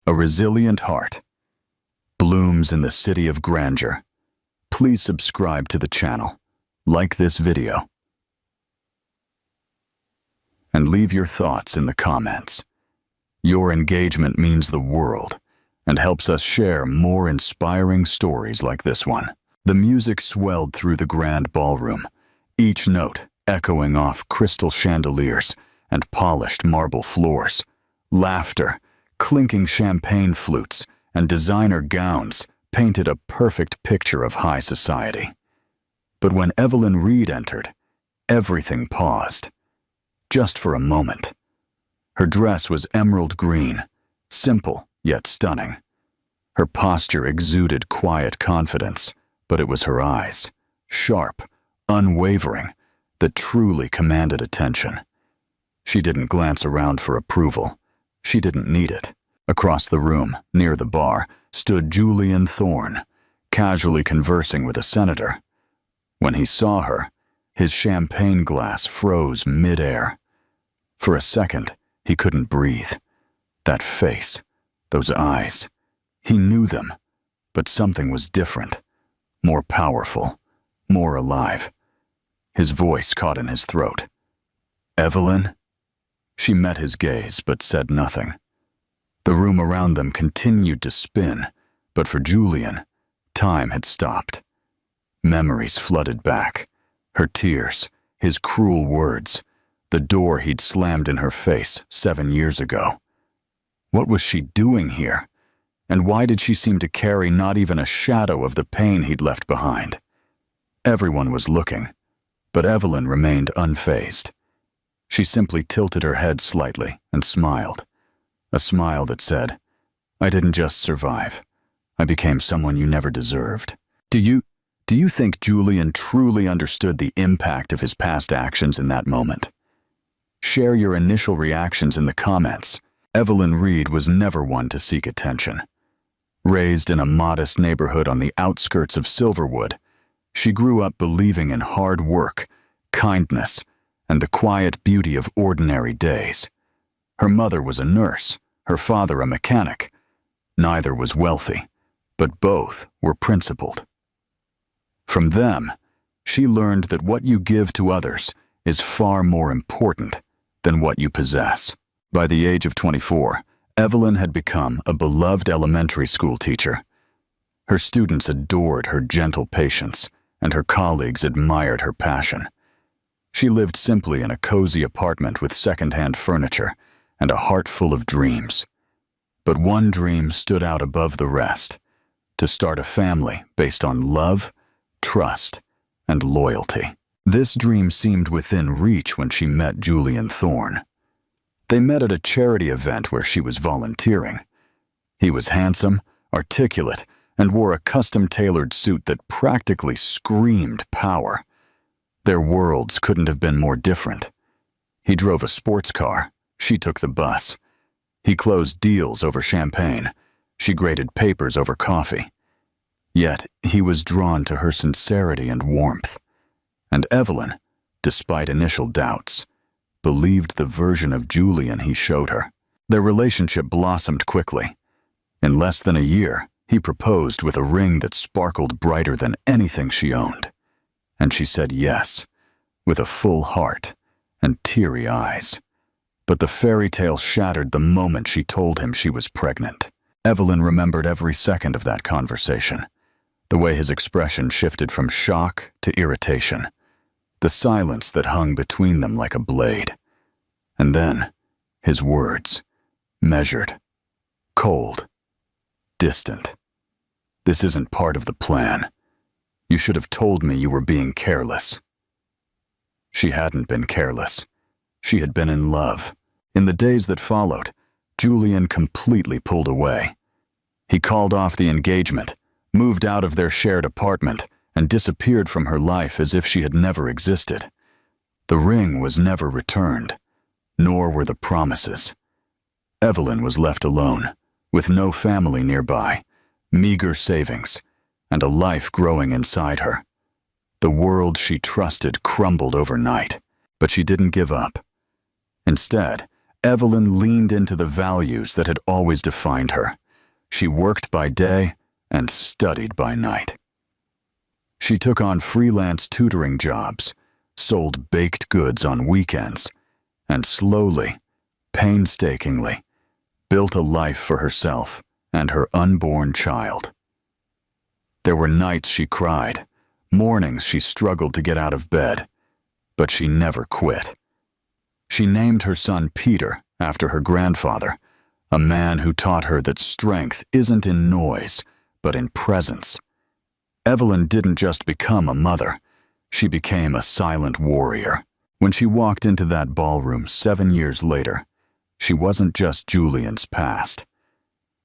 A resilient heart blooms in the city of grandeur. Please subscribe to the channel, like this video, and leave your thoughts in the comments. Your engagement means the world and helps us share more inspiring stories like this one. The music swelled through the grand ballroom, each note echoing off crystal chandeliers and polished marble floors. Laughter, clinking champagne flutes, and designer gowns painted a perfect picture of high society. But when Evelyn Reed entered, everything paused, just for a moment. Her dress was emerald green, simple yet stunning. Her posture exuded quiet confidence, but it was her eyes, sharp, unwavering, that truly commanded attention. She didn't glance around for approval. She didn't need it. Across the room, near the bar, stood Julian Thorne, casually conversing with a senator. When he saw her, his champagne glass froze mid-air. For a second, he couldn't breathe. That face, those eyes, he knew them, but something was different, more powerful, more alive. His voice caught in his throat. "Evelyn?" She met his gaze, but said nothing. The room around them continued to spin, but for Julian, time had stopped. Memories flooded back, her tears, his cruel words, the door he'd slammed in her face 7 years ago. What was she doing here? And why did she seem to carry not even a shadow of the pain he'd left behind? Everyone was looking, but Evelyn remained unfazed. She simply tilted her head slightly and smiled, a smile that said, "I didn't just survive. I became someone you never deserved." Do you think Julian truly understood the impact of his past actions in that moment? Share your initial reactions in the comments. Evelyn Reed was never one to seek attention. Raised in a modest neighborhood on the outskirts of Silverwood, she grew up believing in hard work, kindness, and the quiet beauty of ordinary days. Her mother was a nurse, her father a mechanic. Neither was wealthy, but both were principled. From them, she learned that what you give to others is far more important than what you possess. By the age of 24, Evelyn had become a beloved elementary school teacher. Her students adored her gentle patience, and her colleagues admired her passion. She lived simply in a cozy apartment with second-hand furniture and a heart full of dreams. But one dream stood out above the rest: to start a family based on love, trust, and loyalty. This dream seemed within reach when she met Julian Thorne. They met at a charity event where she was volunteering. He was handsome, articulate, and wore a custom-tailored suit that practically screamed power. Their worlds couldn't have been more different. He drove a sports car. She took the bus. He closed deals over champagne. She graded papers over coffee. Yet he was drawn to her sincerity and warmth. And Evelyn, despite initial doubts, believed the version of Julian he showed her. Their relationship blossomed quickly. In less than a year, he proposed with a ring that sparkled brighter than anything she owned. And she said yes, with a full heart and teary eyes. But the fairy tale shattered the moment she told him she was pregnant. Evelyn remembered every second of that conversation, the way his expression shifted from shock to irritation, the silence that hung between them like a blade. And then, his words, measured, cold, distant. "This isn't part of the plan. You should have told me you were being careless." She hadn't been careless. She had been in love. In the days that followed, Julian completely pulled away. He called off the engagement, moved out of their shared apartment, and disappeared from her life as if she had never existed. The ring was never returned, nor were the promises. Evelyn was left alone, with no family nearby, meager savings, and a life growing inside her. The world she trusted crumbled overnight, but she didn't give up. Instead, Evelyn leaned into the values that had always defined her. She worked by day and studied by night. She took on freelance tutoring jobs, sold baked goods on weekends, and slowly, painstakingly, built a life for herself and her unborn child. There were nights she cried, mornings she struggled to get out of bed, but she never quit. She named her son Peter after her grandfather, a man who taught her that strength isn't in noise, but in presence. Evelyn didn't just become a mother, she became a silent warrior. When she walked into that ballroom 7 years later, she wasn't just Julian's past.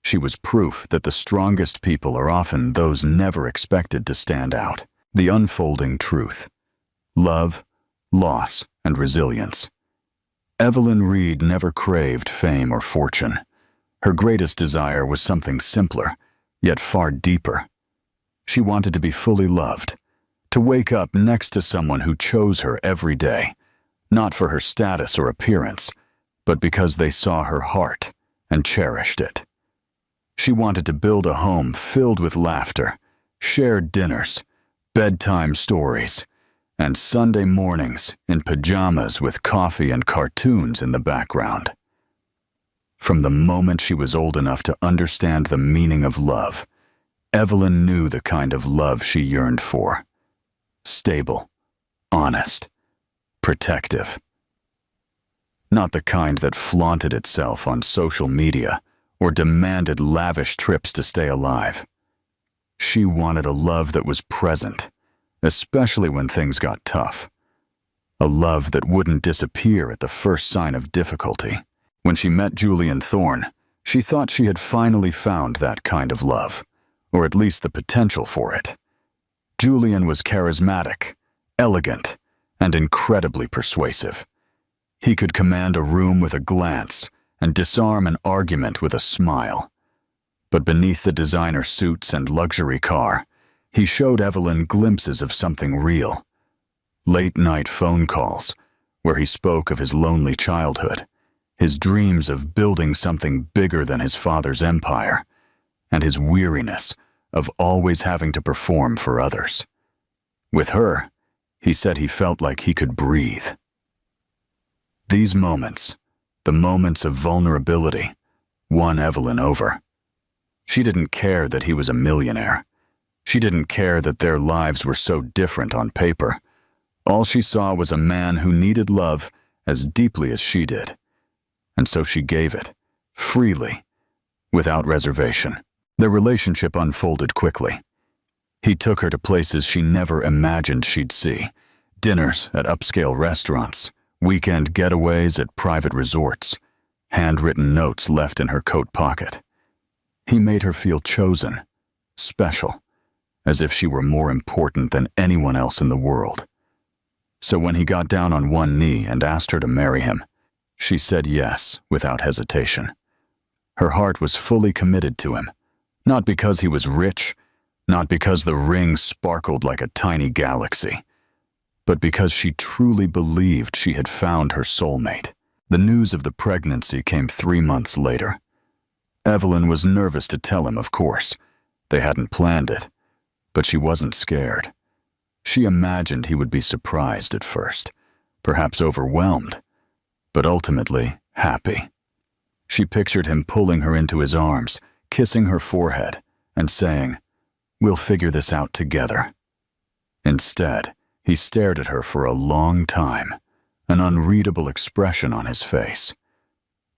She was proof that the strongest people are often those never expected to stand out. The unfolding truth: love, loss, and resilience. Evelyn Reed never craved fame or fortune. Her greatest desire was something simpler, yet far deeper. She wanted to be fully loved, to wake up next to someone who chose her every day, not for her status or appearance, but because they saw her heart and cherished it. She wanted to build a home filled with laughter, shared dinners, bedtime stories, and Sunday mornings in pajamas with coffee and cartoons in the background. From the moment she was old enough to understand the meaning of love, Evelyn knew the kind of love she yearned for: stable, honest, protective. Not the kind that flaunted itself on social media or demanded lavish trips to stay alive. She wanted a love that was present, especially when things got tough. A love that wouldn't disappear at the first sign of difficulty. When she met Julian Thorne, she thought she had finally found that kind of love, or at least the potential for it. Julian was charismatic, elegant, and incredibly persuasive. He could command a room with a glance and disarm an argument with a smile. But beneath the designer suits and luxury car, he showed Evelyn glimpses of something real. Late-night phone calls, where he spoke of his lonely childhood, his dreams of building something bigger than his father's empire, and his weariness of always having to perform for others. With her, he said he felt like he could breathe. These moments, the moments of vulnerability, won Evelyn over. She didn't care that he was a millionaire. She didn't care that their lives were so different on paper. All she saw was a man who needed love as deeply as she did. And so she gave it, freely, without reservation. Their relationship unfolded quickly. He took her to places she never imagined she'd see: dinners at upscale restaurants, weekend getaways at private resorts, handwritten notes left in her coat pocket. He made her feel chosen, special, as if she were more important than anyone else in the world. So when he got down on one knee and asked her to marry him, she said yes without hesitation. Her heart was fully committed to him, not because he was rich, not because the ring sparkled like a tiny galaxy, but because she truly believed she had found her soulmate. The news of the pregnancy came 3 months later. Evelyn was nervous to tell him, of course. They hadn't planned it, but she wasn't scared. She imagined he would be surprised at first, perhaps overwhelmed, but ultimately happy. She pictured him pulling her into his arms, kissing her forehead, and saying, "We'll figure this out together." Instead, he stared at her for a long time, an unreadable expression on his face.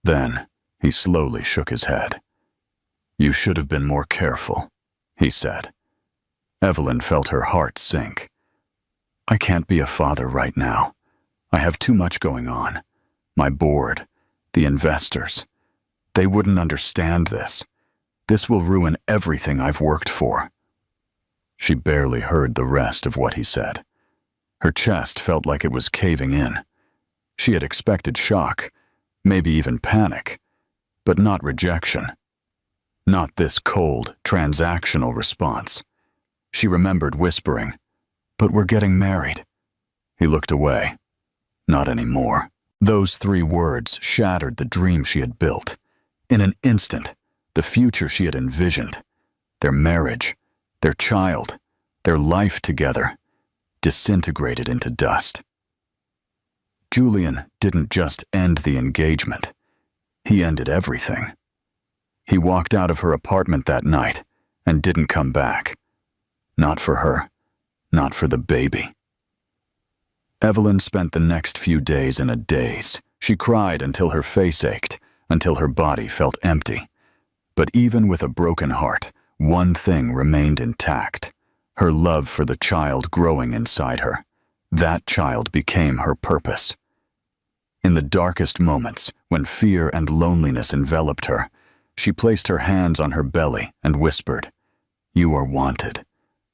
Then, he slowly shook his head. "You should have been more careful," he said. Evelyn felt her heart sink. "I can't be a father right now. I have too much going on. My board, the investors. They wouldn't understand this. This will ruin everything I've worked for." She barely heard the rest of what he said. Her chest felt like it was caving in. She had expected shock, maybe even panic, but not rejection. Not this cold, transactional response. She remembered whispering, "But we're getting married." He looked away. "Not anymore." Those 3 words shattered the dream she had built. In an instant, the future she had envisioned, their marriage, their child, their life together, disintegrated into dust. Julian didn't just end the engagement. He ended everything. He walked out of her apartment that night and didn't come back. Not for her, not for the baby. Evelyn spent the next few days in a daze. She cried until her face ached, until her body felt empty. But even with a broken heart, one thing remained intact: her love for the child growing inside her. That child became her purpose. In the darkest moments, when fear and loneliness enveloped her, she placed her hands on her belly and whispered, "You are wanted,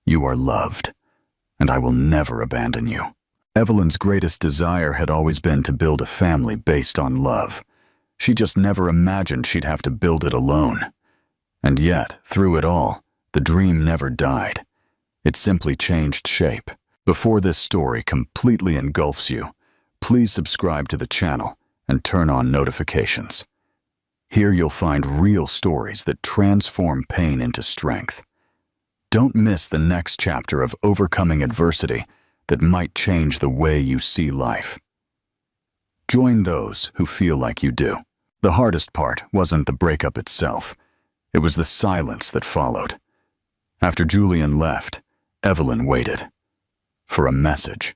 you are loved, and I will never abandon you." Evelyn's greatest desire had always been to build a family based on love. She just never imagined she'd have to build it alone. And yet, through it all, the dream never died. It simply changed shape. Before this story completely engulfs you, please subscribe to the channel and turn on notifications. Here you'll find real stories that transform pain into strength. Don't miss the next chapter of overcoming adversity that might change the way you see life. Join those who feel like you do. The hardest part wasn't the breakup itself. It was the silence that followed. After Julian left, Evelyn waited. For a message,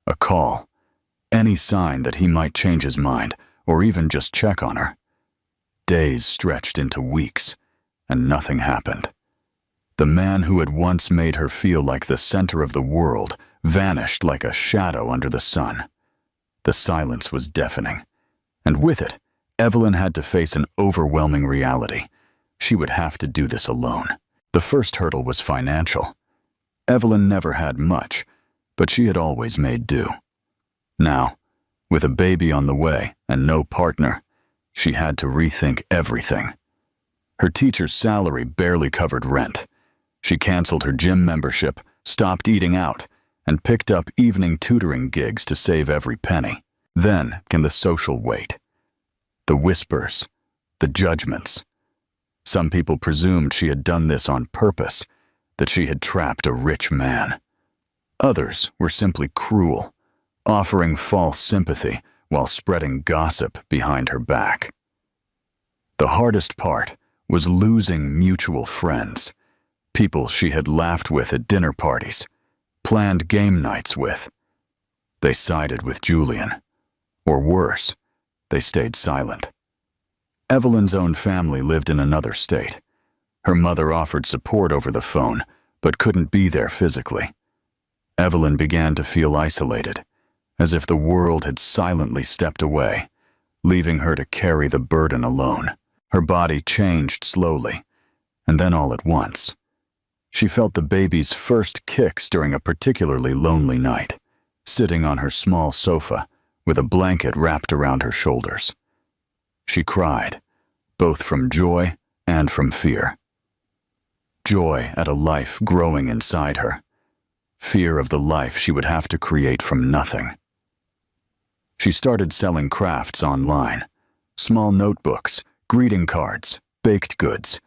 a call, any sign that he might change his mind or even just check on her. Days stretched into weeks, and nothing happened. The man who had once made her feel like the center of the world vanished like a shadow under the sun. The silence was deafening, and with it, Evelyn had to face an overwhelming reality. She would have to do this alone. The first hurdle was financial. Evelyn never had much, but she had always made do. Now, with a baby on the way and no partner, she had to rethink everything. Her teacher's salary barely covered rent. She canceled her gym membership, stopped eating out, and picked up evening tutoring gigs to save every penny. Then came the social weight. The whispers, the judgments. Some people presumed she had done this on purpose, that she had trapped a rich man. Others were simply cruel, offering false sympathy while spreading gossip behind her back. The hardest part was losing mutual friends, people she had laughed with at dinner parties, planned game nights with. They sided with Julian. Or worse, they stayed silent. Evelyn's own family lived in another state. Her mother offered support over the phone, but couldn't be there physically. Evelyn began to feel isolated, as if the world had silently stepped away, leaving her to carry the burden alone. Her body changed slowly, and then all at once. She felt the baby's first kicks during a particularly lonely night, sitting on her small sofa with a blanket wrapped around her shoulders. She cried, both from joy and from fear. Joy at a life growing inside her. Fear of the life she would have to create from nothing. She started selling crafts online, small notebooks, greeting cards, baked goods,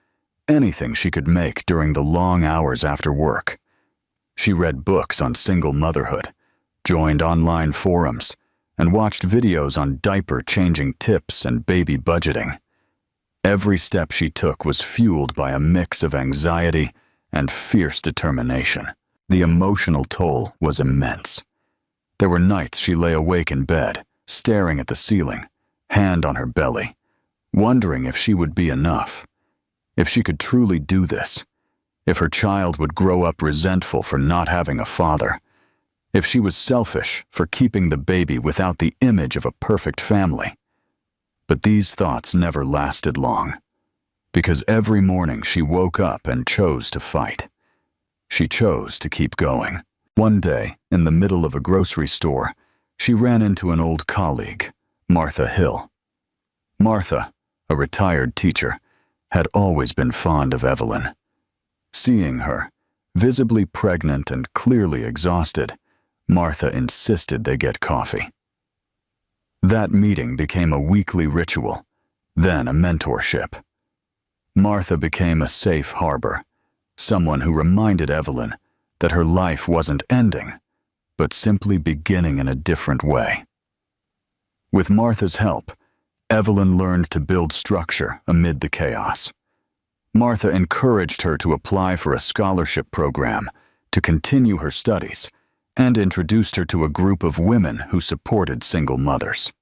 anything she could make during the long hours after work. She read books on single motherhood, joined online forums, and watched videos on diaper-changing tips and baby budgeting. Every step she took was fueled by a mix of anxiety and fierce determination. The emotional toll was immense. There were nights she lay awake in bed, staring at the ceiling, hand on her belly, wondering if she would be enough, if she could truly do this, if her child would grow up resentful for not having a father, if she was selfish for keeping the baby without the image of a perfect family. But these thoughts never lasted long, because every morning she woke up and chose to fight. She chose to keep going. One day, in the middle of a grocery store, she ran into an old colleague, Martha Hill. Martha, a retired teacher, had always been fond of Evelyn. Seeing her, visibly pregnant and clearly exhausted, Martha insisted they get coffee. That meeting became a weekly ritual, then a mentorship. Martha became a safe harbor, someone who reminded Evelyn that her life wasn't ending, but simply beginning in a different way. With Martha's help, Evelyn learned to build structure amid the chaos. Martha encouraged her to apply for a scholarship program to continue her studies and introduced her to a group of women who supported single mothers.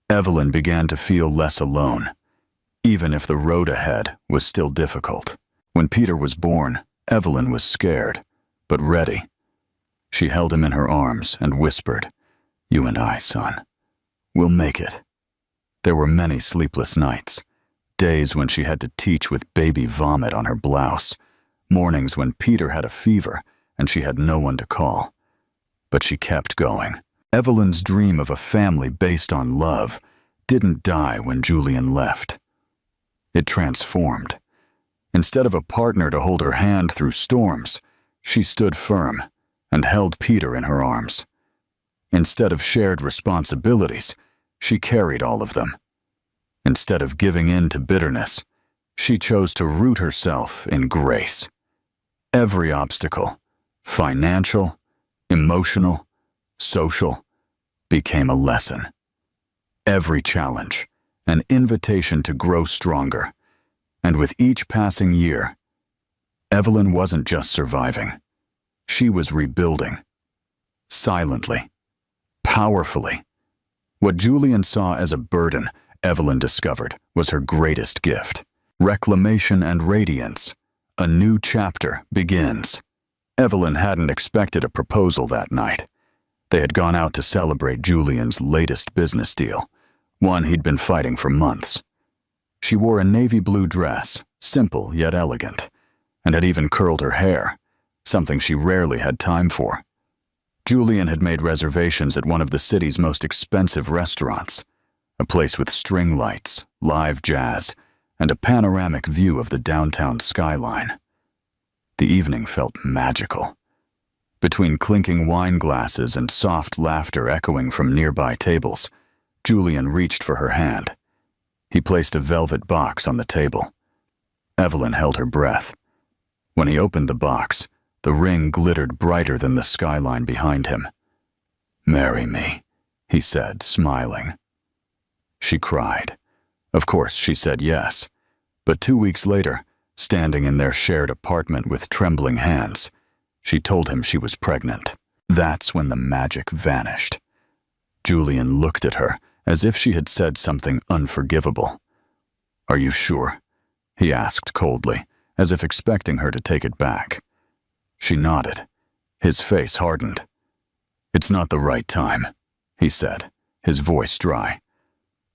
Evelyn began to feel less alone, even if the road ahead was still difficult. When Peter was born, Evelyn was scared, but ready. She held him in her arms and whispered, "You and I, son, we'll make it." There were many sleepless nights, days when she had to teach with baby vomit on her blouse, mornings when Peter had a fever and she had no one to call. But she kept going. Evelyn's dream of a family based on love didn't die when Julian left. It transformed. Instead of a partner to hold her hand through storms, she stood firm and held Peter in her arms. Instead of shared responsibilities, she carried all of them. Instead of giving in to bitterness, she chose to root herself in grace. Every obstacle, financial, emotional, social, became a lesson. Every challenge, an invitation to grow stronger. And with each passing year, Evelyn wasn't just surviving. She was rebuilding. Silently, powerfully. What Julian saw as a burden, Evelyn discovered, was her greatest gift. Reclamation and radiance. A new chapter begins. Evelyn hadn't expected a proposal that night. They had gone out to celebrate Julian's latest business deal, one he'd been fighting for months. She wore a navy blue dress, simple yet elegant, and had even curled her hair, something she rarely had time for. Julian had made reservations at one of the city's most expensive restaurants, a place with string lights, live jazz, and a panoramic view of the downtown skyline. The evening felt magical. Between clinking wine glasses and soft laughter echoing from nearby tables, Julian reached for her hand. He placed a velvet box on the table. Evelyn held her breath. When he opened the box, the ring glittered brighter than the skyline behind him. "Marry me," he said, smiling. She cried. Of course, she said yes. But 2 weeks later, standing in their shared apartment with trembling hands, she told him she was pregnant. That's when the magic vanished. Julian looked at her as if she had said something unforgivable. "Are you sure?" he asked coldly, as if expecting her to take it back. She nodded. His face hardened. "It's not the right time," he said, his voice dry.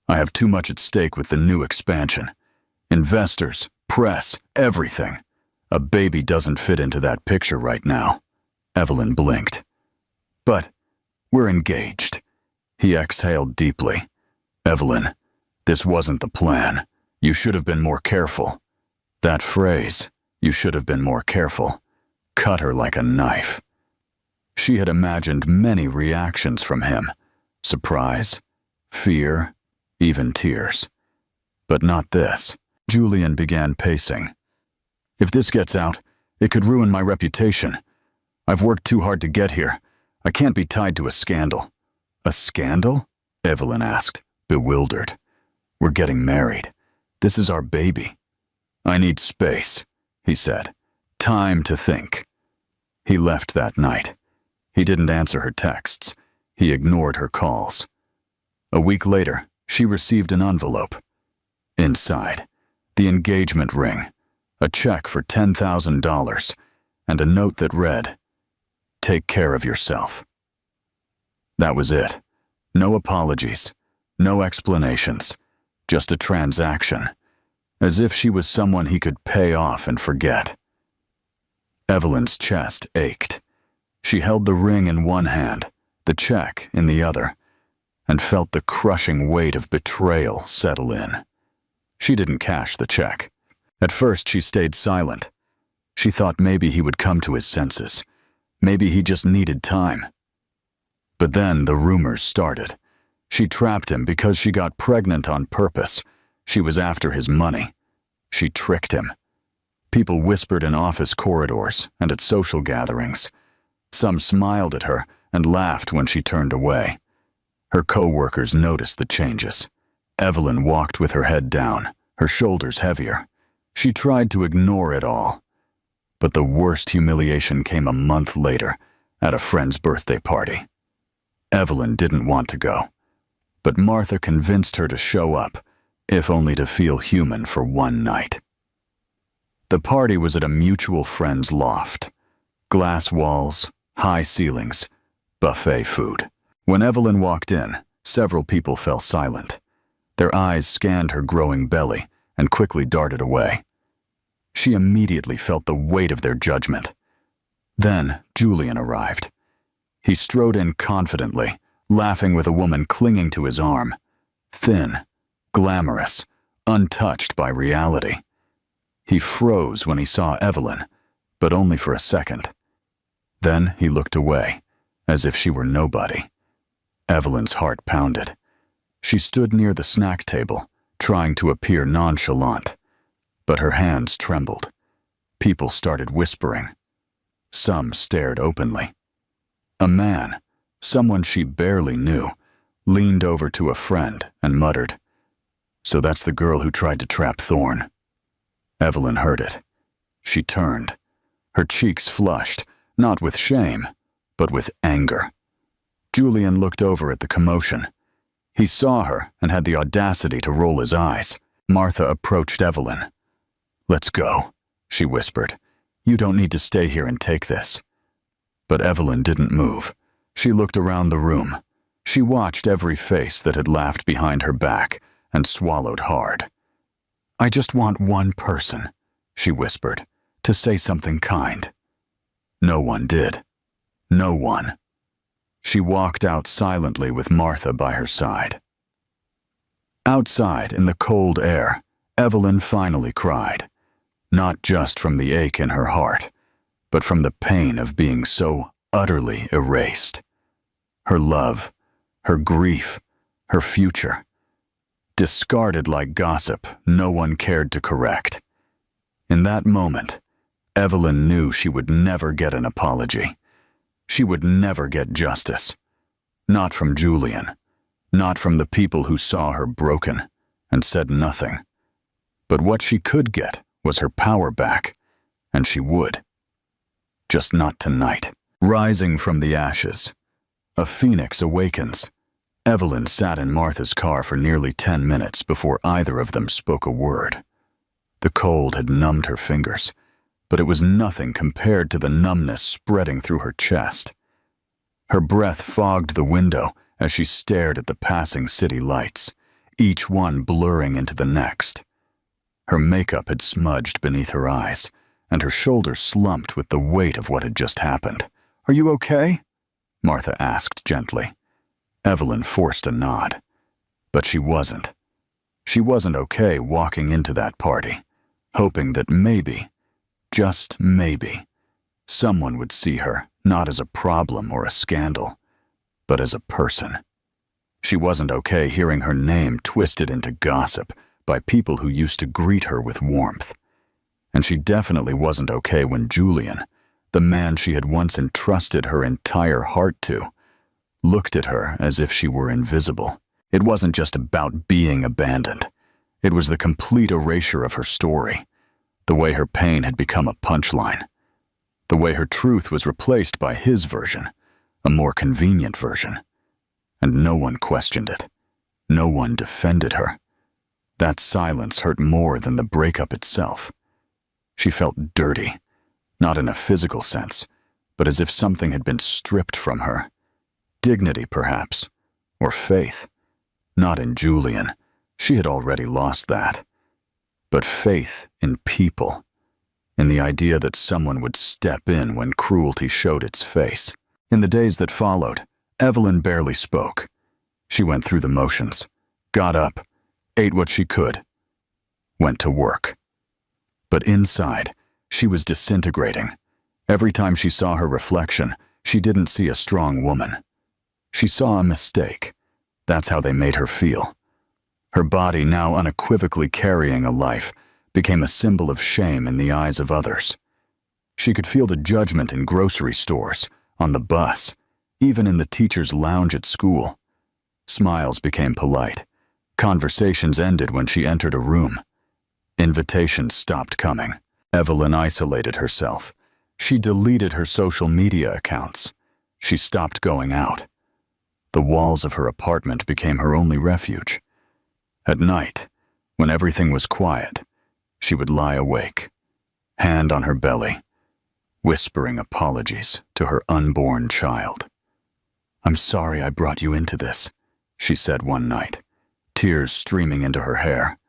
"I have too much at stake with the new expansion. Investors, press, everything. A baby doesn't fit into that picture right now." Evelyn blinked. "But we're engaged." He exhaled deeply. "Evelyn, this wasn't the plan. You should have been more careful." That phrase, "you should have been more careful," cut her like a knife. She had imagined many reactions from him. Surprise, fear, even tears. But not this. Julian began pacing. "If this gets out, it could ruin my reputation. I've worked too hard to get here. I can't be tied to a scandal." "A scandal?" Evelyn asked, bewildered. "We're getting married. This is our baby." "I need space," he said. "Time to think." He left that night. He didn't answer her texts. He ignored her calls. A week later, she received an envelope. Inside, the engagement ring, a check for $10,000, and a note that read, "Take care of yourself." That was it. No apologies, no explanations, just a transaction, as if she was someone he could pay off and forget. Evelyn's chest ached. She held the ring in one hand, the check in the other, and felt the crushing weight of betrayal settle in. She didn't cash the check. At first, she stayed silent. She thought maybe he would come to his senses. Maybe he just needed time. But then the rumors started. She trapped him because she got pregnant on purpose. She was after his money. She tricked him. People whispered in office corridors and at social gatherings. Some smiled at her and laughed when she turned away. Her co-workers noticed the changes. Evelyn walked with her head down, her shoulders heavier. She tried to ignore it all. But the worst humiliation came a month later, at a friend's birthday party. Evelyn didn't want to go, but Martha convinced her to show up, if only to feel human for one night. The party was at a mutual friend's loft. Glass walls, high ceilings, buffet food. When Evelyn walked in, several people fell silent. Their eyes scanned her growing belly and quickly darted away. She immediately felt the weight of their judgment. Then Julian arrived. He strode in confidently, laughing with a woman clinging to his arm. Thin, glamorous, untouched by reality. He froze when he saw Evelyn, but only for a second. Then he looked away, as if she were nobody. Evelyn's heart pounded. She stood near the snack table, trying to appear nonchalant, but her hands trembled. People started whispering. Some stared openly. A man, someone she barely knew, leaned over to a friend and muttered, "So that's the girl who tried to trap Thorne." Evelyn heard it. She turned. Her cheeks flushed, not with shame, but with anger. Julian looked over at the commotion. He saw her and had the audacity to roll his eyes. Martha approached Evelyn. "Let's go," she whispered. "You don't need to stay here and take this." But Evelyn didn't move. She looked around the room. She watched every face that had laughed behind her back and swallowed hard. "I just want one person," she whispered, "to say something kind." No one did. No one. She walked out silently with Martha by her side. Outside, in the cold air, Evelyn finally cried. Not just from the ache in her heart, but from the pain of being so utterly erased. Her love, her grief, her future. Discarded like gossip no one cared to correct. In that moment, Evelyn knew she would never get an apology. She would never get justice. Not from Julian. Not from the people who saw her broken and said nothing. But what she could get was her power back, and she would. Just not tonight. Rising from the ashes, a phoenix awakens. Evelyn sat in Martha's car for nearly 10 minutes before either of them spoke a word. The cold had numbed her fingers, but it was nothing compared to the numbness spreading through her chest. Her breath fogged the window as she stared at the passing city lights, each one blurring into the next. Her makeup had smudged beneath her eyes, and her shoulders slumped with the weight of what had just happened. "Are you okay?" Martha asked gently. Evelyn forced a nod, but she wasn't. She wasn't okay walking into that party, hoping that maybe, just maybe, someone would see her not as a problem or a scandal, but as a person. She wasn't okay hearing her name twisted into gossip by people who used to greet her with warmth. And she definitely wasn't okay when Julian, the man she had once entrusted her entire heart to, looked at her as if she were invisible. It wasn't just about being abandoned. It was the complete erasure of her story, the way her pain had become a punchline, the way her truth was replaced by his version, a more convenient version. And no one questioned it. No one defended her. That silence hurt more than the breakup itself. She felt dirty, not in a physical sense, but as if something had been stripped from her. Dignity, perhaps, or faith. Not in Julian. She had already lost that. But faith in people, in the idea that someone would step in when cruelty showed its face. In the days that followed, Evelyn barely spoke. She went through the motions, got up, ate what she could, went to work. But inside, she was disintegrating. Every time she saw her reflection, she didn't see a strong woman. She saw a mistake, That's how they made her feel. Her body, now unequivocally carrying a life, became a symbol of shame in the eyes of others. She could feel the judgment in grocery stores, on the bus, even in the teacher's lounge at school. Smiles became polite. Conversations ended when she entered a room. Invitations stopped coming. Evelyn isolated herself. She deleted her social media accounts. She stopped going out. The walls of her apartment became her only refuge. At night, when everything was quiet, she would lie awake, hand on her belly, whispering apologies to her unborn child. "I'm sorry I brought you into this," she said one night, tears streaming into her hair.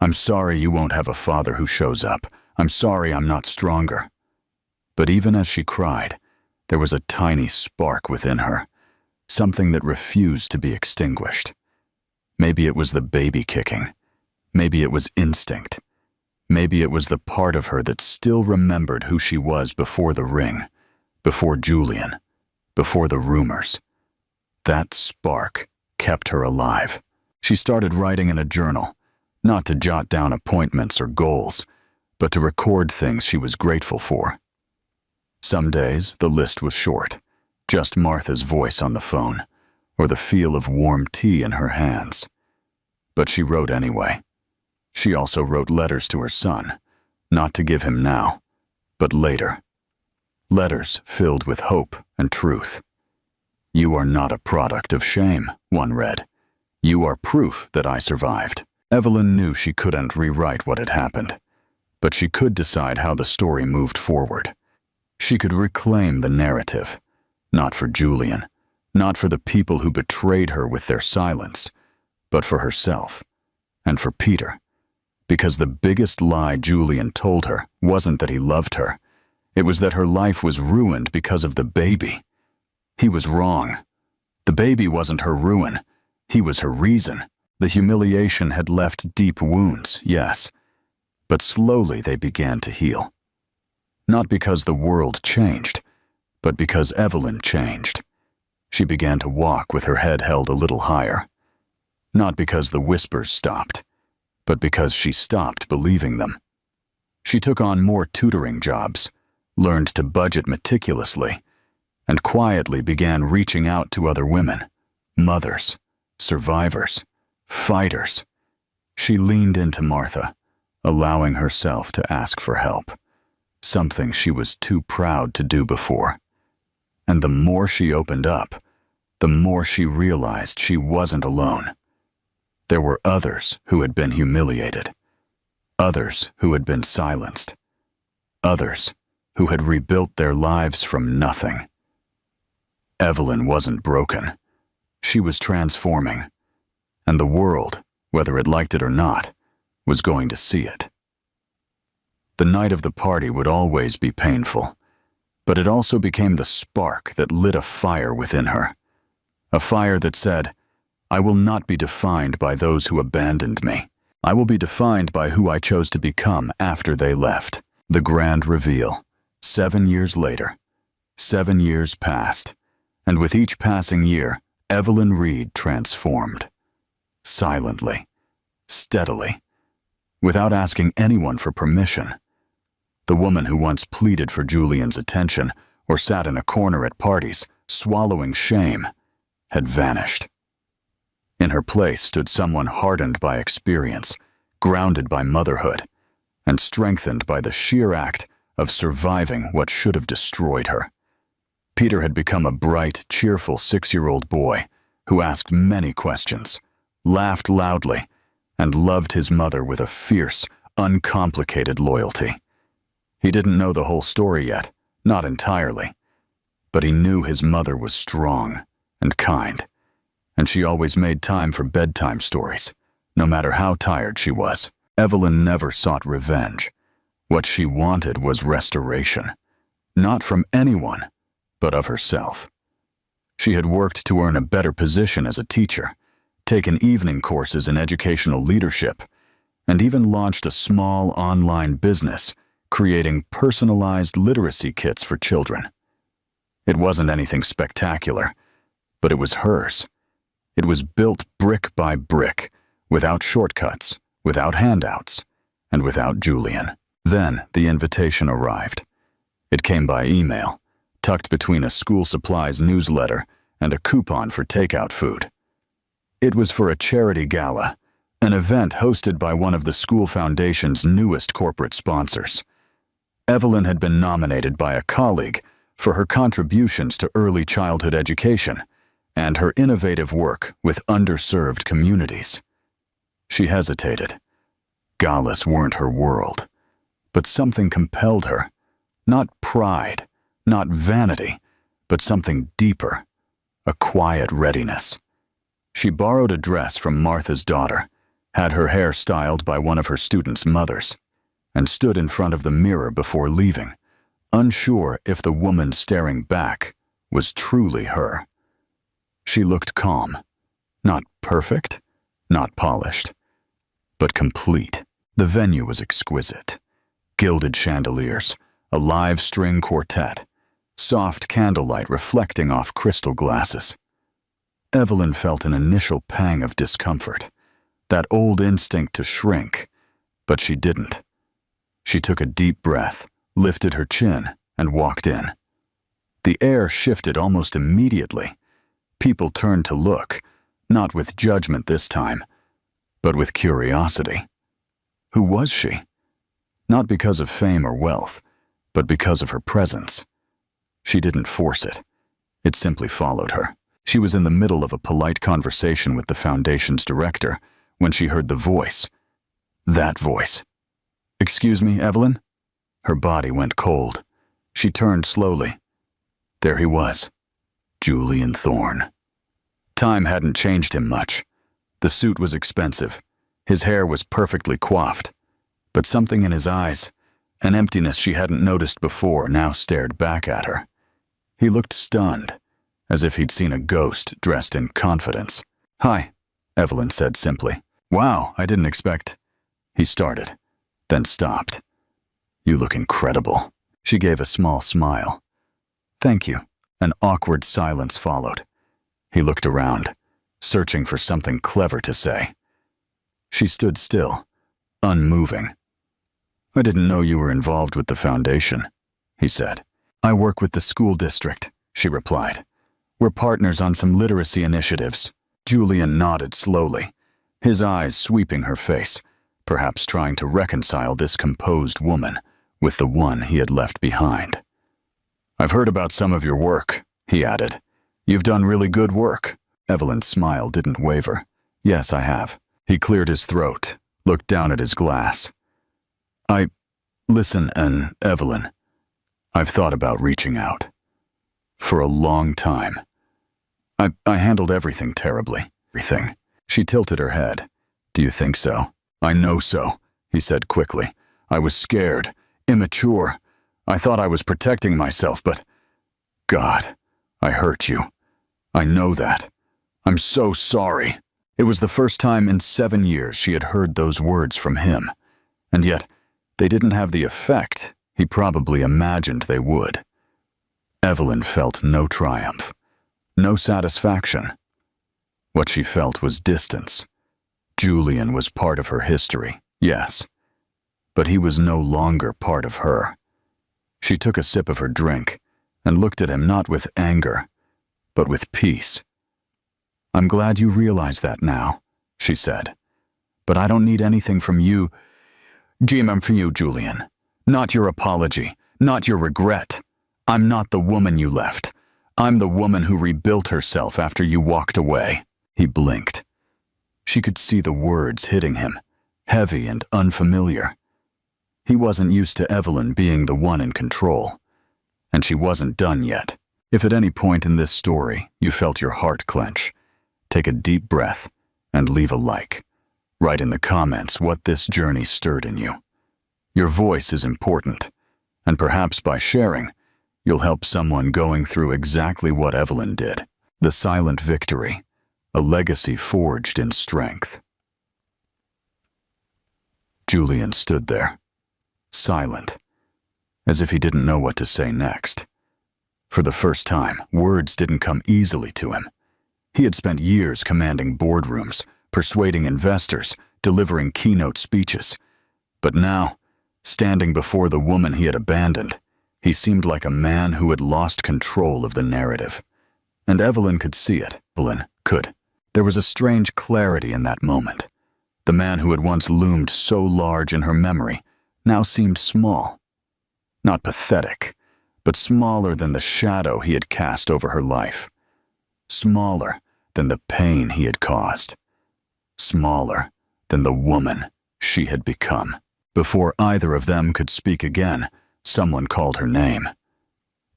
"I'm sorry you won't have a father who shows up. I'm sorry I'm not stronger." But even as she cried, there was a tiny spark within her, something that refused to be extinguished. Maybe it was the baby kicking. Maybe it was instinct. Maybe it was the part of her that still remembered who she was before the ring, before Julian, before the rumors. That spark kept her alive. She started writing in a journal, not to jot down appointments or goals, but to record things she was grateful for. Some days, the list was short, just Martha's voice on the phone, or the feel of warm tea in her hands. But she wrote anyway. She also wrote letters to her son, not to give him now, but later. Letters filled with hope and truth. "You are not a product of shame," one read. "You are proof that I survived." Evelyn knew she couldn't rewrite what had happened, but she could decide how the story moved forward. She could reclaim the narrative, not for Julian, not for the people who betrayed her with their silence, but for herself, and for Peter. Because the biggest lie Julian told her wasn't that he loved her. It was that her life was ruined because of the baby. He was wrong. The baby wasn't her ruin. He was her reason. The humiliation had left deep wounds, yes, but slowly they began to heal. Not because the world changed, but because Evelyn changed. She began to walk with her head held a little higher. Not because the whispers stopped, but because she stopped believing them. She took on more tutoring jobs, learned to budget meticulously, and quietly began reaching out to other women, mothers, survivors, fighters. She leaned into Martha, allowing herself to ask for help, something she was too proud to do before. And the more she opened up, the more she realized she wasn't alone. There were others who had been humiliated, others who had been silenced, others who had rebuilt their lives from nothing. Evelyn wasn't broken. She was transforming, and the world, whether it liked it or not, was going to see it. The night of the party would always be painful, but it also became the spark that lit a fire within her. A fire that said, "I will not be defined by those who abandoned me. I will be defined by who I chose to become after they left." The grand reveal. 7 years later. 7 years passed, and with each passing year, Evelyn Reed transformed. Silently, steadily, without asking anyone for permission. The woman who once pleaded for Julian's attention or sat in a corner at parties, swallowing shame, had vanished. In her place stood someone hardened by experience, grounded by motherhood, and strengthened by the sheer act of surviving what should have destroyed her. Peter had become a bright, cheerful 6-year-old boy who asked many questions, laughed loudly, and loved his mother with a fierce, uncomplicated loyalty. He didn't know the whole story yet, not entirely, but he knew his mother was strong and kind, and she always made time for bedtime stories, no matter how tired she was. Evelyn never sought revenge. What she wanted was restoration, not from anyone, but of herself. She had worked to earn a better position as a teacher, taken evening courses in educational leadership, and even launched a small online business creating personalized literacy kits for children. It wasn't anything spectacular, but it was hers. It was built brick by brick, without shortcuts, without handouts, and without Julian. Then the invitation arrived. It came by email, tucked between a school supplies newsletter and a coupon for takeout food. It was for a charity gala, an event hosted by one of the school foundation's newest corporate sponsors. Evelyn had been nominated by a colleague for her contributions to early childhood education and her innovative work with underserved communities. She hesitated. Galas weren't her world, but something compelled her. Not pride, not vanity, but something deeper, a quiet readiness. She borrowed a dress from Martha's daughter, had her hair styled by one of her students' mothers, and stood in front of the mirror before leaving, unsure if the woman staring back was truly her. She looked calm, not perfect, not polished, but complete. The venue was exquisite. Gilded chandeliers, a live string quartet, soft candlelight reflecting off crystal glasses. Evelyn felt an initial pang of discomfort, that old instinct to shrink, but she didn't. She took a deep breath, lifted her chin, and walked in. The air shifted almost immediately. People turned to look, not with judgment this time, but with curiosity. Who was she? Not because of fame or wealth, but because of her presence. She didn't force it. It simply followed her. She was in the middle of a polite conversation with the foundation's director when she heard the voice. That voice. "Excuse me, Evelyn?" Her body went cold. She turned slowly. There he was, Julian Thorne. Time hadn't changed him much. The suit was expensive. His hair was perfectly coiffed. But something in his eyes, an emptiness she hadn't noticed before, now stared back at her. He looked stunned, as if he'd seen a ghost dressed in confidence. "Hi," Evelyn said simply. "Wow, I didn't expect—" He started, then stopped. "You look incredible." She gave a small smile. "Thank you." An awkward silence followed. He looked around, searching for something clever to say. She stood still, unmoving. "I didn't know you were involved with the foundation," he said. "I work with the school district," she replied. "We're partners on some literacy initiatives." Julian nodded slowly, his eyes sweeping her face, perhaps trying to reconcile this composed woman with the one he had left behind. "I've heard about some of your work," he added. "You've done really good work." Evelyn's smile didn't waver. "Yes, I have." He cleared his throat, looked down at his glass. Listen, Evelyn, I've thought about reaching out. For a long time. I handled everything terribly. Everything." She tilted her head. "Do you think so?" "I know so," he said quickly. "I was scared, immature. I thought I was protecting myself, but... God, I hurt you. I know that. I'm so sorry." It was the first time in 7 years she had heard those words from him, and yet they didn't have the effect he probably imagined they would. Evelyn felt no triumph, no satisfaction. What she felt was distance. Julian was part of her history, yes, but he was no longer part of her. She took a sip of her drink and looked at him not with anger, but with peace. "I'm glad you realize that now," she said. "But I don't need anything from you, Julian. Not your apology, not your regret. I'm not the woman you left. I'm the woman who rebuilt herself after you walked away." He blinked. She could see the words hitting him, heavy and unfamiliar. He wasn't used to Evelyn being the one in control, and she wasn't done yet. If at any point in this story you felt your heart clench, take a deep breath and leave a like. Write in the comments what this journey stirred in you. Your voice is important, and perhaps by sharing, you'll help someone going through exactly what Evelyn did. The silent victory, a legacy forged in strength. Julian stood there, silent, as if he didn't know what to say next. For the first time, words didn't come easily to him. He had spent years commanding boardrooms, persuading investors, delivering keynote speeches. But now, standing before the woman he had abandoned, he seemed like a man who had lost control of the narrative. And Evelyn could see it. Evelyn could. There was a strange clarity in that moment. The man who had once loomed so large in her memory now seemed small. Not pathetic, but smaller than the shadow he had cast over her life. Smaller than the pain he had caused. Smaller than the woman she had become. Before either of them could speak again, someone called her name.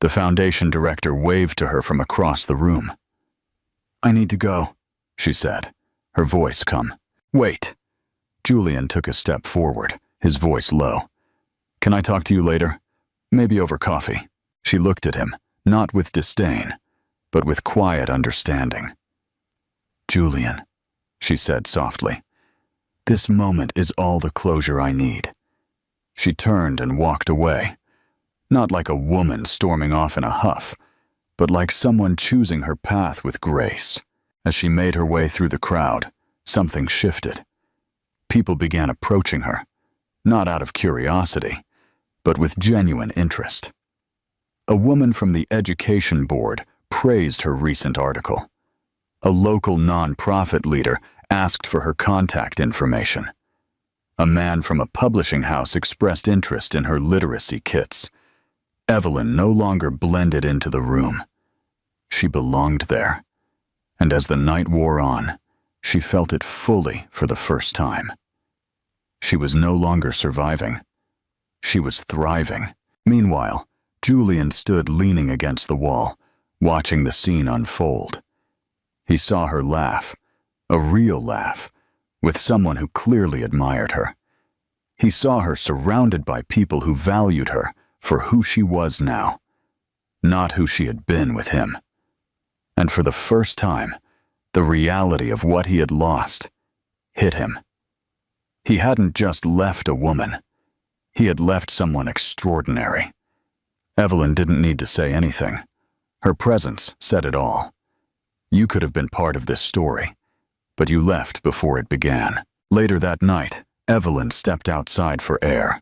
The foundation director waved to her from across the room. "I need to go," she said, her voice calm. "Wait." Julian took a step forward, his voice low. "Can I talk to you later? Maybe over coffee." She looked at him, not with disdain, but with quiet understanding. "Julian," she said softly, "this moment is all the closure I need." She turned and walked away, not like a woman storming off in a huff, but like someone choosing her path with grace. As she made her way through the crowd, something shifted. People began approaching her, not out of curiosity, but with genuine interest. A woman from the education board praised her recent article. A local nonprofit leader asked for her contact information. A man from a publishing house expressed interest in her literacy kits. Evelyn no longer blended into the room. She belonged there. And as the night wore on, she felt it fully for the first time. She was no longer surviving. She was thriving. Meanwhile, Julian stood leaning against the wall, watching the scene unfold. He saw her laugh, a real laugh, with someone who clearly admired her. He saw her surrounded by people who valued her for who she was now, not who she had been with him. And for the first time, the reality of what he had lost hit him. He hadn't just left a woman. He had left someone extraordinary. Evelyn didn't need to say anything. Her presence said it all. You could have been part of this story, but you left before it began. Later that night, Evelyn stepped outside for air.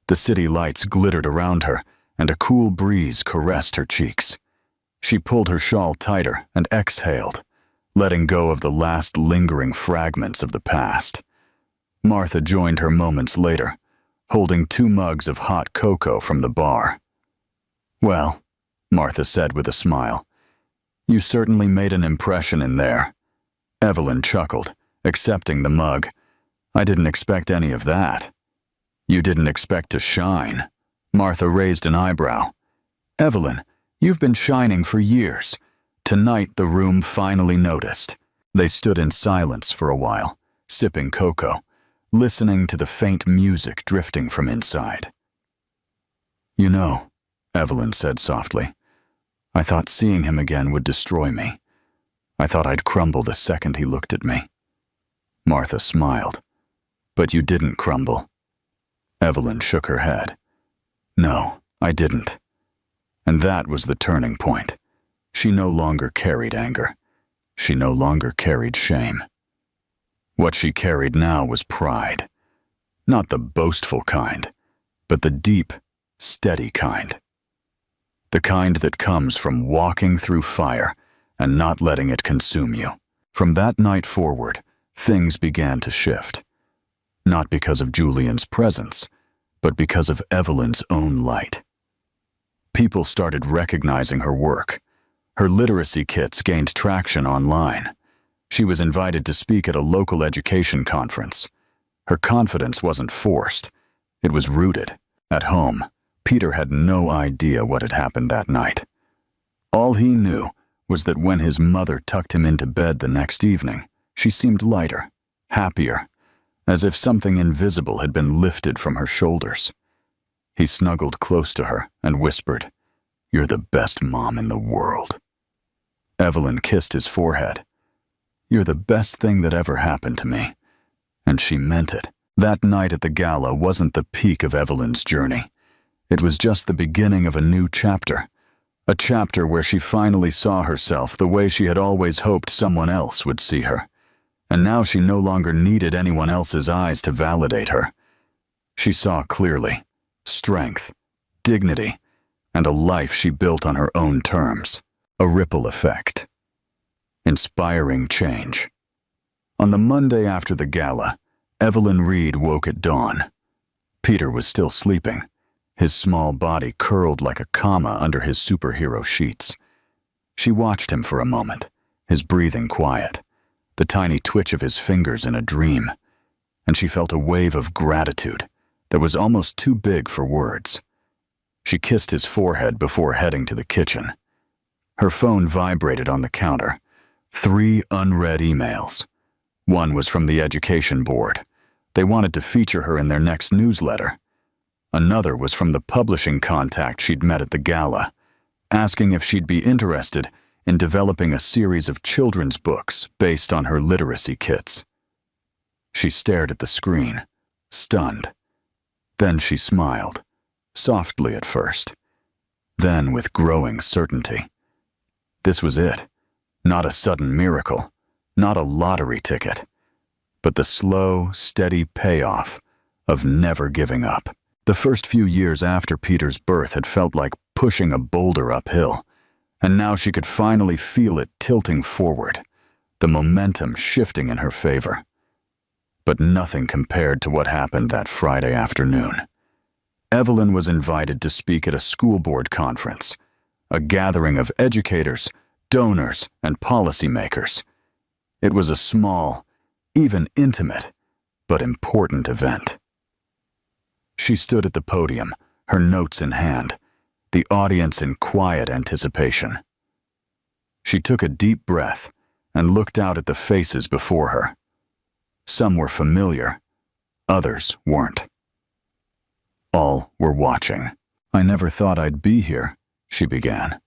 The city lights glittered around her, and a cool breeze caressed her cheeks. She pulled her shawl tighter and exhaled, letting go of the last lingering fragments of the past. Martha joined her moments later, holding 2 mugs of hot cocoa from the bar. "Well," Martha said with a smile, "you certainly made an impression in there." Evelyn chuckled, accepting the mug. "I didn't expect any of that." "You didn't expect to shine." Martha raised an eyebrow. "Evelyn, you've been shining for years." Tonight the room finally noticed. They stood in silence for a while, sipping cocoa, listening to the faint music drifting from inside. "You know," Evelyn said softly, "I thought seeing him again would destroy me. I thought I'd crumble the second he looked at me." Martha smiled. "But you didn't crumble." Evelyn shook her head. "No, I didn't." And that was the turning point. She no longer carried anger. She no longer carried shame. What she carried now was pride. Not the boastful kind, but the deep, steady kind. The kind that comes from walking through fire and not letting it consume you. From that night forward, things began to shift. Not because of Julian's presence, but because of Evelyn's own light. People started recognizing her work. Her literacy kits gained traction online. She was invited to speak at a local education conference. Her confidence wasn't forced. It was rooted. At home, Peter had no idea what had happened that night. All he knew was that when his mother tucked him into bed the next evening, she seemed lighter, happier, as if something invisible had been lifted from her shoulders. He snuggled close to her and whispered, "You're the best mom in the world." Evelyn kissed his forehead. "You're the best thing that ever happened to me." And she meant it. That night at the gala wasn't the peak of Evelyn's journey. It was just the beginning of a new chapter, A chapter where she finally saw herself the way she had always hoped someone else would see her. And now she no longer needed anyone else's eyes to validate her. She saw clearly strength, dignity, and a life she built on her own terms. A ripple effect. Inspiring change. On the Monday after the gala, Evelyn Reed woke at dawn. Peter was still sleeping, his small body curled like a comma under his superhero sheets. She watched him for a moment, his breathing quiet, the tiny twitch of his fingers in a dream, and she felt a wave of gratitude that was almost too big for words. She kissed his forehead before heading to the kitchen. Her phone vibrated on the counter. 3 unread emails. One was from the education board. They wanted to feature her in their next newsletter. Another was from the publishing contact she'd met at the gala, asking if she'd be interested in developing a series of children's books based on her literacy kits. She stared at the screen, stunned. Then she smiled, softly at first, then with growing certainty. This was it. Not a sudden miracle, not a lottery ticket, but the slow, steady payoff of never giving up. The first few years after Peter's birth had felt like pushing a boulder uphill, and now she could finally feel it tilting forward, the momentum shifting in her favor. But nothing compared to what happened that Friday afternoon. Evelyn was invited to speak at a school board conference, a gathering of educators, donors, and policymakers. It was a small, even intimate, but important event. She stood at the podium, her notes in hand, the audience in quiet anticipation. She took a deep breath and looked out at the faces before her. Some were familiar, others weren't. All were watching. "I never thought I'd be here," she began.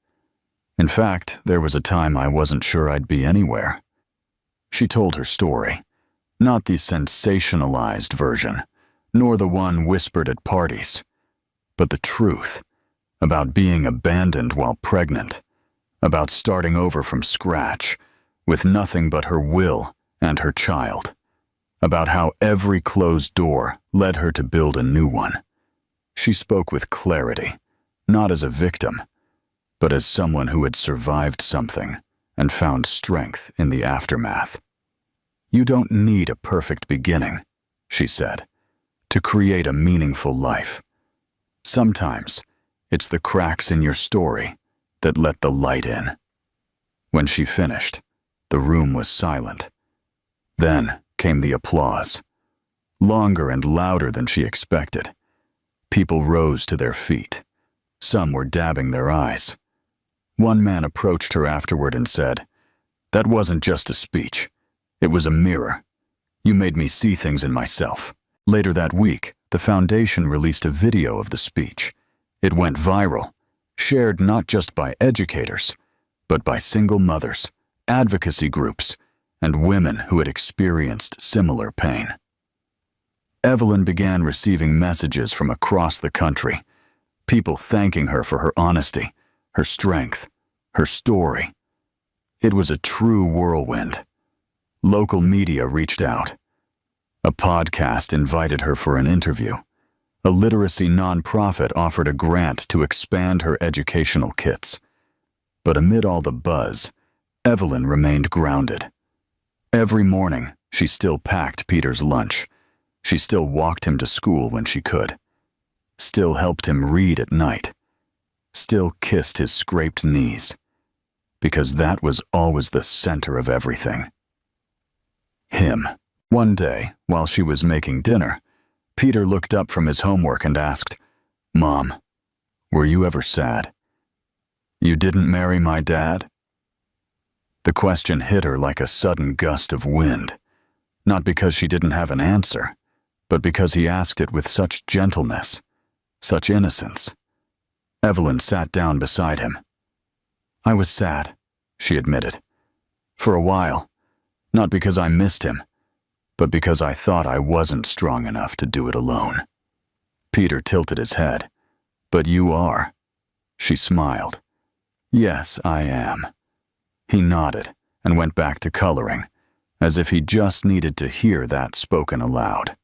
"In fact, there was a time I wasn't sure I'd be anywhere." She told her story, not the sensationalized version, nor the one whispered at parties, but the truth about being abandoned while pregnant, about starting over from scratch with nothing but her will and her child, about how every closed door led her to build a new one. She spoke with clarity, not as a victim, but as someone who had survived something and found strength in the aftermath. "You don't need a perfect beginning," she said, "to create a meaningful life. Sometimes it's the cracks in your story that let the light in." When she finished, the room was silent. Then came the applause, longer and louder than she expected. People rose to their feet. Some were dabbing their eyes. One man approached her afterward and said, "That wasn't just a speech. It was a mirror. You made me see things in myself." Later that week, the foundation released a video of the speech. It went viral, shared not just by educators, but by single mothers, advocacy groups, and women who had experienced similar pain. Evelyn began receiving messages from across the country, people thanking her for her honesty, her strength, her story. It was a true whirlwind. Local media reached out. A podcast invited her for an interview. A literacy nonprofit offered a grant to expand her educational kits. But amid all the buzz, Evelyn remained grounded. Every morning, she still packed Peter's lunch. She still walked him to school when she could. Still helped him read at night. Still kissed his scraped knees. Because that was always the center of everything. Him. One day, while she was making dinner, Peter looked up from his homework and asked, "Mom, were you ever sad? You didn't marry my dad?" The question hit her like a sudden gust of wind, not because she didn't have an answer, but because he asked it with such gentleness, such innocence. Evelyn sat down beside him. "I was sad," she admitted. "For a while, not because I missed him, but because I thought I wasn't strong enough to do it alone." Peter tilted his head. "But you are." She smiled, "Yes, I am." He nodded and went back to coloring, as if he just needed to hear that spoken aloud.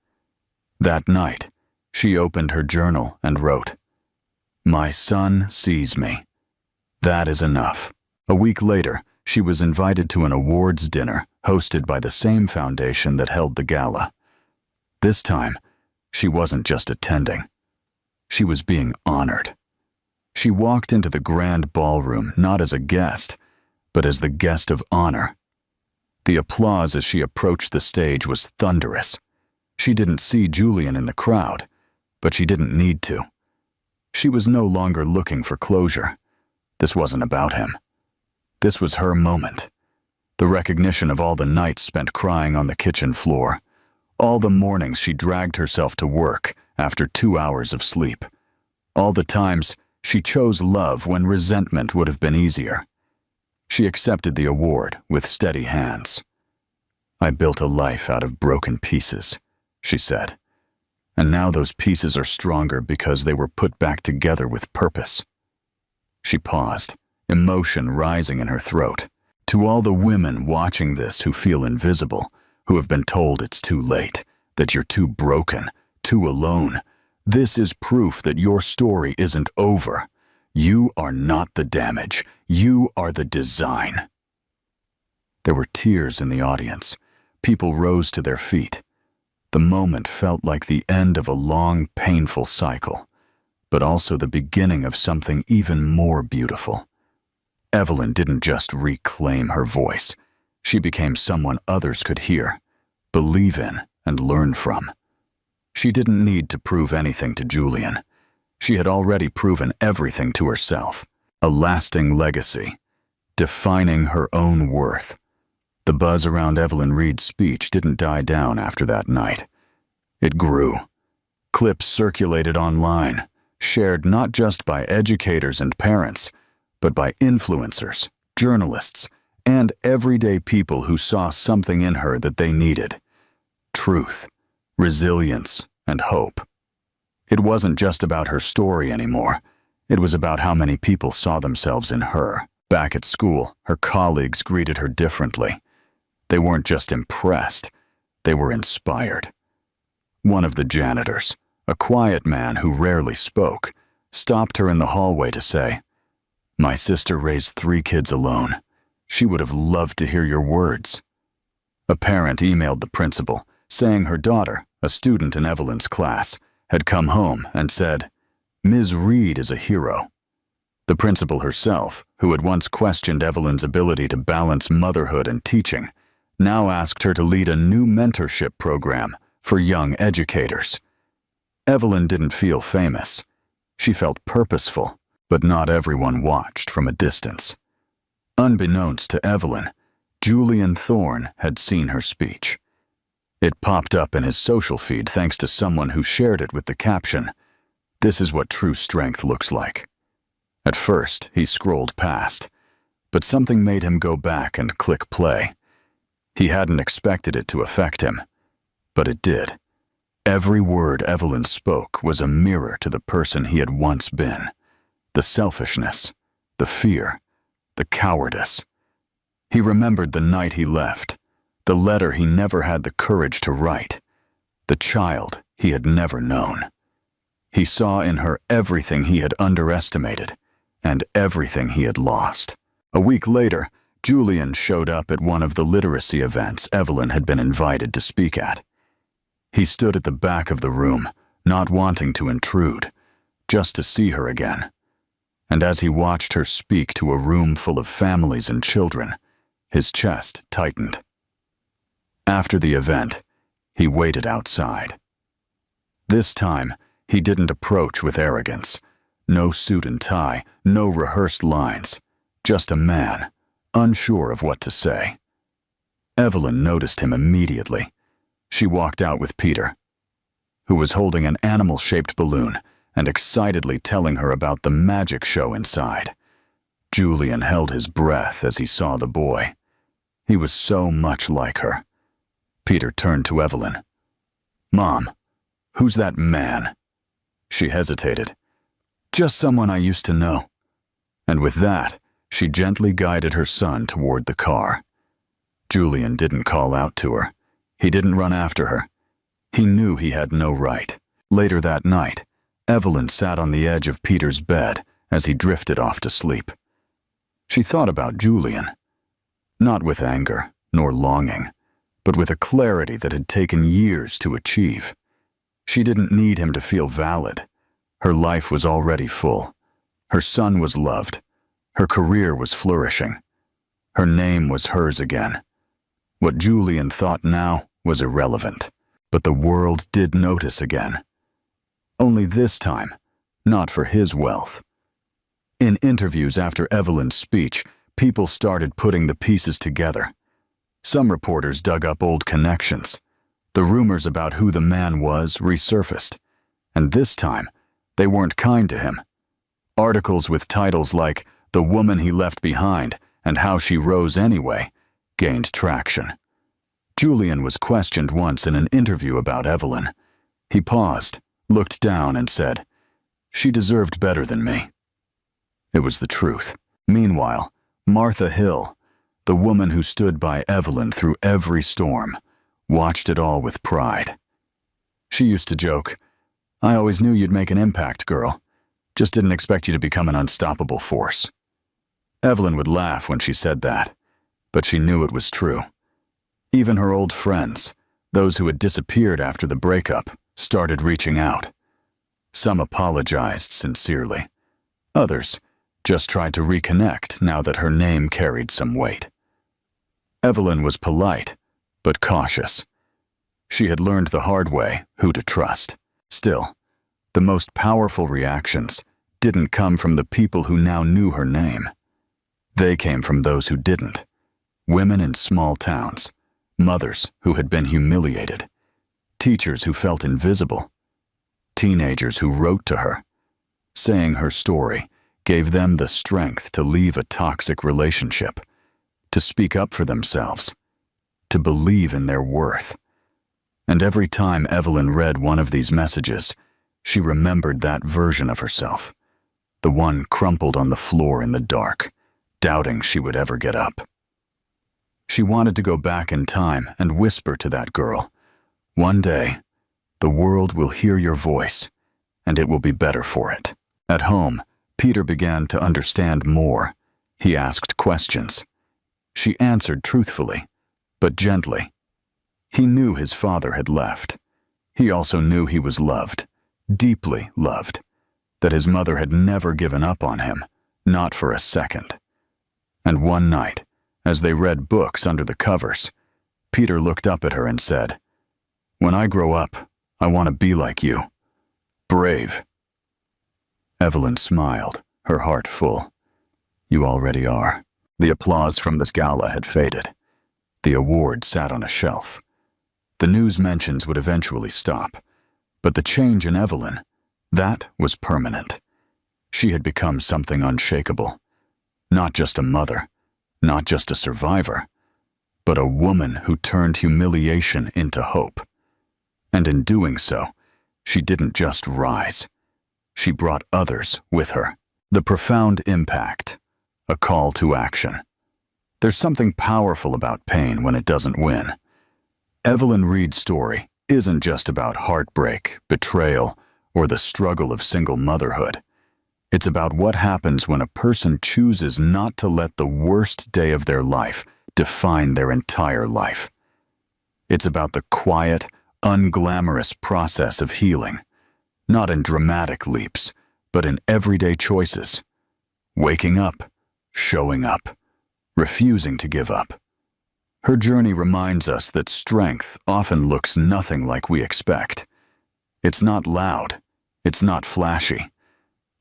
That night, she opened her journal and wrote, "My son sees me. That is enough." A week later, she was invited to an awards dinner hosted by the same foundation that held the gala. This time, she wasn't just attending. She was being honored. She walked into the grand ballroom not as a guest, but as the guest of honor. The applause as she approached the stage was thunderous. She didn't see Julian in the crowd, but she didn't need to. She was no longer looking for closure. This wasn't about him. This was her moment. The recognition of all the nights spent crying on the kitchen floor, all the mornings she dragged herself to work after 2 hours of sleep, all the times she chose love when resentment would have been easier. She accepted the award with steady hands. "I built a life out of broken pieces," she said. "And now those pieces are stronger because they were put back together with purpose." She paused, emotion rising in her throat. To all the women watching this who feel invisible, who have been told it's too late, that you're too broken, too alone, this is proof that your story isn't over. You are not the damage. You are the design. There were tears in the audience. People rose to their feet. The moment felt like the end of a long, painful cycle, but also the beginning of something even more beautiful. Evelyn didn't just reclaim her voice. She became someone others could hear, believe in, and learn from. She didn't need to prove anything to Julian. She had already proven everything to herself. A lasting legacy, defining her own worth. The buzz around Evelyn Reed's speech didn't die down after that night. It grew. Clips circulated online, shared not just by educators and parents, but by influencers, journalists, and everyday people who saw something in her that they needed. Truth, resilience, and hope. It wasn't just about her story anymore. It was about how many people saw themselves in her. Back at school, her colleagues greeted her differently. They weren't just impressed, they were inspired. One of the janitors, a quiet man who rarely spoke, stopped her in the hallway to say, "My sister raised 3 kids alone. She would have loved to hear your words." A parent emailed the principal, saying her daughter, a student in Evelyn's class, had come home and said, "Ms. Reed is a hero." The principal herself, who had once questioned Evelyn's ability to balance motherhood and teaching, now asked her to lead a new mentorship program for young educators. Evelyn didn't feel famous. She felt purposeful, but not everyone watched from a distance. Unbeknownst to Evelyn, Julian Thorne had seen her speech. It popped up in his social feed thanks to someone who shared it with the caption, "This is what true strength looks like." At first, he scrolled past, but something made him go back and click play. He hadn't expected it to affect him, but it did. Every word Evelyn spoke was a mirror to the person he had once been. The selfishness, the fear, the cowardice. He remembered the night he left, the letter he never had the courage to write, the child he had never known. He saw in her everything he had underestimated and everything he had lost. A week later, Julian showed up at one of the literacy events Evelyn had been invited to speak at. He stood at the back of the room, not wanting to intrude, just to see her again. And as he watched her speak to a room full of families and children, his chest tightened. After the event, he waited outside. This time, he didn't approach with arrogance. No suit and tie, no rehearsed lines, just a man, unsure of what to say. Evelyn noticed him immediately. She walked out with Peter, who was holding an animal-shaped balloon and excitedly telling her about the magic show inside. Julian held his breath as he saw the boy. He was so much like her. Peter turned to Evelyn. "Mom, who's that man?" She hesitated. "Just someone I used to know." And with that, She gently guided her son toward the car. Julian didn't call out to her. He didn't run after her. He knew he had no right. Later that night, Evelyn sat on the edge of Peter's bed as he drifted off to sleep. She thought about Julian, not with anger nor longing, but with a clarity that had taken years to achieve. She didn't need him to feel valid. Her life was already full. Her son was loved. Her career was flourishing. Her name was hers again. What Julian thought now was irrelevant, but the world did notice again. Only this time, not for his wealth. In interviews after Evelyn's speech, people started putting the pieces together. Some reporters dug up old connections. The rumors about who the man was resurfaced, and this time, they weren't kind to him. Articles with titles like "The Woman He Left Behind" and "How She Rose Anyway" gained traction. Julian was questioned once in an interview about Evelyn. He paused, looked down, and said, "She deserved better than me." It was the truth. Meanwhile, Martha Hill, the woman who stood by Evelyn through every storm, watched it all with pride. She used to joke, "I always knew you'd make an impact, girl. Just didn't expect you to become an unstoppable force." Evelyn would laugh when she said that, but she knew it was true. Even her old friends, those who had disappeared after the breakup, started reaching out. Some apologized sincerely. Others just tried to reconnect now that her name carried some weight. Evelyn was polite, but cautious. She had learned the hard way who to trust. Still, the most powerful reactions didn't come from the people who now knew her name. They came from those who didn't. Women in small towns, mothers who had been humiliated, teachers who felt invisible, teenagers who wrote to her. Saying her story gave them the strength to leave a toxic relationship, to speak up for themselves, to believe in their worth. And every time Evelyn read one of these messages, she remembered that version of herself, the one crumpled on the floor in the dark, doubting she would ever get up. She wanted to go back in time and whisper to that girl, "One day, the world will hear your voice, and it will be better for it." At home, Peter began to understand more. He asked questions. She answered truthfully, but gently. He knew his father had left. He also knew he was loved, deeply loved, that his mother had never given up on him, not for a second. And one night, as they read books under the covers, Peter looked up at her and said, "When I grow up, I want to be like you. Brave." Evelyn smiled, her heart full. "You already are." The applause from this gala had faded. The award sat on a shelf. The news mentions would eventually stop, but the change in Evelyn, that was permanent. She had become something unshakable. Not just a mother, not just a survivor, but a woman who turned humiliation into hope. And in doing so, she didn't just rise. She brought others with her. The profound impact, a call to action. There's something powerful about pain when it doesn't win. Evelyn Reed's story isn't just about heartbreak, betrayal, or the struggle of single motherhood. It's about what happens when a person chooses not to let the worst day of their life define their entire life. It's about the quiet, unglamorous process of healing, not in dramatic leaps, but in everyday choices. Waking up, showing up, refusing to give up. Her journey reminds us that strength often looks nothing like we expect. It's not loud. It's not flashy.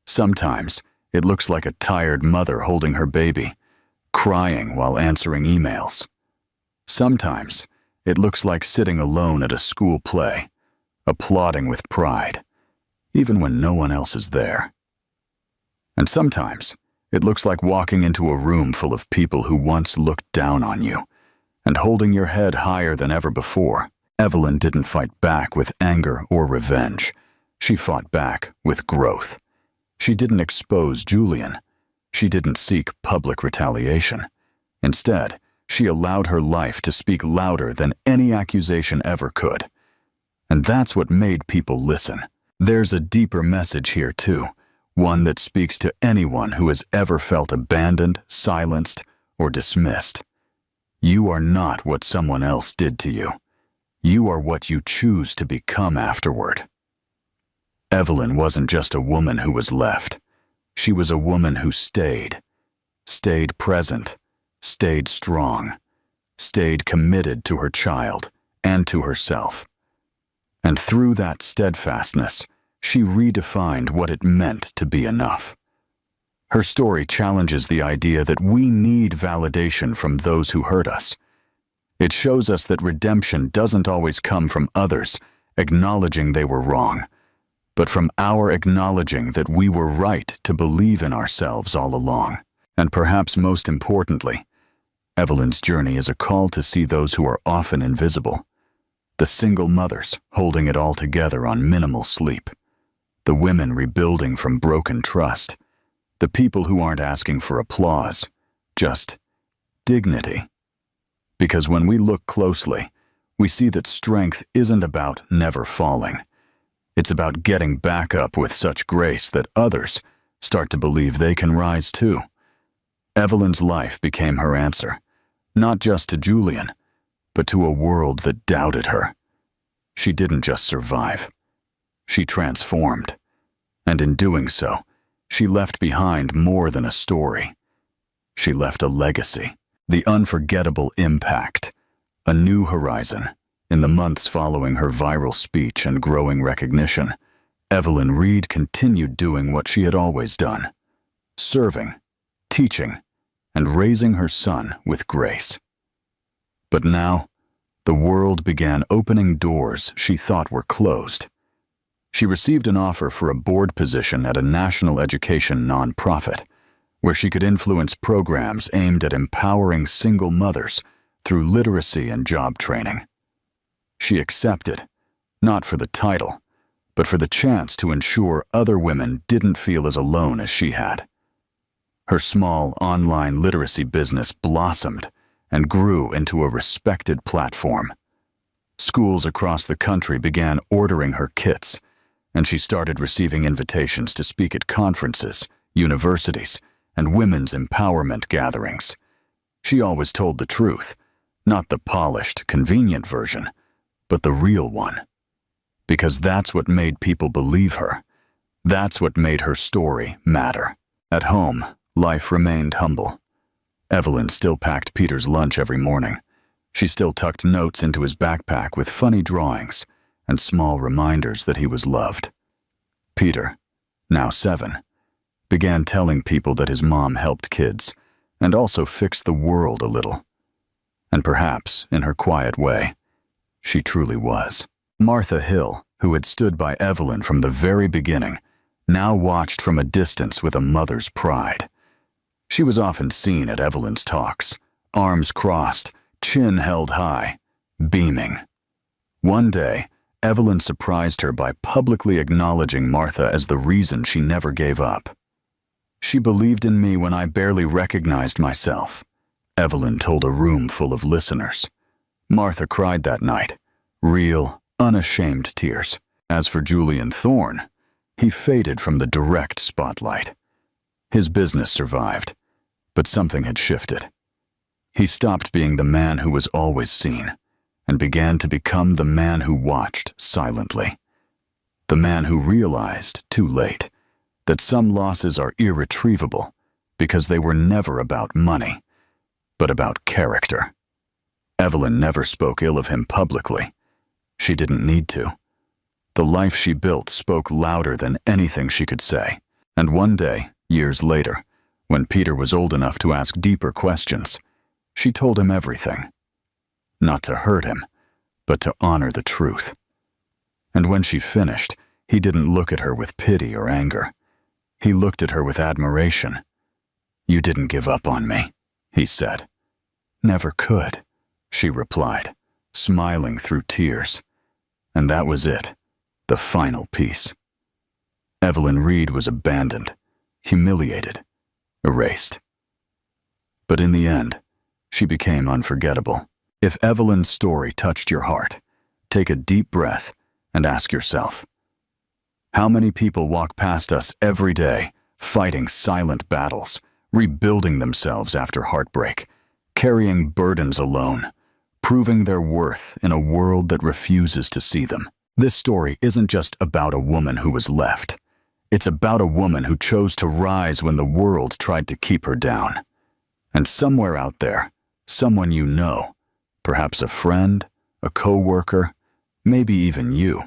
Sometimes it looks like a tired mother holding her baby, crying while answering emails. Sometimes it looks like sitting alone at a school play, applauding with pride, even when no one else is there. And sometimes it looks like walking into a room full of people who once looked down on you and holding your head higher than ever before. Evelyn didn't fight back with anger or revenge. She fought back with growth. She didn't expose Julian. She didn't seek public retaliation. Instead, she allowed her life to speak louder than any accusation ever could. And that's what made people listen. There's a deeper message here too, one that speaks to anyone who has ever felt abandoned, silenced, or dismissed. You are not what someone else did to you. You are what you choose to become afterward. Evelyn wasn't just a woman who was left. She was a woman who stayed present, stayed strong, stayed committed to her child and to herself. And through that steadfastness, she redefined what it meant to be enough. Her story challenges the idea that we need validation from those who hurt us. It shows us that redemption doesn't always come from others acknowledging they were wrong, but from our acknowledging that we were right to believe in ourselves all along. And perhaps most importantly, Evelyn's journey is a call to see those who are often invisible. The single mothers holding it all together on minimal sleep. The women rebuilding from broken trust. The people who aren't asking for applause, just dignity. Because when we look closely, we see that strength isn't about never falling. It's about getting back up with such grace that others start to believe they can rise too. Evelyn's life became her answer, not just to Julian, but to a world that doubted her. She didn't just survive. She transformed. And in doing so, she left behind more than a story. She left a legacy, the unforgettable impact, a new horizon. In the months following her viral speech and growing recognition, Evelyn Reed continued doing what she had always done, serving, teaching, and raising her son with grace. But now, the world began opening doors she thought were closed. She received an offer for a board position at a national education nonprofit, where she could influence programs aimed at empowering single mothers through literacy and job training. She accepted, not for the title, but for the chance to ensure other women didn't feel as alone as she had. Her small online literacy business blossomed and grew into a respected platform. Schools across the country began ordering her kits, and she started receiving invitations to speak at conferences, universities, and women's empowerment gatherings. She always told the truth, not the polished, convenient version, but the real one. Because that's what made people believe her. That's what made her story matter. At home, life remained humble. Evelyn still packed Peter's lunch every morning. She still tucked notes into his backpack with funny drawings and small reminders that he was loved. Peter, now 7, began telling people that his mom helped kids and also fixed the world a little. And perhaps, in her quiet way, she truly was. Martha Hill, who had stood by Evelyn from the very beginning, now watched from a distance with a mother's pride. She was often seen at Evelyn's talks, arms crossed, chin held high, beaming. One day, Evelyn surprised her by publicly acknowledging Martha as the reason she never gave up. "She believed in me when I barely recognized myself," Evelyn told a room full of listeners. Martha cried that night, real, unashamed tears. As for Julian Thorne, he faded from the direct spotlight. His business survived, but something had shifted. He stopped being the man who was always seen and began to become the man who watched silently. The man who realized, too late, that some losses are irretrievable because they were never about money, but about character. Evelyn never spoke ill of him publicly. She didn't need to. The life she built spoke louder than anything she could say. And one day, years later, when Peter was old enough to ask deeper questions, she told him everything. Not to hurt him, but to honor the truth. And when she finished, he didn't look at her with pity or anger. He looked at her with admiration. "You didn't give up on me," he said. "Never could," she replied, smiling through tears. And that was it, the final piece. Evelyn Reed was abandoned, humiliated, erased. But in the end, she became unforgettable. If Evelyn's story touched your heart, take a deep breath and ask yourself, how many people walk past us every day, fighting silent battles, rebuilding themselves after heartbreak, carrying burdens alone, proving their worth in a world that refuses to see them? This story isn't just about a woman who was left. It's about a woman who chose to rise when the world tried to keep her down. And somewhere out there, someone you know, perhaps a friend, a coworker, maybe even you,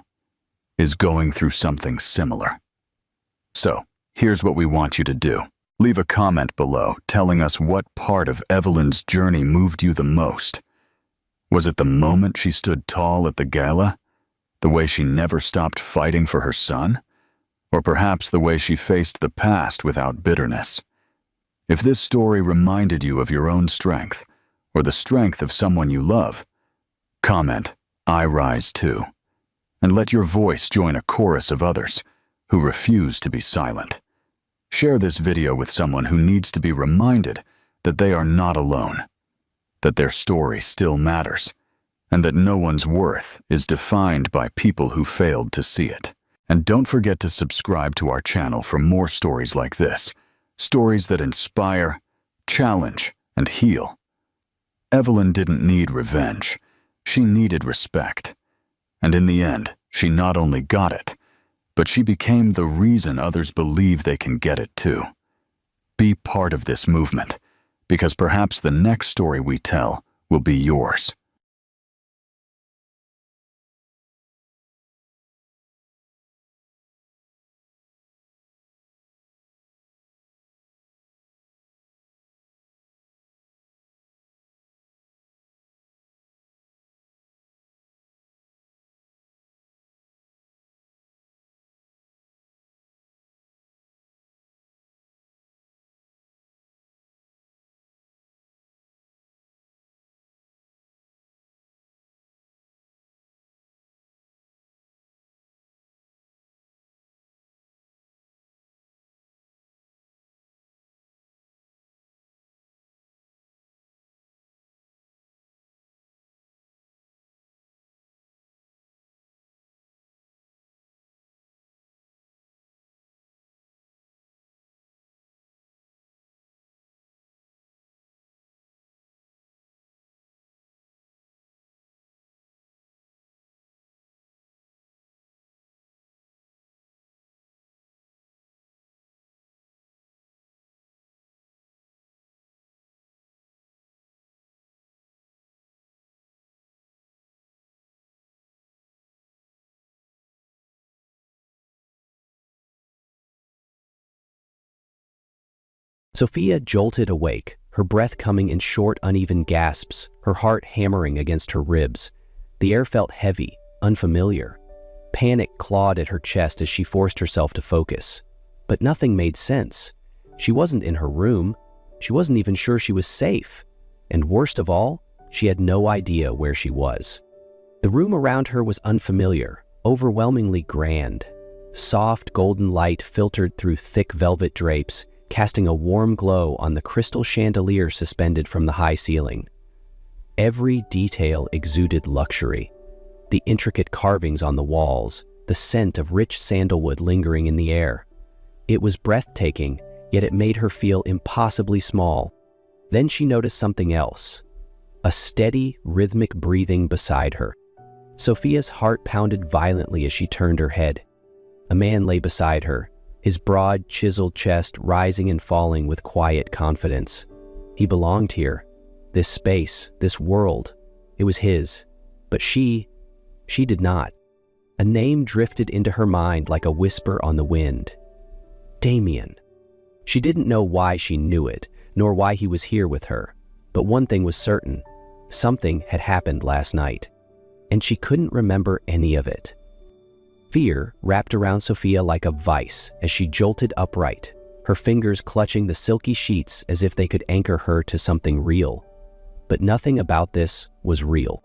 is going through something similar. So, here's what we want you to do. Leave a comment below telling us what part of Evelyn's journey moved you the most. Was it the moment she stood tall at the gala? The way she never stopped fighting for her son? Or perhaps the way she faced the past without bitterness? If this story reminded you of your own strength, or the strength of someone you love, comment, "I rise too," and let your voice join a chorus of others who refuse to be silent. Share this video with someone who needs to be reminded that they are not alone, that their story still matters, and that no one's worth is defined by people who failed to see it. And don't forget to subscribe to our channel for more stories like this, stories that inspire, challenge, and heal. Evelyn didn't need revenge. She needed respect. And in the end, she not only got it, but she became the reason others believe they can get it too. Be part of this movement, because perhaps the next story we tell will be yours. Sophia jolted awake, her breath coming in short, uneven gasps, her heart hammering against her ribs. The air felt heavy, unfamiliar. Panic clawed at her chest as she forced herself to focus. But nothing made sense. She wasn't in her room. She wasn't even sure she was safe. And worst of all, she had no idea where she was. The room around her was unfamiliar, overwhelmingly grand. Soft golden light filtered through thick velvet drapes, casting a warm glow on the crystal chandelier suspended from the high ceiling. Every detail exuded luxury. The intricate carvings on the walls, the scent of rich sandalwood lingering in the air. It was breathtaking, yet it made her feel impossibly small. Then she noticed something else. A steady, rhythmic breathing beside her. Sophia's heart pounded violently as she turned her head. A man lay beside her, his broad, chiseled chest rising and falling with quiet confidence. He belonged here. This space, this world, it was his. But she did not. A name drifted into her mind like a whisper on the wind. Damien. She didn't know why she knew it, nor why he was here with her. But one thing was certain. Something had happened last night. And she couldn't remember any of it. Fear wrapped around Sophia like a vice as she jolted upright, her fingers clutching the silky sheets as if they could anchor her to something real. But nothing about this was real.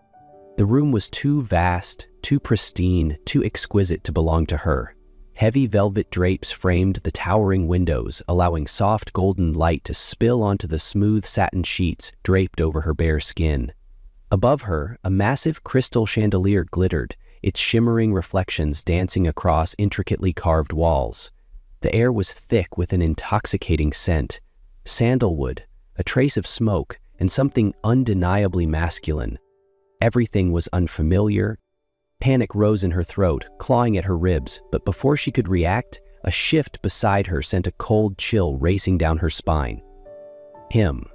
The room was too vast, too pristine, too exquisite to belong to her. Heavy velvet drapes framed the towering windows, allowing soft golden light to spill onto the smooth satin sheets draped over her bare skin. Above her, a massive crystal chandelier glittered, its shimmering reflections dancing across intricately carved walls. The air was thick with an intoxicating scent. Sandalwood, a trace of smoke, and something undeniably masculine. Everything was unfamiliar. Panic rose in her throat, clawing at her ribs, but before she could react, a shift beside her sent a cold chill racing down her spine. Him.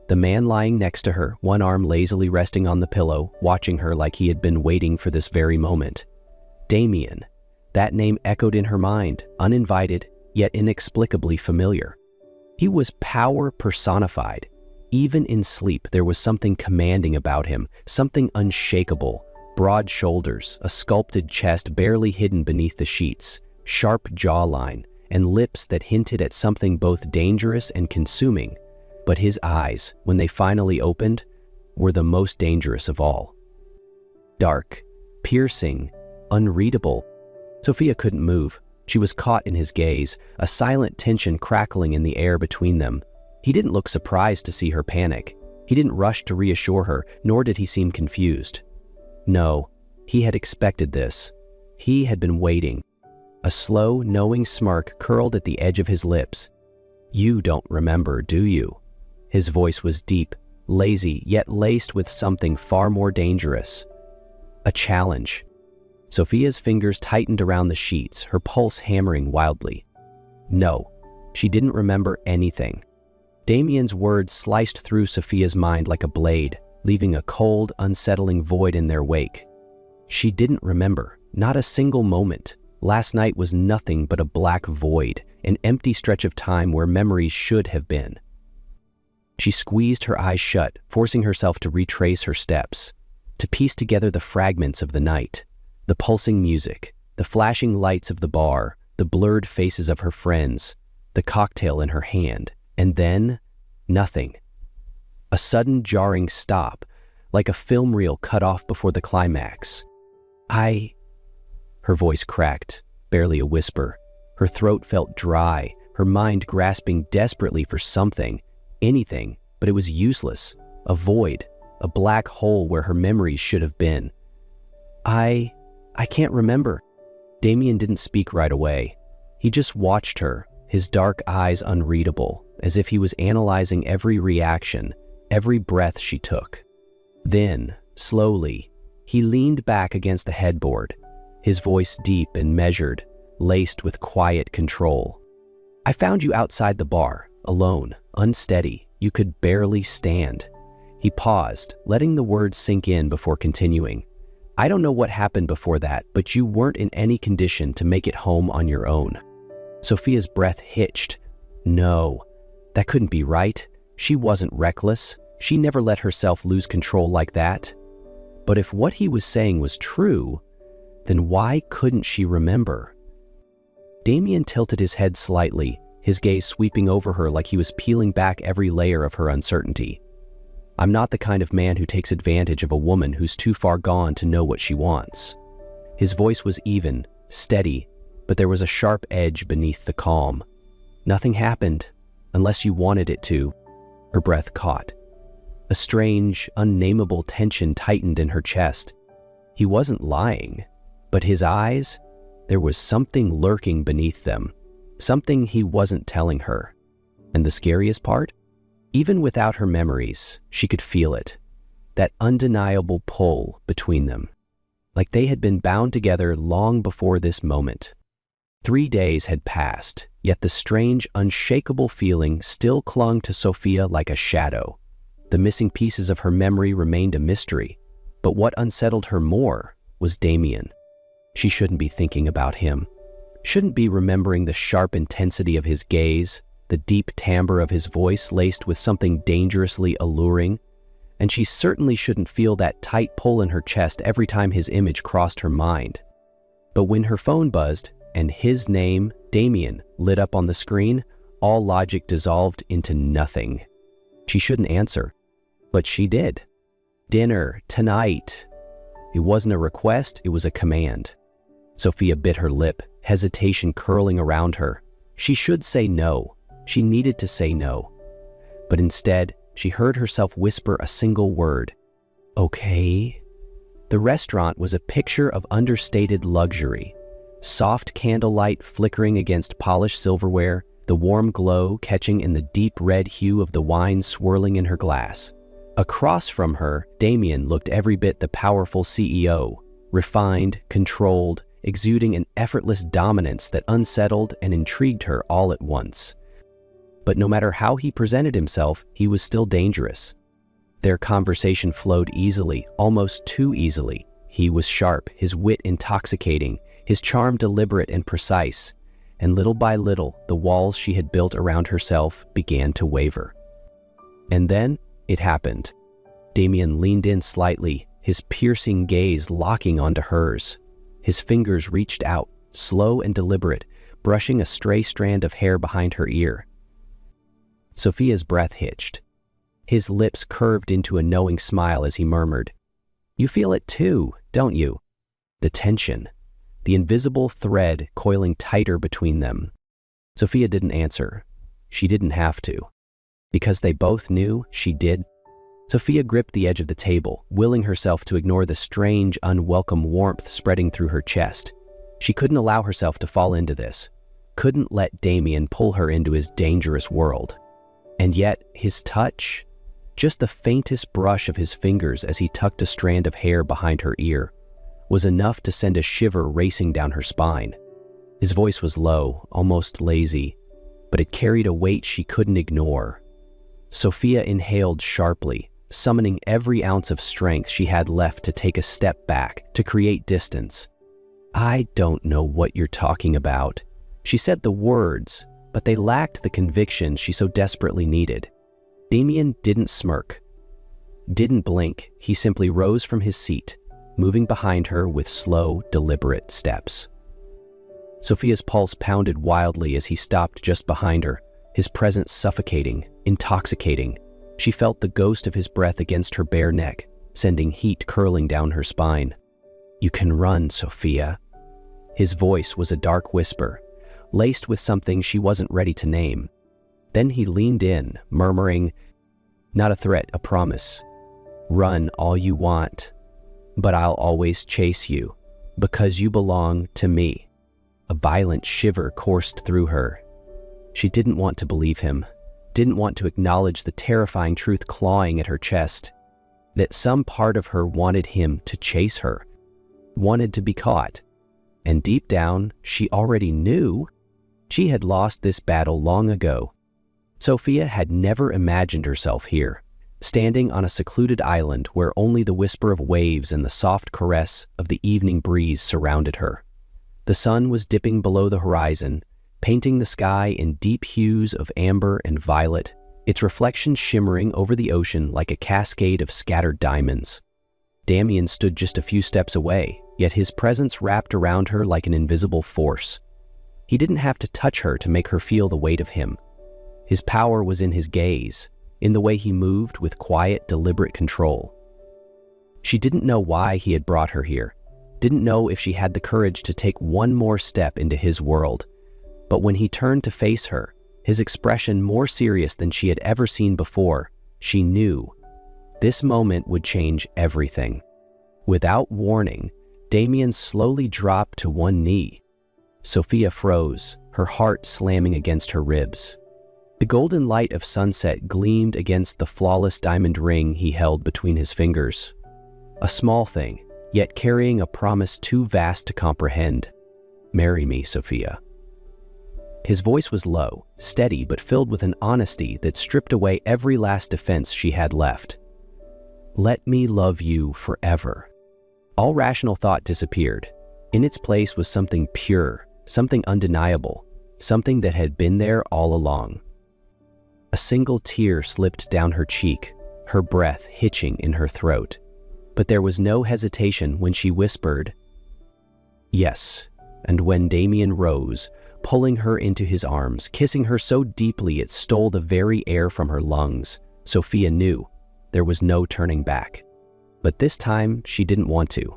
The man lying next to her, one arm lazily resting on the pillow, watching her like he had been waiting for this very moment. Damien. That name echoed in her mind, uninvited, yet inexplicably familiar. He was power personified. Even in sleep, there was something commanding about him, something unshakable. Broad shoulders, a sculpted chest barely hidden beneath the sheets, sharp jawline, and lips that hinted at something both dangerous and consuming. But his eyes, when they finally opened, were the most dangerous of all. Dark, piercing, unreadable. Sophia couldn't move. She was caught in his gaze, a silent tension crackling in the air between them. He didn't look surprised to see her panic. He didn't rush to reassure her, nor did he seem confused. No, he had expected this. He had been waiting. A slow, knowing smirk curled at the edge of his lips. "You don't remember, do you?" His voice was deep, lazy, yet laced with something far more dangerous. A challenge. Sophia's fingers tightened around the sheets, her pulse hammering wildly. No, she didn't remember anything. Damien's words sliced through Sophia's mind like a blade, leaving a cold, unsettling void in their wake. She didn't remember, not a single moment. Last night was nothing but a black void, an empty stretch of time where memories should have been. She squeezed her eyes shut, forcing herself to retrace her steps, to piece together the fragments of the night, the pulsing music, the flashing lights of the bar, the blurred faces of her friends, the cocktail in her hand, and then nothing. A sudden jarring stop, like a film reel cut off before the climax. Her voice cracked, barely a whisper. Her throat felt dry, her mind grasping desperately for something, anything, but it was useless. A void, a black hole where her memories should have been. I can't remember. Damien didn't speak right away. He just watched her, his dark eyes unreadable, as if he was analyzing every reaction, every breath she took. Then, slowly, he leaned back against the headboard, his voice deep and measured, laced with quiet control. "I found you outside the bar, alone, unsteady. You could barely stand." He paused, letting the words sink in before continuing. "I don't know what happened before that, but you weren't in any condition to make it home on your own." Sophia's breath hitched. No, that couldn't be right. She wasn't reckless. She never let herself lose control like that. But if what he was saying was true, then why couldn't she remember? Damien tilted his head slightly, his gaze sweeping over her like he was peeling back every layer of her uncertainty. "I'm not the kind of man who takes advantage of a woman who's too far gone to know what she wants." His voice was even, steady, but there was a sharp edge beneath the calm. "Nothing happened, unless you wanted it to." Her breath caught. A strange, unnameable tension tightened in her chest. He wasn't lying, but his eyes, there was something lurking beneath them, something he wasn't telling her. And the scariest part? Even without her memories, she could feel it, that undeniable pull between them, like they had been bound together long before this moment. 3 days had passed, yet the strange, unshakable feeling still clung to Sophia like a shadow. The missing pieces of her memory remained a mystery, but what unsettled her more was Damien. She shouldn't be thinking about him, shouldn't be remembering the sharp intensity of his gaze, the deep timbre of his voice laced with something dangerously alluring, and she certainly shouldn't feel that tight pull in her chest every time his image crossed her mind. But when her phone buzzed and his name, Damien, lit up on the screen, all logic dissolved into nothing. She shouldn't answer, but she did. "Dinner, tonight." It wasn't a request, it was a command. Sophia bit her lip, hesitation curling around her. She should say no. She needed to say no. But instead, she heard herself whisper a single word. Okay. The restaurant was a picture of understated luxury. Soft candlelight flickering against polished silverware, the warm glow catching in the deep red hue of the wine swirling in her glass. Across from her, Damien looked every bit the powerful CEO, refined, controlled, exuding an effortless dominance that unsettled and intrigued her all at once. But no matter how he presented himself, he was still dangerous. Their conversation flowed easily, almost too easily. He was sharp, his wit intoxicating, his charm deliberate and precise, and little by little, the walls she had built around herself began to waver. And then, it happened. Damien leaned in slightly, his piercing gaze locking onto hers. His fingers reached out, slow and deliberate, brushing a stray strand of hair behind her ear. Sophia's breath hitched. His lips curved into a knowing smile as he murmured, "You feel it too, don't you?" The tension, the invisible thread coiling tighter between them. Sophia didn't answer. She didn't have to. Because they both knew she did. Sophia gripped the edge of the table, willing herself to ignore the strange, unwelcome warmth spreading through her chest. She couldn't allow herself to fall into this. Couldn't let Damien pull her into his dangerous world. And yet, his touch, just the faintest brush of his fingers as he tucked a strand of hair behind her ear, was enough to send a shiver racing down her spine. His voice was low, almost lazy, but it carried a weight she couldn't ignore. Sophia inhaled sharply, summoning every ounce of strength she had left to take a step back, to create distance. "I don't know what you're talking about." She said the words, but they lacked the conviction she so desperately needed. Damien didn't smirk, didn't blink. He simply rose from his seat, moving behind her with slow, deliberate steps. Sophia's pulse pounded wildly as he stopped just behind her, his presence suffocating, intoxicating. She felt the ghost of his breath against her bare neck, sending heat curling down her spine. "You can run, Sophia." His voice was a dark whisper, laced with something she wasn't ready to name. Then he leaned in, murmuring, "Not a threat, a promise. Run all you want, but I'll always chase you, because you belong to me." A violent shiver coursed through her. She didn't want to believe him, didn't want to acknowledge the terrifying truth clawing at her chest, that some part of her wanted him to chase her, wanted to be caught. And deep down, she already knew she had lost this battle long ago. Sophia had never imagined herself here, standing on a secluded island where only the whisper of waves and the soft caress of the evening breeze surrounded her. The sun was dipping below the horizon, painting the sky in deep hues of amber and violet, its reflection shimmering over the ocean like a cascade of scattered diamonds. Damien stood just a few steps away, yet his presence wrapped around her like an invisible force. He didn't have to touch her to make her feel the weight of him. His power was in his gaze, in the way he moved with quiet, deliberate control. She didn't know why he had brought her here, didn't know if she had the courage to take one more step into his world. But when he turned to face her, his expression more serious than she had ever seen before, she knew this moment would change everything. Without warning, Damien slowly dropped to one knee. Sophia froze, her heart slamming against her ribs. The golden light of sunset gleamed against the flawless diamond ring he held between his fingers. A small thing, yet carrying a promise too vast to comprehend. "Marry me, Sophia." His voice was low, steady, but filled with an honesty that stripped away every last defense she had left. "Let me love you forever." All rational thought disappeared. In its place was something pure, something undeniable, something that had been there all along. A single tear slipped down her cheek, her breath hitching in her throat. But there was no hesitation when she whispered, "Yes." And when Damien rose, pulling her into his arms, kissing her so deeply it stole the very air from her lungs, Sophia knew there was no turning back. But this time, she didn't want to.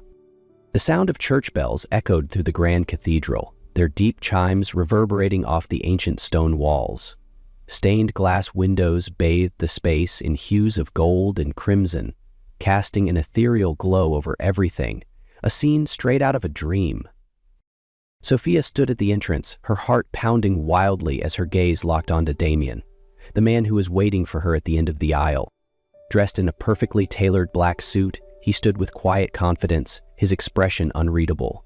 The sound of church bells echoed through the grand cathedral, their deep chimes reverberating off the ancient stone walls. Stained glass windows bathed the space in hues of gold and crimson, casting an ethereal glow over everything, a scene straight out of a dream. Sophia stood at the entrance, her heart pounding wildly as her gaze locked onto Damien, the man who was waiting for her at the end of the aisle. Dressed in a perfectly tailored black suit, he stood with quiet confidence, his expression unreadable.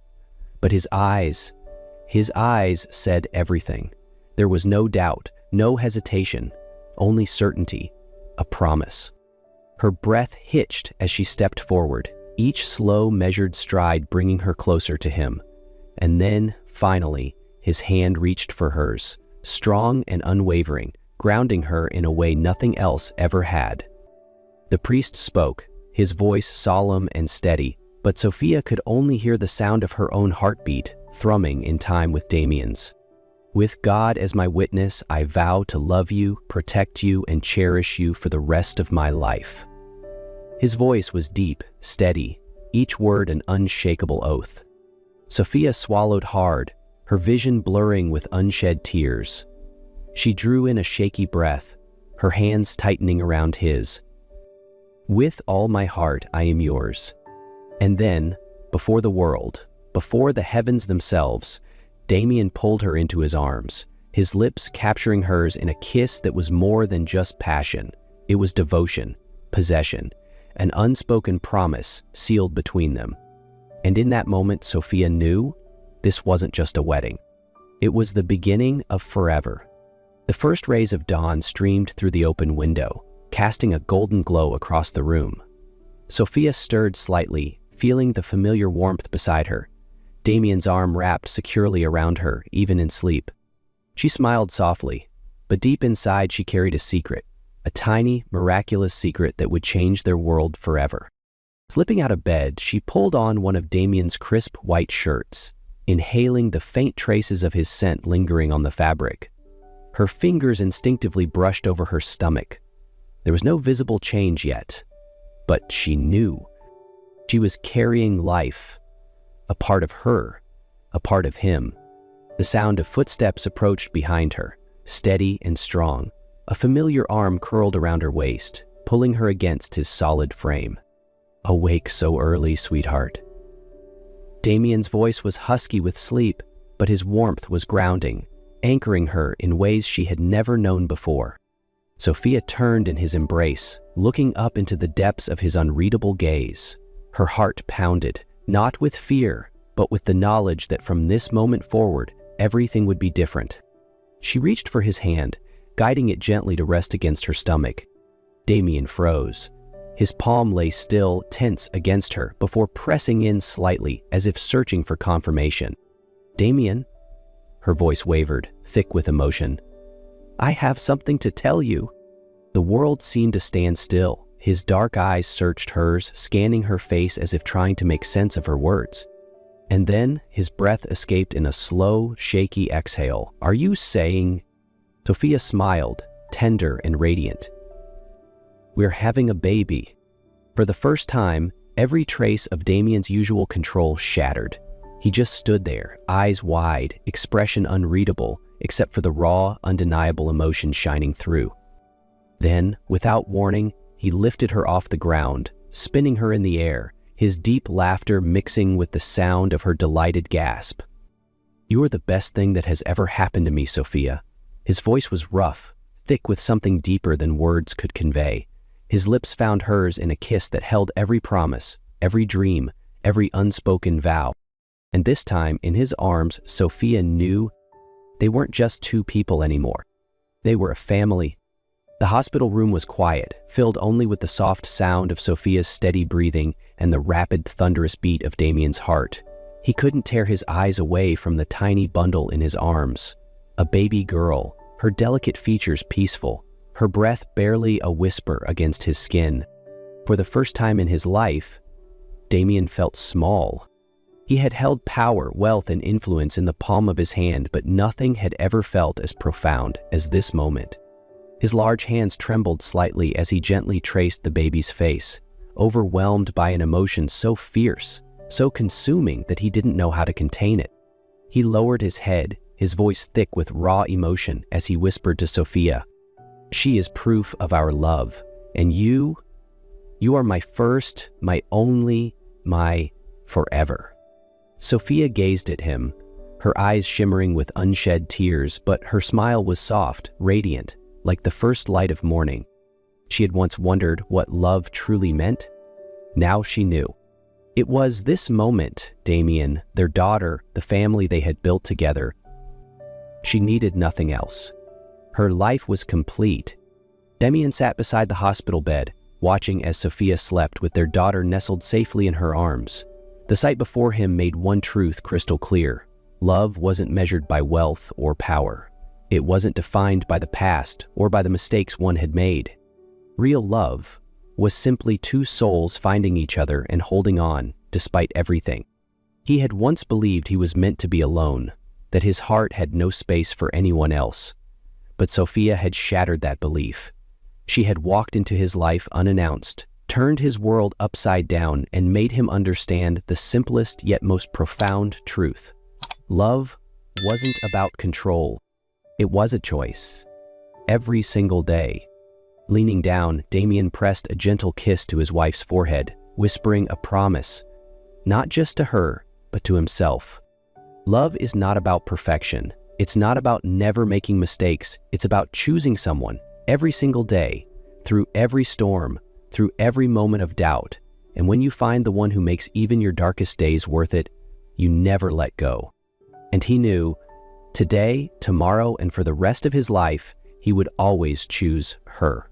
But his eyes said everything. There was no doubt, no hesitation, only certainty, a promise. Her breath hitched as she stepped forward, each slow, measured stride bringing her closer to him. And then, finally, his hand reached for hers, strong and unwavering, grounding her in a way nothing else ever had. The priest spoke, his voice solemn and steady, but Sophia could only hear the sound of her own heartbeat, thrumming in time with Damien's. With God as my witness, I vow to love you, protect you, and cherish you for the rest of my life. His voice was deep, steady, each word an unshakable oath. Sophia swallowed hard, her vision blurring with unshed tears. She drew in a shaky breath, her hands tightening around his. With all my heart, I am yours. And then, before the world, before the heavens themselves, Damien pulled her into his arms, his lips capturing hers in a kiss that was more than just passion. It was devotion, possession, an unspoken promise sealed between them. And in that moment, Sophia knew this wasn't just a wedding. It was the beginning of forever. The first rays of dawn streamed through the open window, casting a golden glow across the room. Sophia stirred slightly, feeling the familiar warmth beside her. Damien's arm wrapped securely around her, even in sleep. She smiled softly, but deep inside she carried a secret, a tiny, miraculous secret that would change their world forever. Slipping out of bed, she pulled on one of Damien's crisp white shirts, inhaling the faint traces of his scent lingering on the fabric. Her fingers instinctively brushed over her stomach. There was no visible change yet, but she knew. She was carrying life, a part of her, a part of him. The sound of footsteps approached behind her, steady and strong. A familiar arm curled around her waist, pulling her against his solid frame. Awake so early, sweetheart. Damien's voice was husky with sleep, but his warmth was grounding, anchoring her in ways she had never known before. Sophia turned in his embrace, looking up into the depths of his unreadable gaze. Her heart pounded, not with fear, but with the knowledge that from this moment forward, everything would be different. She reached for his hand, guiding it gently to rest against her stomach. Damien froze. His palm lay still, tense against her, before pressing in slightly, as if searching for confirmation. "Damien?" Her voice wavered, thick with emotion. "I have something to tell you." The world seemed to stand still. His dark eyes searched hers, scanning her face as if trying to make sense of her words. And then his breath escaped in a slow, shaky exhale. "Are you saying—" Sophia smiled, tender and radiant. "We're having a baby." For the first time, every trace of Damien's usual control shattered. He just stood there, eyes wide, expression unreadable, except for the raw, undeniable emotion shining through. Then, without warning, he lifted her off the ground, spinning her in the air, his deep laughter mixing with the sound of her delighted gasp. "You are the best thing that has ever happened to me, Sophia." His voice was rough, thick with something deeper than words could convey. His lips found hers in a kiss that held every promise, every dream, every unspoken vow. And this time, in his arms, Sophia knew they weren't just two people anymore. They were a family. The hospital room was quiet, filled only with the soft sound of Sophia's steady breathing and the rapid, thunderous beat of Damien's heart. He couldn't tear his eyes away from the tiny bundle in his arms. A baby girl, her delicate features peaceful, her breath barely a whisper against his skin. For the first time in his life, Damien felt small. He had held power, wealth, and influence in the palm of his hand, but nothing had ever felt as profound as this moment. His large hands trembled slightly as he gently traced the baby's face, overwhelmed by an emotion so fierce, so consuming that he didn't know how to contain it. He lowered his head, his voice thick with raw emotion as he whispered to Sophia, "She is proof of our love, and you are my first, my only, my forever." Sophia gazed at him, her eyes shimmering with unshed tears, but her smile was soft, radiant, like the first light of morning. She had once wondered what love truly meant. Now she knew. It was this moment, Damien, their daughter, the family they had built together. She needed nothing else. Her life was complete. Damien sat beside the hospital bed, watching as Sophia slept with their daughter nestled safely in her arms. The sight before him made one truth crystal clear. Love wasn't measured by wealth or power. It wasn't defined by the past or by the mistakes one had made. Real love was simply two souls finding each other and holding on, despite everything. He had once believed he was meant to be alone, that his heart had no space for anyone else. But Sophia had shattered that belief. She had walked into his life unannounced, turned his world upside down, and made him understand the simplest yet most profound truth. Love wasn't about control. It was a choice. Every single day. Leaning down, Damien pressed a gentle kiss to his wife's forehead, whispering a promise, not just to her, but to himself. Love is not about perfection. It's not about never making mistakes. It's about choosing someone every single day, through every storm, through every moment of doubt. And when you find the one who makes even your darkest days worth it, you never let go. And he knew, today, tomorrow, and for the rest of his life, he would always choose her.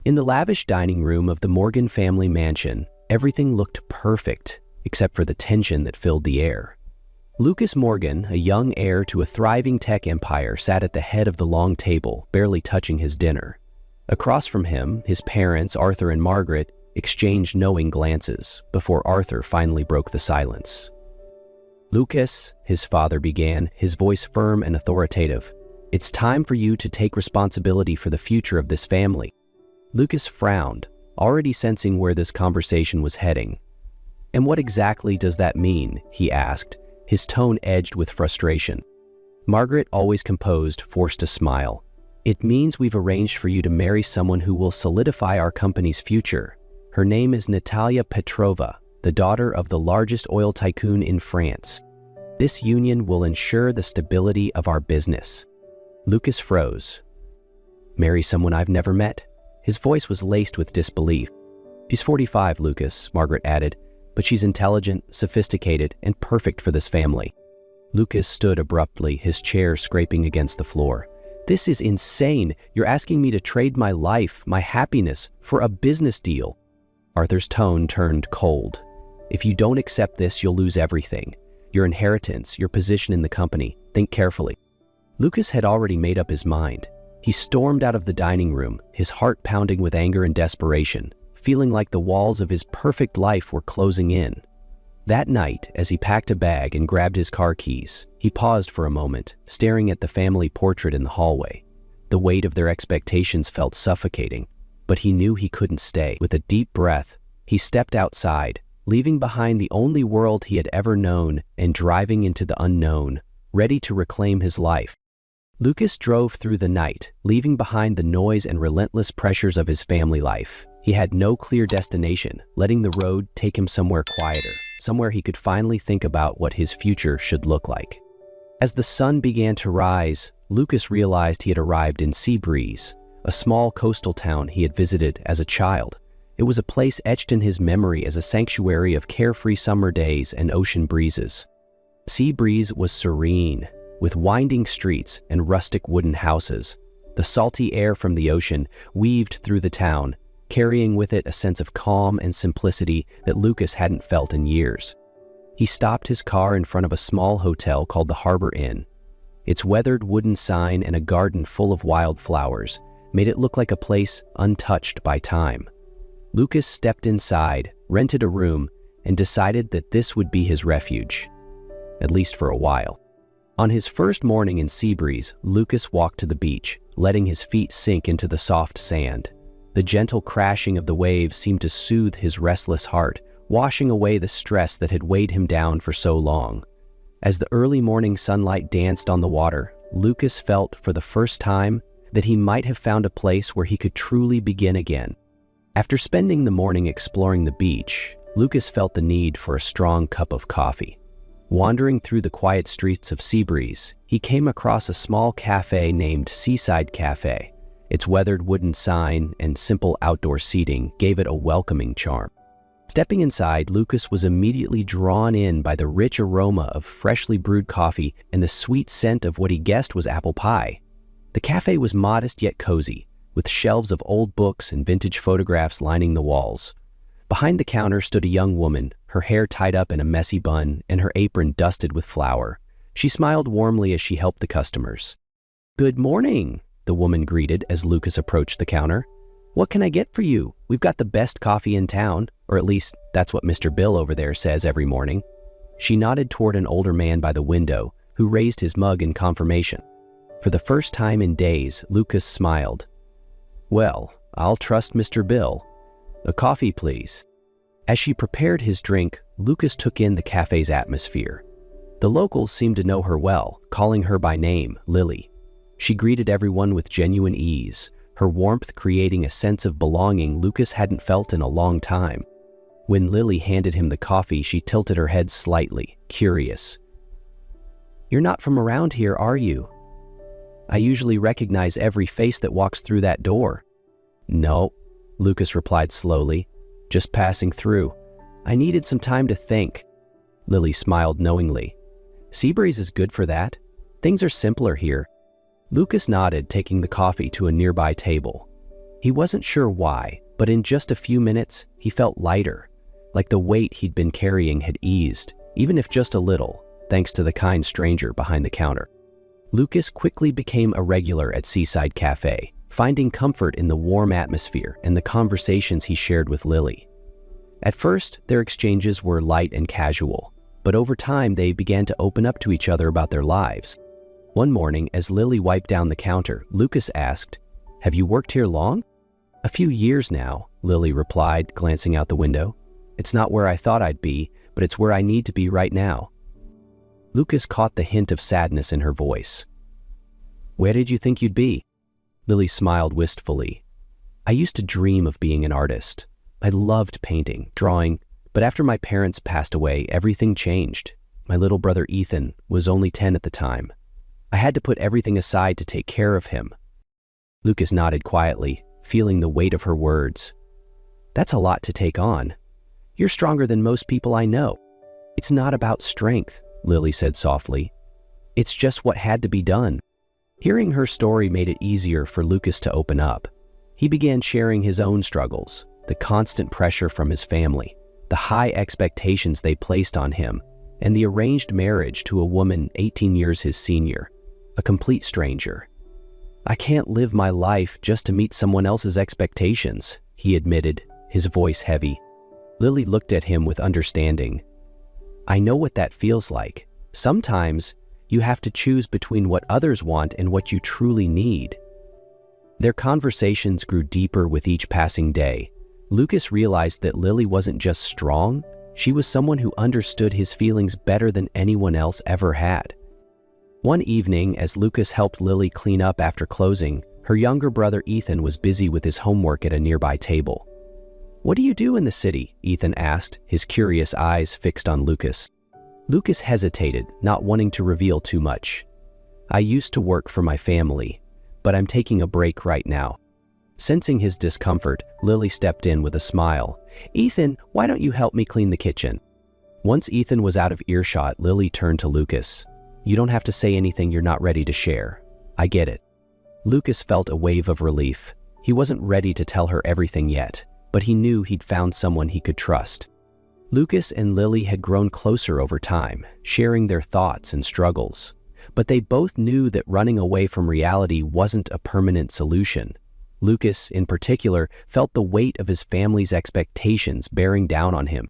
In the lavish dining room of the Morgan family mansion, everything looked perfect, except for the tension that filled the air. Lucas Morgan, a young heir to a thriving tech empire, sat at the head of the long table, barely touching his dinner. Across from him, his parents, Arthur and Margaret, exchanged knowing glances before Arthur finally broke the silence. "Lucas," his father began, his voice firm and authoritative, "it's time for you to take responsibility for the future of this family." Lucas frowned, already sensing where this conversation was heading. "And what exactly does that mean?" he asked, his tone edged with frustration. Margaret, always composed, forced a smile. "It means we've arranged for you to marry someone who will solidify our company's future. Her name is Natalia Petrova, the daughter of the largest oil tycoon in France. This union will ensure the stability of our business." Lucas froze. "Marry someone I've never met?" His voice was laced with disbelief. "She's 45, Lucas," Margaret added, "but she's intelligent, sophisticated, and perfect for this family." Lucas stood abruptly, his chair scraping against the floor. This is insane. You're asking me to trade my life, my happiness, for a business deal. Arthur's tone turned cold. If you don't accept this, you'll lose everything. Your inheritance, your position in the company. Think carefully. Lucas had already made up his mind. He stormed out of the dining room, his heart pounding with anger and desperation, feeling like the walls of his perfect life were closing in. That night, as he packed a bag and grabbed his car keys, he paused for a moment, staring at the family portrait in the hallway. The weight of their expectations felt suffocating, but he knew he couldn't stay. With a deep breath, he stepped outside, leaving behind the only world he had ever known and driving into the unknown, ready to reclaim his life. Lucas drove through the night, leaving behind the noise and relentless pressures of his family life. He had no clear destination, letting the road take him somewhere quieter, somewhere he could finally think about what his future should look like. As the sun began to rise, Lucas realized he had arrived in Seabreeze, a small coastal town he had visited as a child. It was a place etched in his memory as a sanctuary of carefree summer days and ocean breezes. Seabreeze was serene, with winding streets and rustic wooden houses. The salty air from the ocean weaved through the town, carrying with it a sense of calm and simplicity that Lucas hadn't felt in years. He stopped his car in front of a small hotel called the Harbor Inn. Its weathered wooden sign and a garden full of wildflowers made it look like a place untouched by time. Lucas stepped inside, rented a room, and decided that this would be his refuge, at least for a while. On his first morning in Seabreeze, Lucas walked to the beach, letting his feet sink into the soft sand. The gentle crashing of the waves seemed to soothe his restless heart, washing away the stress that had weighed him down for so long. As the early morning sunlight danced on the water, Lucas felt for the first time that he might have found a place where he could truly begin again. After spending the morning exploring the beach, Lucas felt the need for a strong cup of coffee. Wandering through the quiet streets of Seabreeze, he came across a small cafe named Seaside Cafe. Its weathered wooden sign and simple outdoor seating gave it a welcoming charm. Stepping inside, Lucas was immediately drawn in by the rich aroma of freshly brewed coffee and the sweet scent of what he guessed was apple pie. The cafe was modest yet cozy, with shelves of old books and vintage photographs lining the walls. Behind the counter stood a young woman, her hair tied up in a messy bun and her apron dusted with flour. She smiled warmly as she helped the customers. "Good morning," the woman greeted as Lucas approached the counter. "What can I get for you? We've got the best coffee in town, or at least that's what Mr. Bill over there says every morning." She nodded toward an older man by the window, who raised his mug in confirmation. For the first time in days, Lucas smiled. "Well, I'll trust Mr. Bill. A coffee, please." As she prepared his drink, Lucas took in the cafe's atmosphere. The locals seemed to know her well, calling her by name, Lily. She greeted everyone with genuine ease, her warmth creating a sense of belonging Lucas hadn't felt in a long time. When Lily handed him the coffee, she tilted her head slightly, curious. "You're not from around here, are you? I usually recognize every face that walks through that door." "No," Lucas replied slowly, "just passing through. I needed some time to think." Lily smiled knowingly. "Seabreeze is good for that. Things are simpler here." Lucas nodded, taking the coffee to a nearby table. He wasn't sure why, but in just a few minutes, he felt lighter, like the weight he'd been carrying had eased, even if just a little, thanks to the kind stranger behind the counter. Lucas quickly became a regular at Seaside Cafe, finding comfort in the warm atmosphere and the conversations he shared with Lily. At first, their exchanges were light and casual, but over time they began to open up to each other about their lives. One morning, as Lily wiped down the counter, Lucas asked, "Have you worked here long?" "A few years now," Lily replied, glancing out the window. "It's not where I thought I'd be, but it's where I need to be right now." Lucas caught the hint of sadness in her voice. "Where did you think you'd be?" Lily smiled wistfully. "I used to dream of being an artist. I loved painting, drawing, but after my parents passed away, everything changed. My little brother Ethan was only 10 at the time. I had to put everything aside to take care of him." Lucas nodded quietly, feeling the weight of her words. "That's a lot to take on. You're stronger than most people I know." "It's not about strength," Lily said softly. "It's just what had to be done." Hearing her story made it easier for Lucas to open up. He began sharing his own struggles, the constant pressure from his family, the high expectations they placed on him, and the arranged marriage to a woman 18 years his senior, a complete stranger. "I can't live my life just to meet someone else's expectations," he admitted, his voice heavy. Lily looked at him with understanding. "I know what that feels like. Sometimes you have to choose between what others want and what you truly need." Their conversations grew deeper with each passing day. Lucas realized that Lily wasn't just strong, she was someone who understood his feelings better than anyone else ever had. One evening, as Lucas helped Lily clean up after closing, her younger brother Ethan was busy with his homework at a nearby table. "What do you do in the city?" Ethan asked, his curious eyes fixed on Lucas. Lucas hesitated, not wanting to reveal too much. "I used to work for my family, but I'm taking a break right now." Sensing his discomfort, Lily stepped in with a smile. "Ethan, why don't you help me clean the kitchen?" Once Ethan was out of earshot, Lily turned to Lucas. "You don't have to say anything you're not ready to share. I get it." Lucas felt a wave of relief. He wasn't ready to tell her everything yet, but he knew he'd found someone he could trust. Lucas and Lily had grown closer over time, sharing their thoughts and struggles. But they both knew that running away from reality wasn't a permanent solution. Lucas, in particular, felt the weight of his family's expectations bearing down on him.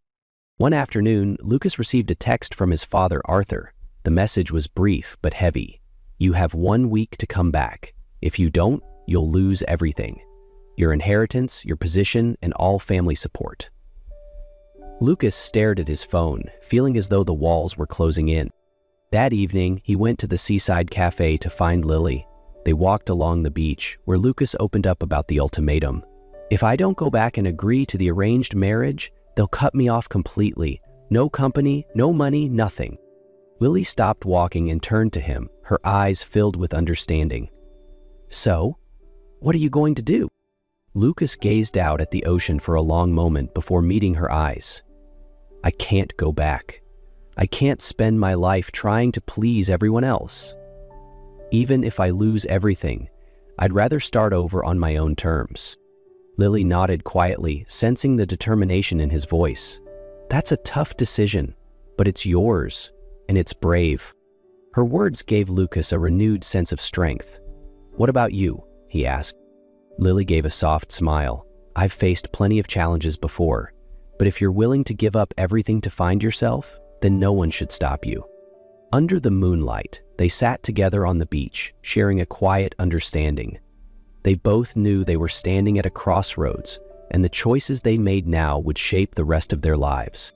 One afternoon, Lucas received a text from his father, Arthur. The message was brief but heavy. "You have 1 week to come back. If you don't, you'll lose everything. Your inheritance, your position, and all family support." Lucas stared at his phone, feeling as though the walls were closing in. That evening, he went to the seaside cafe to find Lily. They walked along the beach, where Lucas opened up about the ultimatum. "If I don't go back and agree to the arranged marriage, they'll cut me off completely. No company, no money, nothing." Lily stopped walking and turned to him, her eyes filled with understanding. "So, what are you going to do?" Lucas gazed out at the ocean for a long moment before meeting her eyes. "I can't go back. I can't spend my life trying to please everyone else. Even if I lose everything, I'd rather start over on my own terms." Lily nodded quietly, sensing the determination in his voice. "That's a tough decision, but it's yours, and it's brave." Her words gave Lucas a renewed sense of strength. "What about you?" he asked. Lily gave a soft smile. "I've faced plenty of challenges before, but if you're willing to give up everything to find yourself, then no one should stop you." Under the moonlight, they sat together on the beach, sharing a quiet understanding. They both knew they were standing at a crossroads, and the choices they made now would shape the rest of their lives.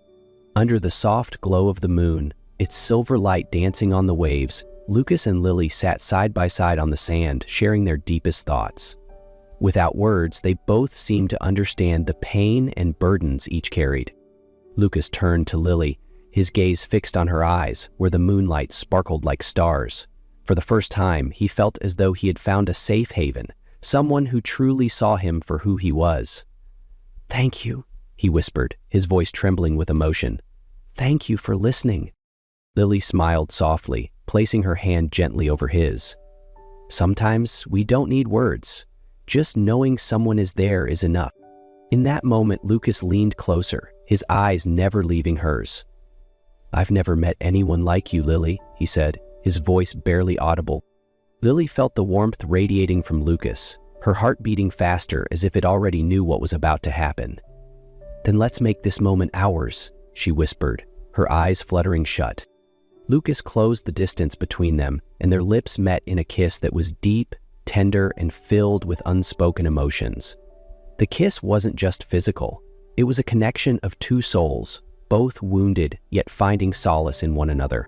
Under the soft glow of the moon, its silver light dancing on the waves, Lucas and Lily sat side by side on the sand, sharing their deepest thoughts. Without words, they both seemed to understand the pain and burdens each carried. Lucas turned to Lily, his gaze fixed on her eyes, where the moonlight sparkled like stars. For the first time, he felt as though he had found a safe haven, someone who truly saw him for who he was. "Thank you," he whispered, his voice trembling with emotion. "Thank you for listening." Lily smiled softly, placing her hand gently over his. "Sometimes we don't need words. Just knowing someone is there is enough." In that moment, Lucas leaned closer, his eyes never leaving hers. "I've never met anyone like you, Lily," he said, his voice barely audible. Lily felt the warmth radiating from Lucas, her heart beating faster as if it already knew what was about to happen. "Then let's make this moment ours," she whispered, her eyes fluttering shut. Lucas closed the distance between them, and their lips met in a kiss that was deep, tender, and filled with unspoken emotions. The kiss wasn't just physical. It was a connection of two souls, both wounded, yet finding solace in one another.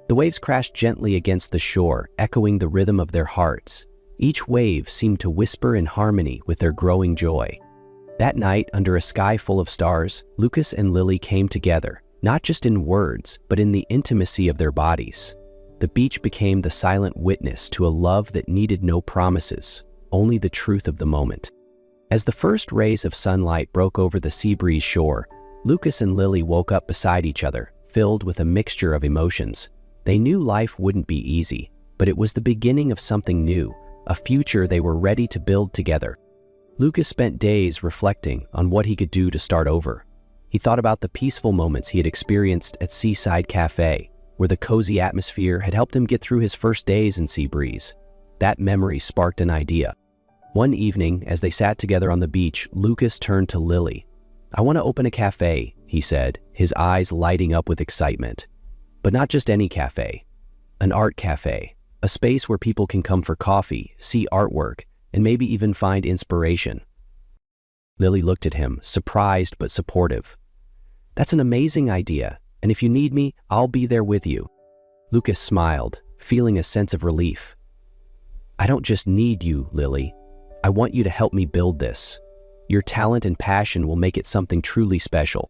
The waves crashed gently against the shore, echoing the rhythm of their hearts. Each wave seemed to whisper in harmony with their growing joy. That night, under a sky full of stars, Lucas and Lily came together, not just in words, but in the intimacy of their bodies. The beach became the silent witness to a love that needed no promises, only the truth of the moment. As the first rays of sunlight broke over the sea breeze shore, Lucas and Lily woke up beside each other, filled with a mixture of emotions. They knew life wouldn't be easy, but it was the beginning of something new, a future they were ready to build together. Lucas spent days reflecting on what he could do to start over. He thought about the peaceful moments he had experienced at Seaside Cafe, where the cozy atmosphere had helped him get through his first days in Seabreeze. That memory sparked an idea. One evening, as they sat together on the beach, Lucas turned to Lily. "I want to open a cafe," he said, his eyes lighting up with excitement. But not just any cafe. An art cafe, a space where people can come for coffee, see artwork, and maybe even find inspiration. Lily looked at him, surprised but supportive. "That's an amazing idea, and if you need me, I'll be there with you." Lucas smiled, feeling a sense of relief. "I don't just need you, Lily. I want you to help me build this. Your talent and passion will make it something truly special."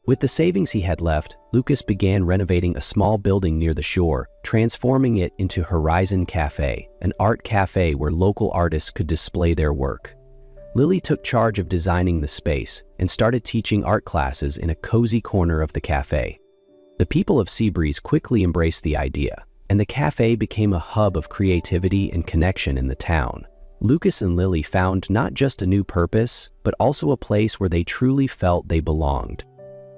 With the savings he had left, Lucas began renovating a small building near the shore, transforming it into Horizon Cafe, an art cafe where local artists could display their work. Lily took charge of designing the space and started teaching art classes in a cozy corner of the cafe. The people of Seabreeze quickly embraced the idea, and the cafe became a hub of creativity and connection in the town. Lucas and Lily found not just a new purpose, but also a place where they truly felt they belonged.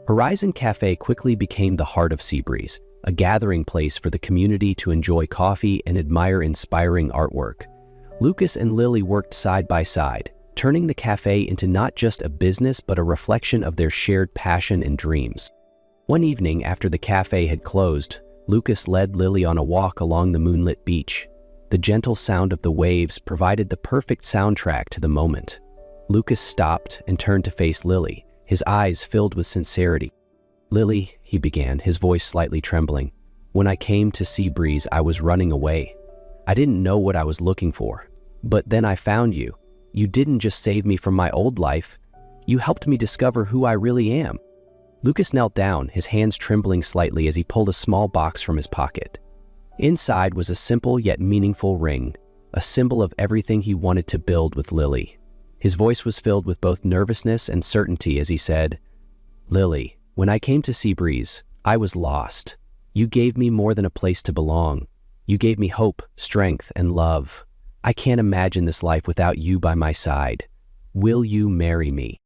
Horizon Cafe quickly became the heart of Seabreeze, a gathering place for the community to enjoy coffee and admire inspiring artwork. Lucas and Lily worked side by side, turning the cafe into not just a business but a reflection of their shared passion and dreams. One evening after the cafe had closed, Lucas led Lily on a walk along the moonlit beach. The gentle sound of the waves provided the perfect soundtrack to the moment. Lucas stopped and turned to face Lily, his eyes filled with sincerity. "Lily," he began, his voice slightly trembling, "when I came to Seabreeze, I was running away. I didn't know what I was looking for. But then I found you. You didn't just save me from my old life. You helped me discover who I really am." Lucas knelt down, his hands trembling slightly as he pulled a small box from his pocket. Inside was a simple yet meaningful ring, a symbol of everything he wanted to build with Lily. His voice was filled with both nervousness and certainty as he said, "Lily, when I came to Seabreeze, I was lost. You gave me more than a place to belong. You gave me hope, strength, and love. I can't imagine this life without you by my side. Will you marry me?"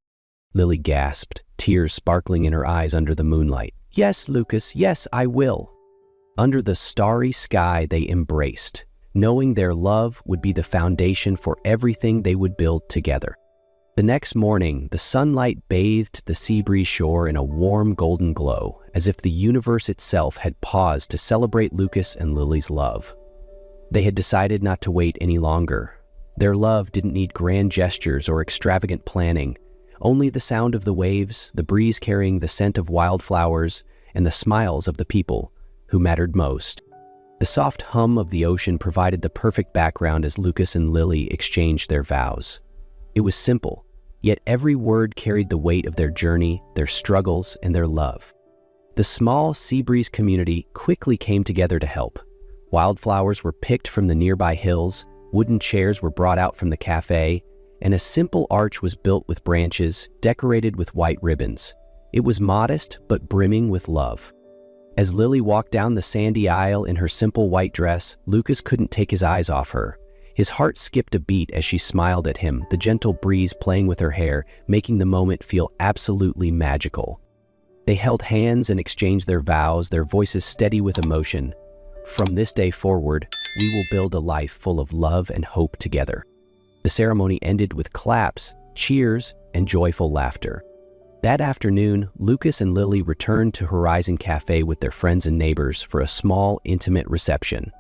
Lily gasped, tears sparkling in her eyes under the moonlight. "Yes, Lucas, yes, I will." Under the starry sky, they embraced, knowing their love would be the foundation for everything they would build together. The next morning, the sunlight bathed the Seabreeze shore in a warm golden glow, as if the universe itself had paused to celebrate Lucas and Lily's love. They had decided not to wait any longer. Their love didn't need grand gestures or extravagant planning, only the sound of the waves, the breeze carrying the scent of wildflowers, and the smiles of the people who mattered most. The soft hum of the ocean provided the perfect background as Lucas and Lily exchanged their vows. It was simple, yet every word carried the weight of their journey, their struggles, and their love. The small Seabreeze community quickly came together to help. Wildflowers were picked from the nearby hills, wooden chairs were brought out from the cafe, and a simple arch was built with branches decorated with white ribbons. It was modest but brimming with love. As Lily walked down the sandy aisle in her simple white dress, Lucas couldn't take his eyes off her. His heart skipped a beat as she smiled at him, the gentle breeze playing with her hair, making the moment feel absolutely magical. They held hands and exchanged their vows, their voices steady with emotion. "From this day forward, we will build a life full of love and hope together." The ceremony ended with claps, cheers, and joyful laughter. That afternoon, Lucas and Lily returned to Horizon Cafe with their friends and neighbors for a small, intimate reception.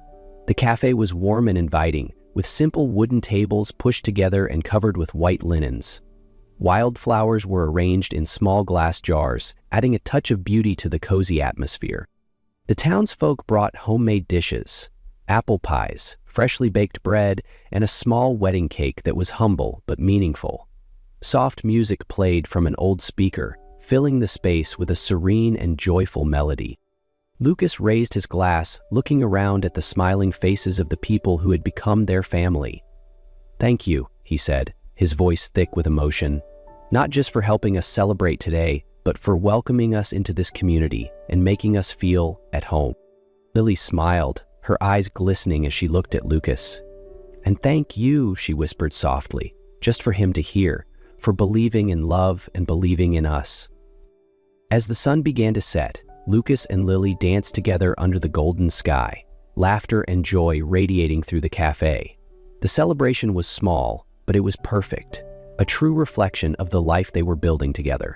The cafe was warm and inviting, with simple wooden tables pushed together and covered with white linens. Wildflowers were arranged in small glass jars, adding a touch of beauty to the cozy atmosphere. The townsfolk brought homemade dishes, apple pies, freshly baked bread, and a small wedding cake that was humble but meaningful. Soft music played from an old speaker, filling the space with a serene and joyful melody. Lucas raised his glass, looking around at the smiling faces of the people who had become their family. "Thank you," he said, his voice thick with emotion, "not just for helping us celebrate today, but for welcoming us into this community and making us feel at home." Lily smiled, her eyes glistening as she looked at Lucas. "And thank you," she whispered softly, just for him to hear, "for believing in love and believing in us." As the sun began to set, Lucas and Lily danced together under the golden sky, laughter and joy radiating through the cafe. The celebration was small, but it was perfect, a true reflection of the life they were building together.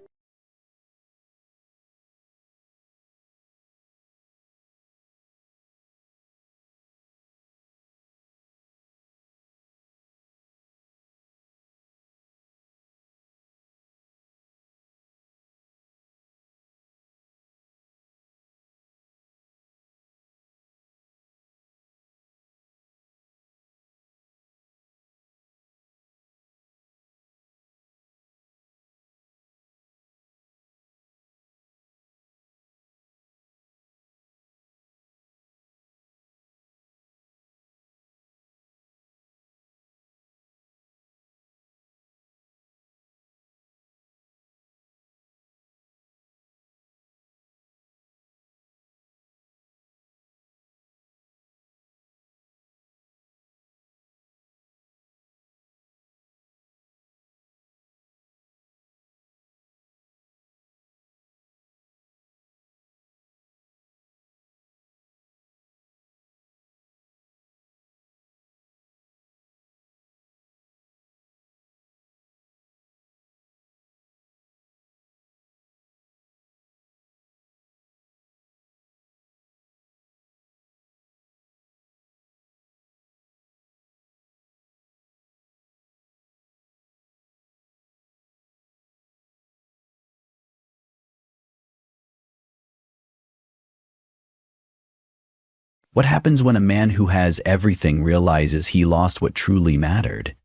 What happens when a man who has everything realizes he lost what truly mattered?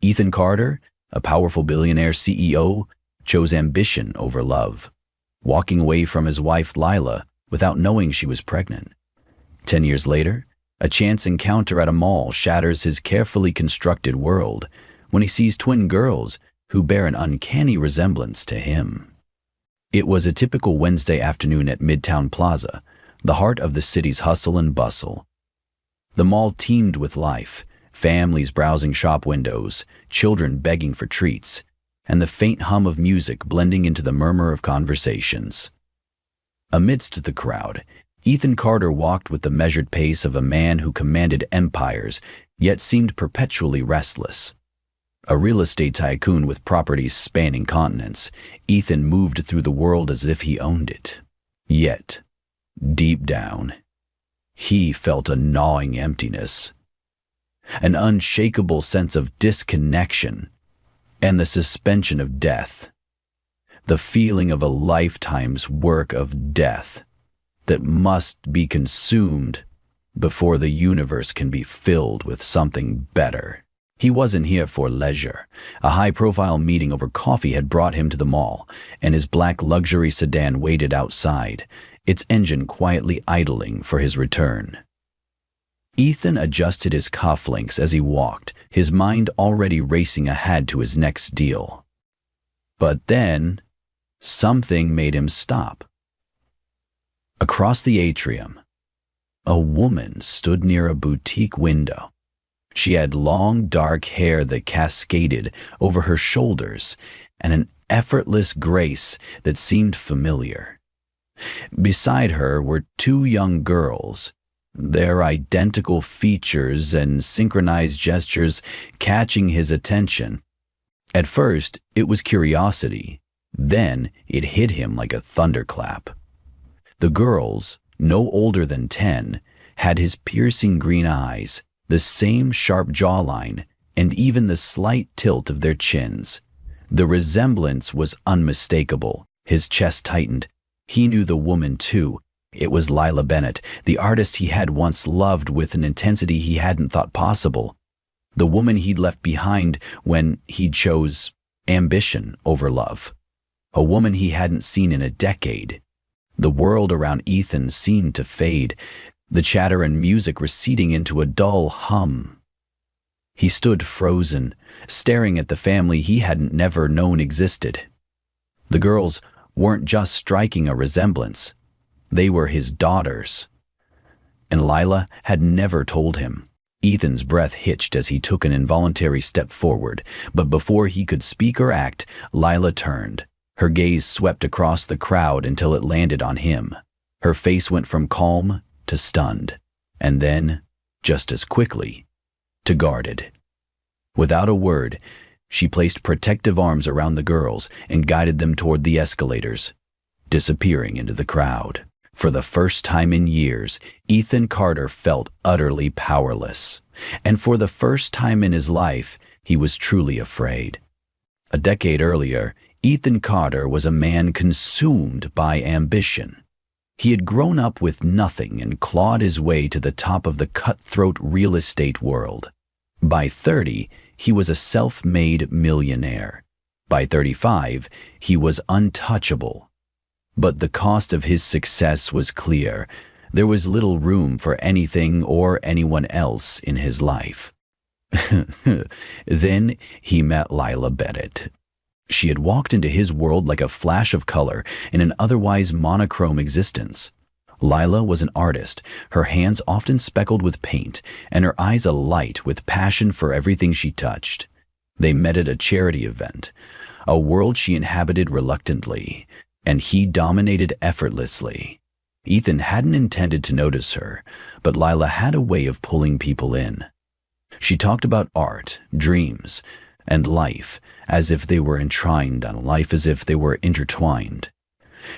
Ethan Carter, a powerful billionaire CEO, chose ambition over love, walking away from his wife Lila without knowing she was pregnant. 10 years later, a chance encounter at a mall shatters his carefully constructed world when he sees twin girls who bear an uncanny resemblance to him. It was a typical Wednesday afternoon at Midtown Plaza, the heart of the city's hustle and bustle. The mall teemed with life, families browsing shop windows, children begging for treats, and the faint hum of music blending into the murmur of conversations. Amidst the crowd, Ethan Carter walked with the measured pace of a man who commanded empires, yet seemed perpetually restless. A real estate tycoon with properties spanning continents, Ethan moved through the world as if he owned it. Yet, deep down, he felt a gnawing emptiness, an unshakable sense of disconnection, and the suspension of death, the feeling of a lifetime's work of death that must be consumed before the universe can be filled with something better. He wasn't here for leisure. A high-profile meeting over coffee had brought him to the mall, and his black luxury sedan waited outside, its engine quietly idling for his return. Ethan adjusted his cufflinks as he walked, his mind already racing ahead to his next deal. But then, something made him stop. Across the atrium, a woman stood near a boutique window. She had long, dark hair that cascaded over her shoulders and an effortless grace that seemed familiar. Beside her were two young girls, their identical features and synchronized gestures catching his attention. At first, it was curiosity. Then it hit him like a thunderclap. The girls, no older than 10, had his piercing green eyes, the same sharp jawline, and even the slight tilt of their chins. The resemblance was unmistakable. His chest tightened. He knew the woman too. It was Lila Bennett, the artist he had once loved with an intensity he hadn't thought possible. The woman he'd left behind when he chose ambition over love. A woman he hadn't seen in a decade. The world around Ethan seemed to fade, the chatter and music receding into a dull hum. He stood frozen, staring at the family he hadn't never known existed. The girls weren't just striking a resemblance. They were his daughters. and Lila had never told him. Ethan's breath hitched as he took an involuntary step forward, but before he could speak or act, Lila turned. Her gaze swept across the crowd until it landed on him. Her face went from calm to stunned, and then, just as quickly, to guarded. Without a word, she placed protective arms around the girls and guided them toward the escalators, disappearing into the crowd. For the first time in years, Ethan Carter felt utterly powerless. And for the first time in his life, he was truly afraid. A decade earlier, Ethan Carter was a man consumed by ambition. He had grown up with nothing and clawed his way to the top of the cutthroat real estate world. By 30, he was a self-made millionaire. By 35, he was untouchable. But the cost of his success was clear. There was little room for anything or anyone else in his life. Then he met Lila Bennett. She had walked into his world like a flash of color in an otherwise monochrome existence. Lila was an artist, her hands often speckled with paint, and her eyes alight with passion for everything she touched. They met at a charity event, a world she inhabited reluctantly, and he dominated effortlessly. Ethan hadn't intended to notice her, but Lila had a way of pulling people in. She talked about art, dreams, and life as if they were enshrined on life, as if they were intertwined.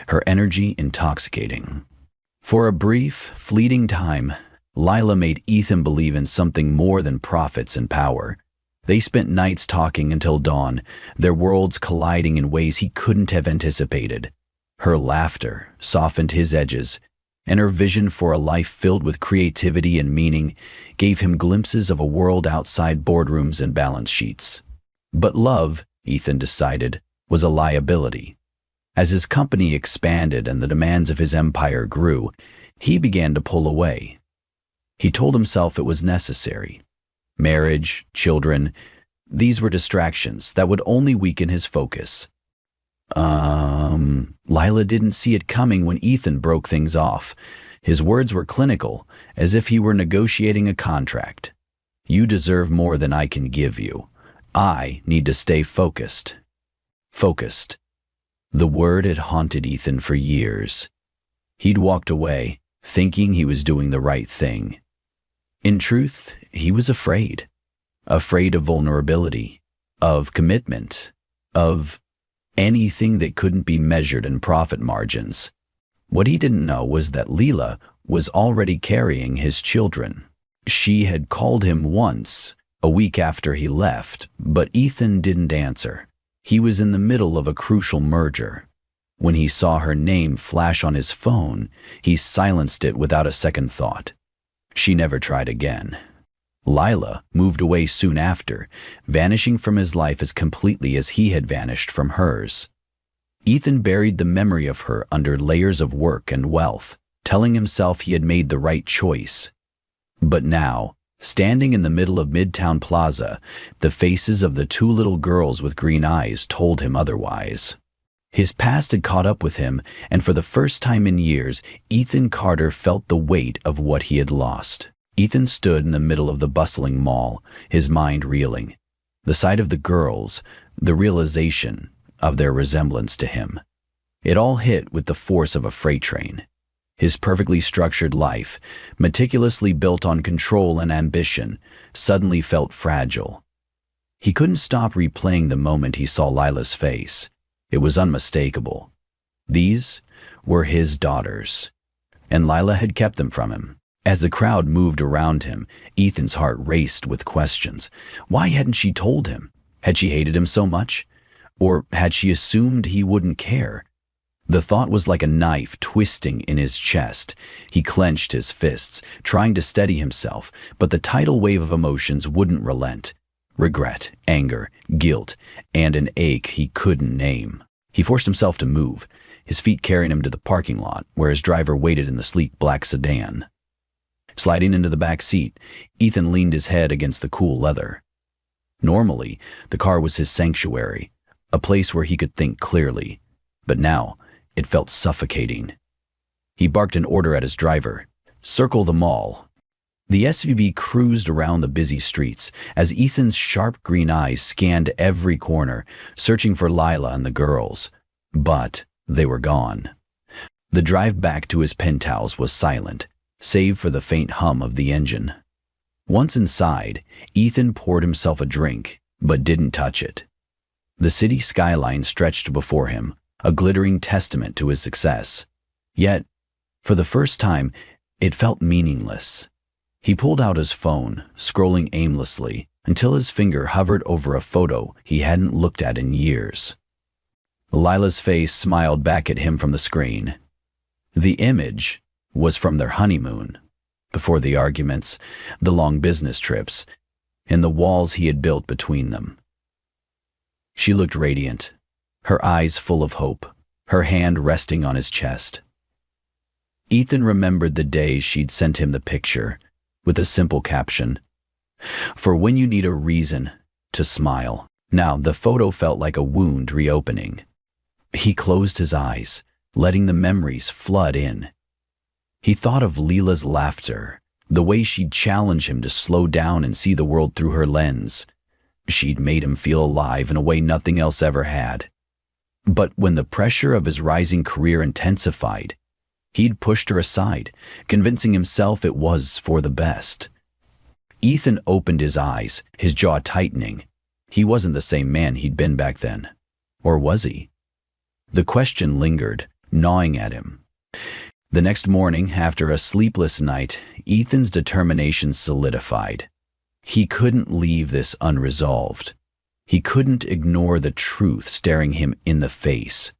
Her energy intoxicating. For a brief, fleeting time, Lila made Ethan believe in something more than profits and power. They spent nights talking until dawn, their worlds colliding in ways he couldn't have anticipated. Her laughter softened his edges, and her vision for a life filled with creativity and meaning gave him glimpses of a world outside boardrooms and balance sheets. But love, Ethan decided, was a liability. As his company expanded and the demands of his empire grew, he began to pull away. He told himself it was necessary. Marriage, children, these were distractions that would only weaken his focus. Lila didn't see it coming when Ethan broke things off. His words were clinical, as if he were negotiating a contract. You deserve more than I can give you. I need to stay focused. Focused. The word had haunted Ethan for years. He'd walked away, thinking he was doing the right thing. In truth, he was afraid. Afraid of vulnerability, of commitment, of anything that couldn't be measured in profit margins. What he didn't know was that Lila was already carrying his children. She had called him once, a week after he left, but Ethan didn't answer. He was in the middle of a crucial merger. When he saw her name flash on his phone, he silenced it without a second thought. She never tried again. Lila moved away soon after, vanishing from his life as completely as he had vanished from hers. Ethan buried the memory of her under layers of work and wealth, telling himself he had made the right choice. But now, standing in the middle of Midtown Plaza, the faces of the two little girls with green eyes told him otherwise. His past had caught up with him, and for the first time in years, Ethan Carter felt the weight of what he had lost. Ethan stood in the middle of the bustling mall, his mind reeling. The sight of the girls, the realization of their resemblance to him. It all hit with the force of a freight train. His perfectly structured life, meticulously built on control and ambition, suddenly felt fragile. He couldn't stop replaying the moment he saw Lila's face. It was unmistakable. These were his daughters, and Lila had kept them from him. As the crowd moved around him, Ethan's heart raced with questions. Why hadn't she told him? Had she hated him so much? Or had she assumed he wouldn't care? The thought was like a knife twisting in his chest. He clenched his fists, trying to steady himself, but the tidal wave of emotions wouldn't relent. Regret, anger, guilt, and an ache he couldn't name. He forced himself to move, his feet carrying him to the parking lot, where his driver waited in the sleek black sedan. Sliding into the back seat, Ethan leaned his head against the cool leather. Normally, the car was his sanctuary, a place where he could think clearly, but now it felt suffocating. He barked an order at his driver. Circle the mall. The SUV cruised around the busy streets as Ethan's sharp green eyes scanned every corner, searching for Lila and the girls. But they were gone. The drive back to his penthouse was silent, save for the faint hum of the engine. Once inside, Ethan poured himself a drink, but didn't touch it. The city skyline stretched before him, a glittering testament to his success. Yet, for the first time, it felt meaningless. He pulled out his phone, scrolling aimlessly, until his finger hovered over a photo he hadn't looked at in years. Lila's face smiled back at him from the screen. The image was from their honeymoon, before the arguments, the long business trips, and the walls he had built between them. She looked radiant, her eyes full of hope, her hand resting on his chest. Ethan remembered the days she'd sent him the picture, with a simple caption, "For when you need a reason to smile." Now the photo felt like a wound reopening. He closed his eyes, letting the memories flood in. He thought of Lila's laughter, the way she'd challenge him to slow down and see the world through her lens. She'd made him feel alive in a way nothing else ever had. But when the pressure of his rising career intensified, he'd pushed her aside, convincing himself it was for the best. Ethan opened his eyes, his jaw tightening. He wasn't the same man he'd been back then. Or was he? The question lingered, gnawing at him. The next morning, after a sleepless night, Ethan's determination solidified. He couldn't leave this unresolved. He couldn't ignore the truth staring him in the face.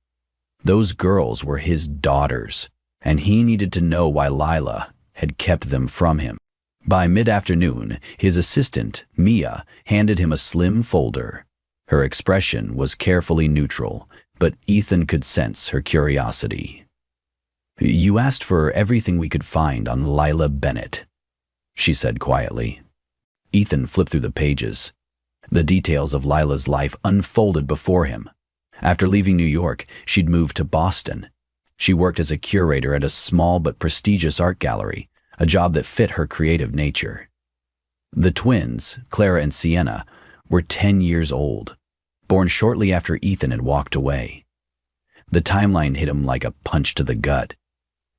Those girls were his daughters, and he needed to know why Lila had kept them from him. By mid-afternoon, his assistant, Mia, handed him a slim folder. Her expression was carefully neutral, but Ethan could sense her curiosity. "You asked for everything we could find on Lila Bennett," she said quietly. Ethan flipped through the pages. The details of Lila's life unfolded before him. After leaving New York, she'd moved to Boston. She worked as a curator at a small but prestigious art gallery, a job that fit her creative nature. The twins, Clara and Sienna, were 10 years old, born shortly after Ethan had walked away. The timeline hit him like a punch to the gut.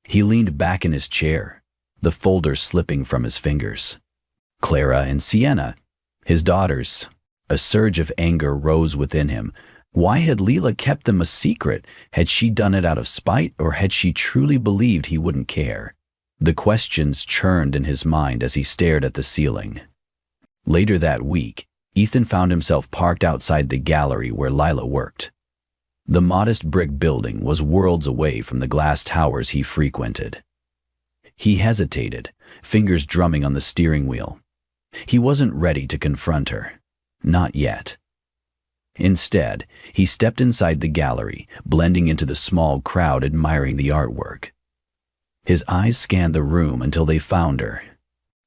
He leaned back in his chair, the folder slipping from his fingers. Clara and Sienna, his daughters. A surge of anger rose within him. Why had Lila kept them a secret? Had she done it out of spite, or had she truly believed he wouldn't care? The questions churned in his mind as he stared at the ceiling. Later that week, Ethan found himself parked outside the gallery where Lila worked. The modest brick building was worlds away from the glass towers he frequented. He hesitated, fingers drumming on the steering wheel. He wasn't ready to confront her. Not yet. Instead, he stepped inside the gallery, blending into the small crowd admiring the artwork. His eyes scanned the room until they found her.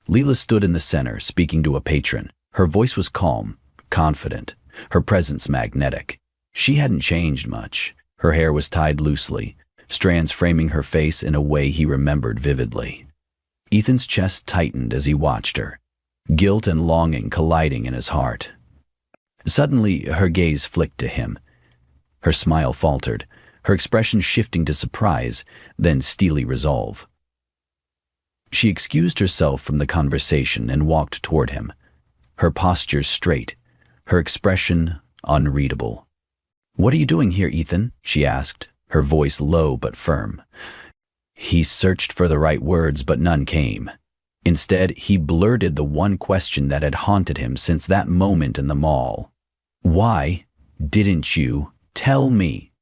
Lila stood in the center, speaking to a patron. Her voice was calm, confident, her presence magnetic. She hadn't changed much. Her hair was tied loosely, strands framing her face in a way he remembered vividly. Ethan's chest tightened as he watched her, guilt and longing colliding in his heart. Suddenly, her gaze flicked to him. Her smile faltered, her expression shifting to surprise, then steely resolve. She excused herself from the conversation and walked toward him, her posture straight, her expression unreadable. "What are you doing here, Ethan?" she asked, her voice low but firm. He searched for the right words, but none came. Instead, he blurted the one question that had haunted him since that moment in the mall. "Why didn't you tell me?"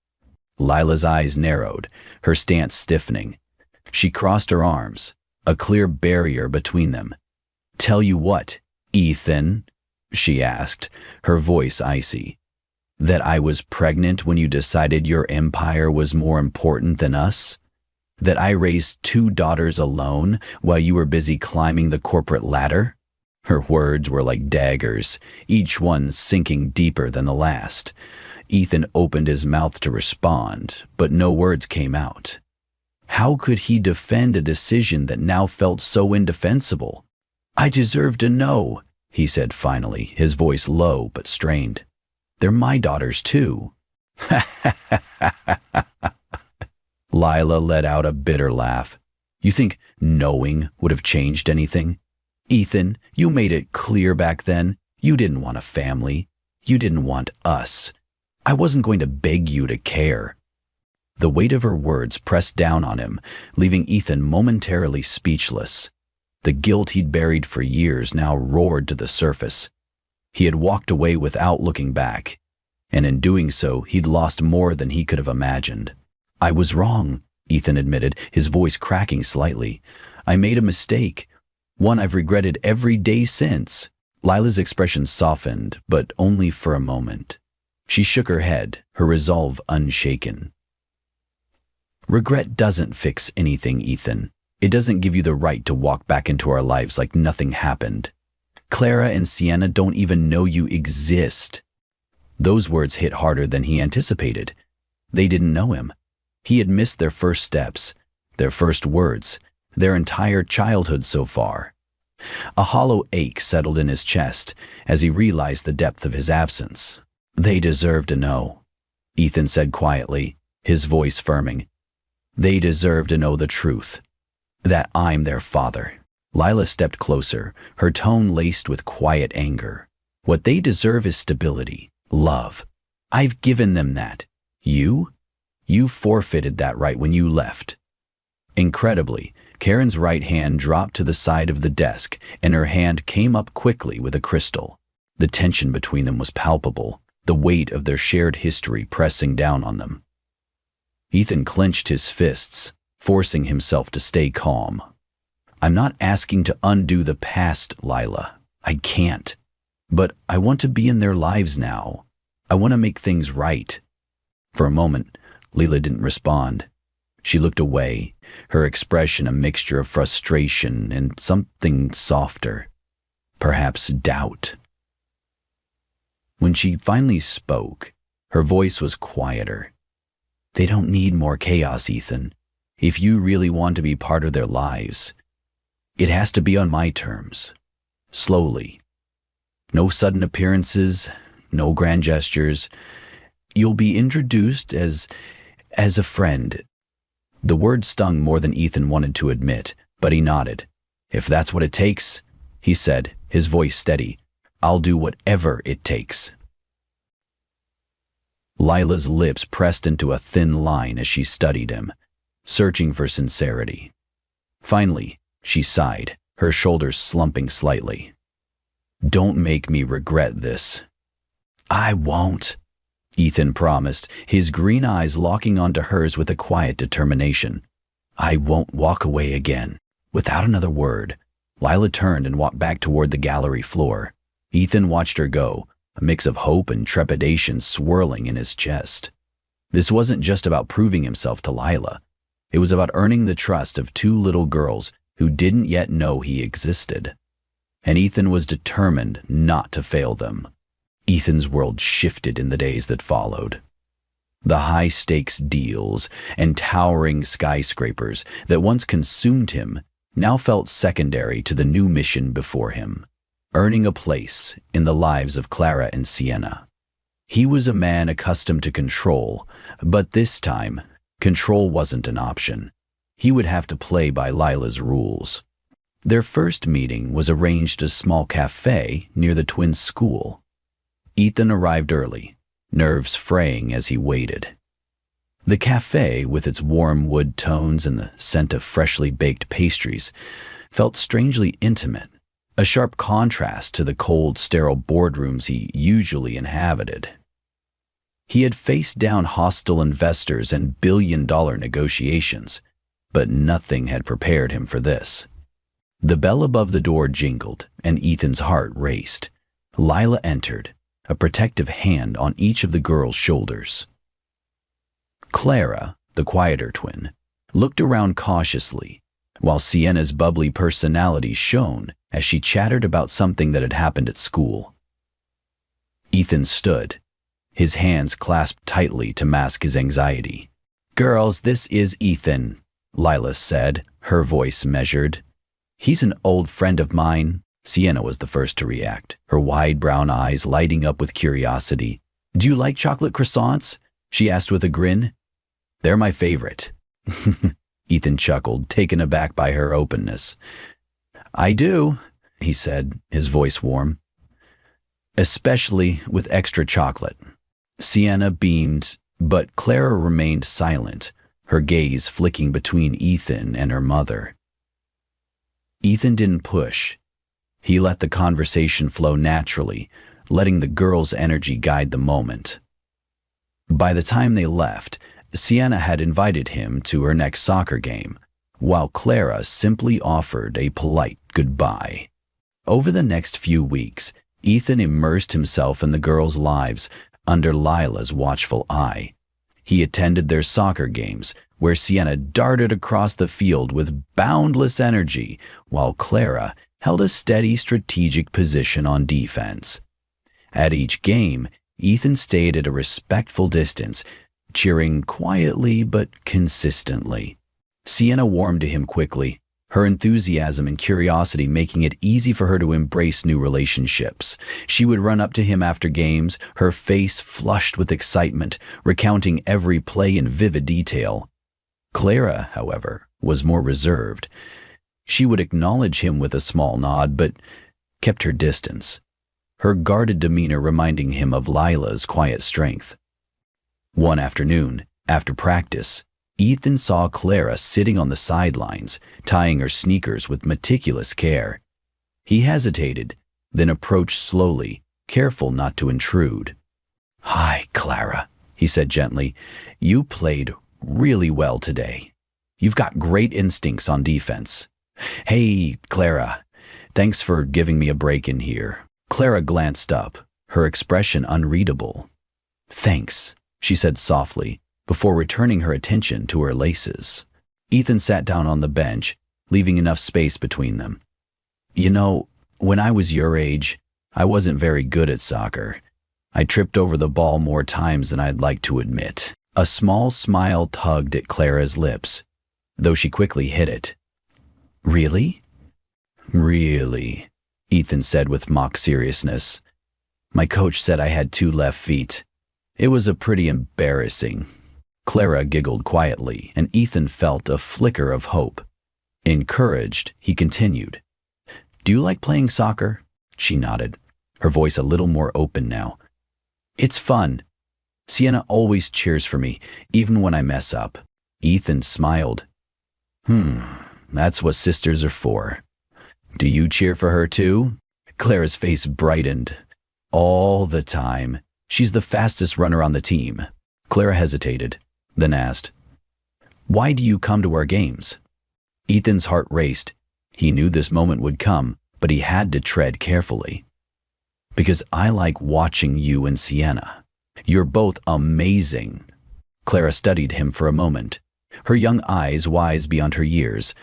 Lila's eyes narrowed, her stance stiffening. She crossed her arms, a clear barrier between them. "Tell you what, Ethan?" she asked, her voice icy. "That I was pregnant when you decided your empire was more important than us? That I raised 2 daughters alone while you were busy climbing the corporate ladder?" Her words were like daggers, each one sinking deeper than the last. Ethan opened his mouth to respond, but no words came out. How could he defend a decision that now felt so indefensible? "I deserve to know," he said finally, his voice low but strained. "They're my daughters too." Lila let out a bitter laugh. "You think knowing would have changed anything? Ethan, you made it clear back then. You didn't want a family. You didn't want us. I wasn't going to beg you to care." The weight of her words pressed down on him, leaving Ethan momentarily speechless. The guilt he'd buried for years now roared to the surface. He had walked away without looking back, and in doing so, he'd lost more than he could have imagined. "I was wrong," Ethan admitted, his voice cracking slightly. "I made a mistake, one I've regretted every day since." Lila's expression softened, but only for a moment. She shook her head, her resolve unshaken. "Regret doesn't fix anything, Ethan. It doesn't give you the right to walk back into our lives like nothing happened. Clara and Sienna don't even know you exist." Those words hit harder than he anticipated. They didn't know him. He had missed their first steps, their first words, their entire childhood so far. A hollow ache settled in his chest as he realized the depth of his absence. "They deserve to know," Ethan said quietly, his voice firming. "They deserve to know the truth, that I'm their father." Lila stepped closer, her tone laced with quiet anger. "What they deserve is stability, love. I've given them that. You forfeited that right when you left." Incredibly, Karen's right hand dropped to the side of the desk, and her hand came up quickly with a crystal. The tension between them was palpable, the weight of their shared history pressing down on them. Ethan clenched his fists, forcing himself to stay calm. "I'm not asking to undo the past, Lila. I can't. But I want to be in their lives now. I want to make things right." For a moment, Lila didn't respond. She looked away, her expression a mixture of frustration and something softer, perhaps doubt. When she finally spoke, her voice was quieter. "They don't need more chaos, Ethan. If you really want to be part of their lives, it has to be on my terms. Slowly. No sudden appearances, no grand gestures. You'll be introduced as a friend." The word stung more than Ethan wanted to admit, but he nodded. "If that's what it takes," he said, his voice steady, "I'll do whatever it takes." Lila's lips pressed into a thin line as she studied him, searching for sincerity. Finally, she sighed, her shoulders slumping slightly. "Don't make me regret this." "I won't," Ethan promised, his green eyes locking onto hers with a quiet determination. "I won't walk away again." Without another word, Lila turned and walked back toward the gallery floor. Ethan watched her go, a mix of hope and trepidation swirling in his chest. This wasn't just about proving himself to Lila. It was about earning the trust of two little girls who didn't yet know he existed. And Ethan was determined not to fail them. Ethan's world shifted in the days that followed. The high-stakes deals and towering skyscrapers that once consumed him now felt secondary to the new mission before him, earning a place in the lives of Clara and Sienna. He was a man accustomed to control, but this time, control wasn't an option. He would have to play by Lila's rules. Their first meeting was arranged at a small cafe near the twins' school. Ethan arrived early, nerves fraying as he waited. The cafe, with its warm wood tones and the scent of freshly baked pastries, felt strangely intimate, a sharp contrast to the cold, sterile boardrooms he usually inhabited. He had faced down hostile investors and billion-dollar negotiations, but nothing had prepared him for this. The bell above the door jingled, and Ethan's heart raced. Lila entered, a protective hand on each of the girls' shoulders. Clara, the quieter twin, looked around cautiously, while Sienna's bubbly personality shone as she chattered about something that had happened at school. Ethan stood, his hands clasped tightly to mask his anxiety. "Girls, this is Ethan," Lila said, her voice measured. He's an old friend of mine. Sienna was the first to react, her wide brown eyes lighting up with curiosity. Do you like chocolate croissants? She asked with a grin. They're my favorite. Ethan chuckled, taken aback by her openness. I do, he said, his voice warm. Especially with extra chocolate. Sienna beamed, but Clara remained silent, her gaze flicking between Ethan and her mother. Ethan didn't push. He let the conversation flow naturally, letting the girls' energy guide the moment. By the time they left, Sienna had invited him to her next soccer game, while Clara simply offered a polite goodbye. Over the next few weeks, Ethan immersed himself in the girls' lives under Lila's watchful eye. He attended their soccer games, where Sienna darted across the field with boundless energy, while Clara held a steady strategic position on defense. At each game, Ethan stayed at a respectful distance, cheering quietly but consistently. Sienna warmed to him quickly, her enthusiasm and curiosity making it easy for her to embrace new relationships. She would run up to him after games, her face flushed with excitement, recounting every play in vivid detail. Clara, however, was more reserved. She would acknowledge him with a small nod, but kept her distance, her guarded demeanor reminding him of Lila's quiet strength. One afternoon, after practice, Ethan saw Clara sitting on the sidelines, tying her sneakers with meticulous care. He hesitated, then approached slowly, careful not to intrude. "Hi, Clara," he said gently. "You played really well today. You've got great instincts on defense." "Hey, Clara, thanks for giving me a break in here." Clara glanced up, her expression unreadable. "Thanks," she said softly, before returning her attention to her laces. Ethan sat down on the bench, leaving enough space between them. "You know, when I was your age, I wasn't very good at soccer. I tripped over the ball more times than I'd like to admit." A small smile tugged at Clara's lips, though she quickly hid it. "Really?" "Really," Ethan said with mock seriousness. "My coach said I had 2 left feet. It was a pretty embarrassing." Clara giggled quietly, and Ethan felt a flicker of hope. Encouraged, he continued. "Do you like playing soccer?" She nodded, her voice a little more open now. "It's fun. Sienna always cheers for me, even when I mess up." Ethan smiled. That's what sisters are for. Do you cheer for her too?" Clara's face brightened. "All the time. She's the fastest runner on the team." Clara hesitated, then asked, "Why do you come to our games?" Ethan's heart raced. He knew this moment would come, but he had to tread carefully. "Because I like watching you and Sienna. You're both amazing." Clara studied him for a moment, her young eyes wise beyond her years.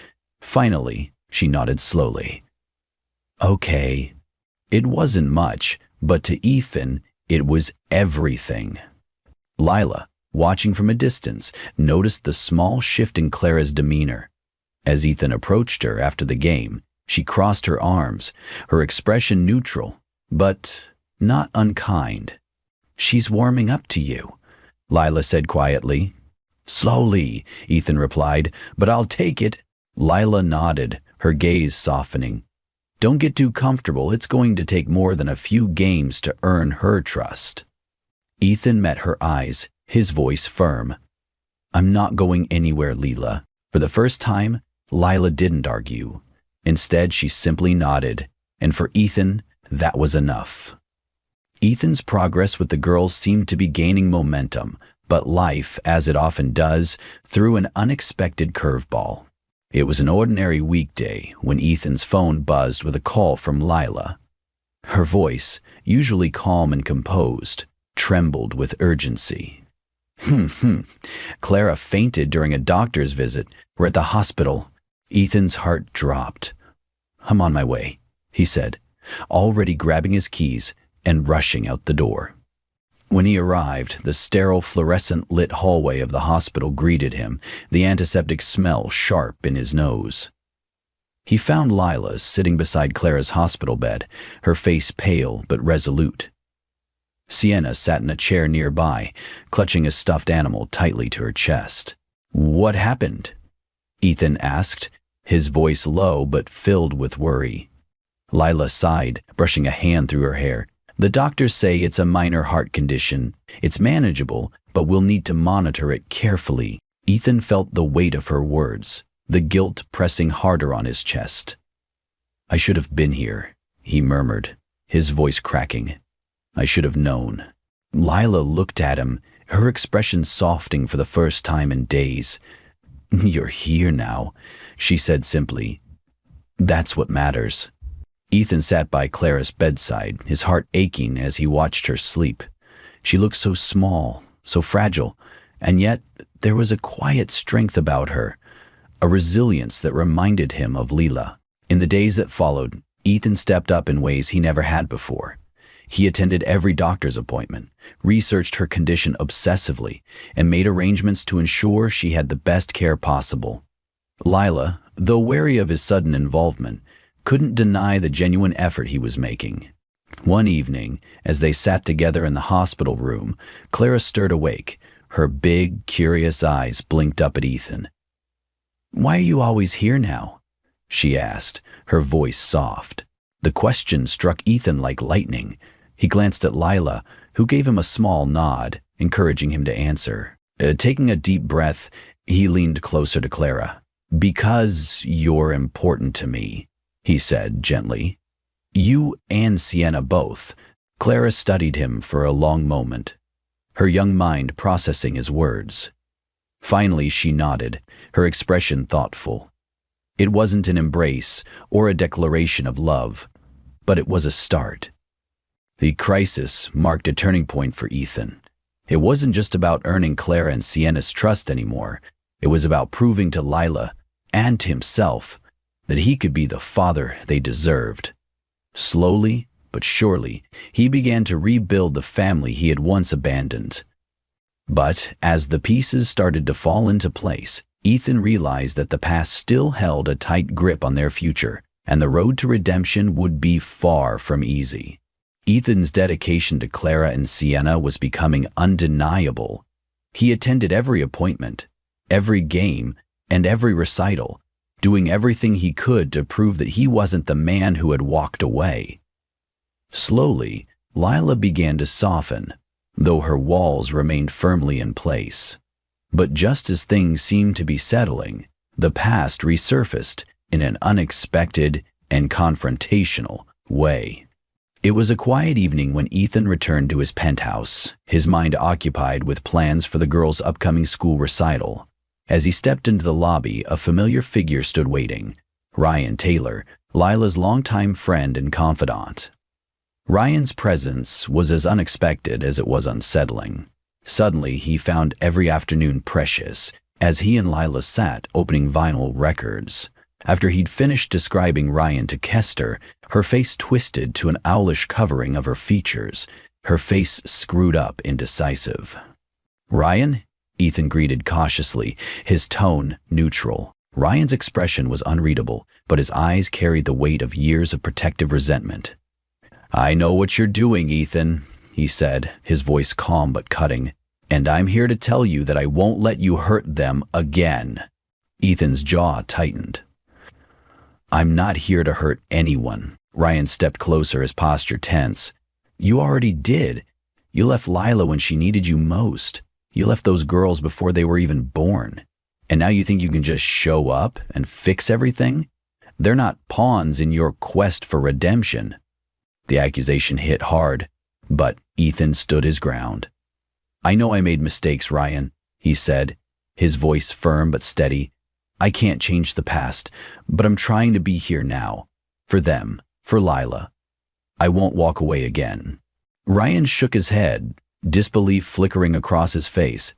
Finally, she nodded slowly. "Okay." It wasn't much, but to Ethan, it was everything. Lila, watching from a distance, noticed the small shift in Clara's demeanor. As Ethan approached her after the game, she crossed her arms, her expression neutral, but not unkind. "She's warming up to you," Lila said quietly. "Slowly," Ethan replied, "but I'll take it." Lila nodded, her gaze softening. "Don't get too comfortable. It's going to take more than a few games to earn her trust." Ethan met her eyes, his voice firm. "I'm not going anywhere, Lila." For the first time, Lila didn't argue. Instead, she simply nodded, and for Ethan, that was enough. Ethan's progress with the girls seemed to be gaining momentum, but life, as it often does, threw an unexpected curveball. It was an ordinary weekday when Ethan's phone buzzed with a call from Lila. Her voice, usually calm and composed, trembled with urgency. Clara fainted during a doctor's visit. We're at the hospital." Ethan's heart dropped. "I'm on my way," he said, already grabbing his keys and rushing out the door. When he arrived, the sterile fluorescent-lit hallway of the hospital greeted him, the antiseptic smell sharp in his nose. He found Lila sitting beside Clara's hospital bed, her face pale but resolute. Sienna sat in a chair nearby, clutching a stuffed animal tightly to her chest. "What happened?" Ethan asked, his voice low but filled with worry. Lila sighed, brushing a hand through her hair. "The doctors say it's a minor heart condition. It's manageable, but we'll need to monitor it carefully." Ethan felt the weight of her words, the guilt pressing harder on his chest. "I should have been here," he murmured, his voice cracking. "I should have known." Lila looked at him, her expression softening for the first time in days. "You're here now," she said simply. "That's what matters." Ethan sat by Clara's bedside, his heart aching as he watched her sleep. She looked so small, so fragile, and yet there was a quiet strength about her, a resilience that reminded him of Lila. In the days that followed, Ethan stepped up in ways he never had before. He attended every doctor's appointment, researched her condition obsessively, and made arrangements to ensure she had the best care possible. Lila, though wary of his sudden involvement, couldn't deny the genuine effort he was making. One evening, as they sat together in the hospital room, Clara stirred awake. Her big, curious eyes blinked up at Ethan. "Why are you always here now?" she asked, her voice soft. The question struck Ethan like lightning. He glanced at Lila, who gave him a small nod, encouraging him to answer. Taking a deep breath, he leaned closer to Clara. "Because you're important to me," he said gently. "You and Sienna both." Clara studied him for a long moment, her young mind processing his words. Finally she nodded, her expression thoughtful. It wasn't an embrace or a declaration of love, but it was a start. The crisis marked a turning point for Ethan. It wasn't just about earning Clara and Sienna's trust anymore. It was about proving to Lila and to himself that he could be the father they deserved. Slowly but surely, he began to rebuild the family he had once abandoned. But as the pieces started to fall into place, Ethan realized that the past still held a tight grip on their future, and the road to redemption would be far from easy. Ethan's dedication to Clara and Sienna was becoming undeniable. He attended every appointment, every game, and every recital, doing everything he could to prove that he wasn't the man who had walked away. Slowly, Lila began to soften, though her walls remained firmly in place. But just as things seemed to be settling, the past resurfaced in an unexpected and confrontational way. It was a quiet evening when Ethan returned to his penthouse, his mind occupied with plans for the girls' upcoming school recital. As he stepped into the lobby, a familiar figure stood waiting, Ryan Taylor, Lila's longtime friend and confidant. Ryan's presence was as unexpected as it was unsettling. Suddenly, he found every afternoon precious, as he and Lila sat opening vinyl records. After he'd finished describing Ryan to Kester, her face twisted to an owlish covering of her features, her face screwed up indecisive. "Ryan?" Ethan greeted cautiously, his tone neutral. Ryan's expression was unreadable, but his eyes carried the weight of years of protective resentment. "I know what you're doing, Ethan," he said, his voice calm but cutting, "and I'm here to tell you that I won't let you hurt them again." Ethan's jaw tightened. "I'm not here to hurt anyone." Ryan stepped closer, his posture tense. "You already did. You left Lila when she needed you most. You left those girls before they were even born. And now you think you can just show up and fix everything? They're not pawns in your quest for redemption." The accusation hit hard, but Ethan stood his ground. "I know I made mistakes, Ryan," he said, his voice firm but steady. "I can't change the past, but I'm trying to be here now. For them, for Lila. I won't walk away again." Ryan shook his head, disbelief flickering across his face.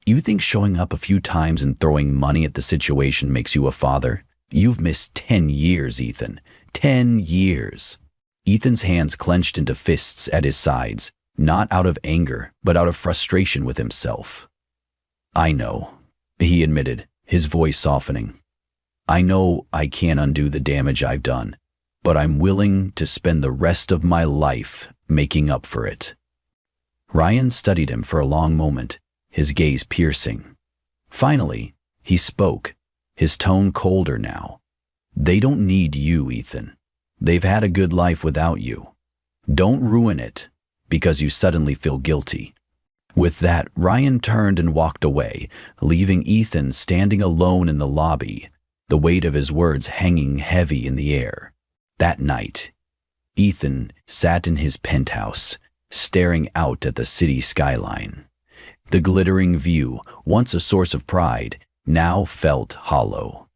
"You think showing up a few times and throwing money at the situation makes you a father? You've missed 10 years, Ethan. 10 years. Ethan's hands clenched into fists at his sides, not out of anger, but out of frustration with himself. "I know," he admitted, his voice softening. "I know I can't undo the damage I've done, but I'm willing to spend the rest of my life making up for it." Ryan studied him for a long moment, his gaze piercing. Finally, he spoke, his tone colder now. "They don't need you, Ethan. They've had a good life without you. Don't ruin it because you suddenly feel guilty." With that, Ryan turned and walked away, leaving Ethan standing alone in the lobby, the weight of his words hanging heavy in the air. That night, Ethan sat in his penthouse, staring out at the city skyline. The glittering view, once a source of pride, now felt hollow.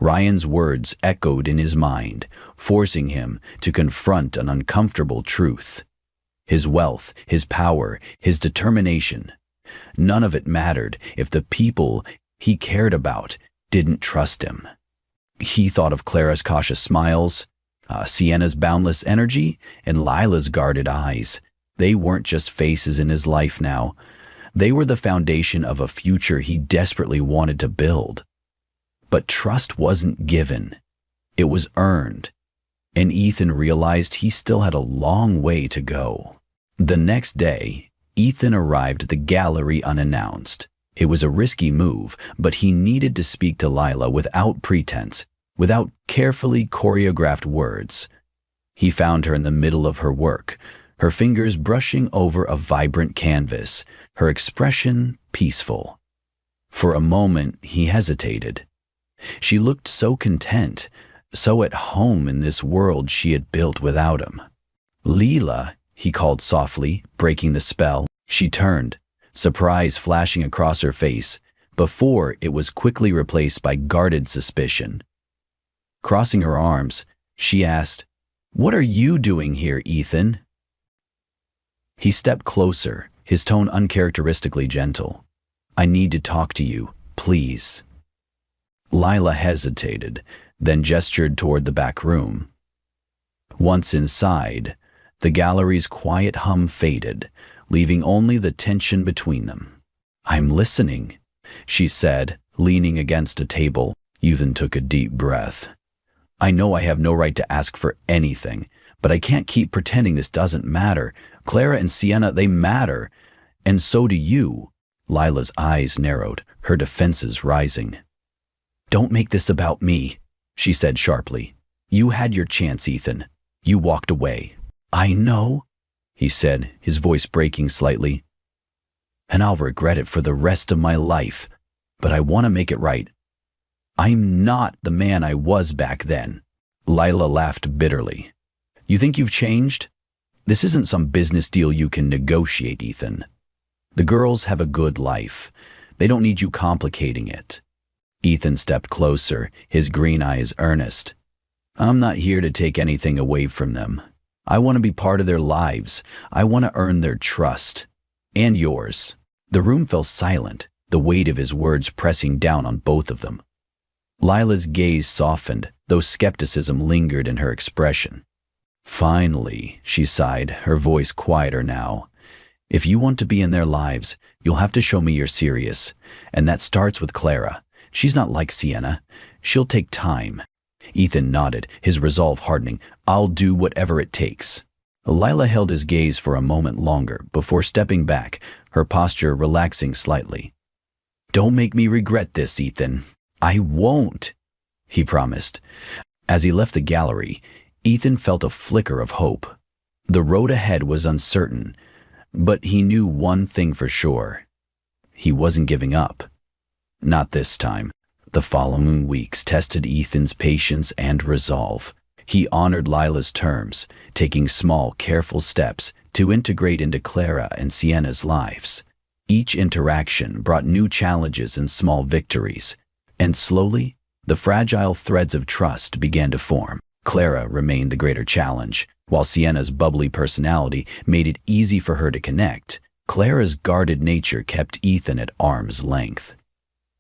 Ryan's words echoed in his mind, forcing him to confront an uncomfortable truth. His wealth, his power, his determination. None of it mattered if the people he cared about didn't trust him. He thought of Clara's cautious smiles, Sienna's boundless energy, and Lila's guarded eyes. They weren't just faces in his life now. They were the foundation of a future he desperately wanted to build. But trust wasn't given. It was earned. And Ethan realized he still had a long way to go. The next day, Ethan arrived at the gallery unannounced. It was a risky move, but he needed to speak to Lila without pretense, without carefully choreographed words. He found her in the middle of her work, her fingers brushing over a vibrant canvas, her expression peaceful. For a moment, he hesitated. She looked so content, so at home in this world she had built without him. "Leela," he called softly, breaking the spell. She turned, surprise flashing across her face, before it was quickly replaced by guarded suspicion. Crossing her arms, she asked, "What are you doing here, Ethan?" He stepped closer, his tone uncharacteristically gentle. "I need to talk to you, please." Lila hesitated, then gestured toward the back room. Once inside, the gallery's quiet hum faded, leaving only the tension between them. "I'm listening," she said, leaning against a table. Ethan took a deep breath. "I know I have no right to ask for anything, but I can't keep pretending this doesn't matter. Clara and Sienna, they matter. And so do you." Lila's eyes narrowed, her defenses rising. "Don't make this about me," she said sharply. "You had your chance, Ethan. You walked away." "I know," he said, his voice breaking slightly. "And I'll regret it for the rest of my life, but I want to make it right. I'm not the man I was back then." Lila laughed bitterly. "You think you've changed? This isn't some business deal you can negotiate, Ethan. The girls have a good life. They don't need you complicating it." Ethan stepped closer, his green eyes earnest. "I'm not here to take anything away from them. I want to be part of their lives. I want to earn their trust. And yours." The room fell silent, the weight of his words pressing down on both of them. Lila's gaze softened, though skepticism lingered in her expression. "Finally," she sighed, her voice quieter now. "If you want to be in their lives, you'll have to show me you're serious. And that starts with Clara. She's not like Sienna. She'll take time." Ethan nodded, his resolve hardening. "I'll do whatever it takes." Lila held his gaze for a moment longer before stepping back, her posture relaxing slightly. "Don't make me regret this, Ethan." "I won't," he promised. As he left the gallery, Ethan felt a flicker of hope. The road ahead was uncertain, but he knew one thing for sure. He wasn't giving up. Not this time. The following weeks tested Ethan's patience and resolve. He honored Lila's terms, taking small, careful steps to integrate into Clara and Sienna's lives. Each interaction brought new challenges and small victories, and slowly, the fragile threads of trust began to form. Clara remained the greater challenge, while Sienna's bubbly personality made it easy for her to connect. Clara's guarded nature kept Ethan at arm's length.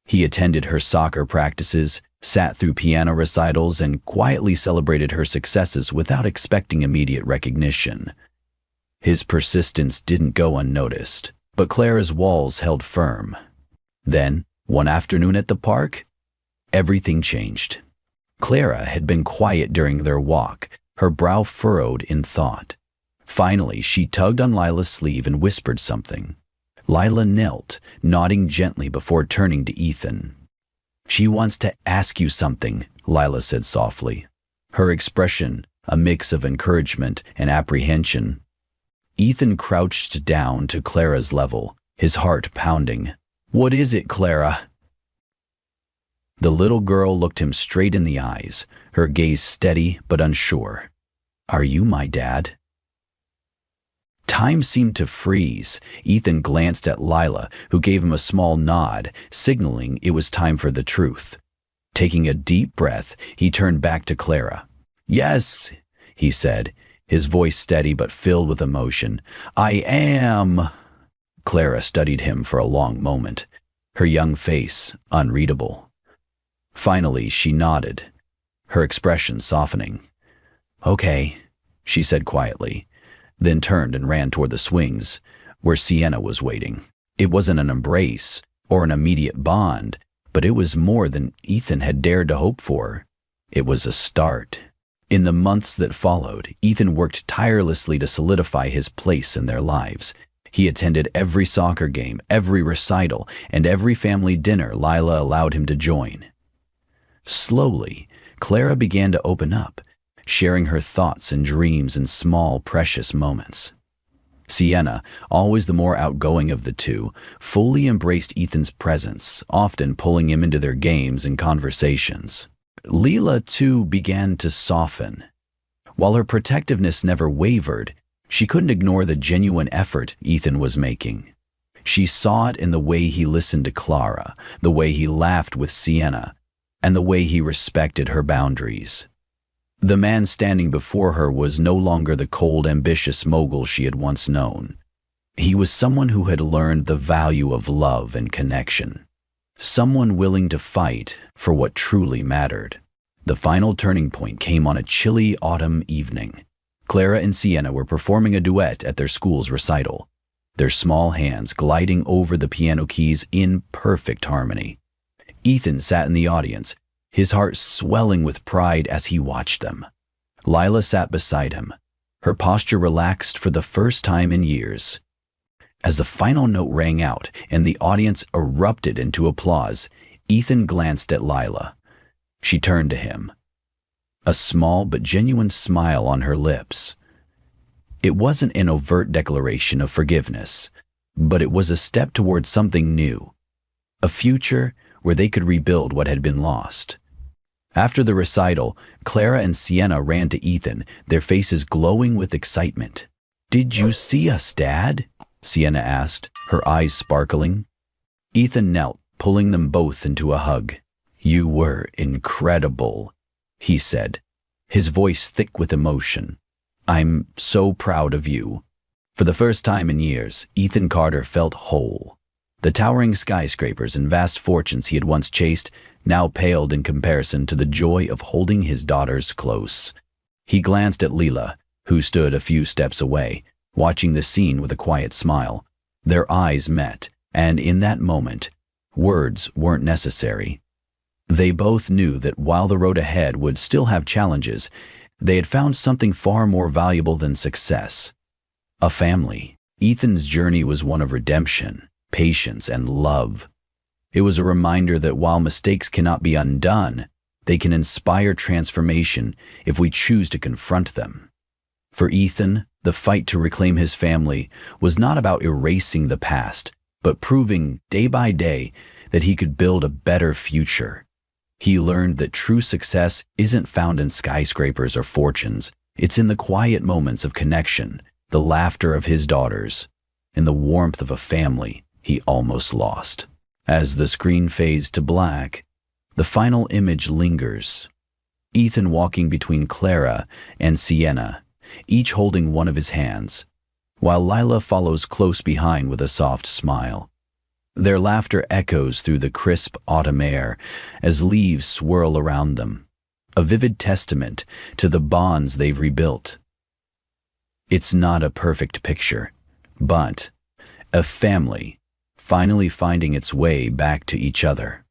He attended her soccer practices, sat through piano recitals, and quietly celebrated her successes without expecting immediate recognition. His persistence didn't go unnoticed, but Clara's walls held firm. Then, one afternoon at the park, everything changed. Clara had been quiet during their walk, her brow furrowed in thought. Finally, she tugged on Lila's sleeve and whispered something. Lila knelt, nodding gently before turning to Ethan. "She wants to ask you something," Lila said softly, her expression a mix of encouragement and apprehension. Ethan crouched down to Clara's level, his heart pounding. "What is it, Clara?" The little girl looked him straight in the eyes, her gaze steady but unsure. "Are you my dad?" Time seemed to freeze. Ethan glanced at Lila, who gave him a small nod, signaling it was time for the truth. Taking a deep breath, he turned back to Clara. "Yes," he said, his voice steady but filled with emotion. "I am." Clara studied him for a long moment, her young face unreadable. Finally, she nodded, her expression softening. "Okay," she said quietly, then turned and ran toward the swings, where Sienna was waiting. It wasn't an embrace or an immediate bond, but it was more than Ethan had dared to hope for. It was a start. In the months that followed, Ethan worked tirelessly to solidify his place in their lives. He attended every soccer game, every recital, and every family dinner Lila allowed him to join. Slowly, Clara began to open up, sharing her thoughts and dreams in small, precious moments. Sienna, always the more outgoing of the two, fully embraced Ethan's presence, often pulling him into their games and conversations. Lila, too, began to soften. While her protectiveness never wavered, she couldn't ignore the genuine effort Ethan was making. She saw it in the way he listened to Clara, the way he laughed with Sienna, and the way he respected her boundaries. The man standing before her was no longer the cold, ambitious mogul she had once known. He was someone who had learned the value of love and connection. Someone willing to fight for what truly mattered. The final turning point came on a chilly autumn evening. Clara and Sienna were performing a duet at their school's recital, their small hands gliding over the piano keys in perfect harmony. Ethan sat in the audience, his heart swelling with pride as he watched them. Lila sat beside him, her posture relaxed for the first time in years. As the final note rang out and the audience erupted into applause, Ethan glanced at Lila. She turned to him, a small but genuine smile on her lips. It wasn't an overt declaration of forgiveness, but it was a step towards something new, a future where they could rebuild what had been lost. After the recital, Clara and Sienna ran to Ethan, their faces glowing with excitement. "Did you see us, Dad?" Sienna asked, her eyes sparkling. Ethan knelt, pulling them both into a hug. "You were incredible," he said, his voice thick with emotion. "I'm so proud of you." For the first time in years, Ethan Carter felt whole. The towering skyscrapers and vast fortunes he had once chased now paled in comparison to the joy of holding his daughters close. He glanced at Lila, who stood a few steps away, watching the scene with a quiet smile. Their eyes met, and in that moment, words weren't necessary. They both knew that while the road ahead would still have challenges, they had found something far more valuable than success: a family. Ethan's journey was one of redemption, patience, and love. It was a reminder that while mistakes cannot be undone, they can inspire transformation if we choose to confront them. For Ethan, the fight to reclaim his family was not about erasing the past, but proving day by day that he could build a better future. He learned that true success isn't found in skyscrapers or fortunes. It's in the quiet moments of connection, the laughter of his daughters, and the warmth of a family he almost lost. As the screen fades to black, the final image lingers. Ethan walking between Clara and Sienna, each holding one of his hands, while Lila follows close behind with a soft smile. Their laughter echoes through the crisp autumn air as leaves swirl around them, a vivid testament to the bonds they've rebuilt. It's not a perfect picture, but a family finally finding its way back to each other.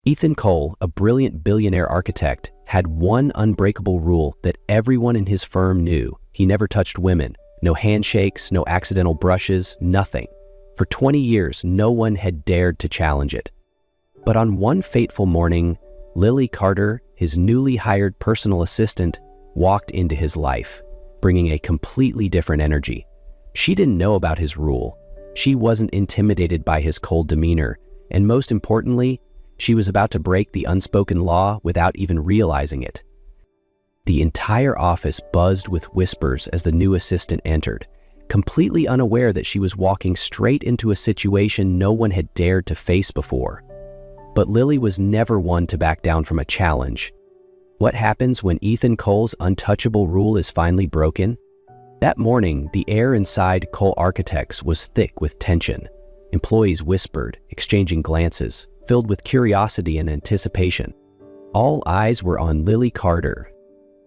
Ethan Cole, a brilliant billionaire architect, had one unbreakable rule that everyone in his firm knew. He never touched women. No handshakes, no accidental brushes, nothing. For 20 years, no one had dared to challenge it. But on one fateful morning, Lily Carter, his newly hired personal assistant, walked into his life, bringing a completely different energy. She didn't know about his rule. She wasn't intimidated by his cold demeanor, and most importantly, she was about to break the unspoken law without even realizing it. The entire office buzzed with whispers as the new assistant entered, completely unaware that she was walking straight into a situation no one had dared to face before. But Lily was never one to back down from a challenge. What happens when Ethan Cole's untouchable rule is finally broken? That morning, the air inside Cole Architects was thick with tension. Employees whispered, exchanging glances, filled with curiosity and anticipation. All eyes were on Lily Carter.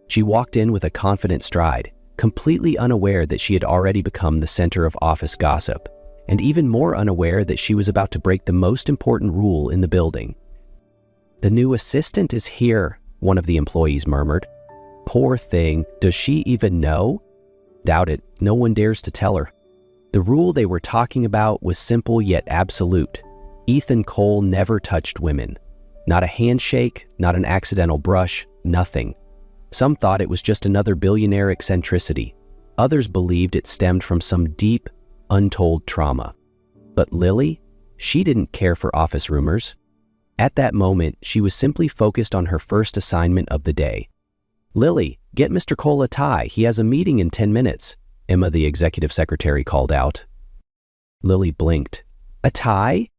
She walked in with a confident stride, completely unaware that she had already become the center of office gossip, and even more unaware that she was about to break the most important rule in the building. "The new assistant is here," one of the employees murmured. "Poor thing, does she even know?" "Doubt it, no one dares to tell her." The rule they were talking about was simple yet absolute. Ethan Cole never touched women. Not a handshake, not an accidental brush, nothing. Some thought it was just another billionaire eccentricity. Others believed it stemmed from some deep, untold trauma. But Lily, she didn't care for office rumors. At that moment, she was simply focused on her first assignment of the day. "Lily, get Mr. Cole a tie. He has a meeting in 10 minutes, Emma, the executive secretary, called out. Lily blinked. "A tie?"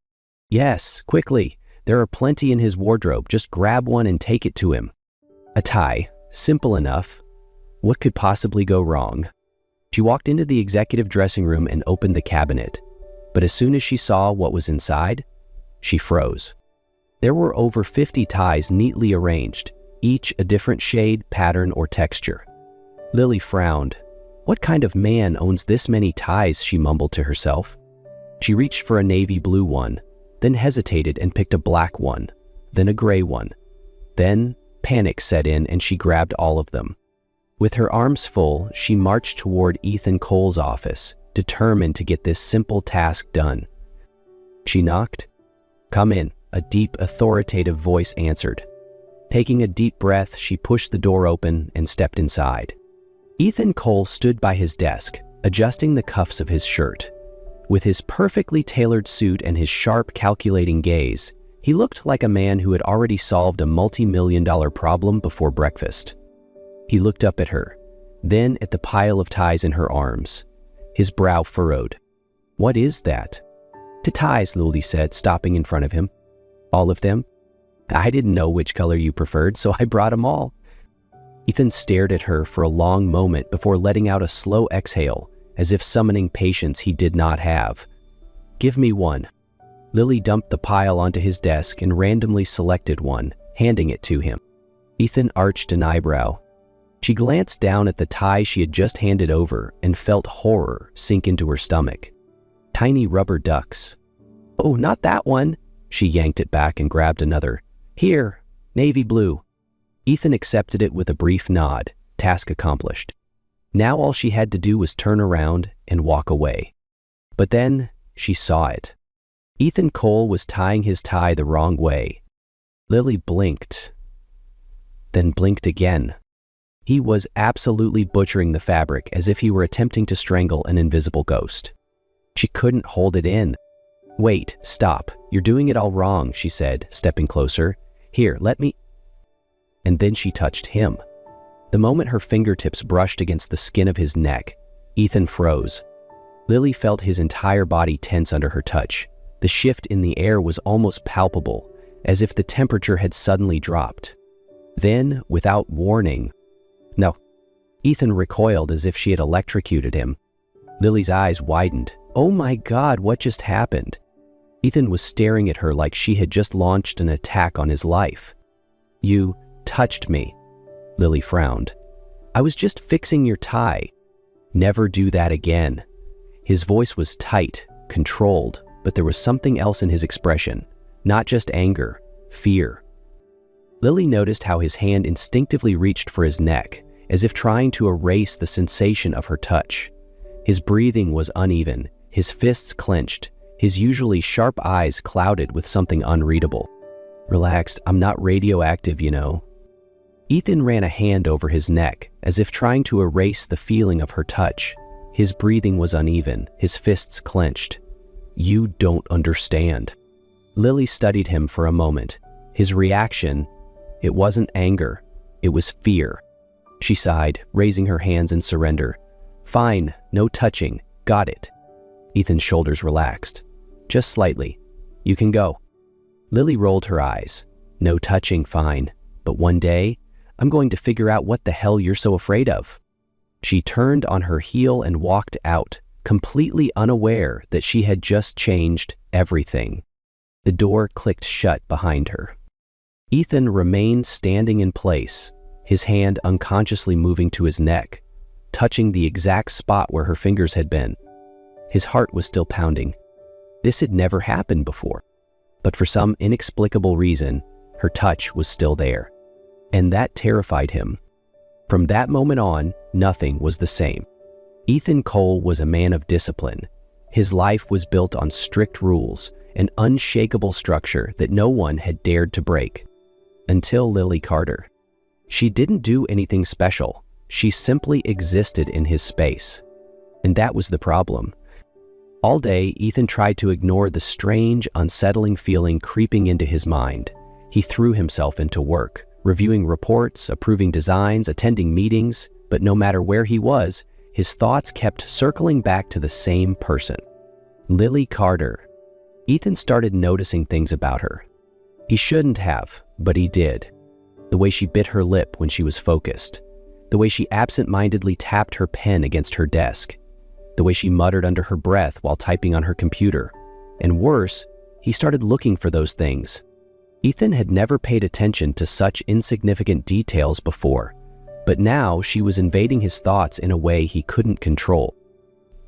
"Yes, quickly. There are plenty in his wardrobe. Just grab one and take it to him." A tie. Simple enough. What could possibly go wrong? She walked into the executive dressing room and opened the cabinet. But as soon as she saw what was inside, she froze. There were over 50 ties neatly arranged, each a different shade, pattern, or texture. Lily frowned. What kind of man owns this many ties, she mumbled to herself. She reached for a navy blue one, then hesitated and picked a black one, then a gray one. Then panic set in and she grabbed all of them. With her arms full, she marched toward Ethan Cole's office, determined to get this simple task done. She knocked. "Come in," a deep, authoritative voice answered. Taking a deep breath, she pushed the door open and stepped inside. Ethan Cole stood by his desk, adjusting the cuffs of his shirt. With his perfectly tailored suit and his sharp, calculating gaze, he looked like a man who had already solved a multi-million-dollar problem before breakfast. He looked up at her, then at the pile of ties in her arms. His brow furrowed. "What is that?" "To ties," Lily said, stopping in front of him. "All of them?" "I didn't know which color you preferred, so I brought them all." Ethan stared at her for a long moment before letting out a slow exhale, as if summoning patience he did not have. "Give me one." Lily dumped the pile onto his desk and randomly selected one, handing it to him. Ethan arched an eyebrow. She glanced down at the tie she had just handed over and felt horror sink into her stomach. Tiny rubber ducks. "Oh, not that one." She yanked it back and grabbed another. "Here, navy blue." Ethan accepted it with a brief nod, task accomplished. Now all she had to do was turn around and walk away. But then she saw it. Ethan Cole was tying his tie the wrong way. Lily blinked, then blinked again. He was absolutely butchering the fabric as if he were attempting to strangle an invisible ghost. She couldn't hold it in. "Wait, stop. You're doing it all wrong," she said, stepping closer. "Here, let me..." And then she touched him. The moment her fingertips brushed against the skin of his neck, Ethan froze. Lily felt his entire body tense under her touch. The shift in the air was almost palpable, as if the temperature had suddenly dropped. Then, without warning... No. Ethan recoiled as if she had electrocuted him. Lily's eyes widened. Oh my God, what just happened? Ethan was staring at her like she had just launched an attack on his life. "You touched me." Lily frowned. "I was just fixing your tie." "Never do that again." His voice was tight, controlled, but there was something else in his expression. Not just anger, fear. Lily noticed how his hand instinctively reached for his neck, as if trying to erase the sensation of her touch. His breathing was uneven, his fists clenched, his usually sharp eyes clouded with something unreadable. "Relaxed, I'm not radioactive, you know." Ethan ran a hand over his neck, as if trying to erase the feeling of her touch. His breathing was uneven, his fists clenched. "You don't understand." Lily studied him for a moment. His reaction, it wasn't anger, it was fear. She sighed, raising her hands in surrender. "Fine, no touching, got it." Ethan's shoulders relaxed. "Just slightly. You can go." Lily rolled her eyes. "No touching, fine. But one day, I'm going to figure out what the hell you're so afraid of." She turned on her heel and walked out, completely unaware that she had just changed everything. The door clicked shut behind her. Ethan remained standing in place, his hand unconsciously moving to his neck, touching the exact spot where her fingers had been. His heart was still pounding. This had never happened before. But for some inexplicable reason, her touch was still there. And that terrified him. From that moment on, nothing was the same. Ethan Cole was a man of discipline. His life was built on strict rules, an unshakable structure that no one had dared to break. Until Lily Carter. She didn't do anything special. She simply existed in his space. And that was the problem. All day, Ethan tried to ignore the strange, unsettling feeling creeping into his mind. He threw himself into work, reviewing reports, approving designs, attending meetings, but no matter where he was, his thoughts kept circling back to the same person. Lily Carter. Ethan started noticing things about her. He shouldn't have, but he did. The way she bit her lip when she was focused. The way she absent-mindedly tapped her pen against her desk. The way she muttered under her breath while typing on her computer. And worse, he started looking for those things. Ethan had never paid attention to such insignificant details before, but now she was invading his thoughts in a way he couldn't control.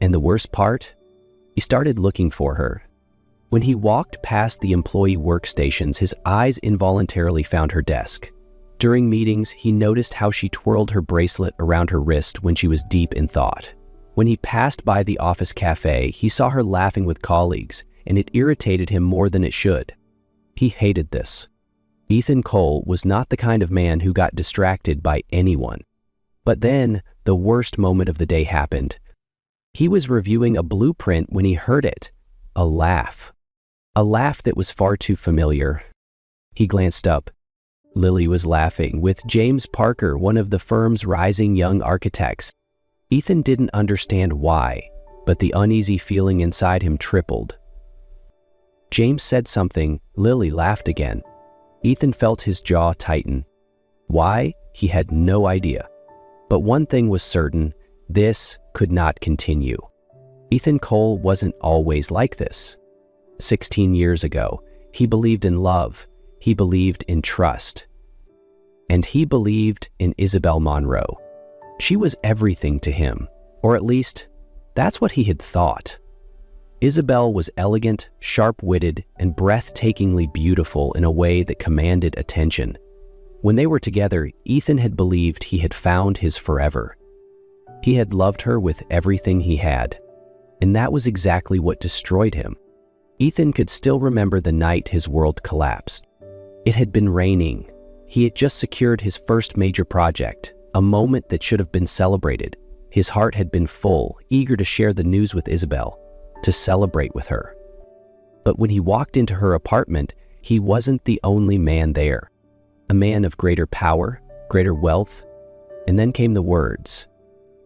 And the worst part? He started looking for her. When he walked past the employee workstations, his eyes involuntarily found her desk. During meetings, he noticed how she twirled her bracelet around her wrist when she was deep in thought. When he passed by the office cafe, he saw her laughing with colleagues, and it irritated him more than it should. He hated this. Ethan Cole was not the kind of man who got distracted by anyone. But then, the worst moment of the day happened. He was reviewing a blueprint when he heard it. A laugh. A laugh that was far too familiar. He glanced up. Lily was laughing with James Parker, one of the firm's rising young architects. Ethan didn't understand why, but the uneasy feeling inside him tripled. James said something, Lily laughed again. Ethan felt his jaw tighten. Why? He had no idea. But one thing was certain, this could not continue. Ethan Cole wasn't always like this. 16 years ago, he believed in love, he believed in trust, and he believed in Isabel Monroe. She was everything to him, or at least, that's what he had thought. Isabel was elegant, sharp-witted, and breathtakingly beautiful in a way that commanded attention. When they were together, Ethan had believed he had found his forever. He had loved her with everything he had, and that was exactly what destroyed him. Ethan could still remember the night his world collapsed. It had been raining. He had just secured his first major project, a moment that should have been celebrated. His heart had been full, eager to share the news with Isabel, to celebrate with her. But when he walked into her apartment, he wasn't the only man there. A man of greater power, greater wealth, and then came the words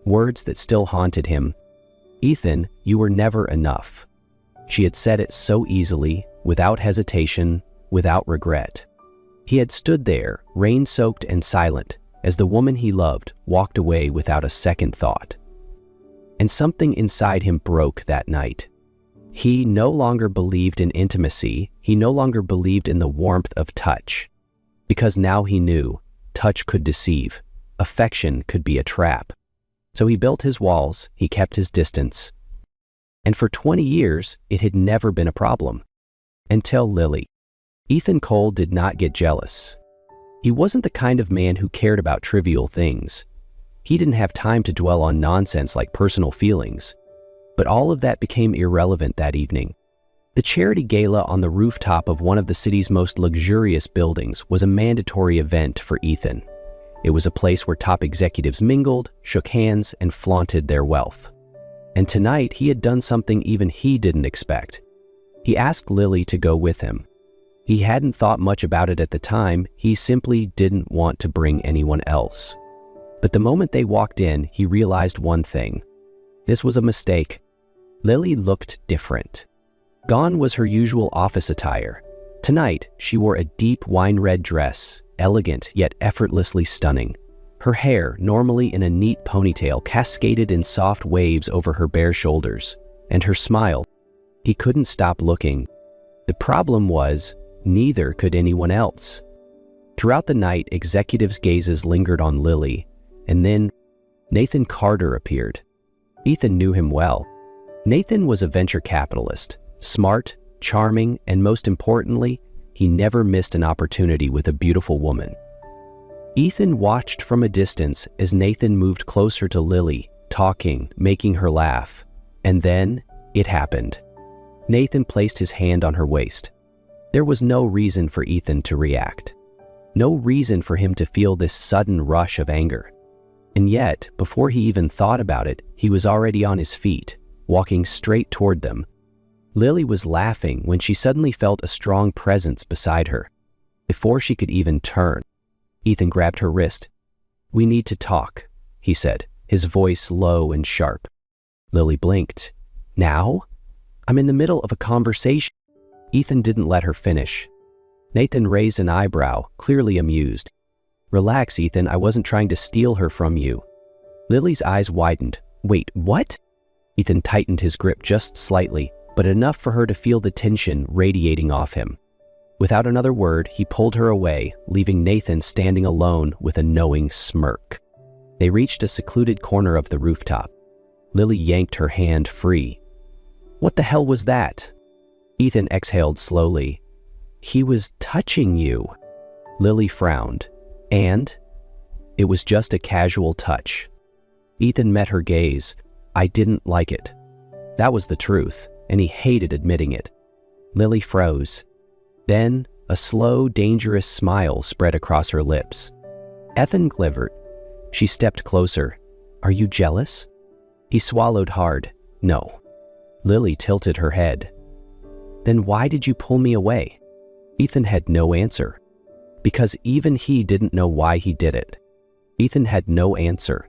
that still haunted him. "Ethan, you were never enough." She had said it so easily, without hesitation, without regret. He had stood there, rain-soaked and silent, as the woman he loved walked away without a second thought. And something inside him broke that night. He no longer believed in intimacy. He no longer believed in the warmth of touch. Because now he knew touch could deceive, affection could be a trap. So he built his walls, he kept his distance. And for 20 years, it had never been a problem. Until Lily. Ethan Cole did not get jealous. He wasn't the kind of man who cared about trivial things. He didn't have time to dwell on nonsense like personal feelings. But all of that became irrelevant that evening. The charity gala on the rooftop of one of the city's most luxurious buildings was a mandatory event for Ethan. It was a place where top executives mingled, shook hands, and flaunted their wealth. And tonight, he had done something even he didn't expect. He asked Lily to go with him. He hadn't thought much about it at the time. He simply didn't want to bring anyone else. But the moment they walked in, he realized one thing. This was a mistake. Lily looked different. Gone was her usual office attire. Tonight, she wore a deep wine-red dress, elegant yet effortlessly stunning. Her hair, normally in a neat ponytail, cascaded in soft waves over her bare shoulders. And her smile. He couldn't stop looking. The problem was, neither could anyone else. Throughout the night, executives' gazes lingered on Lily, and then Nathan Carter appeared. Ethan knew him well. Nathan was a venture capitalist, smart, charming, and most importantly, he never missed an opportunity with a beautiful woman. Ethan watched from a distance as Nathan moved closer to Lily, talking, making her laugh. And then, it happened. Nathan placed his hand on her waist. There was no reason for Ethan to react. No reason for him to feel this sudden rush of anger. And yet, before he even thought about it, he was already on his feet, walking straight toward them. Lily was laughing when she suddenly felt a strong presence beside her. Before she could even turn, Ethan grabbed her wrist. "We need to talk," he said, his voice low and sharp. Lily blinked. "Now? I'm in the middle of a conversation." Ethan didn't let her finish. Nathan raised an eyebrow, clearly amused. "Relax, Ethan, I wasn't trying to steal her from you." Lily's eyes widened. "Wait, what?" Ethan tightened his grip just slightly, but enough for her to feel the tension radiating off him. Without another word, he pulled her away, leaving Nathan standing alone with a knowing smirk. They reached a secluded corner of the rooftop. Lily yanked her hand free. "What the hell was that?" Ethan exhaled slowly. "He was touching you." Lily frowned. "And?" "It was just a casual touch." Ethan met her gaze. "I didn't like it." That was the truth, and he hated admitting it. Lily froze. Then, a slow, dangerous smile spread across her lips. Ethan glivered. She stepped closer. "Are you jealous?" He swallowed hard. "No." Lily tilted her head. "Then why did you pull me away?" Ethan had no answer. Because even he didn't know why he did it. Ethan had no answer.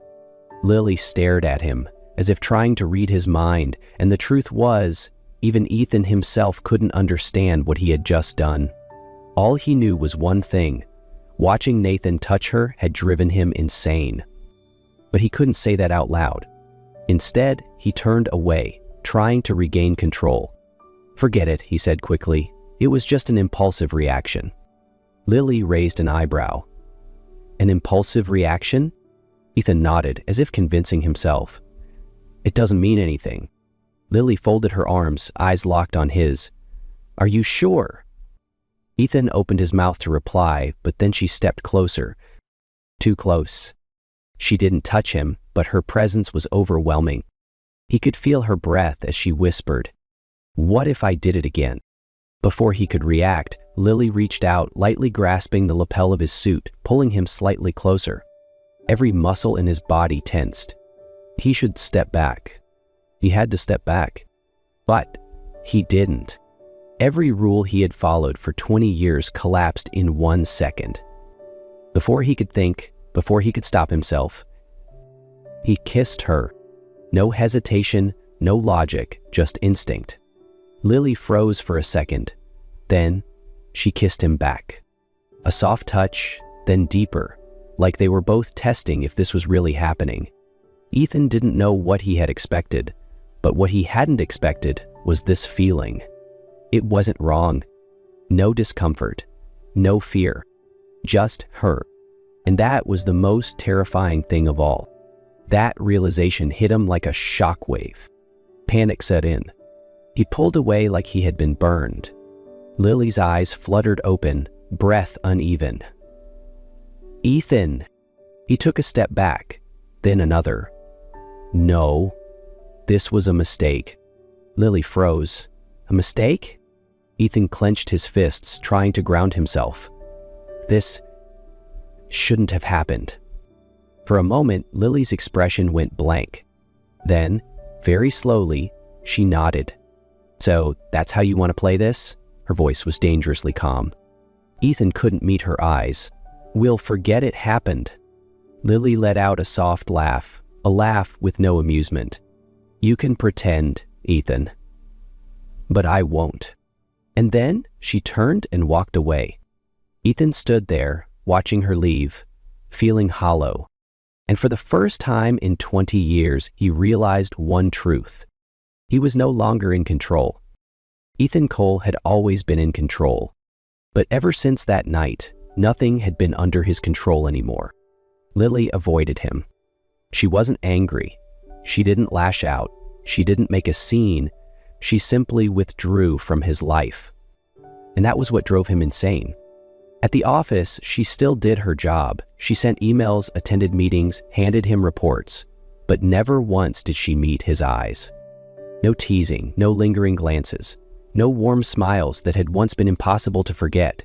Lily stared at him, as if trying to read his mind, and the truth was, even Ethan himself couldn't understand what he had just done. All he knew was one thing. Watching Nathan touch her had driven him insane. But he couldn't say that out loud. Instead, he turned away, trying to regain control. "Forget it," he said quickly. "It was just an impulsive reaction." Lily raised an eyebrow. "An impulsive reaction?" Ethan nodded, as if convincing himself. It doesn't mean anything. Lily folded her arms, eyes locked on his. Are you sure? Ethan opened his mouth to reply, but then she stepped closer. Too close. She didn't touch him, but her presence was overwhelming. He could feel her breath as she whispered, "What if I did it again?" Before he could react, Lily reached out, lightly grasping the lapel of his suit, pulling him slightly closer. Every muscle in his body tensed. He should step back. He had to step back. But he didn't. Every rule he had followed for 20 years collapsed in 1 second. Before he could think, before he could stop himself, he kissed her. No hesitation, no logic, just instinct. Lily froze for a second. Then she kissed him back. A soft touch, then deeper, like they were both testing if this was really happening. Ethan didn't know what he had expected, but what he hadn't expected was this feeling. It wasn't wrong. No discomfort, no fear, just her. And that was the most terrifying thing of all. That realization hit him like a shockwave. Panic set in. He pulled away like he had been burned. Lily's eyes fluttered open, breath uneven. Ethan! He took a step back, then another. No, this was a mistake. Lily froze. A mistake? Ethan clenched his fists, trying to ground himself. This shouldn't have happened. For a moment, Lily's expression went blank. Then, very slowly, she nodded. So, that's how you want to play this? Her voice was dangerously calm. Ethan couldn't meet her eyes. We'll forget it happened. Lily let out a soft laugh, a laugh with no amusement. You can pretend, Ethan. But I won't. And then she turned and walked away. Ethan stood there, watching her leave, feeling hollow. And for the first time in 20 years, he realized one truth. He was no longer in control. Ethan Cole had always been in control. But ever since that night, nothing had been under his control anymore. Lily avoided him. She wasn't angry. She didn't lash out. She didn't make a scene. She simply withdrew from his life. And that was what drove him insane. At the office, she still did her job. She sent emails, attended meetings, handed him reports. But never once did she meet his eyes. No teasing, no lingering glances, no warm smiles that had once been impossible to forget.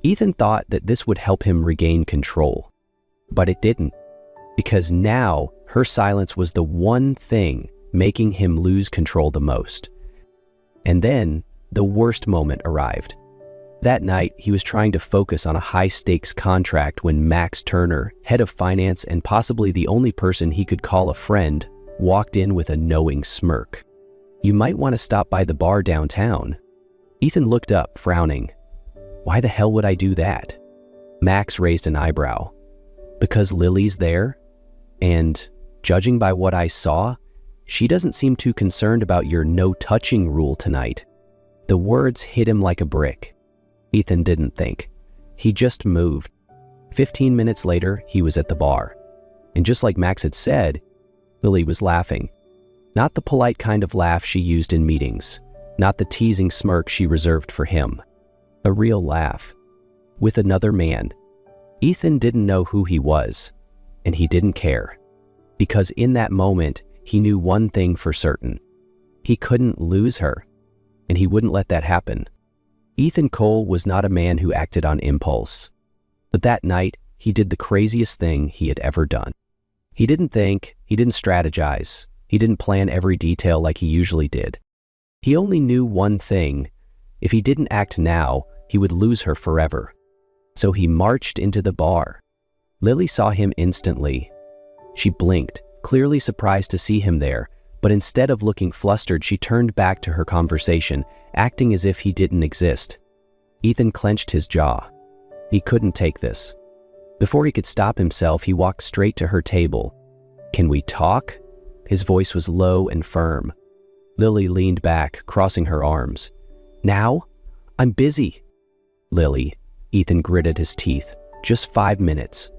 Ethan thought that this would help him regain control. But it didn't, because now her silence was the one thing making him lose control the most. And then the worst moment arrived. That night, he was trying to focus on a high-stakes contract when Max Turner, head of finance and possibly the only person he could call a friend, walked in with a knowing smirk. You might want to stop by the bar downtown. Ethan looked up, frowning. Why the hell would I do that? Max raised an eyebrow. Because Lily's there? And, judging by what I saw, she doesn't seem too concerned about your no-touching rule tonight. The words hit him like a brick. Ethan didn't think. He just moved. 15 minutes later, he was at the bar. And just like Max had said, Lily was laughing. Not the polite kind of laugh she used in meetings. Not the teasing smirk she reserved for him. A real laugh. With another man. Ethan didn't know who he was. And he didn't care. Because in that moment, he knew one thing for certain. He couldn't lose her. And he wouldn't let that happen. Ethan Cole was not a man who acted on impulse. But that night, he did the craziest thing he had ever done. He didn't think, he didn't strategize, he didn't plan every detail like he usually did. He only knew one thing. If he didn't act now, he would lose her forever. So he marched into the bar. Lily saw him instantly. She blinked, clearly surprised to see him there, but instead of looking flustered, she turned back to her conversation, acting as if he didn't exist. Ethan clenched his jaw. He couldn't take this. Before he could stop himself, he walked straight to her table. Can we talk? His voice was low and firm. Lily leaned back, crossing her arms. Now? I'm busy. Lily, Ethan gritted his teeth. Just 5 minutes.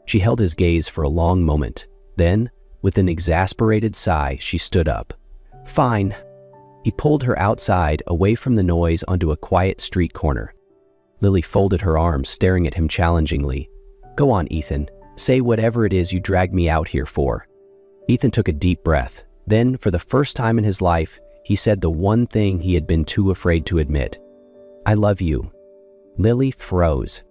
She held his gaze for a long moment. Then, with an exasperated sigh, she stood up. "Fine." He pulled her outside, away from the noise, onto a quiet street corner. Lily folded her arms, staring at him challengingly. "Go on, Ethan. Say whatever it is you dragged me out here for." Ethan took a deep breath. Then, for the first time in his life, he said the one thing he had been too afraid to admit. "I love you." Lily froze.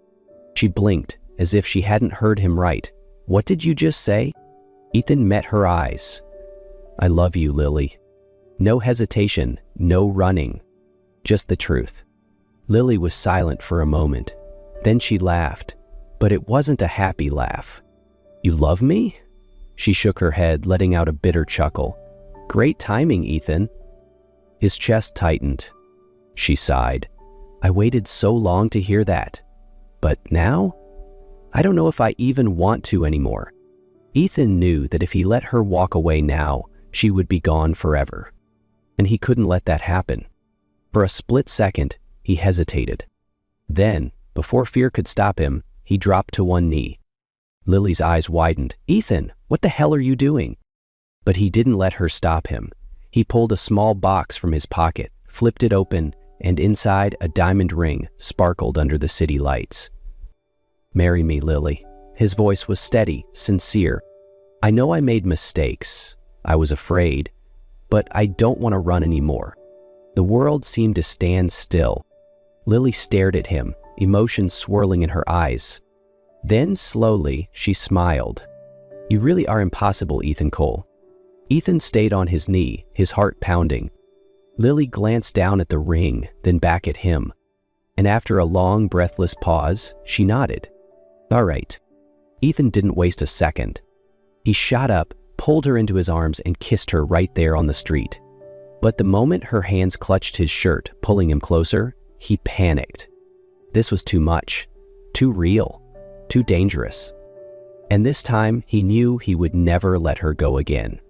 She blinked, as if she hadn't heard him right. "What did you just say?" Ethan met her eyes. "I love you, Lily." No hesitation, no running, just the truth. Lily was silent for a moment. Then she laughed, but it wasn't a happy laugh. "You love me?" She shook her head, letting out a bitter chuckle. "Great timing, Ethan." His chest tightened. She sighed. "I waited so long to hear that. But now? I don't know if I even want to anymore." Ethan knew that if he let her walk away now, she would be gone forever. And he couldn't let that happen. For a split second, he hesitated. Then, before fear could stop him, he dropped to one knee. Lily's eyes widened. "Ethan, what the hell are you doing?" But he didn't let her stop him. He pulled a small box from his pocket, flipped it open, and inside a diamond ring sparkled under the city lights. "Marry me, Lily." His voice was steady, sincere. "I know I made mistakes. I was afraid. But I don't want to run anymore." The world seemed to stand still. Lily stared at him, emotions swirling in her eyes. Then, slowly, she smiled. "You really are impossible, Ethan Cole." Ethan stayed on his knee, his heart pounding. Lily glanced down at the ring, then back at him. And after a long, breathless pause, she nodded. "All right." Ethan didn't waste a second. He shot up, pulled her into his arms, and kissed her right there on the street. But the moment her hands clutched his shirt, pulling him closer, he panicked. This was too much, too real, too dangerous. And this time, he knew he would never let her go again.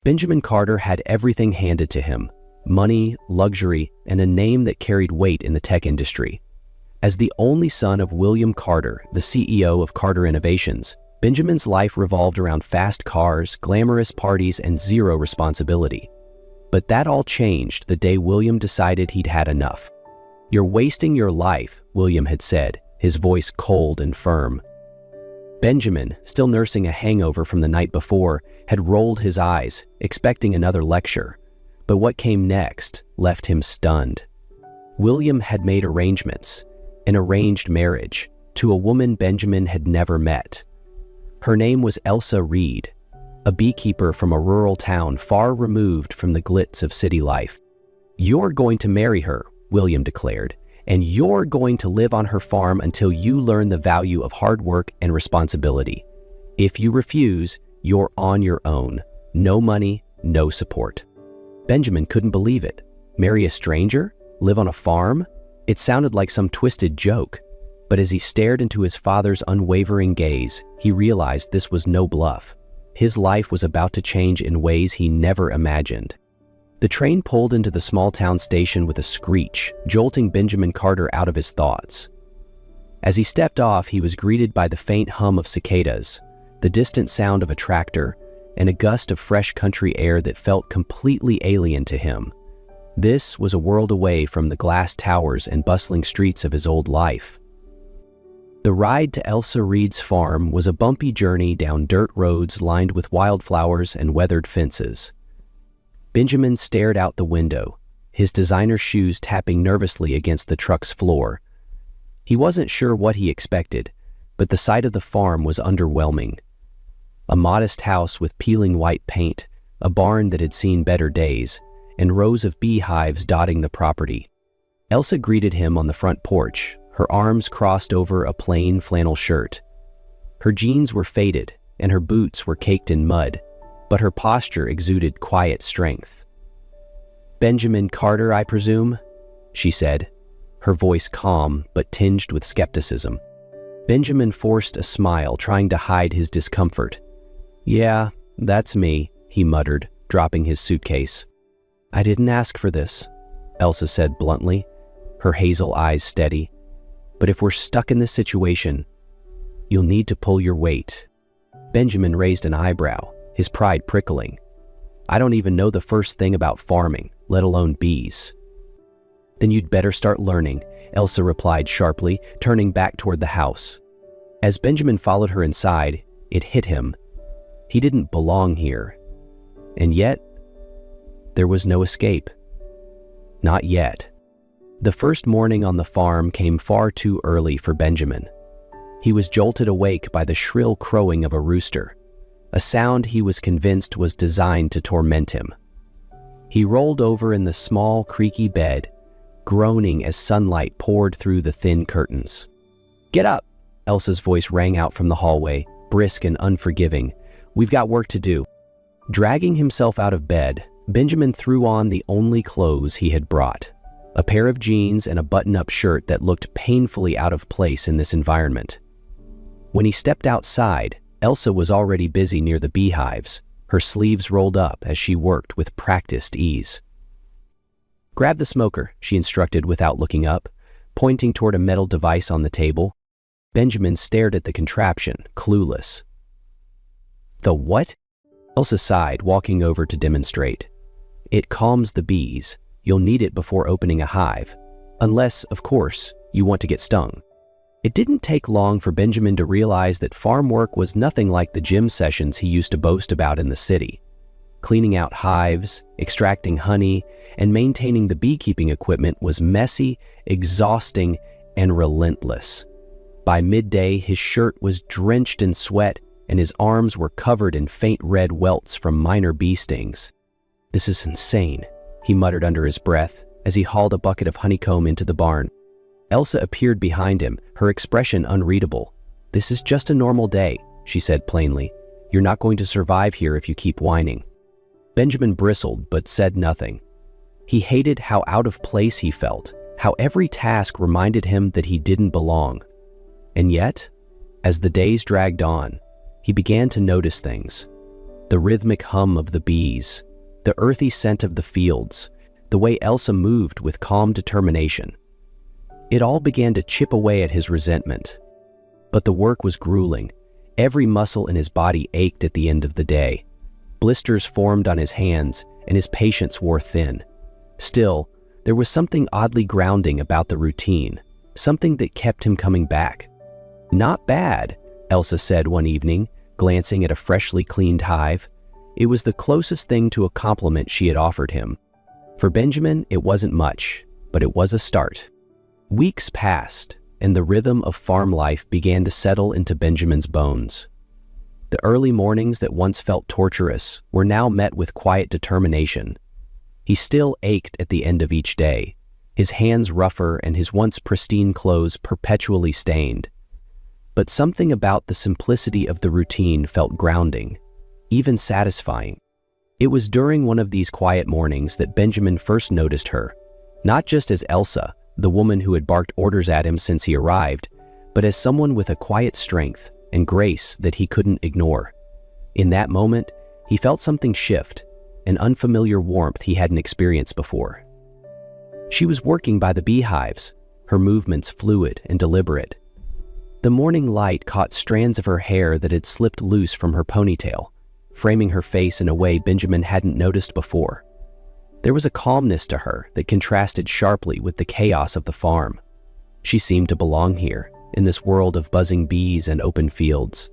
Benjamin Carter had everything handed to him: money, luxury, and a name that carried weight in the tech industry. As the only son of William Carter, the CEO of Carter Innovations, Benjamin's life revolved around fast cars, glamorous parties, and zero responsibility. But that all changed the day William decided he'd had enough. "You're wasting your life," William had said, his voice cold and firm. Benjamin, still nursing a hangover from the night before, had rolled his eyes, expecting another lecture. But what came next left him stunned. William had made arrangements, an arranged marriage, to a woman Benjamin had never met. Her name was Elsa Reed, a beekeeper from a rural town far removed from the glitz of city life. "You're going to marry her," William declared, "and you're going to live on her farm until you learn the value of hard work and responsibility. If you refuse, you're on your own. No money, no support." Benjamin couldn't believe it. Marry a stranger? Live on a farm? It sounded like some twisted joke. But as he stared into his father's unwavering gaze, he realized this was no bluff. His life was about to change in ways he never imagined. The train pulled into the small-town station with a screech, jolting Benjamin Carter out of his thoughts. As he stepped off, he was greeted by the faint hum of cicadas, the distant sound of a tractor, and a gust of fresh country air that felt completely alien to him. This was a world away from the glass towers and bustling streets of his old life. The ride to Elsa Reed's farm was a bumpy journey down dirt roads lined with wildflowers and weathered fences. Benjamin stared out the window, his designer shoes tapping nervously against the truck's floor. He wasn't sure what he expected, but the sight of the farm was underwhelming. A modest house with peeling white paint, a barn that had seen better days, and rows of beehives dotting the property. Elsa greeted him on the front porch, her arms crossed over a plain flannel shirt. Her jeans were faded, and her boots were caked in mud, but her posture exuded quiet strength. "Benjamin Carter, I presume?" she said, her voice calm but tinged with skepticism. Benjamin forced a smile, trying to hide his discomfort. "Yeah, that's me," he muttered, dropping his suitcase. "I didn't ask for this," Elsa said bluntly, her hazel eyes steady. "But if we're stuck in this situation, you'll need to pull your weight." Benjamin raised an eyebrow, his pride prickling. "I don't even know the first thing about farming, let alone bees." "Then you'd better start learning," Elsa replied sharply, turning back toward the house. As Benjamin followed her inside, it hit him. He didn't belong here. And yet, there was no escape. Not yet. The first morning on the farm came far too early for Benjamin. He was jolted awake by the shrill crowing of a rooster, a sound he was convinced was designed to torment him. He rolled over in the small, creaky bed, groaning as sunlight poured through the thin curtains. "Get up!" Elsa's voice rang out from the hallway, brisk and unforgiving. "We've got work to do." Dragging himself out of bed, Benjamin threw on the only clothes he had brought, a pair of jeans and a button-up shirt that looked painfully out of place in this environment. When he stepped outside, Elsa was already busy near the beehives, her sleeves rolled up as she worked with practiced ease. "Grab the smoker," she instructed without looking up, pointing toward a metal device on the table. Benjamin stared at the contraption, clueless. "The what?" Elsa sighed, walking over to demonstrate. "It calms the bees. You'll need it before opening a hive. Unless, of course, you want to get stung." It didn't take long for Benjamin to realize that farm work was nothing like the gym sessions he used to boast about in the city. Cleaning out hives, extracting honey, and maintaining the beekeeping equipment was messy, exhausting, and relentless. By midday, his shirt was drenched in sweat, and his arms were covered in faint red welts from minor bee stings. "This is insane," he muttered under his breath as he hauled a bucket of honeycomb into the barn. Elsa appeared behind him, her expression unreadable. "This is just a normal day," she said plainly. "You're not going to survive here if you keep whining." Benjamin bristled but said nothing. He hated how out of place he felt, how every task reminded him that he didn't belong. And yet, as the days dragged on, he began to notice things. The rhythmic hum of the bees, the earthy scent of the fields, the way Elsa moved with calm determination. It all began to chip away at his resentment. But the work was grueling. Every muscle in his body ached at the end of the day. Blisters formed on his hands, and his patience wore thin. Still, there was something oddly grounding about the routine, something that kept him coming back. "Not bad," Elsa said one evening, glancing at a freshly cleaned hive. It was the closest thing to a compliment she had offered him. For Benjamin, it wasn't much, but it was a start. Weeks passed, and the rhythm of farm life began to settle into Benjamin's bones. The early mornings that once felt torturous were now met with quiet determination. He still ached at the end of each day, his hands rougher and his once pristine clothes perpetually stained. But something about the simplicity of the routine felt grounding, even satisfying. It was during one of these quiet mornings that Benjamin first noticed her, not just as Elsa, the woman who had barked orders at him since he arrived, but as someone with a quiet strength and grace that he couldn't ignore. In that moment, he felt something shift, an unfamiliar warmth he hadn't experienced before. She was working by the beehives, her movements fluid and deliberate. The morning light caught strands of her hair that had slipped loose from her ponytail, framing her face in a way Benjamin hadn't noticed before. There was a calmness to her that contrasted sharply with the chaos of the farm. She seemed to belong here, in this world of buzzing bees and open fields,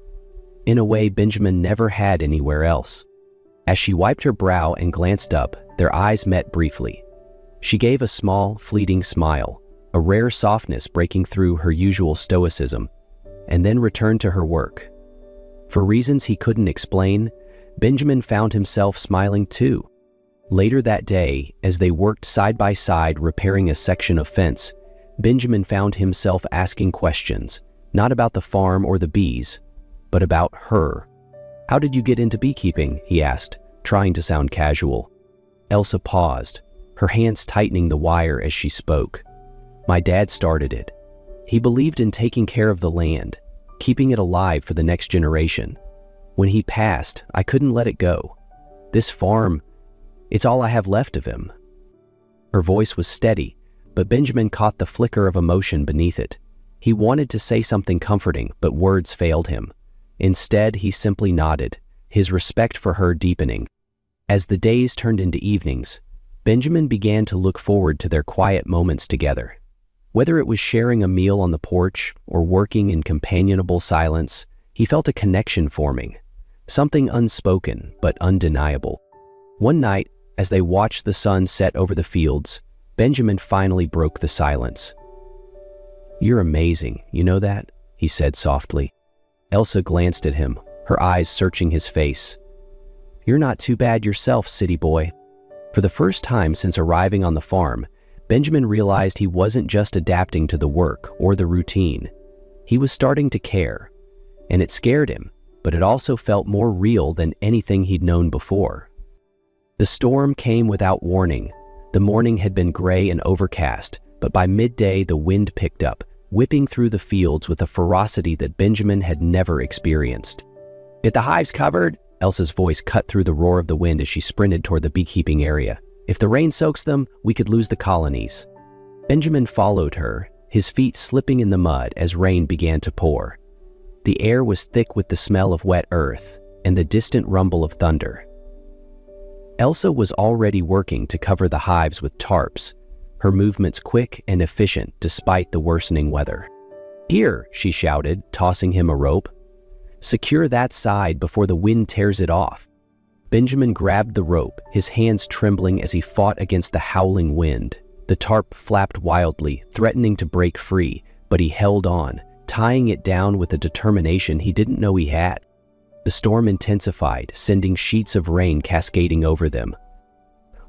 in a way Benjamin never had anywhere else. As she wiped her brow and glanced up, their eyes met briefly. She gave a small, fleeting smile, a rare softness breaking through her usual stoicism, and then returned to her work. For reasons he couldn't explain, Benjamin found himself smiling too. Later that day, as they worked side by side repairing a section of fence, Benjamin found himself asking questions, not about the farm or the bees, but about her. "How did you get into beekeeping?" he asked, trying to sound casual. Elsa paused, her hands tightening the wire as she spoke. "My dad started it. He believed in taking care of the land, keeping it alive for the next generation. When he passed, I couldn't let it go. This farm, it's all I have left of him." Her voice was steady, but Benjamin caught the flicker of emotion beneath it. He wanted to say something comforting, but words failed him. Instead, he simply nodded, his respect for her deepening. As the days turned into evenings, Benjamin began to look forward to their quiet moments together. Whether it was sharing a meal on the porch or working in companionable silence, he felt a connection forming, something unspoken but undeniable. One night, as they watched the sun set over the fields, Benjamin finally broke the silence. "You're amazing, you know that?" he said softly. Elsa glanced at him, her eyes searching his face. "You're not too bad yourself, city boy." For the first time since arriving on the farm, Benjamin realized he wasn't just adapting to the work or the routine. He was starting to care, and it scared him, but it also felt more real than anything he'd known before. The storm came without warning. The morning had been gray and overcast, but by midday the wind picked up, whipping through the fields with a ferocity that Benjamin had never experienced. "Get the hives covered!" Elsa's voice cut through the roar of the wind as she sprinted toward the beekeeping area. "If the rain soaks them, we could lose the colonies." Benjamin followed her, his feet slipping in the mud as rain began to pour. The air was thick with the smell of wet earth and the distant rumble of thunder. Elsa was already working to cover the hives with tarps, her movements quick and efficient despite the worsening weather. "Here," she shouted, tossing him a rope. "Secure that side before the wind tears it off." Benjamin grabbed the rope, his hands trembling as he fought against the howling wind. The tarp flapped wildly, threatening to break free, but he held on, tying it down with a determination he didn't know he had. The storm intensified, sending sheets of rain cascading over them.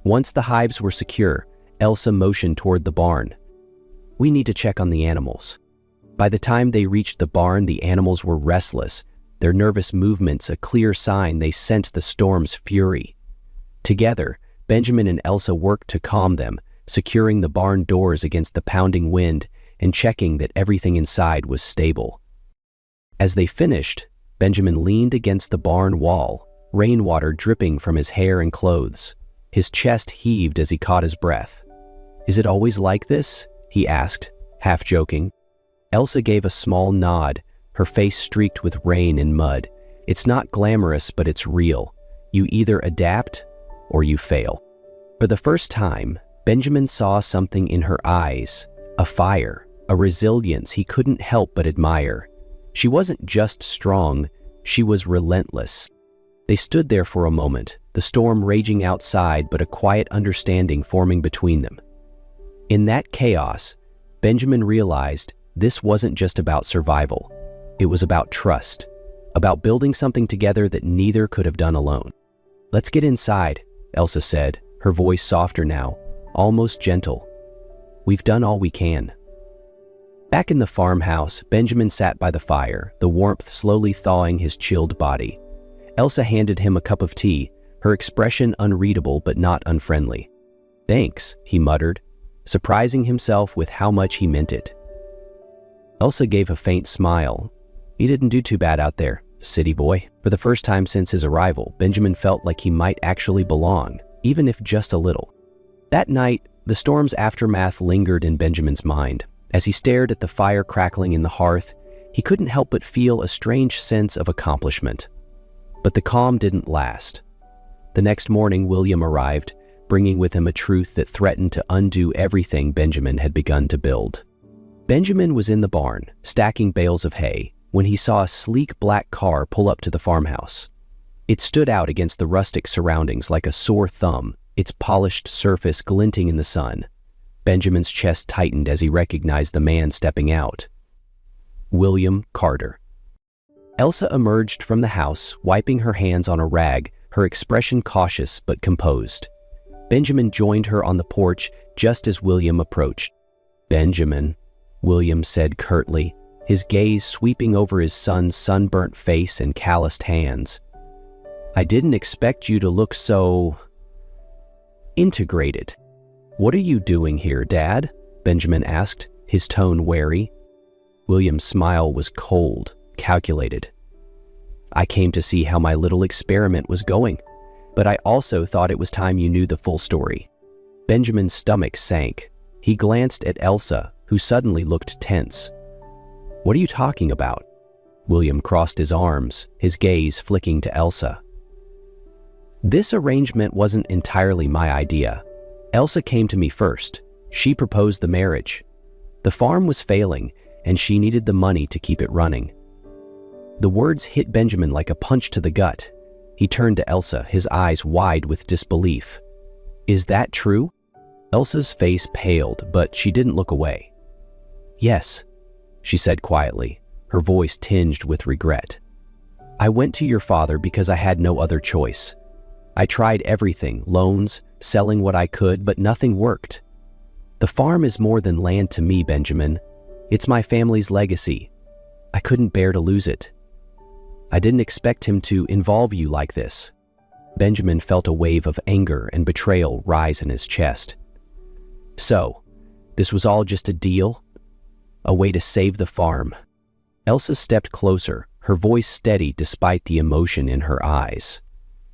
Once the hives were secure, Elsa motioned toward the barn. "We need to check on the animals." By the time they reached the barn, the animals were restless, their nervous movements a clear sign they sensed the storm's fury. Together, Benjamin and Elsa worked to calm them, securing the barn doors against the pounding wind and checking that everything inside was stable. As they finished, Benjamin leaned against the barn wall, rainwater dripping from his hair and clothes. His chest heaved as he caught his breath. "Is it always like this?" he asked, half joking. Elsa gave a small nod, her face streaked with rain and mud. "It's not glamorous, but it's real. You either adapt or you fail." For the first time, Benjamin saw something in her eyes, a fire, a resilience he couldn't help but admire. She wasn't just strong, she was relentless. They stood there for a moment, the storm raging outside but a quiet understanding forming between them. In that chaos, Benjamin realized this wasn't just about survival. It was about trust, about building something together that neither could have done alone. "Let's get inside," Elsa said, her voice softer now, almost gentle. "We've done all we can." Back in the farmhouse, Benjamin sat by the fire, the warmth slowly thawing his chilled body. Elsa handed him a cup of tea, her expression unreadable but not unfriendly. "Thanks," he muttered, surprising himself with how much he meant it. Elsa gave a faint smile. "You didn't do too bad out there, city boy." For the first time since his arrival, Benjamin felt like he might actually belong, even if just a little. That night, the storm's aftermath lingered in Benjamin's mind. As he stared at the fire crackling in the hearth, he couldn't help but feel a strange sense of accomplishment. But the calm didn't last. The next morning, William arrived, bringing with him a truth that threatened to undo everything Benjamin had begun to build. Benjamin was in the barn, stacking bales of hay, when he saw a sleek black car pull up to the farmhouse. It stood out against the rustic surroundings like a sore thumb, its polished surface glinting in the sun. Benjamin's chest tightened as he recognized the man stepping out. William Carter. Elsa emerged from the house, wiping her hands on a rag, her expression cautious but composed. Benjamin joined her on the porch just as William approached. "Benjamin," William said curtly, his gaze sweeping over his son's sunburnt face and calloused hands. "I didn't expect you to look so integrated." "What are you doing here, Dad?" Benjamin asked, his tone wary. William's smile was cold, calculated. "I came to see how my little experiment was going, but I also thought it was time you knew the full story." Benjamin's stomach sank. He glanced at Elsa, who suddenly looked tense. "What are you talking about?" William crossed his arms, his gaze flicking to Elsa. "This arrangement wasn't entirely my idea. Elsa came to me first. She proposed the marriage. The farm was failing, and she needed the money to keep it running." The words hit Benjamin like a punch to the gut. He turned to Elsa, his eyes wide with disbelief. "Is that true?" Elsa's face paled, but she didn't look away. "Yes," she said quietly, her voice tinged with regret. "I went to your father because I had no other choice. I tried everything, loans, selling what I could, but nothing worked. The farm is more than land to me, Benjamin. It's my family's legacy. I couldn't bear to lose it. I didn't expect him to involve you like this." Benjamin felt a wave of anger and betrayal rise in his chest. "So, this was all just a deal? A way to save the farm?" Elsa stepped closer, her voice steady despite the emotion in her eyes.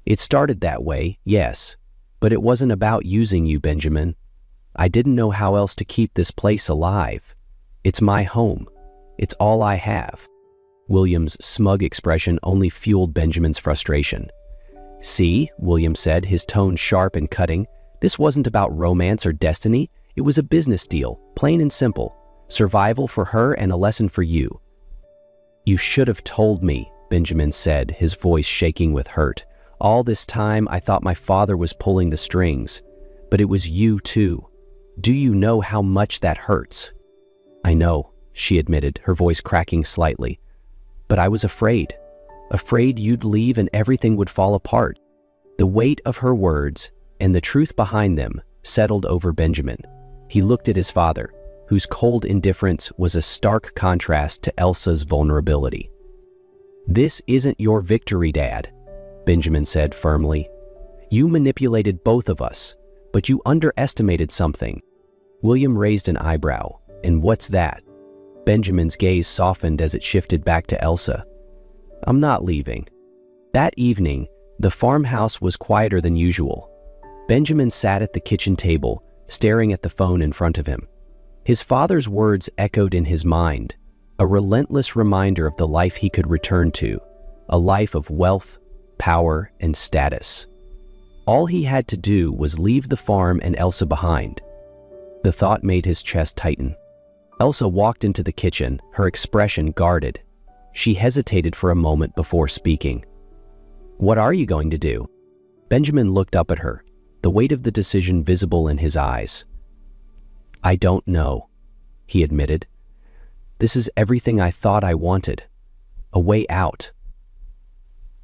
"It started that way, yes, but it wasn't about using you, Benjamin. I didn't know how else to keep this place alive. It's my home. It's all I have." William's smug expression only fueled Benjamin's frustration. "See," William said, his tone sharp and cutting, "this wasn't about romance or destiny. It was a business deal, plain and simple. Survival for her and a lesson for you." "You should have told me," Benjamin said, his voice shaking with hurt. "All this time I thought my father was pulling the strings, but it was you too. Do you know how much that hurts?" "I know," she admitted, her voice cracking slightly. "But I was afraid you'd leave and everything would fall apart." The weight of her words and the truth behind them settled over Benjamin. He looked at his father, whose cold indifference was a stark contrast to Elsa's vulnerability. "This isn't your victory, Dad," Benjamin said firmly. "You manipulated both of us, but you underestimated something." William raised an eyebrow. "And what's that?" Benjamin's gaze softened as it shifted back to Elsa. "I'm not leaving." That evening, the farmhouse was quieter than usual. Benjamin sat at the kitchen table, staring at the phone in front of him. His father's words echoed in his mind, a relentless reminder of the life he could return to, a life of wealth, power, and status. All he had to do was leave the farm and Elsa behind. The thought made his chest tighten. Elsa walked into the kitchen, her expression guarded. She hesitated for a moment before speaking. "What are you going to do?" Benjamin looked up at her, the weight of the decision visible in his eyes. "I don't know," he admitted. "This is everything I thought I wanted. A way out.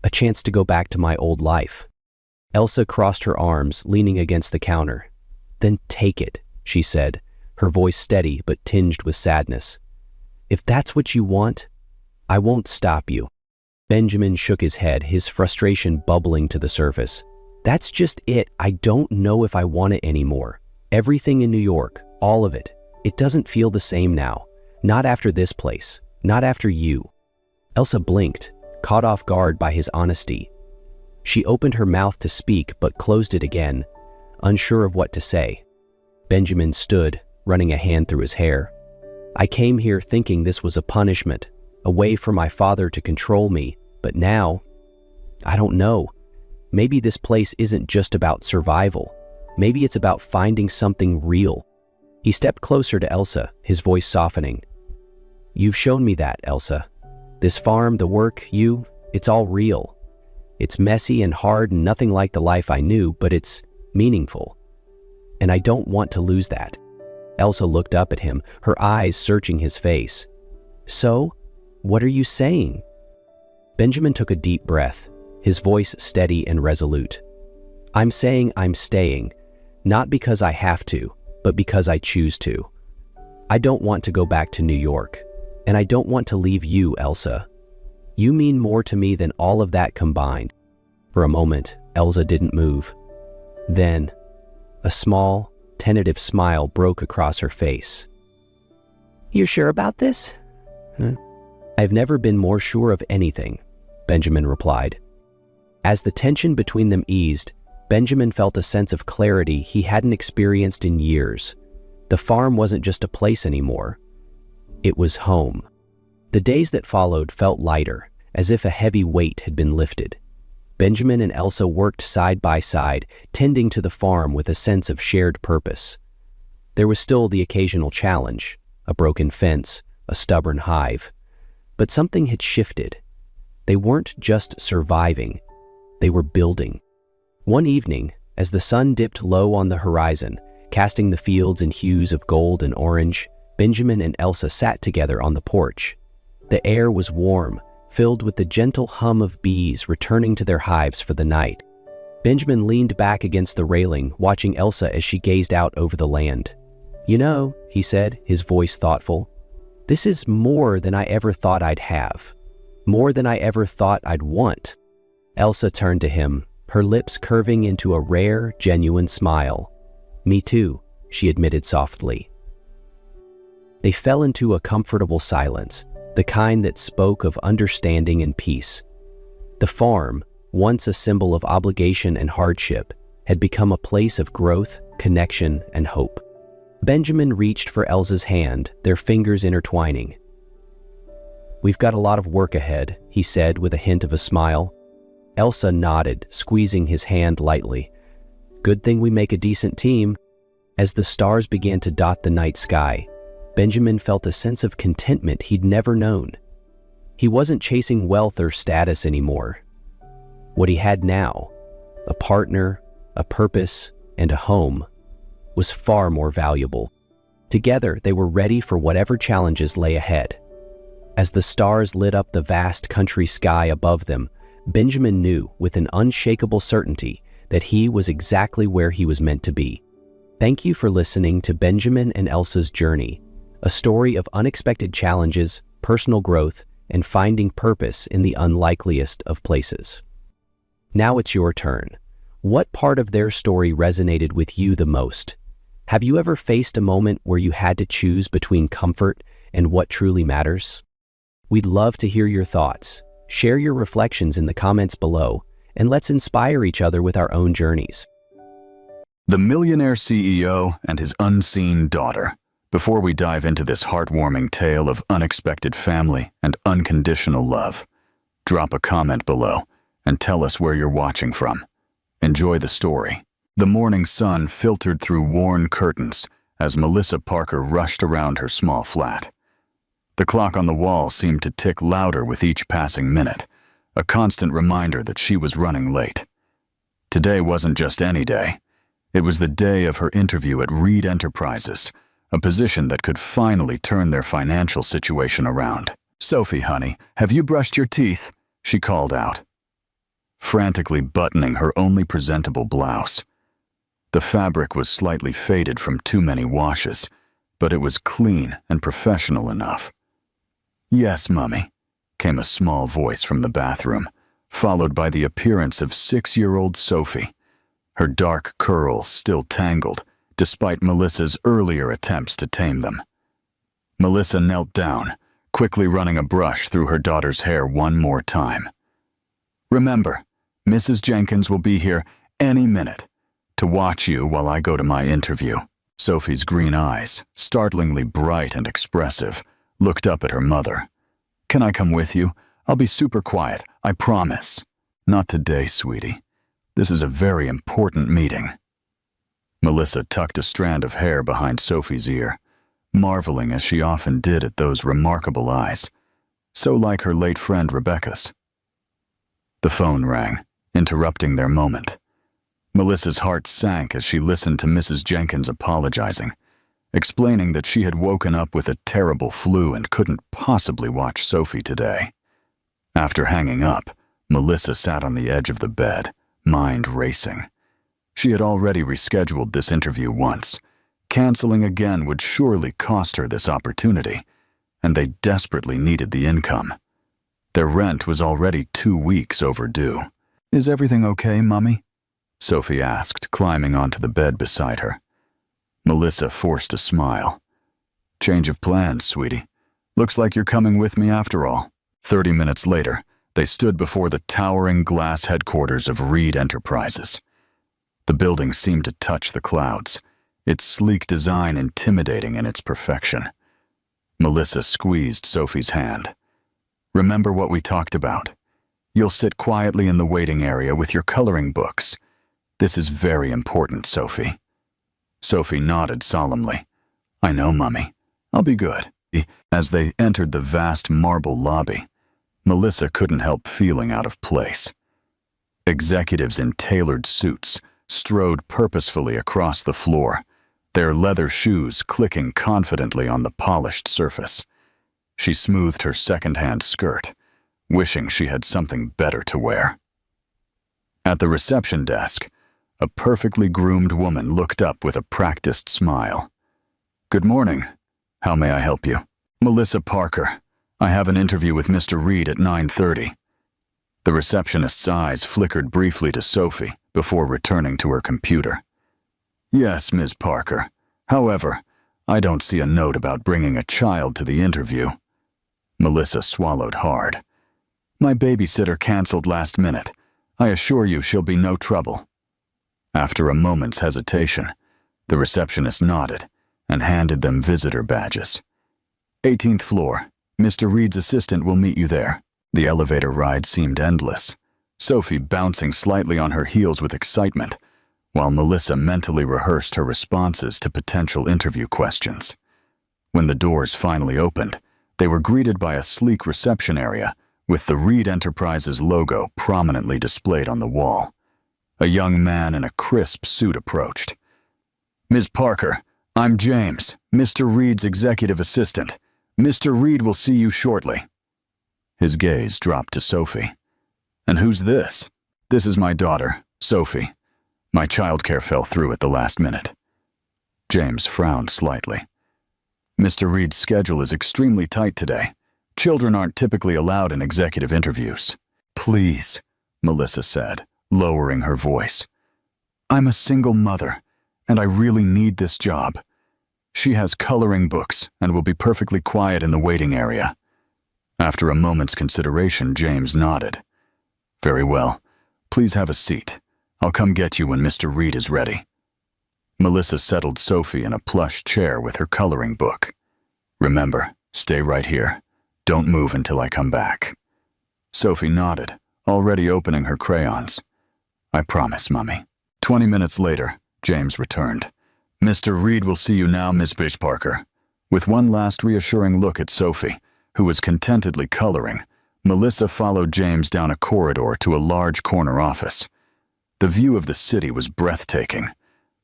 A chance to go back to my old life." Elsa crossed her arms, leaning against the counter. "Then take it," she said, her voice steady but tinged with sadness. "If that's what you want, I won't stop you." Benjamin shook his head, his frustration bubbling to the surface. That's just it. I don't know if I want it anymore. Everything in New York, all of it. It doesn't feel the same now. Not after this place. Not after you." Elsa blinked, caught off guard by his honesty. She opened her mouth to speak but closed it again, unsure of what to say. Benjamin stood, running a hand through his hair. "I came here thinking this was a punishment, a way for my father to control me, but now, I don't know. Maybe this place isn't just about survival. Maybe it's about finding something real." He stepped closer to Elsa, his voice softening. "You've shown me that, Elsa. This farm, the work, it's all real. It's messy and hard and nothing like the life I knew, but it's meaningful. And I don't want to lose that." Elsa looked up at him, her eyes searching his face. "So, what are you saying?" Benjamin took a deep breath, his voice steady and resolute. "I'm saying I'm staying, not because I have to, but because I choose to. I don't want to go back to New York, and I don't want to leave you, Elsa. You mean more to me than all of that combined." For a moment, Elsa didn't move. Then, a small, tentative smile broke across her face. "You're sure about this?" "I've never been more sure of anything," Benjamin replied. As the tension between them eased, Benjamin felt a sense of clarity he hadn't experienced in years. The farm wasn't just a place anymore. It was home. The days that followed felt lighter, as if a heavy weight had been lifted. Benjamin and Elsa worked side by side, tending to the farm with a sense of shared purpose. There was still the occasional challenge, a broken fence, a stubborn hive. But something had shifted. They weren't just surviving, they were building. One evening, as the sun dipped low on the horizon, casting the fields in hues of gold and orange, Benjamin and Elsa sat together on the porch. The air was warm, filled with the gentle hum of bees returning to their hives for the night. Benjamin leaned back against the railing, watching Elsa as she gazed out over the land. "You know," he said, his voice thoughtful, "this is more than I ever thought I'd have. More than I ever thought I'd want." Elsa turned to him, her lips curving into a rare, genuine smile. "Me too," she admitted softly. They fell into a comfortable silence, the kind that spoke of understanding and peace. The farm, once a symbol of obligation and hardship, had become a place of growth, connection, and hope. Benjamin reached for Elsa's hand, their fingers intertwining. "We've got a lot of work ahead," he said with a hint of a smile. Elsa nodded, squeezing his hand lightly. "Good thing we make a decent team." As the stars began to dot the night sky, Benjamin felt a sense of contentment he'd never known. He wasn't chasing wealth or status anymore. What he had now, a partner, a purpose, and a home, was far more valuable. Together, they were ready for whatever challenges lay ahead. As the stars lit up the vast country sky above them, Benjamin knew with an unshakable certainty that he was exactly where he was meant to be. Thank you for listening to Benjamin and Elsa's journey, a story of unexpected challenges, personal growth, and finding purpose in the unlikeliest of places. Now it's your turn. What part of their story resonated with you the most? Have you ever faced a moment where you had to choose between comfort and what truly matters? We'd love to hear your thoughts. Share your reflections in the comments below, and let's inspire each other with our own journeys. The Millionaire CEO and his unseen daughter. Before we dive into this heartwarming tale of unexpected family and unconditional love, drop a comment below and tell us where you're watching from. Enjoy the story. The morning sun filtered through worn curtains as Melissa Parker rushed around her small flat. The clock on the wall seemed to tick louder with each passing minute, a constant reminder that she was running late. Today wasn't just any day. It was the day of her interview at Reed Enterprises, a position that could finally turn their financial situation around. "Sophie, honey, have you brushed your teeth?" she called out, frantically buttoning her only presentable blouse. The fabric was slightly faded from too many washes, but it was clean and professional enough. "Yes, Mummy," came a small voice from the bathroom, followed by the appearance of 6-year-old Sophie, her dark curls still tangled, despite Melissa's earlier attempts to tame them. Melissa knelt down, quickly running a brush through her daughter's hair one more time. "Remember, Mrs. Jenkins will be here any minute to watch you while I go to my interview." Sophie's green eyes, startlingly bright and expressive, looked up at her mother. "Can I come with you? I'll be super quiet, I promise." "Not today, sweetie. This is a very important meeting." Melissa tucked a strand of hair behind Sophie's ear, marveling as she often did at those remarkable eyes, so like her late friend Rebecca's. The phone rang, interrupting their moment. Melissa's heart sank as she listened to Mrs. Jenkins apologizing, explaining that she had woken up with a terrible flu and couldn't possibly watch Sophie today. After hanging up, Melissa sat on the edge of the bed, mind racing. She had already rescheduled this interview once. Canceling again would surely cost her this opportunity, and they desperately needed the income. Their rent was already 2 weeks overdue. "Is everything okay, Mummy?" Sophie asked, climbing onto the bed beside her. Melissa forced a smile. "Change of plans, sweetie. Looks like you're coming with me after all." 30 minutes later, they stood before the towering glass headquarters of Reed Enterprises. The building seemed to touch the clouds, its sleek design intimidating in its perfection. Melissa squeezed Sophie's hand. "Remember what we talked about? You'll sit quietly in the waiting area with your coloring books. This is very important, Sophie." Sophie nodded solemnly. "I know, Mummy. I'll be good." As they entered the vast marble lobby, Melissa couldn't help feeling out of place. Executives in tailored suits strode purposefully across the floor, their leather shoes clicking confidently on the polished surface. She smoothed her second-hand skirt, wishing she had something better to wear. At the reception desk, a perfectly groomed woman looked up with a practiced smile. "Good morning. How may I help you?" "Melissa Parker. I have an interview with Mr. Reed at 9:30. The receptionist's eyes flickered briefly to Sophie before returning to her computer. "Yes, Ms. Parker. However, I don't see a note about bringing a child to the interview." Melissa swallowed hard. "My babysitter canceled last minute. I assure you she'll be no trouble." After a moment's hesitation, the receptionist nodded and handed them visitor badges. 18th floor. Mr. Reed's assistant will meet you there." The elevator ride seemed endless, Sophie bouncing slightly on her heels with excitement, while Melissa mentally rehearsed her responses to potential interview questions. When the doors finally opened, they were greeted by a sleek reception area with the Reed Enterprises logo prominently displayed on the wall. A young man in a crisp suit approached. "Ms. Parker, I'm James, Mr. Reed's executive assistant. Mr. Reed will see you shortly." His gaze dropped to Sophie. "And who's this?" "This is my daughter, Sophie. My childcare fell through at the last minute." James frowned slightly. "Mr. Reed's schedule is extremely tight today. Children aren't typically allowed in executive interviews." "Please," Melissa said, lowering her voice. "I'm a single mother, and I really need this job. She has coloring books and will be perfectly quiet in the waiting area." After a moment's consideration, James nodded. "Very well. Please have a seat. I'll come get you when Mr. Reed is ready." Melissa settled Sophie in a plush chair with her coloring book. "Remember, stay right here. Don't move until I come back." Sophie nodded, already opening her crayons. "I promise, Mummy." 20 minutes later, James returned. "Mr. Reed will see you now, Miss Parker." With one last reassuring look at Sophie, who was contentedly coloring, Melissa followed James down a corridor to a large corner office. The view of the city was breathtaking,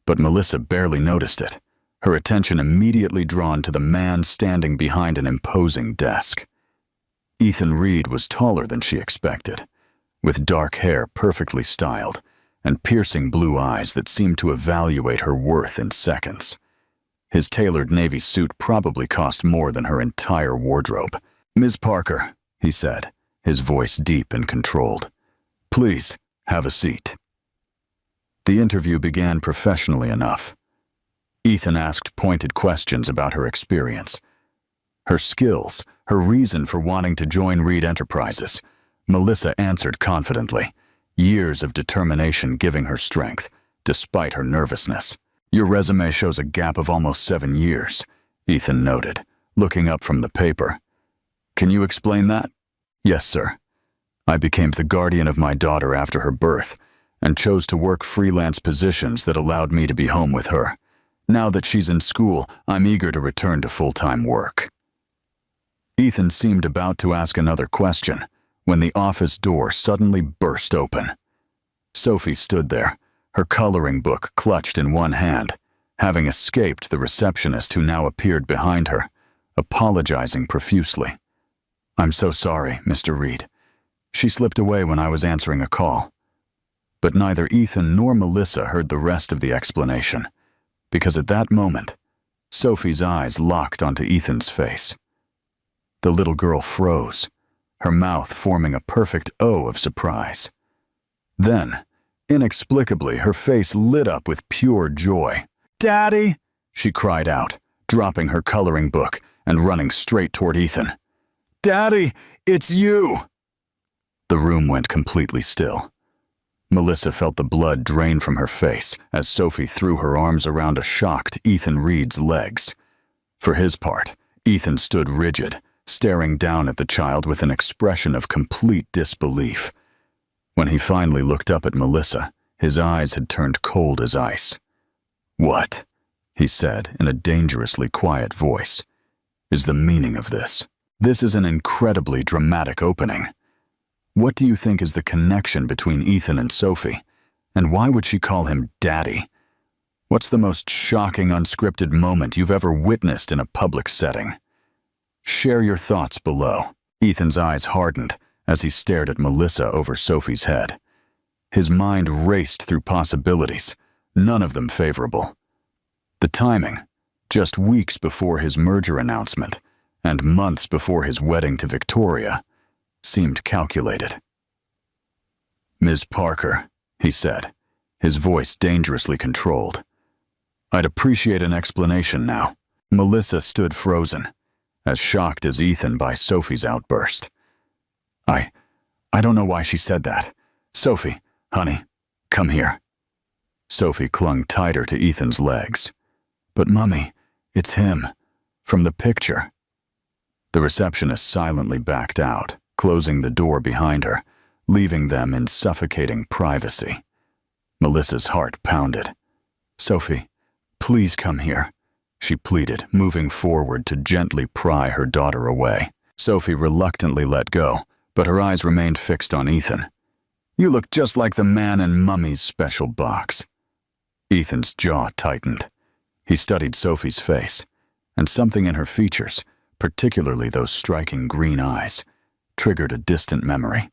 but Melissa barely noticed it, her attention immediately drawn to the man standing behind an imposing desk. Ethan Reed was taller than she expected, with dark hair perfectly styled and piercing blue eyes that seemed to evaluate her worth in seconds. His tailored navy suit probably cost more than her entire wardrobe. "Ms. Parker," he said, his voice deep and controlled. "Please, have a seat." The interview began professionally enough. Ethan asked pointed questions about her experience, her skills, her reason for wanting to join Reed Enterprises. Melissa answered confidently, years of determination giving her strength, despite her nervousness. Your resume shows a gap of almost 7 years, Ethan noted, looking up from the paper. Can you explain that? Yes, sir. I became the guardian of my daughter after her birth and chose to work freelance positions that allowed me to be home with her. Now that she's in school, I'm eager to return to full-time work. Ethan seemed about to ask another question when the office door suddenly burst open. Sophie stood there, her coloring book clutched in one hand, having escaped the receptionist who now appeared behind her, apologizing profusely. I'm so sorry, Mr. Reed. She slipped away when I was answering a call. But neither Ethan nor Melissa heard the rest of the explanation, because at that moment, Sophie's eyes locked onto Ethan's face. The little girl froze, her mouth forming a perfect O of surprise. Then, inexplicably, her face lit up with pure joy. Daddy! She cried out, dropping her coloring book and running straight toward Ethan. Daddy, it's you! The room went completely still. Melissa felt the blood drain from her face as Sophie threw her arms around a shocked Ethan Reed's legs. For his part, Ethan stood rigid, staring down at the child with an expression of complete disbelief. When he finally looked up at Melissa, his eyes had turned cold as ice. What, he said in a dangerously quiet voice, is the meaning of this? This is an incredibly dramatic opening. What do you think is the connection between Ethan and Sophie? And why would she call him Daddy? What's the most shocking unscripted moment you've ever witnessed in a public setting? Share your thoughts below. Ethan's eyes hardened as he stared at Melissa over Sophie's head. His mind raced through possibilities, none of them favorable. The timing, just weeks before his merger announcement and months before his wedding to Victoria, seemed calculated. Ms. Parker, he said, his voice dangerously controlled. I'd appreciate an explanation now. Melissa stood frozen, as shocked as Ethan by Sophie's outburst. I don't know why she said that. Sophie, honey, come here. Sophie clung tighter to Ethan's legs. But Mummy, it's him, from the picture. The receptionist silently backed out, closing the door behind her, leaving them in suffocating privacy. Melissa's heart pounded. Sophie, please come here, she pleaded, moving forward to gently pry her daughter away. Sophie reluctantly let go, but her eyes remained fixed on Ethan. You look just like the man in Mummy's special box. Ethan's jaw tightened. He studied Sophie's face, and something in her features, particularly those striking green eyes, triggered a distant memory.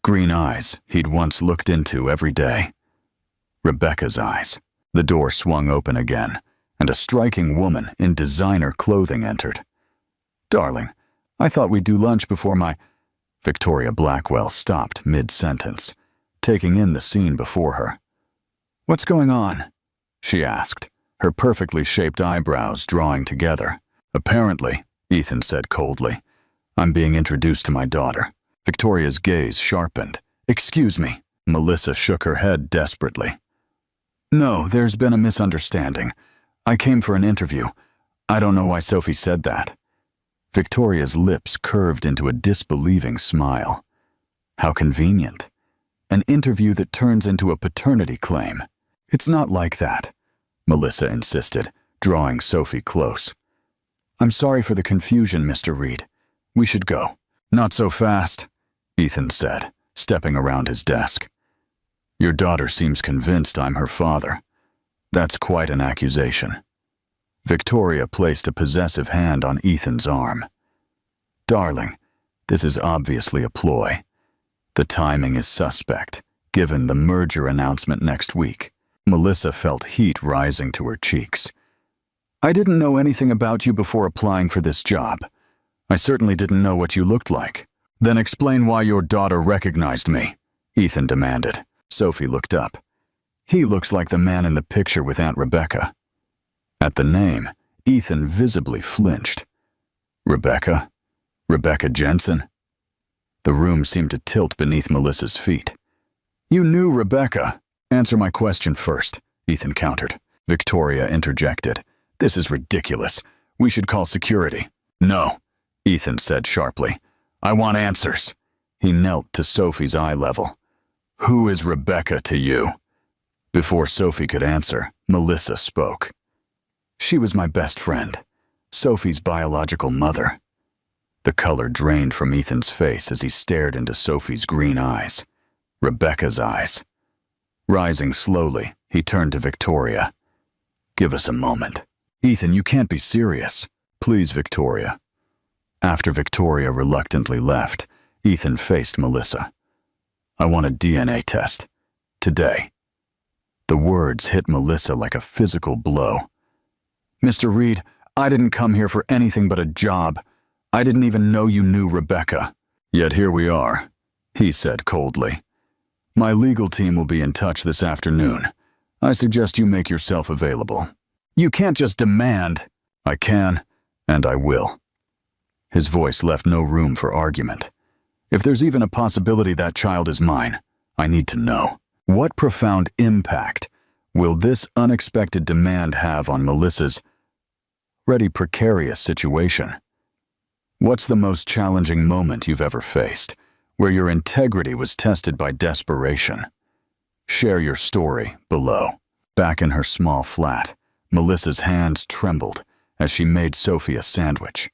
Green eyes he'd once looked into every day. Rebecca's eyes. The door swung open again, and a striking woman in designer clothing entered. Darling, I thought we'd do lunch before my... Victoria Blackwell stopped mid-sentence, taking in the scene before her. What's going on? She asked, her perfectly shaped eyebrows drawing together. Apparently, Ethan said coldly, I'm being introduced to my daughter. Victoria's gaze sharpened. Excuse me. Melissa shook her head desperately. No, there's been a misunderstanding. I came for an interview. I don't know why Sophie said that. Victoria's lips curved into a disbelieving smile. How convenient. An interview that turns into a paternity claim. It's not like that, Melissa insisted, drawing Sophie close. I'm sorry for the confusion, Mr. Reed. We should go. Not so fast, Ethan said, stepping around his desk. Your daughter seems convinced I'm her father. That's quite an accusation. Victoria placed a possessive hand on Ethan's arm. Darling, this is obviously a ploy. The timing is suspect, given the merger announcement next week. Melissa felt heat rising to her cheeks. I didn't know anything about you before applying for this job. I certainly didn't know what you looked like. Then explain why your daughter recognized me, Ethan demanded. Sophie looked up. He looks like the man in the picture with Aunt Rebecca. At the name, Ethan visibly flinched. Rebecca? Rebecca Jensen? The room seemed to tilt beneath Melissa's feet. You knew Rebecca. Answer my question first, Ethan countered. Victoria interjected. This is ridiculous. We should call security. No, Ethan said sharply. I want answers. He knelt to Sophie's eye level. Who is Rebecca to you? Before Sophie could answer, Melissa spoke. She was my best friend, Sophie's biological mother. The color drained from Ethan's face as he stared into Sophie's green eyes. Rebecca's eyes. Rising slowly, he turned to Victoria. Give us a moment. Ethan, you can't be serious. Please, Victoria. After Victoria reluctantly left, Ethan faced Melissa. I want a DNA test. Today. The words hit Melissa like a physical blow. Mr. Reed, I didn't come here for anything but a job. I didn't even know you knew Rebecca. Yet here we are, he said coldly. My legal team will be in touch this afternoon. I suggest you make yourself available. You can't just demand. I can, and I will. His voice left no room for argument. If there's even a possibility that child is mine, I need to know. What profound impact will this unexpected demand have on Melissa's already precarious situation? What's the most challenging moment you've ever faced, where your integrity was tested by desperation? Share your story below. Back in her small flat, Melissa's hands trembled as she made Sophie a sandwich.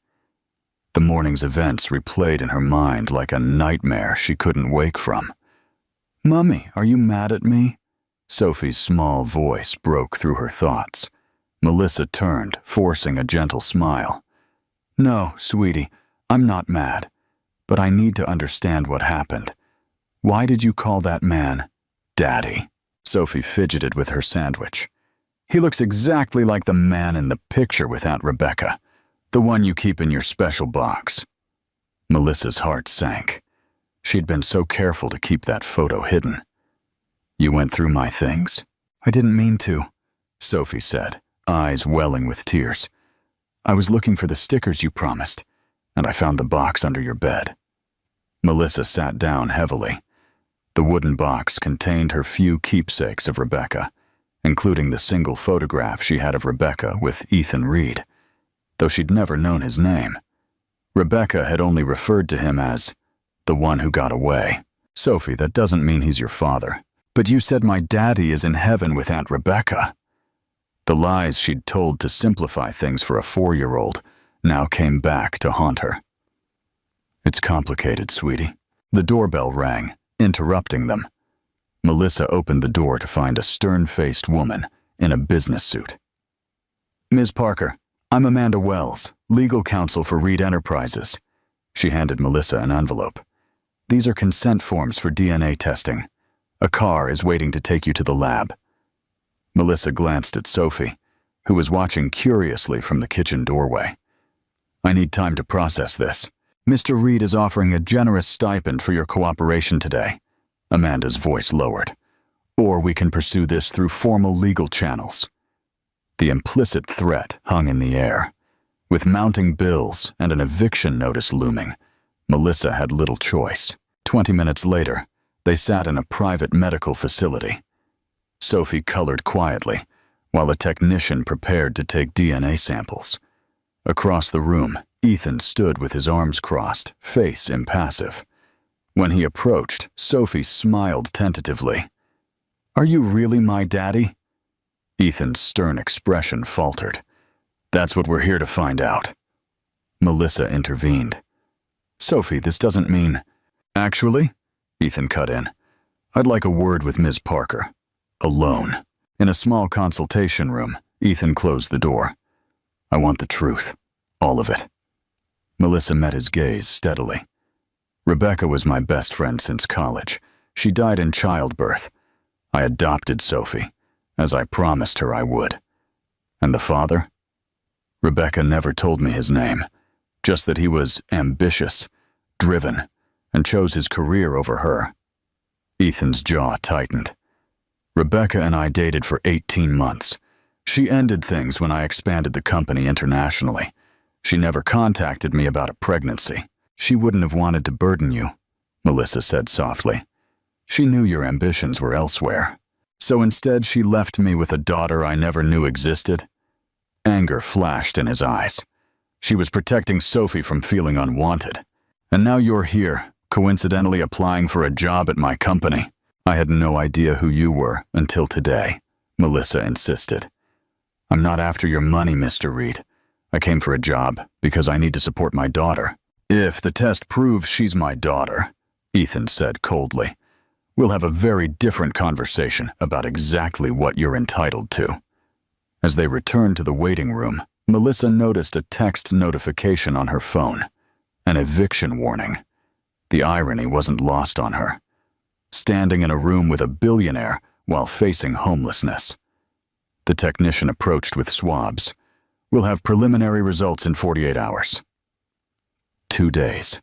The morning's events replayed in her mind like a nightmare she couldn't wake from. Mummy, are you mad at me? Sophie's small voice broke through her thoughts. Melissa turned, forcing a gentle smile. No, sweetie, I'm not mad, but I need to understand what happened. Why did you call that man Daddy? Sophie fidgeted with her sandwich. He looks exactly like the man in the picture with Aunt Rebecca, the one you keep in your special box. Melissa's heart sank. She'd been so careful to keep that photo hidden. You went through my things? I didn't mean to, Sophie said, eyes welling with tears. I was looking for the stickers you promised, and I found the box under your bed. Melissa sat down heavily. The wooden box contained her few keepsakes of Rebecca, including the single photograph she had of Rebecca with Ethan Reed, though she'd never known his name. Rebecca had only referred to him as the one who got away. Sophie, that doesn't mean he's your father. But you said my daddy is in heaven with Aunt Rebecca. The lies she'd told to simplify things for a 4-year-old now came back to haunt her. It's complicated, sweetie. The doorbell rang, interrupting them. Melissa opened the door to find a stern-faced woman in a business suit. Ms. Parker, I'm Amanda Wells, legal counsel for Reed Enterprises. She handed Melissa an envelope. These are consent forms for DNA testing. A car is waiting to take you to the lab. Melissa glanced at Sophie, who was watching curiously from the kitchen doorway. I need time to process this. Mr. Reed is offering a generous stipend for your cooperation today. Amanda's voice lowered. Or we can pursue this through formal legal channels. The implicit threat hung in the air. With mounting bills and an eviction notice looming, Melissa had little choice. 20 minutes later, they sat in a private medical facility. Sophie colored quietly, while a technician prepared to take DNA samples. Across the room, Ethan stood with his arms crossed, face impassive. When he approached, Sophie smiled tentatively. Are you really my daddy? Ethan's stern expression faltered. That's what we're here to find out. Melissa intervened. Sophie, this doesn't mean... Actually, Ethan cut in, I'd like a word with Ms. Parker. Alone. In a small consultation room, Ethan closed the door. I want the truth. All of it. Melissa met his gaze steadily. Rebecca was my best friend since college. She died in childbirth. I adopted Sophie, as I promised her I would. And the father? Rebecca never told me his name, just that he was ambitious, driven, and chose his career over her. Ethan's jaw tightened. Rebecca and I dated for 18 months. She ended things when I expanded the company internationally. She never contacted me about a pregnancy. She wouldn't have wanted to burden you, Melissa said softly. She knew your ambitions were elsewhere. So instead she left me with a daughter I never knew existed? Anger flashed in his eyes. She was protecting Sophie from feeling unwanted. And now you're here, coincidentally applying for a job at my company. I had no idea who you were until today, Melissa insisted. I'm not after your money, Mr. Reed. I came for a job because I need to support my daughter. If the test proves she's my daughter, Ethan said coldly, we'll have a very different conversation about exactly what you're entitled to. As they returned to the waiting room, Melissa noticed a text notification on her phone, an eviction warning. The irony wasn't lost on her. Standing in a room with a billionaire while facing homelessness. The technician approached with swabs. We'll have preliminary results in 48 hours. 2 days.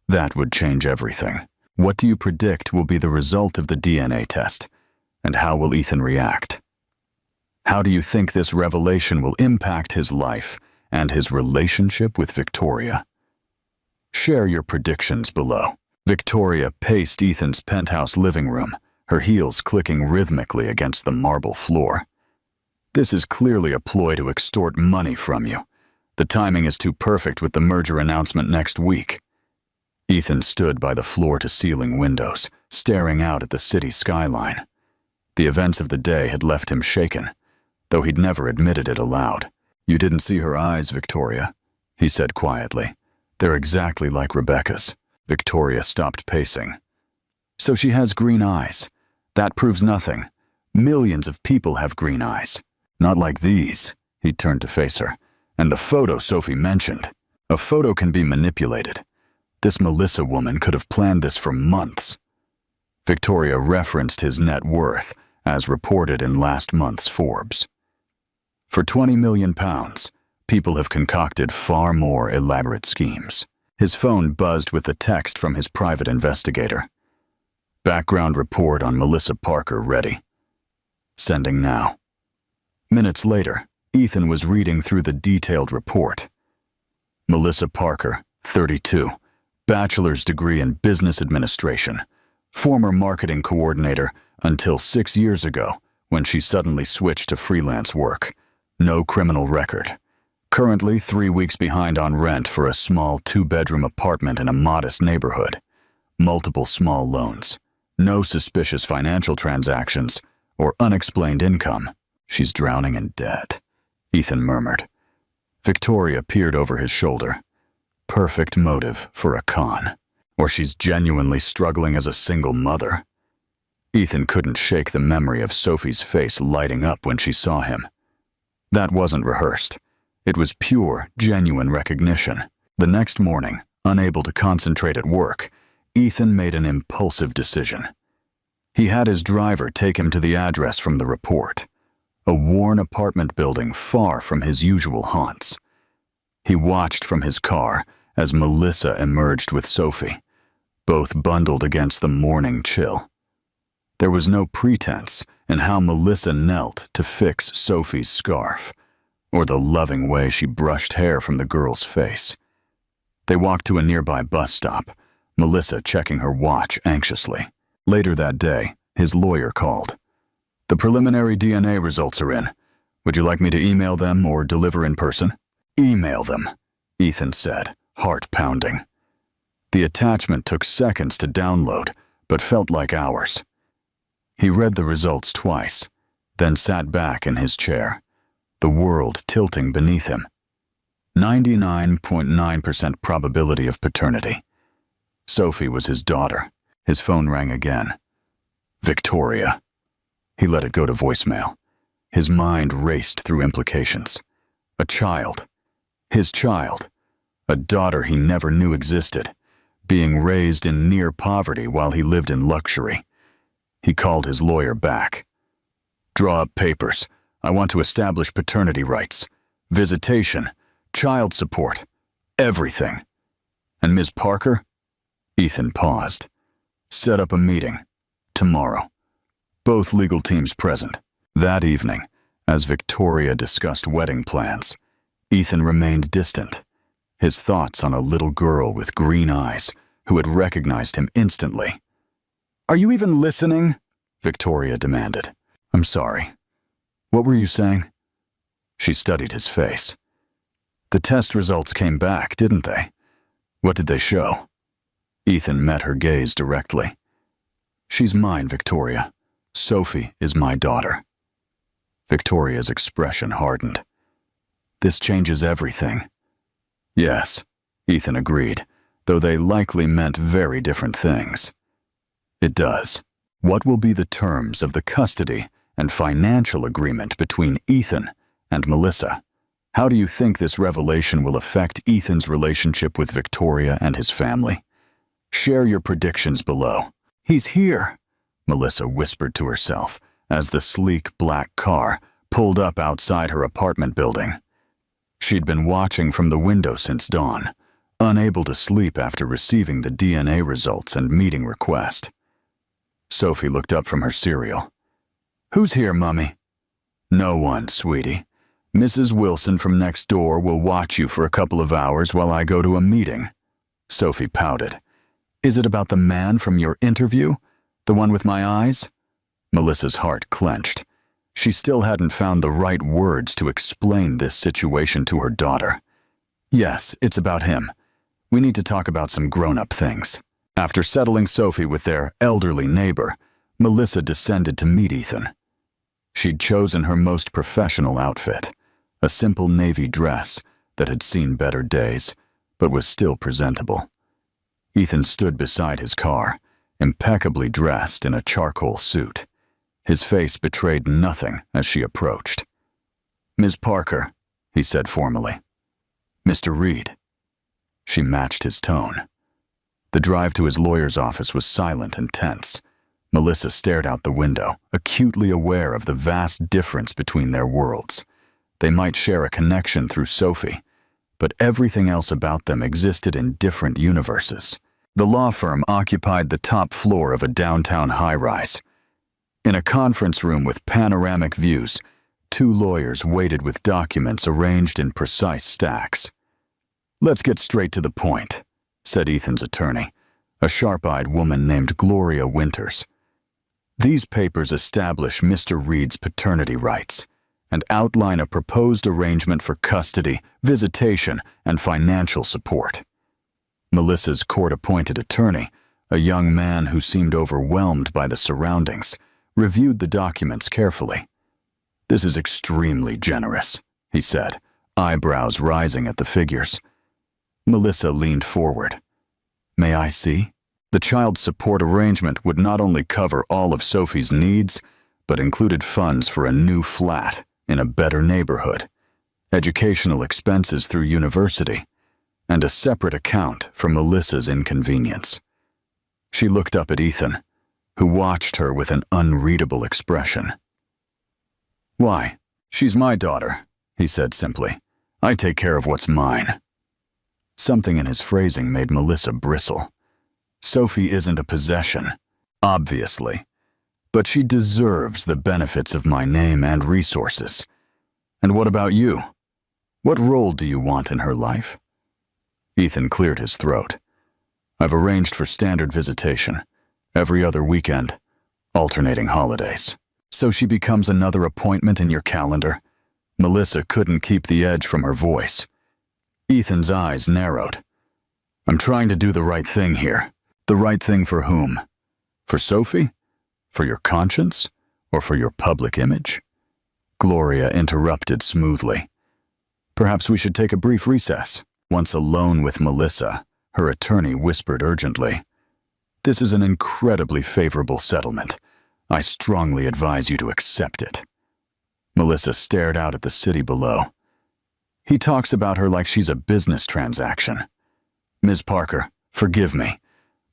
That would change everything. What do you predict will be the result of the DNA test? And how will Ethan react? How do you think this revelation will impact his life and his relationship with Victoria? Share your predictions below. Victoria paced Ethan's penthouse living room, her heels clicking rhythmically against the marble floor. This is clearly a ploy to extort money from you. The timing is too perfect with the merger announcement next week. Ethan stood by the floor-to-ceiling windows, staring out at the city skyline. The events of the day had left him shaken, though he'd never admitted it aloud. You didn't see her eyes, Victoria, he said quietly. They're exactly like Rebecca's. Victoria stopped pacing. So she has green eyes. That proves nothing. Millions of people have green eyes. Not like these, he turned to face her. And the photo Sophie mentioned. A photo can be manipulated. This Melissa woman could have planned this for months. Victoria referenced his net worth, as reported in last month's Forbes. For £20 million, people have concocted far more elaborate schemes. His phone buzzed with the text from his private investigator. Background report on Melissa Parker ready. Sending now. Minutes later, Ethan was reading through the detailed report. Melissa Parker, 32, bachelor's degree in business administration, former marketing coordinator until 6 years ago when she suddenly switched to freelance work. No criminal record. Currently 3 weeks behind on rent for a small 2-bedroom apartment in a modest neighborhood. Multiple small loans. No suspicious financial transactions or unexplained income. She's drowning in debt, Ethan murmured. Victoria peered over his shoulder. Perfect motive for a con. Or she's genuinely struggling as a single mother. Ethan couldn't shake the memory of Sophie's face lighting up when she saw him. That wasn't rehearsed. It was pure, genuine recognition. The next morning, unable to concentrate at work, Ethan made an impulsive decision. He had his driver take him to the address from the report, a worn apartment building far from his usual haunts. He watched from his car as Melissa emerged with Sophie, both bundled against the morning chill. There was no pretense in how Melissa knelt to fix Sophie's scarf, or the loving way she brushed hair from the girl's face. They walked to a nearby bus stop, Melissa checking her watch anxiously. Later that day, his lawyer called. The preliminary DNA results are in. Would you like me to email them or deliver in person? Email them, Ethan said, heart pounding. The attachment took seconds to download, but felt like hours. He read the results twice, then sat back in his chair, the world tilting beneath him. 99.9% probability of paternity. Sophie was his daughter. His phone rang again. Victoria. He let it go to voicemail. His mind raced through implications. A child. His child. A daughter he never knew existed, being raised in near poverty while he lived in luxury. He called his lawyer back. Draw up papers. I want to establish paternity rights, visitation, child support, everything. And Ms. Parker? Ethan paused. Set up a meeting. Tomorrow. both legal teams present. That evening, as Victoria discussed wedding plans, Ethan remained distant, his thoughts on a little girl with green eyes who had recognized him instantly. "Are you even listening?" Victoria demanded. "I'm sorry. What were you saying?" She studied his face. "The test results came back, didn't they? What did they show?" Ethan met her gaze directly. "She's mine, Victoria. Sophie is my daughter." Victoria's expression hardened. "This changes everything." "Yes," Ethan agreed, though they likely meant very different things. "It does. What will be the terms of the custody and financial agreement between Ethan and Melissa? How do you think this revelation will affect Ethan's relationship with Victoria and his family? Share your predictions below." "He's here," Melissa whispered to herself as the sleek black car pulled up outside her apartment building. She'd been watching from the window since dawn, unable to sleep after receiving the DNA results and meeting request. Sophie looked up from her cereal. "Who's here, Mummy?" "No one, sweetie. Mrs. Wilson from next door will watch you for a couple of hours while I go to a meeting." Sophie pouted. "Is it about the man from your interview? The one with my eyes?" Melissa's heart clenched. She still hadn't found the right words to explain this situation to her daughter. "Yes, it's about him. We need to talk about some grown-up things." After settling Sophie with their elderly neighbor, Melissa descended to meet Ethan. She'd chosen her most professional outfit, a simple navy dress that had seen better days, but was still presentable. Ethan stood beside his car, impeccably dressed in a charcoal suit. His face betrayed nothing as she approached. "Ms. Parker," he said formally. "Mr. Reed." She matched his tone. The drive to his lawyer's office was silent and tense. Melissa stared out the window, acutely aware of the vast difference between their worlds. They might share a connection through Sophie, but everything else about them existed in different universes. The law firm occupied the top floor of a downtown high-rise. In a conference room with panoramic views, two lawyers waited with documents arranged in precise stacks. "Let's get straight to the point," said Ethan's attorney, a sharp-eyed woman named Gloria Winters. "These papers establish Mr. Reed's paternity rights and outline a proposed arrangement for custody, visitation, and financial support." Melissa's court-appointed attorney, a young man who seemed overwhelmed by the surroundings, reviewed the documents carefully. "This is extremely generous," he said, eyebrows rising at the figures. Melissa leaned forward. "May I see?" The child support arrangement would not only cover all of Sophie's needs, but included funds for a new flat in a better neighborhood, educational expenses through university, and a separate account for Melissa's inconvenience. She looked up at Ethan, who watched her with an unreadable expression. "Why? She's my daughter," he said simply. "I take care of what's mine." Something in his phrasing made Melissa bristle. Sophie isn't a possession, obviously, but she deserves the benefits of my name and resources. And what about you? What role do you want in her life? Ethan cleared his throat. "I've arranged for standard visitation, every other weekend, alternating holidays." "So she becomes another appointment in your calendar?" Melissa couldn't keep the edge from her voice. Ethan's eyes narrowed. "I'm trying to do the right thing here." "The right thing for whom? For Sophie? For your conscience? Or for your public image?" Gloria interrupted smoothly. "Perhaps we should take a brief recess." Once alone with Melissa, her attorney whispered urgently, "This is an incredibly favorable settlement. I strongly advise you to accept it." Melissa stared out at the city below. "He talks about her like she's a business transaction. Ms. Parker, forgive me,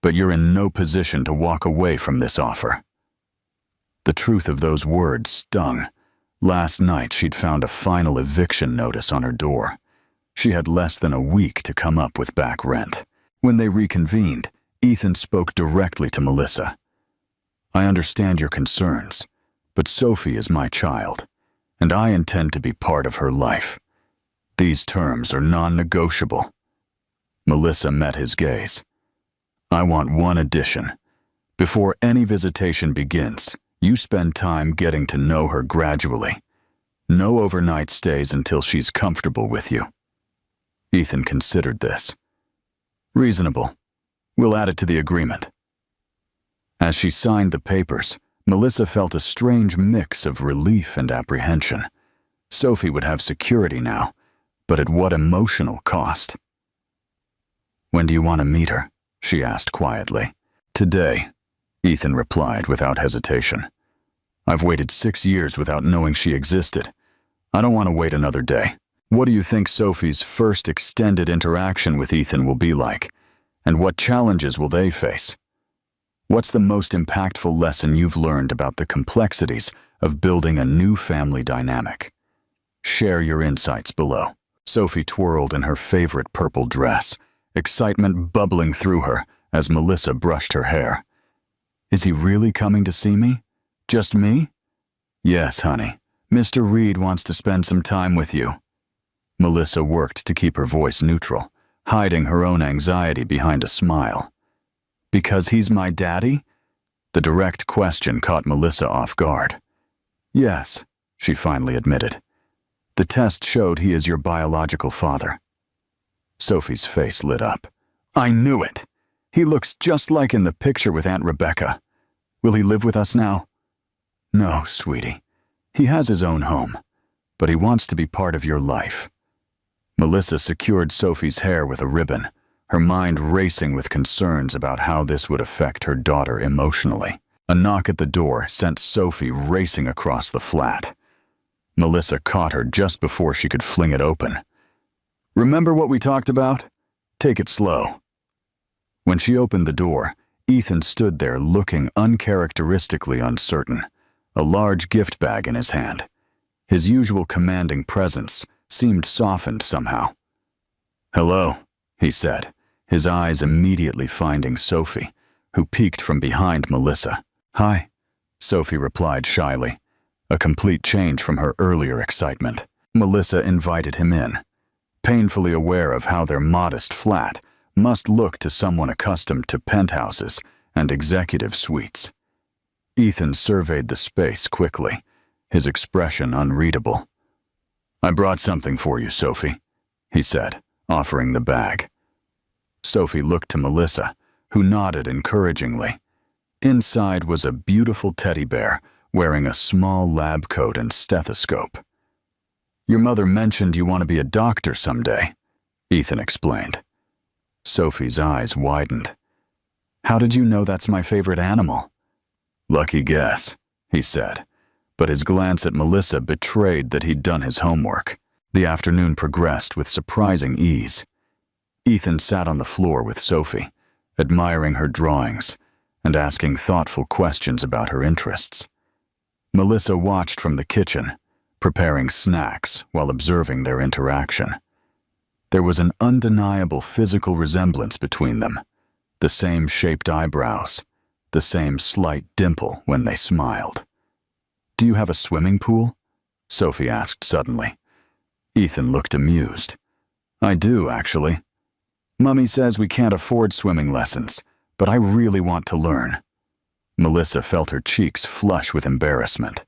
but you're in no position to walk away from this offer." The truth of those words stung. Last night she'd found a final eviction notice on her door. She had less than a week to come up with back rent. When they reconvened, Ethan spoke directly to Melissa. I understand your concerns, but Sophie is my child, and I intend to be part of her life. These terms are non-negotiable. Melissa met his gaze. I want one addition. Before any visitation begins, you spend time getting to know her gradually. No overnight stays until she's comfortable with you. Ethan considered this. Reasonable. We'll add it to the agreement. As she signed the papers, Melissa felt a strange mix of relief and apprehension. Sophie would have security now, but at what emotional cost? When do you want to meet her? She asked quietly. Today, Ethan replied without hesitation. I've waited 6 years without knowing she existed. I don't want to wait another day. What do you think Sophie's first extended interaction with Ethan will be like? And what challenges will they face? What's the most impactful lesson you've learned about the complexities of building a new family dynamic? Share your insights below. Sophie twirled in her favorite purple dress, excitement bubbling through her as Melissa brushed her hair. Is he really coming to see me? Just me? Yes, honey. Mr. Reed wants to spend some time with you. Melissa worked to keep her voice neutral, hiding her own anxiety behind a smile. Because he's my daddy? The direct question caught Melissa off guard. Yes, she finally admitted. The test showed he is your biological father. Sophie's face lit up. I knew it! He looks just like in the picture with Aunt Rebecca. Will he live with us now? No, sweetie. He has his own home, but he wants to be part of your life. Melissa secured Sophie's hair with a ribbon, her mind racing with concerns about how this would affect her daughter emotionally. A knock at the door sent Sophie racing across the flat. Melissa caught her just before she could fling it open. Remember what we talked about? Take it slow. When she opened the door, Ethan stood there looking uncharacteristically uncertain, a large gift bag in his hand. His usual commanding presence seemed softened somehow. Hello, he said, his eyes immediately finding Sophie, who peeked from behind Melissa. Hi, Sophie replied shyly, a complete change from her earlier excitement. Melissa invited him in, painfully aware of how their modest flat must look to someone accustomed to penthouses and executive suites. Ethan surveyed the space quickly, his expression unreadable. I brought something for you, Sophie, he said, offering the bag. Sophie looked to Melissa, who nodded encouragingly. Inside was a beautiful teddy bear wearing a small lab coat and stethoscope. Your mother mentioned you want to be a doctor someday, Ethan explained. Sophie's eyes widened. How did you know that's my favorite animal? Lucky guess, he said, but his glance at Melissa betrayed that he'd done his homework. The afternoon progressed with surprising ease. Ethan sat on the floor with Sophie, admiring her drawings and asking thoughtful questions about her interests. Melissa watched from the kitchen, preparing snacks while observing their interaction. There was an undeniable physical resemblance between them, the same shaped eyebrows, the same slight dimple when they smiled. Do you have a swimming pool? Sophie asked suddenly. Ethan looked amused. I do, actually. Mummy says we can't afford swimming lessons, but I really want to learn. Melissa felt her cheeks flush with embarrassment.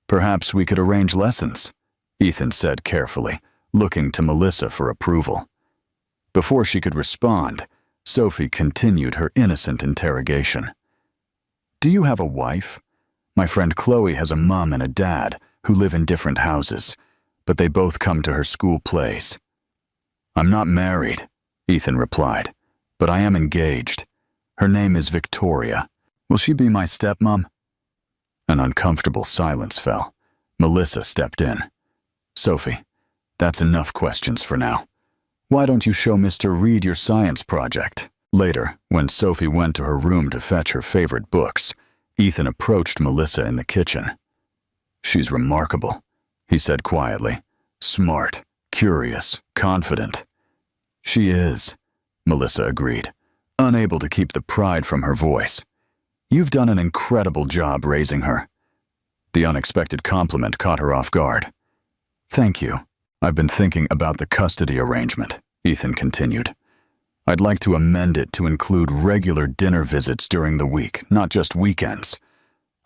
Perhaps we could arrange lessons, Ethan said carefully, looking to Melissa for approval. Before she could respond, Sophie continued her innocent interrogation. Do you have a wife? My friend Chloe has a mom and a dad who live in different houses, but they both come to her school plays. I'm not married, Ethan replied, but I am engaged. Her name is Victoria. Will she be my stepmom? An uncomfortable silence fell. Melissa stepped in. Sophie, that's enough questions for now. Why don't you show Mr. Reed your science project? Later, when Sophie went to her room to fetch her favorite books, Ethan approached Melissa in the kitchen. She's remarkable, he said quietly. Smart, curious, confident. She is, Melissa agreed, unable to keep the pride from her voice. You've done an incredible job raising her." The unexpected compliment caught her off guard. "Thank you. I've been thinking about the custody arrangement," Ethan continued. "I'd like to amend it to include regular dinner visits during the week, not just weekends.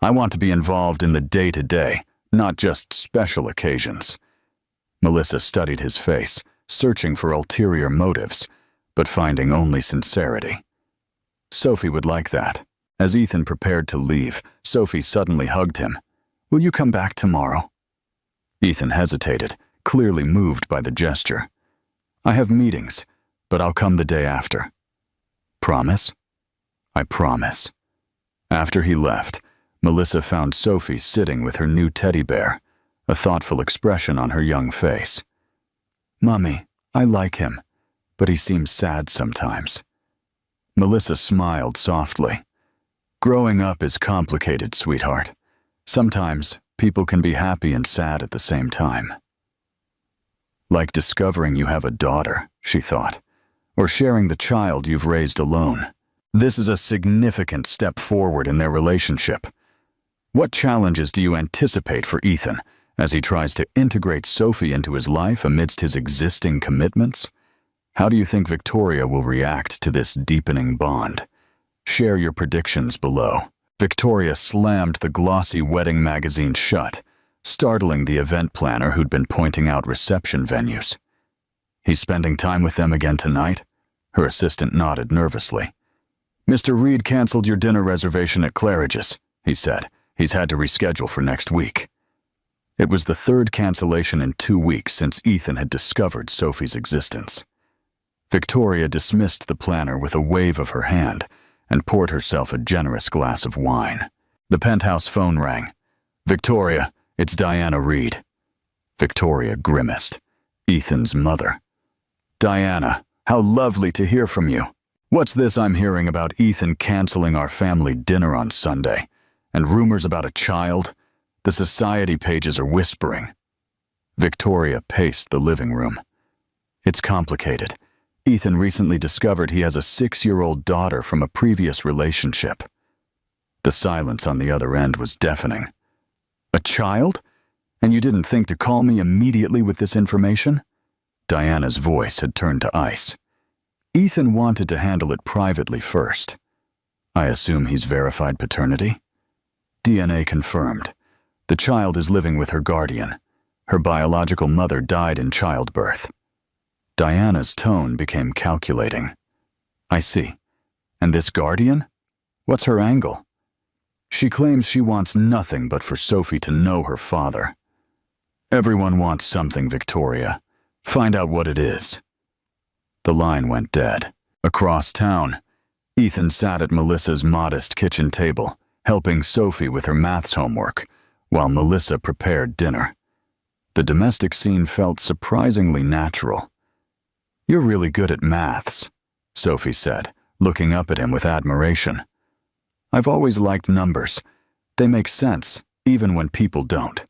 I want to be involved in the day-to-day, not just special occasions." Melissa studied his face, searching for ulterior motives, but finding only sincerity. Sophie would like that. As Ethan prepared to leave, Sophie suddenly hugged him. "Will you come back tomorrow?" Ethan hesitated, clearly moved by the gesture. "I have meetings, but I'll come the day after." "Promise?" "I promise." After he left, Melissa found Sophie sitting with her new teddy bear, a thoughtful expression on her young face. "Mummy, I like him, but he seems sad sometimes." Melissa smiled softly. "Growing up is complicated, sweetheart. Sometimes people can be happy and sad at the same time." Like discovering you have a daughter, she thought, or sharing the child you've raised alone. This is a significant step forward in their relationship. What challenges do you anticipate for Ethan as he tries to integrate Sophie into his life amidst his existing commitments? How do you think Victoria will react to this deepening bond? Share your predictions below. Victoria slammed the glossy wedding magazine shut, startling the event planner who'd been pointing out reception venues. "He's spending time with them again tonight?" Her assistant nodded nervously. "Mr. Reed canceled your dinner reservation at Claridge's," he said. "He's had to reschedule for next week." It was the third cancellation in 2 weeks since Ethan had discovered Sophie's existence. Victoria dismissed the planner with a wave of her hand and poured herself a generous glass of wine. The penthouse phone rang. "Victoria, it's Diana Reed." Victoria grimaced. Ethan's mother. "Diana, how lovely to hear from you. What's this I'm hearing about Ethan canceling our family dinner on Sunday? And rumors about a child? The society pages are whispering." Victoria paced the living room. "It's complicated. Ethan recently discovered he has a 6-year-old daughter from a previous relationship." The silence on the other end was deafening. "A child? And you didn't think to call me immediately with this information?" Diana's voice had turned to ice. "Ethan wanted to handle it privately first. I assume he's verified paternity?" "DNA confirmed. The child is living with her guardian. Her biological mother died in childbirth." Diana's tone became calculating. "I see. And this guardian? What's her angle?" "She claims she wants nothing but for Sophie to know her father." "Everyone wants something, Victoria. Find out what it is." The line went dead. Across town, Ethan sat at Melissa's modest kitchen table, helping Sophie with her maths homework, while Melissa prepared dinner. The domestic scene felt surprisingly natural. "You're really good at maths," Sophie said, looking up at him with admiration. "I've always liked numbers. They make sense, even when people don't."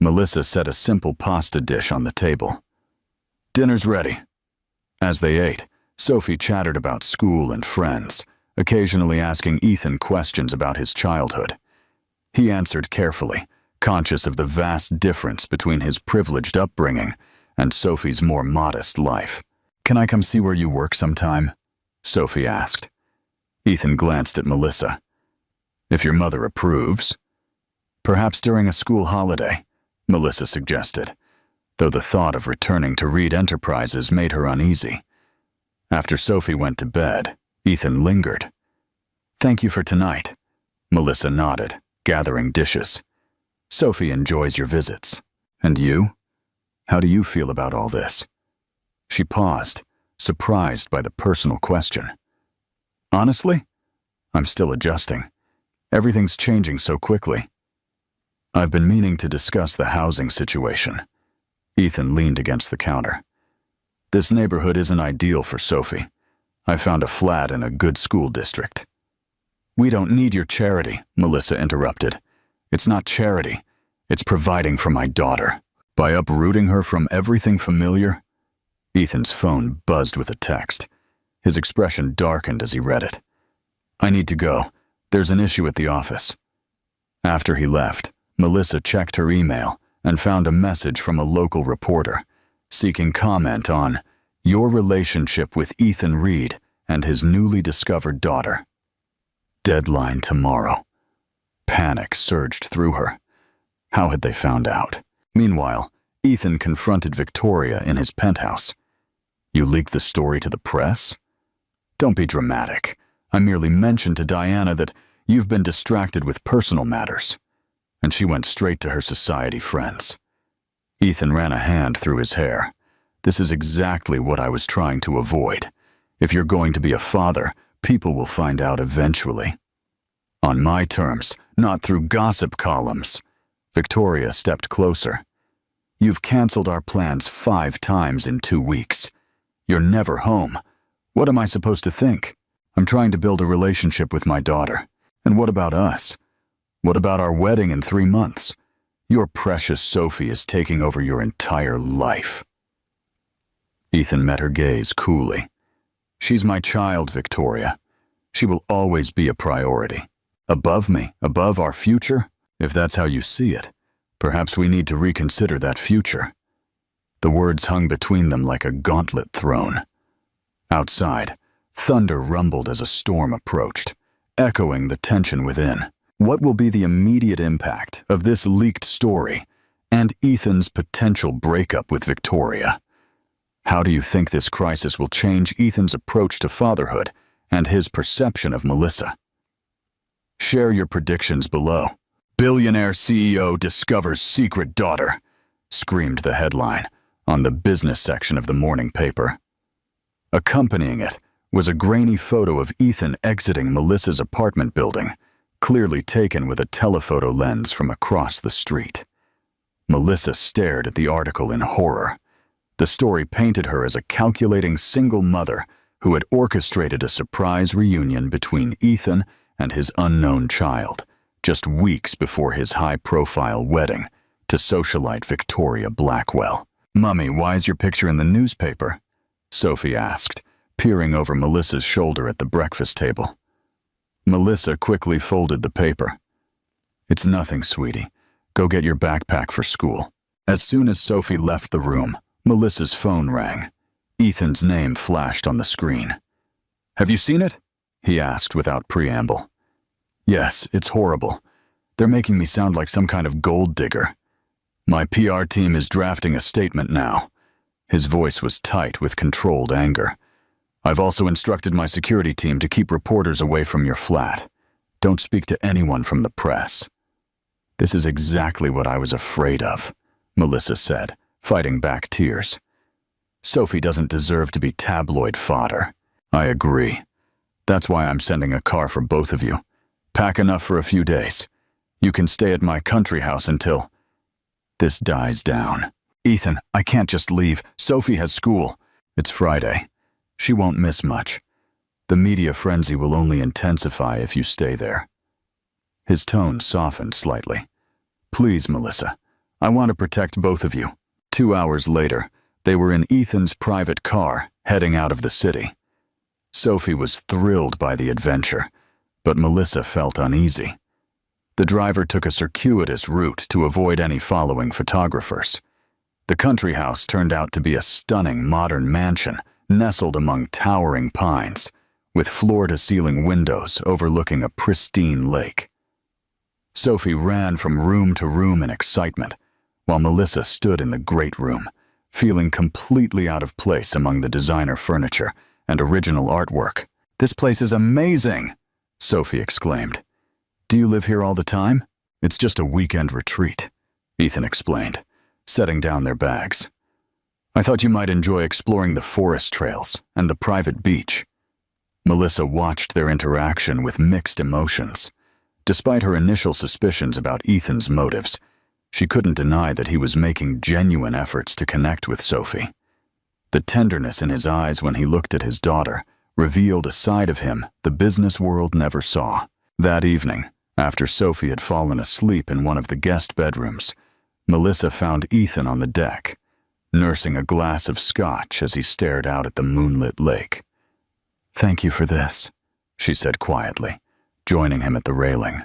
Melissa set a simple pasta dish on the table. "Dinner's ready." As they ate, Sophie chattered about school and friends, occasionally asking Ethan questions about his childhood. He answered carefully, conscious of the vast difference between his privileged upbringing and Sophie's more modest life. "Can I come see where you work sometime?" Sophie asked. Ethan glanced at Melissa. "If your mother approves." "Perhaps during a school holiday," Melissa suggested, though the thought of returning to Reed Enterprises made her uneasy. After Sophie went to bed, Ethan lingered. "Thank you for tonight," Melissa nodded, gathering dishes. "Sophie enjoys your visits. And you? How do you feel about all this?" She paused, surprised by the personal question. "Honestly, I'm still adjusting. Everything's changing so quickly." "I've been meaning to discuss the housing situation." Ethan leaned against the counter. "This neighborhood isn't ideal for Sophie. I found a flat in a good school district." "We don't need your charity," Melissa interrupted. "It's not charity. It's providing for my daughter." "By uprooting her from everything familiar?" Ethan's phone buzzed with a text. His expression darkened as he read it. "I need to go, There's an issue at the office." After he left, Melissa checked her email and found a message from a local reporter seeking comment on your relationship with Ethan Reed and his newly discovered daughter. Deadline tomorrow. Panic surged through her. How had they found out? Meanwhile, Ethan confronted Victoria in his penthouse. "You leaked the story to the press?" "Don't be dramatic. I merely mentioned to Diana that you've been distracted with personal matters." And she went straight to her society friends. Ethan ran a hand through his hair. "This is exactly what I was trying to avoid. If you're going to be a father, people will find out eventually. On my terms, not through gossip columns." Victoria stepped closer. "You've canceled our plans 5 times in 2 weeks. You're never home. What am I supposed to think? I'm trying to build a relationship with my daughter. And what about us? What about our wedding in 3 months? Your precious Sophie is taking over your entire life." Ethan met her gaze coolly. "She's my child, Victoria. She will always be a priority. Above me, above our future? If that's how you see it, perhaps we need to reconsider that future." The words hung between them like a gauntlet thrown. Outside, thunder rumbled as a storm approached, echoing the tension within. What will be the immediate impact of this leaked story and Ethan's potential breakup with Victoria? How do you think this crisis will change Ethan's approach to fatherhood and his perception of Melissa? Share your predictions below. "Billionaire CEO discovers secret daughter," screamed the headline on the business section of the morning paper. Accompanying it was a grainy photo of Ethan exiting Melissa's apartment building, clearly taken with a telephoto lens from across the street. Melissa stared at the article in horror. The story painted her as a calculating single mother who had orchestrated a surprise reunion between Ethan and his unknown child, just weeks before his high-profile wedding to socialite Victoria Blackwell. "Mummy, why is your picture in the newspaper?" Sophie asked, peering over Melissa's shoulder at the breakfast table. Melissa quickly folded the paper. "It's nothing, sweetie. Go get your backpack for school." As soon as Sophie left the room, Melissa's phone rang. Ethan's name flashed on the screen. "Have you seen it?" he asked without preamble. "Yes, it's horrible. They're making me sound like some kind of gold digger. My PR team is drafting a statement now." His voice was tight with controlled anger. "I've also instructed my security team to keep reporters away from your flat. Don't speak to anyone from the press." "This is exactly what I was afraid of," Melissa said, fighting back tears. "Sophie doesn't deserve to be tabloid fodder." "I agree. That's why I'm sending a car for both of you. Pack enough for a few days. You can stay at my country house until this dies down." "Ethan, I can't just leave. Sophie has school. It's Friday. She won't miss much. The media frenzy will only intensify if you stay there." His tone softened slightly. "Please, Melissa, I want to protect both of you." 2 hours later, they were in Ethan's private car, heading out of the city. Sophie was thrilled by the adventure, but Melissa felt uneasy. The driver took a circuitous route to avoid any following photographers. The country house turned out to be a stunning modern mansion nestled among towering pines, with floor-to-ceiling windows overlooking a pristine lake. Sophie ran from room to room in excitement, while Melissa stood in the great room, feeling completely out of place among the designer furniture and original artwork. "This place is amazing!" Sophie exclaimed. "Do you live here all the time?" "It's just a weekend retreat," Ethan explained, setting down their bags. "I thought you might enjoy exploring the forest trails and the private beach." Melissa watched their interaction with mixed emotions. Despite her initial suspicions about Ethan's motives, she couldn't deny that he was making genuine efforts to connect with Sophie. The tenderness in his eyes when he looked at his daughter revealed a side of him the business world never saw. That evening, after Sophie had fallen asleep in one of the guest bedrooms, Melissa found Ethan on the deck, nursing a glass of scotch as he stared out at the moonlit lake. "Thank you for this," she said quietly, joining him at the railing,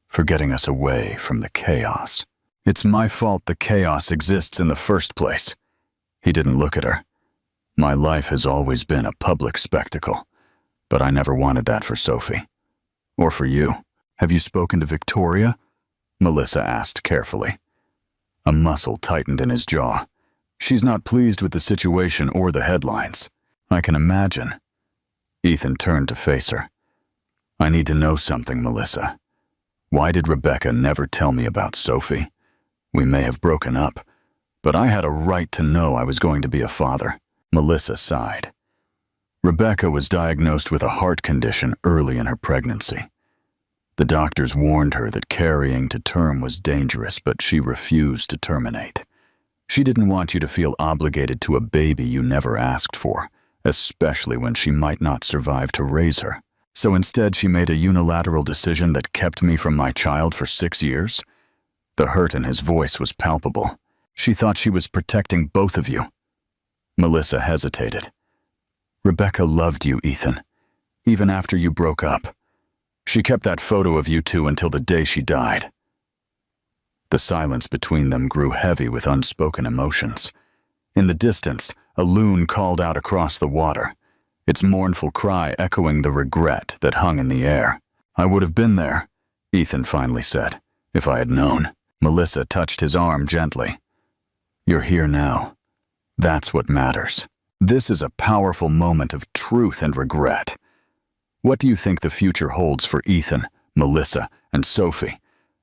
forgetting us away from the chaos. It's my fault the chaos exists in the first place. He didn't look at her. My life has always been a public spectacle, but I never wanted that for Sophie. Or for you. Have you spoken to Victoria? Melissa asked carefully. A muscle tightened in his jaw. She's not pleased with the situation or the headlines. I can imagine. Ethan turned to face her. I need to know something, Melissa. Why did Rebecca never tell me about Sophie? We may have broken up, but I had a right to know I was going to be a father. Melissa sighed. Rebecca was diagnosed with a heart condition early in her pregnancy. The doctors warned her that carrying to term was dangerous, but she refused to terminate. She didn't want you to feel obligated to a baby you never asked for, especially when she might not survive to raise her. So instead, she made a unilateral decision that kept me from my child for 6 years. The hurt in his voice was palpable. She thought she was protecting both of you. Melissa hesitated. Rebecca loved you, Ethan, even after you broke up. She kept that photo of you two until the day she died. The silence between them grew heavy with unspoken emotions. In the distance, a loon called out across the water, its mournful cry echoing the regret that hung in the air. I would have been there, Ethan finally said, if I had known. Melissa touched his arm gently. You're here now. That's what matters. This is a powerful moment of truth and regret. What do you think the future holds for Ethan, Melissa, and Sophie,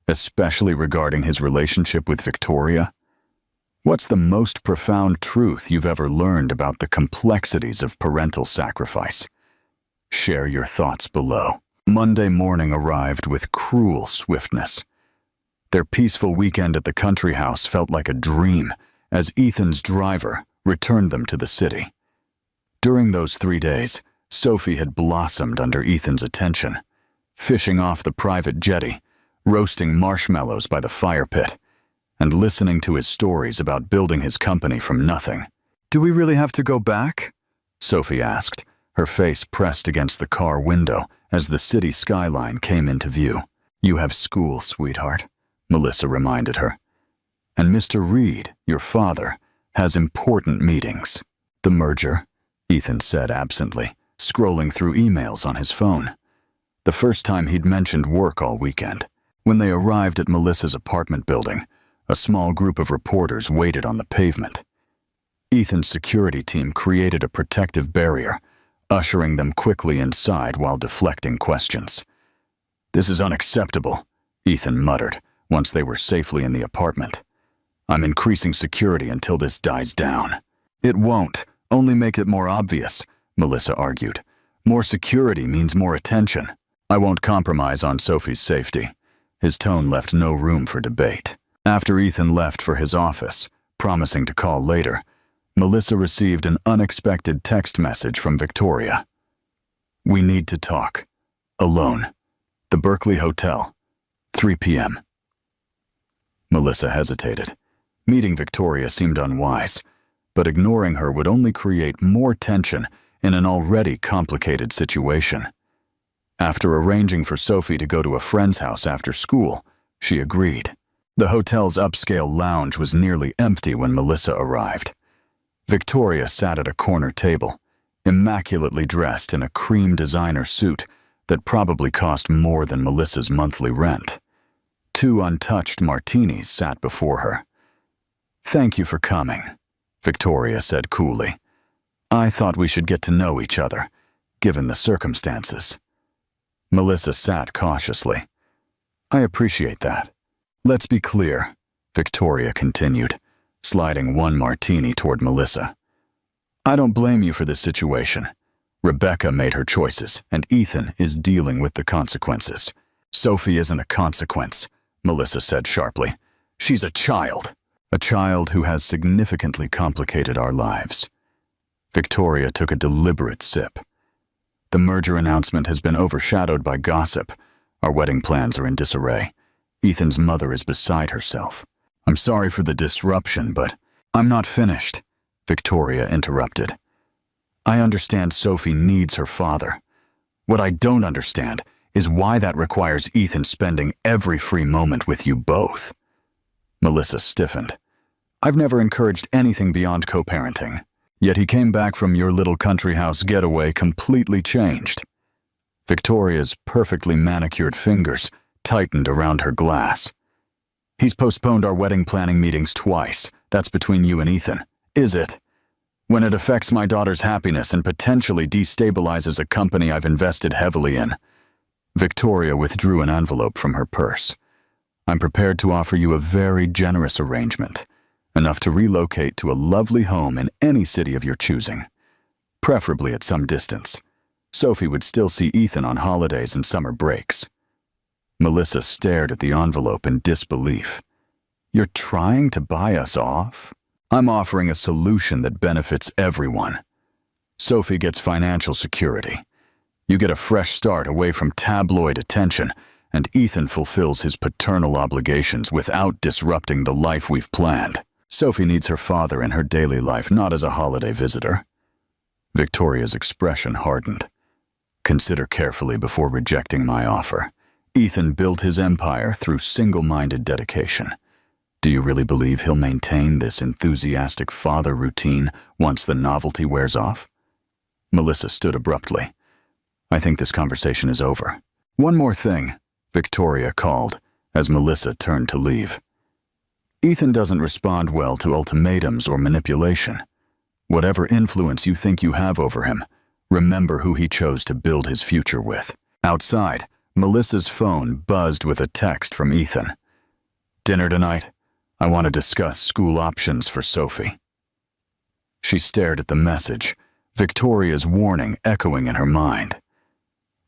especially regarding his relationship with Victoria? What's the most profound truth you've ever learned about the complexities of parental sacrifice? Share your thoughts below. Monday morning arrived with cruel swiftness. Their peaceful weekend at the country house felt like a dream as Ethan's driver returned them to the city. During those 3 days, Sophie had blossomed under Ethan's attention, fishing off the private jetty, roasting marshmallows by the fire pit, and listening to his stories about building his company from nothing. Do we really have to go back? Sophie asked, her face pressed against the car window as the city skyline came into view. You have school, sweetheart, Melissa reminded her. And Mr. Reed, your father, has important meetings. The merger, Ethan said absently, scrolling through emails on his phone. The first time he'd mentioned work all weekend. When they arrived at Melissa's apartment building, a small group of reporters waited on the pavement. Ethan's security team created a protective barrier, ushering them quickly inside while deflecting questions. This is unacceptable, Ethan muttered once they were safely in the apartment. I'm increasing security until this dies down. It won't, only make it more obvious, Melissa argued. More security means more attention. I won't compromise on Sophie's safety. His tone left no room for debate. After Ethan left for his office, promising to call later, Melissa received an unexpected text message from Victoria. We need to talk. Alone. The Berkeley Hotel. 3 p.m. Melissa hesitated. Meeting Victoria seemed unwise, but ignoring her would only create more tension in an already complicated situation. After arranging for Sophie to go to a friend's house after school, she agreed. The hotel's upscale lounge was nearly empty when Melissa arrived. Victoria sat at a corner table, immaculately dressed in a cream designer suit that probably cost more than Melissa's monthly rent. 2 untouched martinis sat before her. Thank you for coming, Victoria said coolly. I thought we should get to know each other, given the circumstances. Melissa sat cautiously. I appreciate that. Let's be clear, Victoria continued, sliding 1 martini toward Melissa. I don't blame you for this situation. Rebecca made her choices, and Ethan is dealing with the consequences. Sophie isn't a consequence, Melissa said sharply. She's a child who has significantly complicated our lives. Victoria took a deliberate sip. The merger announcement has been overshadowed by gossip. Our wedding plans are in disarray. Ethan's mother is beside herself. I'm sorry for the disruption, but I'm not finished, Victoria interrupted. I understand Sophie needs her father. What I don't understand is why that requires Ethan spending every free moment with you both. Melissa stiffened. I've never encouraged anything beyond co-parenting. Yet he came back from your little country house getaway completely changed. Victoria's perfectly manicured fingers tightened around her glass. He's postponed our wedding planning meetings twice. That's between you and Ethan. Is it? When it affects my daughter's happiness and potentially destabilizes a company I've invested heavily in. Victoria withdrew an envelope from her purse. I'm prepared to offer you a very generous arrangement, enough to relocate to a lovely home in any city of your choosing, preferably at some distance. Sophie would still see Ethan on holidays and summer breaks. Melissa stared at the envelope in disbelief. You're trying to buy us off? I'm offering a solution that benefits everyone. Sophie gets financial security. You get a fresh start away from tabloid attention, and Ethan fulfills his paternal obligations without disrupting the life we've planned. Sophie needs her father in her daily life, not as a holiday visitor. Victoria's expression hardened. Consider carefully before rejecting my offer. Ethan built his empire through single-minded dedication. Do you really believe he'll maintain this enthusiastic father routine once the novelty wears off? Melissa stood abruptly. I think this conversation is over. One more thing, Victoria called, as Melissa turned to leave. Ethan doesn't respond well to ultimatums or manipulation. Whatever influence you think you have over him, remember who he chose to build his future with. Outside, Melissa's phone buzzed with a text from Ethan. Dinner tonight? I want to discuss school options for Sophie. She stared at the message, Victoria's warning echoing in her mind.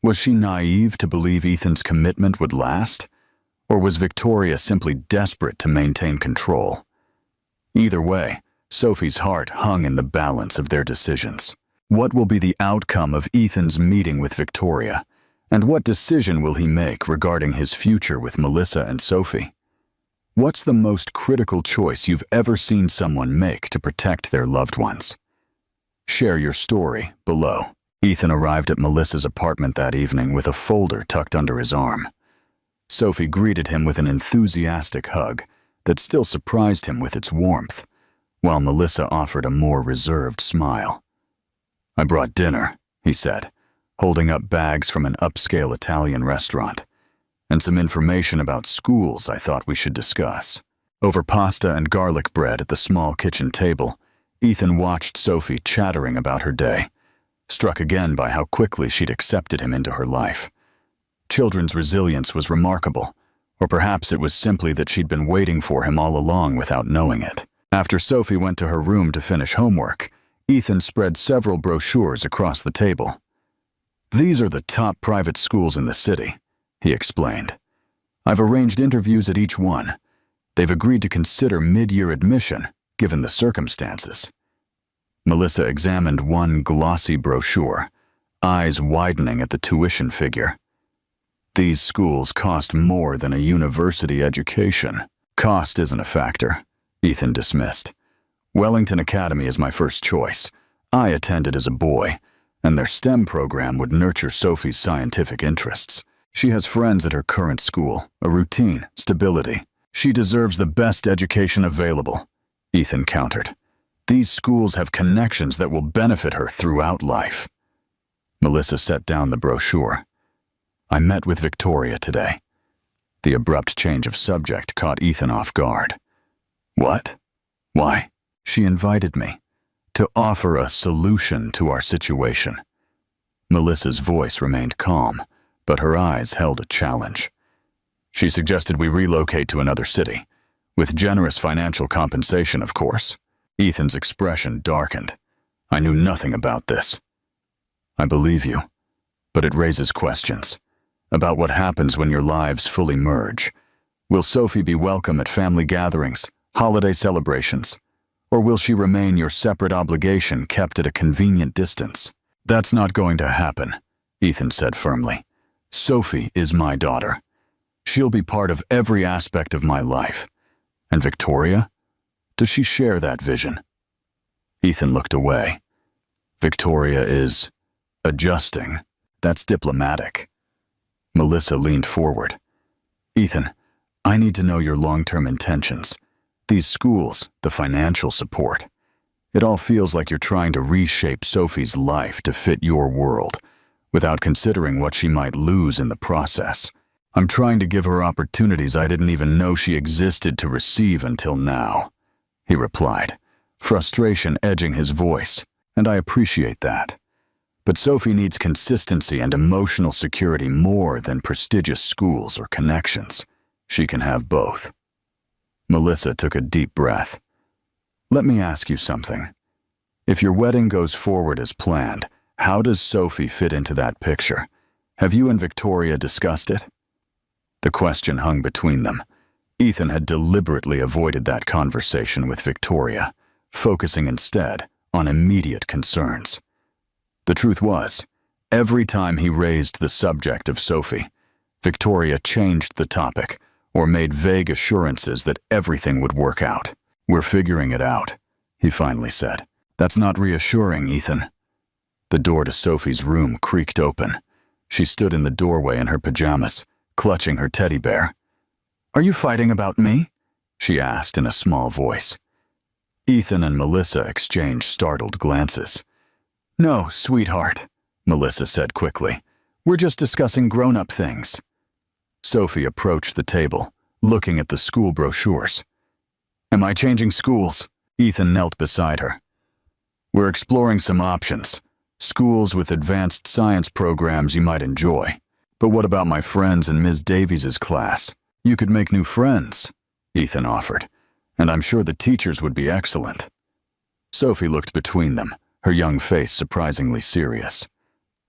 Was she naive to believe Ethan's commitment would last? Or was Victoria simply desperate to maintain control? Either way, Sophie's heart hung in the balance of their decisions. What will be the outcome of Ethan's meeting with Victoria? And what decision will he make regarding his future with Melissa and Sophie? What's the most critical choice you've ever seen someone make to protect their loved ones? Share your story below. Ethan arrived at Melissa's apartment that evening with a folder tucked under his arm. Sophie greeted him with an enthusiastic hug that still surprised him with its warmth, while Melissa offered a more reserved smile. I brought dinner, he said, holding up bags from an upscale Italian restaurant, and some information about schools I thought we should discuss. Over pasta and garlic bread at the small kitchen table, Ethan watched Sophie chattering about her day, struck again by how quickly she'd accepted him into her life. Children's resilience was remarkable, or perhaps it was simply that she'd been waiting for him all along without knowing it. After Sophie went to her room to finish homework, Ethan spread several brochures across the table. These are the top private schools in the city, he explained. I've arranged interviews at each one. They've agreed to consider mid-year admission, given the circumstances. Melissa examined one glossy brochure, eyes widening at the tuition figure. These schools cost more than a university education. Cost isn't a factor, Ethan dismissed. Wellington Academy is my first choice. I attended as a boy, and their STEM program would nurture Sophie's scientific interests. She has friends at her current school, a routine, stability. She deserves the best education available, Ethan countered. These schools have connections that will benefit her throughout life. Melissa set down the brochure. I met with Victoria today. The abrupt change of subject caught Ethan off guard. What? Why? She invited me to offer a solution to our situation. Melissa's voice remained calm, but her eyes held a challenge. She suggested we relocate to another city, with generous financial compensation, of course. Ethan's expression darkened. I knew nothing about this. I believe you, but it raises questions about what happens when your lives fully merge. Will Sophie be welcome at family gatherings, holiday celebrations, or will she remain your separate obligation kept at a convenient distance? That's not going to happen, Ethan said firmly. Sophie is my daughter. She'll be part of every aspect of my life. And Victoria? Does she share that vision? Ethan looked away. Victoria is adjusting. That's diplomatic. Melissa leaned forward. Ethan, I need to know your long-term intentions. These schools, the financial support. It all feels like you're trying to reshape Sophie's life to fit your world, without considering what she might lose in the process. I'm trying to give her opportunities I didn't even know she existed to receive until now, he replied, frustration edging his voice, and I appreciate that. But Sophie needs consistency and emotional security more than prestigious schools or connections. She can have both. Melissa took a deep breath. Let me ask you something. If your wedding goes forward as planned, how does Sophie fit into that picture? Have you and Victoria discussed it? The question hung between them. Ethan had deliberately avoided that conversation with Victoria, focusing instead on immediate concerns. The truth was, every time he raised the subject of Sophie, Victoria changed the topic or made vague assurances that everything would work out. We're figuring it out, he finally said. That's not reassuring, Ethan. The door to Sophie's room creaked open. She stood in the doorway in her pajamas, clutching her teddy bear. Are you fighting about me? She asked in a small voice. Ethan and Melissa exchanged startled glances. No, sweetheart, Melissa said quickly. We're just discussing grown-up things. Sophie approached the table, looking at the school brochures. Am I changing schools? Ethan knelt beside her. We're exploring some options. Schools with advanced science programs you might enjoy. But what about my friends in Ms. Davies's class? You could make new friends, Ethan offered, and I'm sure the teachers would be excellent. Sophie looked between them, her young face surprisingly serious.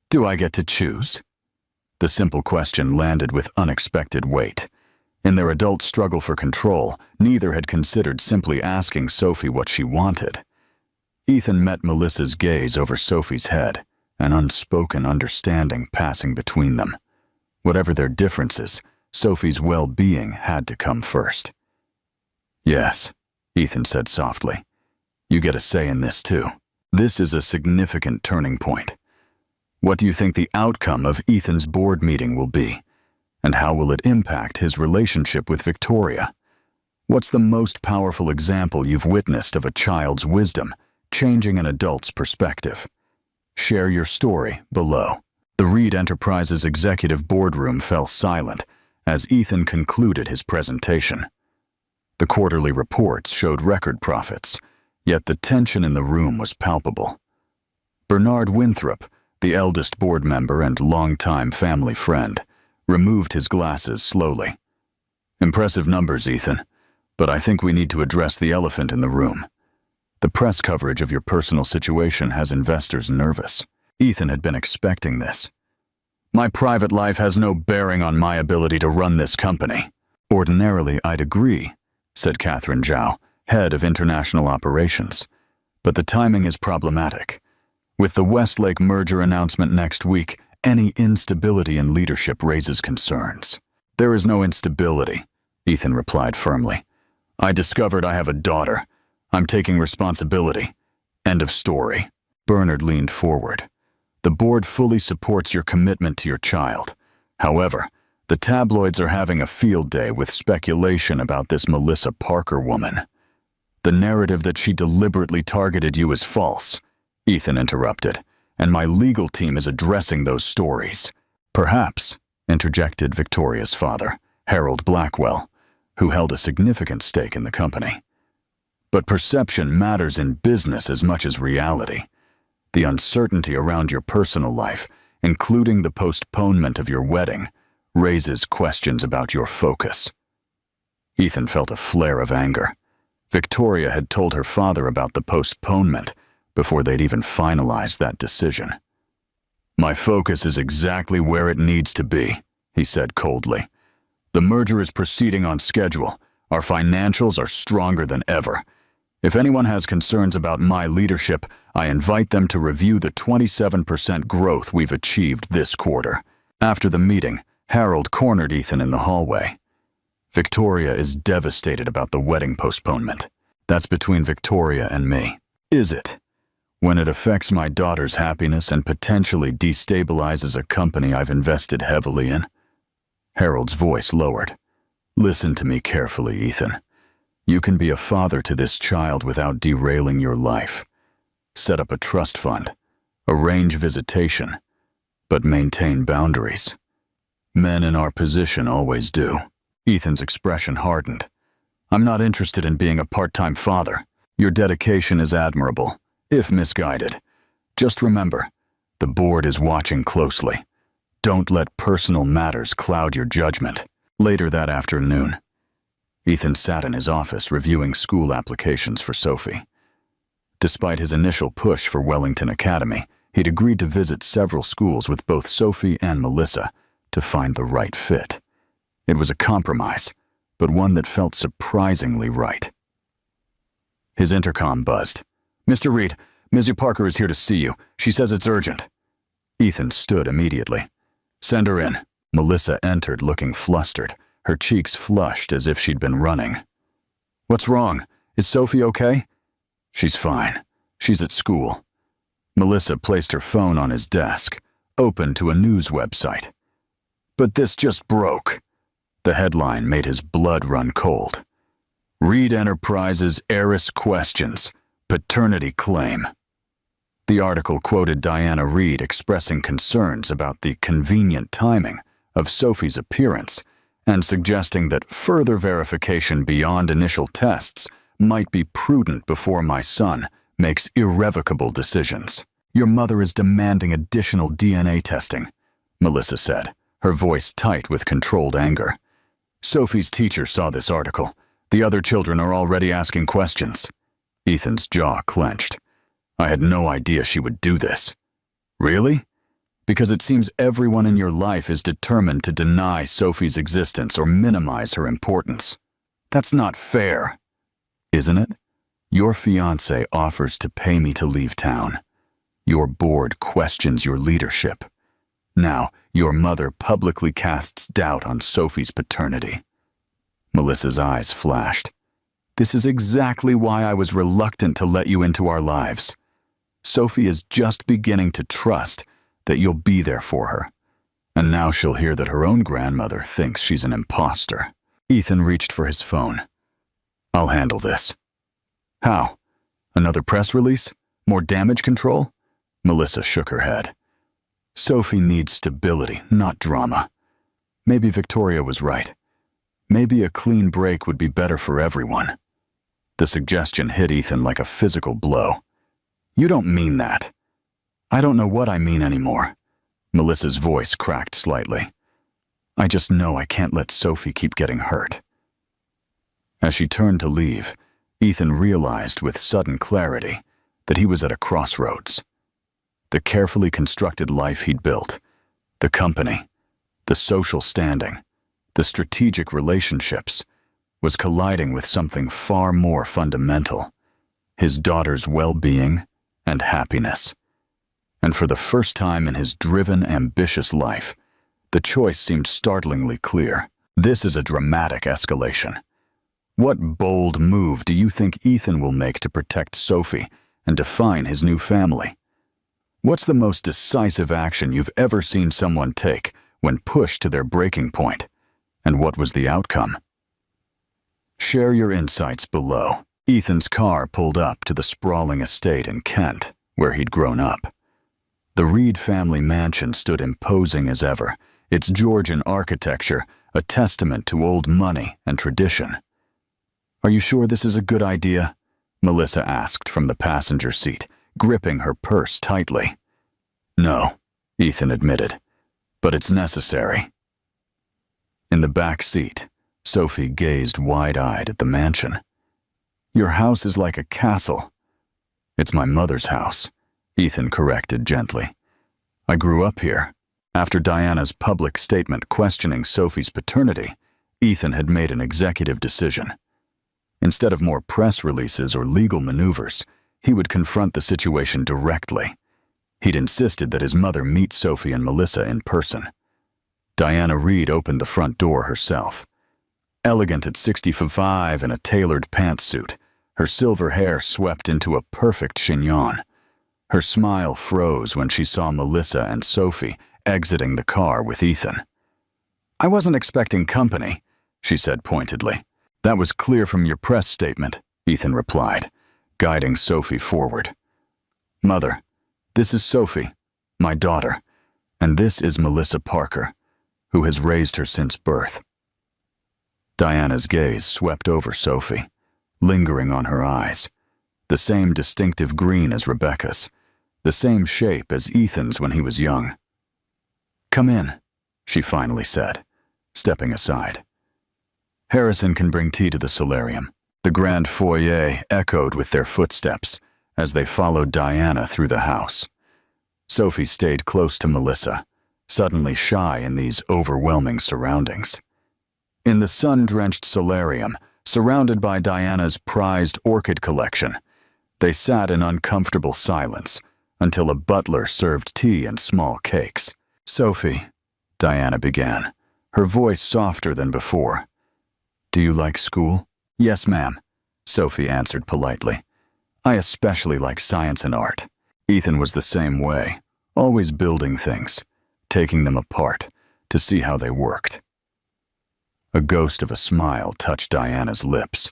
Do I get to choose? The simple question landed with unexpected weight. In their adult struggle for control, neither had considered simply asking Sophie what she wanted. Ethan met Melissa's gaze over Sophie's head, an unspoken understanding passing between them. Whatever their differences, Sophie's well-being had to come first. Yes, Ethan said softly. You get a say in this too. This is a significant turning point. What do you think the outcome of Ethan's board meeting will be? And how will it impact his relationship with Victoria? What's the most powerful example you've witnessed of a child's wisdom changing an adult's perspective? Share your story below. The Reed Enterprises executive boardroom fell silent as Ethan concluded his presentation. The quarterly reports showed record profits, yet the tension in the room was palpable. Bernard Winthrop, the eldest board member and longtime family friend, removed his glasses slowly. Impressive numbers, Ethan, but I think we need to address the elephant in the room. The press coverage of your personal situation has investors nervous. Ethan had been expecting this. My private life has no bearing on my ability to run this company. Ordinarily, I'd agree, said Catherine Zhao, head of international operations. But the timing is problematic. With the Westlake merger announcement next week, any instability in leadership raises concerns. There is no instability, Ethan replied firmly. I discovered I have a daughter. I'm taking responsibility. End of story. Bernard leaned forward. The board fully supports your commitment to your child. However, the tabloids are having a field day with speculation about this Melissa Parker woman. The narrative that she deliberately targeted you is false, Ethan interrupted, and my legal team is addressing those stories. Perhaps, interjected Victoria's father, Harold Blackwell, who held a significant stake in the company. But perception matters in business as much as reality. The uncertainty around your personal life, including the postponement of your wedding, raises questions about your focus. Ethan felt a flare of anger. Victoria had told her father about the postponement before they'd even finalized that decision. My focus is exactly where it needs to be, he said coldly. The merger is proceeding on schedule. Our financials are stronger than ever. If anyone has concerns about my leadership, I invite them to review the 27% growth we've achieved this quarter. After the meeting, Harold cornered Ethan in the hallway. Victoria is devastated about the wedding postponement. That's between Victoria and me. Is it? When it affects my daughter's happiness and potentially destabilizes a company I've invested heavily in, Harold's voice lowered. Listen to me carefully, Ethan. You can be a father to this child without derailing your life. Set up a trust fund, arrange visitation, but maintain boundaries. Men in our position always do. Ethan's expression hardened. I'm not interested in being a part-time father. Your dedication is admirable, if misguided. Just remember, the board is watching closely. Don't let personal matters cloud your judgment. Later that afternoon, Ethan sat in his office reviewing school applications for Sophie. Despite his initial push for Wellington Academy, he'd agreed to visit several schools with both Sophie and Melissa to find the right fit. It was a compromise, but one that felt surprisingly right. His intercom buzzed. Mr. Reed, Mrs. Parker is here to see you. She says it's urgent. Ethan stood immediately. Send her in. Melissa entered looking flustered, her cheeks flushed as if she'd been running. What's wrong? Is Sophie okay? She's fine. She's at school. Melissa placed her phone on his desk, open to a news website. But this just broke. The headline made his blood run cold. Reed Enterprises heiress questions, paternity claim. The article quoted Diana Reed expressing concerns about the convenient timing of Sophie's appearance and suggesting that further verification beyond initial tests might be prudent before my son makes irrevocable decisions. Your mother is demanding additional DNA testing, Melissa said, her voice tight with controlled anger. Sophie's teacher saw this article. The other children are already asking questions. Ethan's jaw clenched. I had no idea she would do this. Really? Because it seems everyone in your life is determined to deny Sophie's existence or minimize her importance. That's not fair, isn't it? Your fiancé offers to pay me to leave town. Your board questions your leadership. Now, your mother publicly casts doubt on Sophie's paternity. Melissa's eyes flashed. This is exactly why I was reluctant to let you into our lives. Sophie is just beginning to trust that you'll be there for her. And now she'll hear that her own grandmother thinks she's an imposter. Ethan reached for his phone. I'll handle this. How? Another press release? More damage control? Melissa shook her head. Sophie needs stability, not drama. Maybe Victoria was right. Maybe a clean break would be better for everyone. The suggestion hit Ethan like a physical blow. You don't mean that. I don't know what I mean anymore. Melissa's voice cracked slightly. I just know I can't let Sophie keep getting hurt. As she turned to leave, Ethan realized with sudden clarity that he was at a crossroads. The carefully constructed life he'd built, the company, the social standing, the strategic relationships, was colliding with something far more fundamental, his daughter's well-being and happiness. And for the first time in his driven, ambitious life, the choice seemed startlingly clear. This is a dramatic escalation. What bold move do you think Ethan will make to protect Sophie and define his new family? What's the most decisive action you've ever seen someone take when pushed to their breaking point? And what was the outcome? Share your insights below. Ethan's car pulled up to the sprawling estate in Kent, where he'd grown up. The Reed family mansion stood imposing as ever, its Georgian architecture a testament to old money and tradition. Are you sure this is a good idea? Melissa asked from the passenger seat, gripping her purse tightly. No, Ethan admitted, but it's necessary. In the back seat, Sophie gazed wide-eyed at the mansion. Your house is like a castle. It's my mother's house, Ethan corrected gently. I grew up here. After Diana's public statement questioning Sophie's paternity, Ethan had made an executive decision. Instead of more press releases or legal maneuvers, he would confront the situation directly. He'd insisted that his mother meet Sophie and Melissa in person. Diana Reed opened the front door herself. Elegant at 65 in a tailored pantsuit, her silver hair swept into a perfect chignon. Her smile froze when she saw Melissa and Sophie exiting the car with Ethan. I wasn't expecting company, she said pointedly. That was clear from your press statement, Ethan replied, guiding Sophie forward. Mother, this is Sophie, my daughter, and this is Melissa Parker, who has raised her since birth. Diana's gaze swept over Sophie, lingering on her eyes, the same distinctive green as Rebecca's, the same shape as Ethan's when he was young. Come in, she finally said, stepping aside. Harrison can bring tea to the solarium. The grand foyer echoed with their footsteps as they followed Diana through the house. Sophie stayed close to Melissa, suddenly shy in these overwhelming surroundings. In the sun-drenched solarium, surrounded by Diana's prized orchid collection, they sat in uncomfortable silence until a butler served tea and small cakes. Sophie, Diana began, her voice softer than before. Do you like school? Yes, ma'am, Sophie answered politely. I especially like science and art. Ethan was the same way, always building things, taking them apart to see how they worked. A ghost of a smile touched Diana's lips.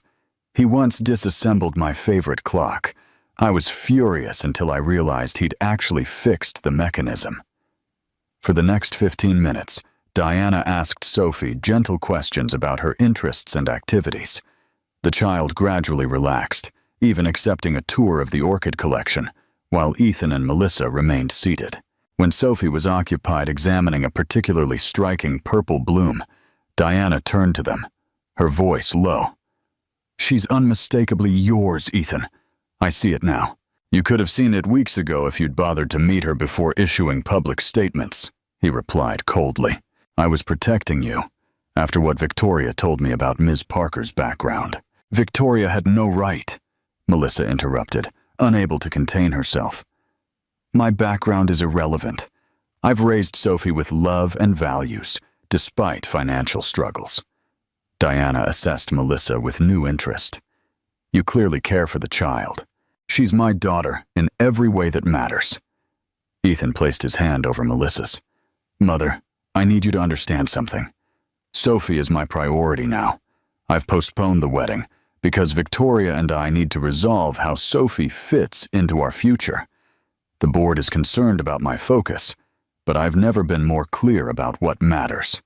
He once disassembled my favorite clock. I was furious until I realized he'd actually fixed the mechanism. For the next 15 minutes, Diana asked Sophie gentle questions about her interests and activities. The child gradually relaxed, even accepting a tour of the orchid collection, while Ethan and Melissa remained seated. When Sophie was occupied examining a particularly striking purple bloom, Diana turned to them, her voice low. She's unmistakably yours, Ethan. I see it now. You could have seen it weeks ago if you'd bothered to meet her before issuing public statements, he replied coldly. I was protecting you, after what Victoria told me about Ms. Parker's background. Victoria had no right, Melissa interrupted, unable to contain herself. My background is irrelevant. I've raised Sophie with love and values, despite financial struggles. Diana assessed Melissa with new interest. You clearly care for the child. She's my daughter in every way that matters. Ethan placed his hand over Melissa's. Mother, I need you to understand something. Sophie is my priority now. I've postponed the wedding because Victoria and I need to resolve how Sophie fits into our future. The board is concerned about my focus, but I've never been more clear about what matters.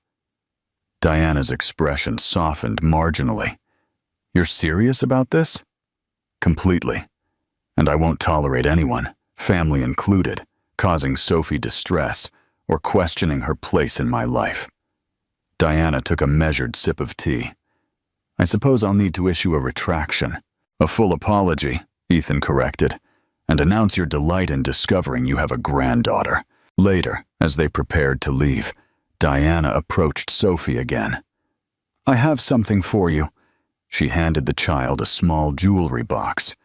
Diana's expression softened marginally. You're serious about this? Completely. And I won't tolerate anyone, family included, causing Sophie distress or questioning her place in my life. Diana took a measured sip of tea. I suppose I'll need to issue a retraction. A full apology, Ethan corrected, and announce your delight in discovering you have a granddaughter. Later, as they prepared to leave, Diana approached Sophie again. I have something for you. She handed the child a small jewelry box.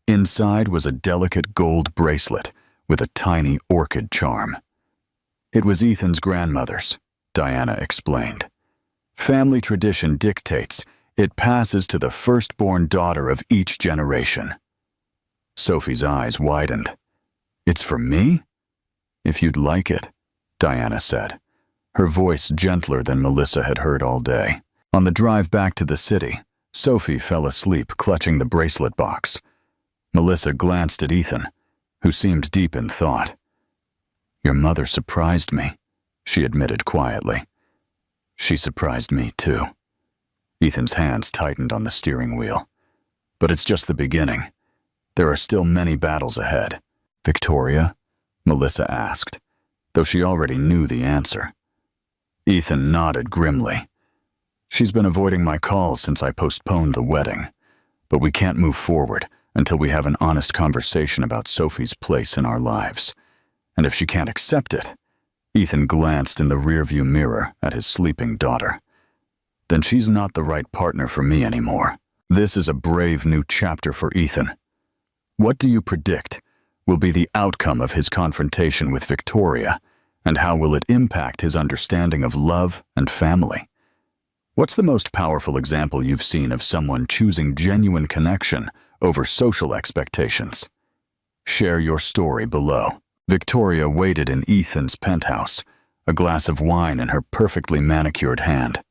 Inside was a delicate gold bracelet with a tiny orchid charm. It was Ethan's grandmother's, Diana explained. Family tradition dictates it passes to the firstborn daughter of each generation. Sophie's eyes widened. It's for me? If you'd like it, Diana said, her voice gentler than Melissa had heard all day. On the drive back to the city, Sophie fell asleep clutching the bracelet box. Melissa glanced at Ethan, who seemed deep in thought. Your mother surprised me, she admitted quietly. She surprised me too. Ethan's hands tightened on the steering wheel. But it's just the beginning. There are still many battles ahead. Victoria? Melissa asked, though she already knew the answer. Ethan nodded grimly. She's been avoiding my calls since I postponed the wedding, but we can't move forward until we have an honest conversation about Sophie's place in our lives. And if she can't accept it, Ethan glanced in the rearview mirror at his sleeping daughter. Then she's not the right partner for me anymore. This is a brave new chapter for Ethan. What do you predict will be the outcome of his confrontation with Victoria, and how will it impact his understanding of love and family? What's the most powerful example you've seen of someone choosing genuine connection over social expectations? Share your story below. Victoria waited in Ethan's penthouse, a glass of wine in her perfectly manicured hand.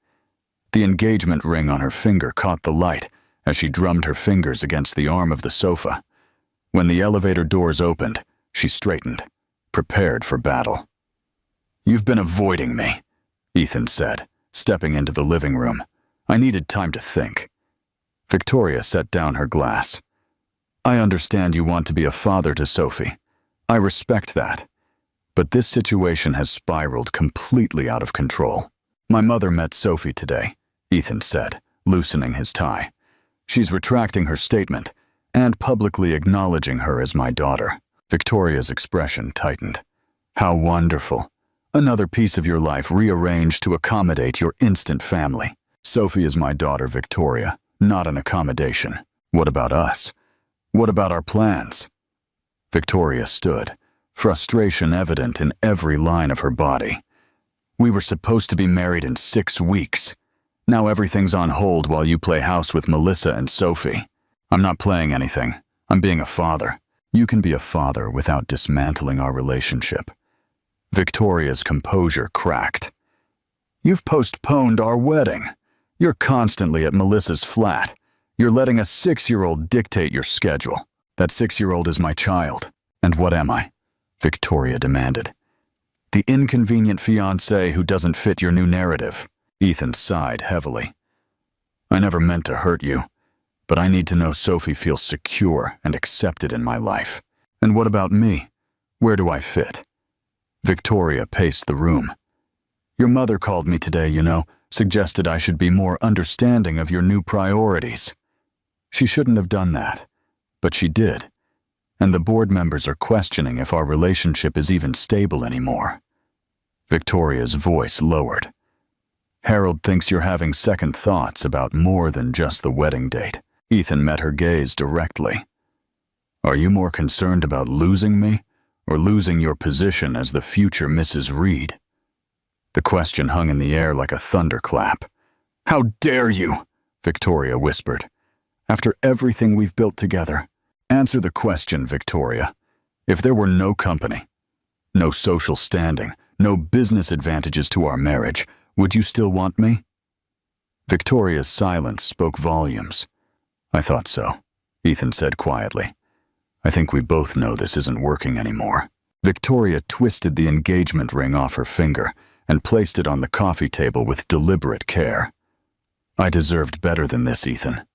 The engagement ring on her finger caught the light as she drummed her fingers against the arm of the sofa. When the elevator doors opened, she straightened, prepared for battle. "You've been avoiding me," Ethan said, stepping into the living room. "I needed time to think." Victoria set down her glass. "I understand you want to be a father to Sophie. I respect that. But this situation has spiraled completely out of control. My mother met Sophie today," Ethan said, loosening his tie. "She's retracting her statement and publicly acknowledging her as my daughter." Victoria's expression tightened. "How wonderful. Another piece of your life rearranged to accommodate your instant family. Sophie is my daughter, Victoria, not an accommodation. What about us? What about our plans?" Victoria stood, frustration evident in every line of her body. "We were supposed to be married in 6 weeks. Now everything's on hold while you play house with Melissa and Sophie. I'm not playing anything. I'm being a father. You can be a father without dismantling our relationship." Victoria's composure cracked. "You've postponed our wedding. You're constantly at Melissa's flat. You're letting a 6-year-old dictate your schedule. That 6-year-old is my child. And what am I?" Victoria demanded. "The inconvenient fiancé who doesn't fit your new narrative." Ethan sighed heavily. "I never meant to hurt you, but I need to know Sophie feels secure and accepted in my life. And what about me? Where do I fit?" Victoria paced the room. "Your mother called me today, suggested I should be more understanding of your new priorities. She shouldn't have done that, but she did. And the board members are questioning if our relationship is even stable anymore." Victoria's voice lowered. "Harold thinks you're having second thoughts about more than just the wedding date." Ethan met her gaze directly. "Are you more concerned about losing me or losing your position as the future Mrs. Reed?" The question hung in the air like a thunderclap. "How dare you?" Victoria whispered. "After everything we've built together. Answer the question, Victoria. If there were no company, no social standing, no business advantages to our marriage, would you still want me?" Victoria's silence spoke volumes. "I thought so," Ethan said quietly. "I think we both know this isn't working anymore." Victoria twisted the engagement ring off her finger and placed it on the coffee table with deliberate care. "I deserved better than this, Ethan."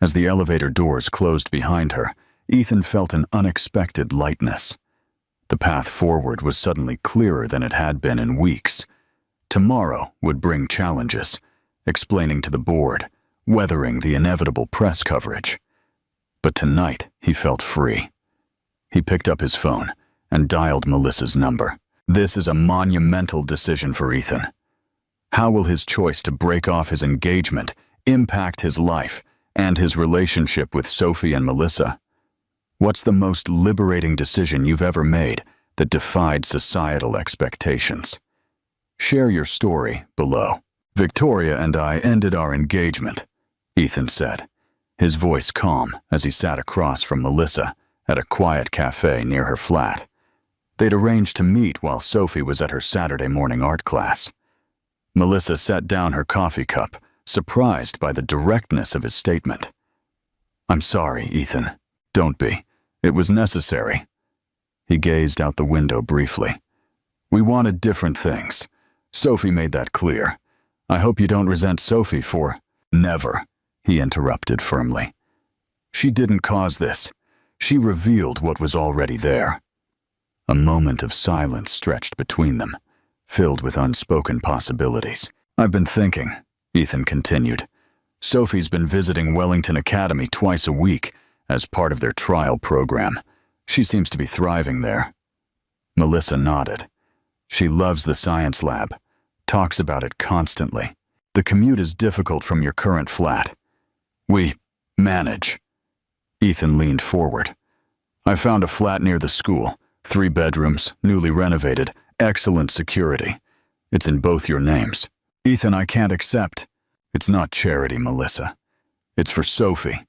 As the elevator doors closed behind her, Ethan felt an unexpected lightness. The path forward was suddenly clearer than it had been in weeks. Tomorrow would bring challenges, explaining to the board, weathering the inevitable press coverage. But tonight he felt free. He picked up his phone and dialed Melissa's number. This is a monumental decision for Ethan. How will his choice to break off his engagement impact his life and his relationship with Sophie and Melissa? What's the most liberating decision you've ever made that defied societal expectations? Share your story below. "Victoria and I ended our engagement," Ethan said, his voice calm as he sat across from Melissa at a quiet cafe near her flat. They'd arranged to meet while Sophie was at her Saturday morning art class. Melissa set down her coffee cup, surprised by the directness of his statement. "I'm sorry, Ethan. Don't be. It was necessary." He gazed out the window briefly. "We wanted different things. Sophie made that clear. I hope you don't resent Sophie for—" "Never," he interrupted firmly. "She didn't cause this. She revealed what was already there." A moment of silence stretched between them, filled with unspoken possibilities. "I've been thinking," Ethan continued. "Sophie's been visiting Wellington Academy twice a week as part of their trial program. She seems to be thriving there." Melissa nodded. "She loves the science lab, talks about it constantly. The commute is difficult from your current flat. We manage." Ethan leaned forward. "I found a flat near the school, 3 bedrooms, newly renovated, excellent security. It's in both your names." "Ethan, I can't accept." "It's not charity, Melissa. It's for Sophie."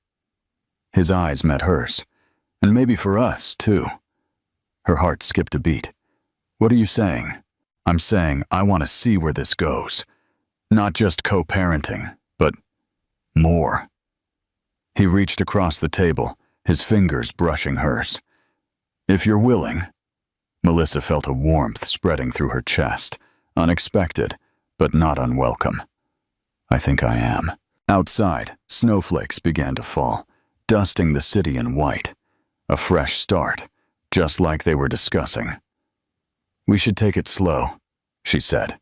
His eyes met hers. "And maybe for us, too." Her heart skipped a beat. "What are you saying?" I'm saying I want to see where this goes. Not just co-parenting, but more. He reached across the table, his fingers brushing hers. If you're willing. Melissa felt a warmth spreading through her chest, unexpected, but not unwelcome. I think I am. Outside, snowflakes began to fall, dusting the city in white. A fresh start, just like they were discussing. We should take it slow, she said.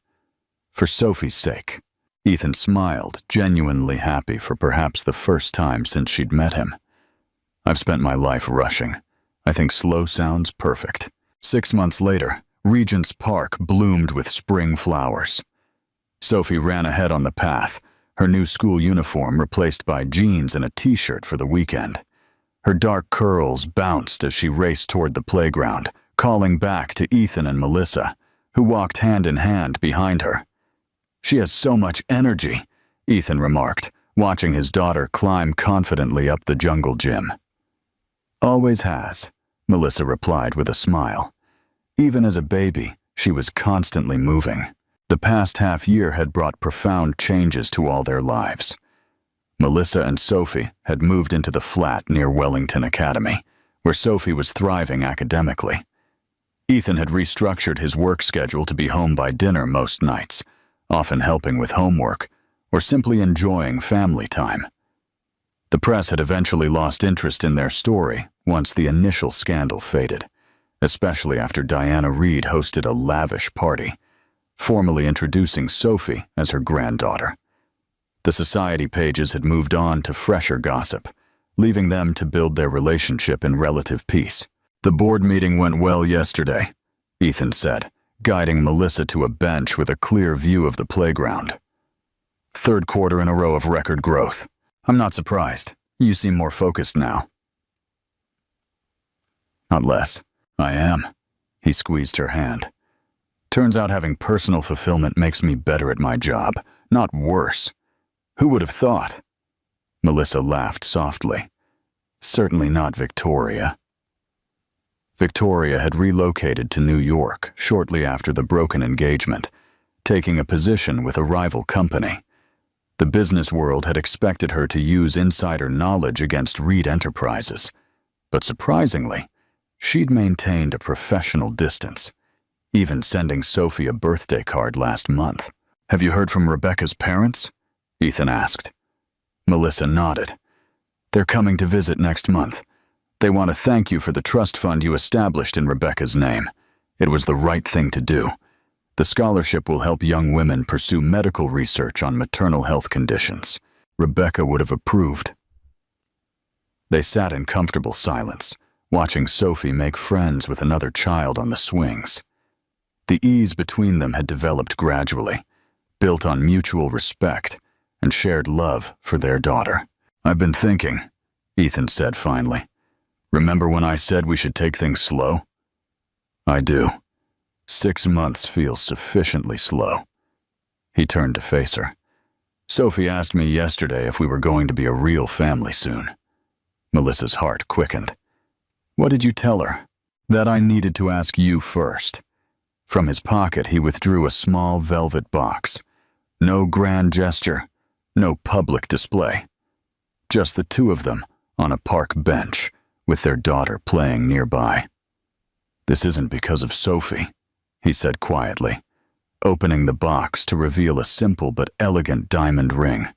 For Sophie's sake. Ethan smiled, genuinely happy for perhaps the first time since she'd met him. I've spent my life rushing. I think slow sounds perfect. 6 months later, Regent's Park bloomed with spring flowers. Sophie ran ahead on the path, her new school uniform replaced by jeans and a t-shirt for the weekend. Her dark curls bounced as she raced toward the playground, calling back to Ethan and Melissa, who walked hand in hand behind her. She has so much energy, Ethan remarked, watching his daughter climb confidently up the jungle gym. Always has, Melissa replied with a smile. Even as a baby, she was constantly moving. The past half year had brought profound changes to all their lives. Melissa and Sophie had moved into the flat near Wellington Academy, where Sophie was thriving academically. Ethan had restructured his work schedule to be home by dinner most nights, often helping with homework, or simply enjoying family time. The press had eventually lost interest in their story once the initial scandal faded, especially after Diana Reid hosted a lavish party, formally introducing Sophie as her granddaughter. The society pages had moved on to fresher gossip, leaving them to build their relationship in relative peace. The board meeting went well yesterday, Ethan said, guiding Melissa to a bench with a clear view of the playground. 3rd quarter in a row of record growth. I'm not surprised. You seem more focused now. Not less. I am. He squeezed her hand. Turns out having personal fulfillment makes me better at my job, not worse. Who would have thought? Melissa laughed softly. Certainly not Victoria. Victoria had relocated to New York shortly after the broken engagement, taking a position with a rival company. The business world had expected her to use insider knowledge against Reed Enterprises, but surprisingly, she'd maintained a professional distance, even sending Sophie a birthday card last month. Have you heard from Rebecca's parents? Ethan asked. Melissa nodded. They're coming to visit next month. They want to thank you for the trust fund you established in Rebecca's name. It was the right thing to do. The scholarship will help young women pursue medical research on maternal health conditions. Rebecca would have approved. They sat in comfortable silence, watching Sophie make friends with another child on the swings. The ease between them had developed gradually, built on mutual respect and shared love for their daughter. I've been thinking, Ethan said finally. Remember when I said we should take things slow? I do. 6 months feels sufficiently slow. He turned to face her. Sophie asked me yesterday if we were going to be a real family soon. Melissa's heart quickened. What did you tell her? That I needed to ask you first. From his pocket, he withdrew a small velvet box. No grand gesture, no public display. Just the two of them on a park bench, with their daughter playing nearby. This isn't because of Sophie, he said quietly, opening the box to reveal a simple but elegant diamond ring.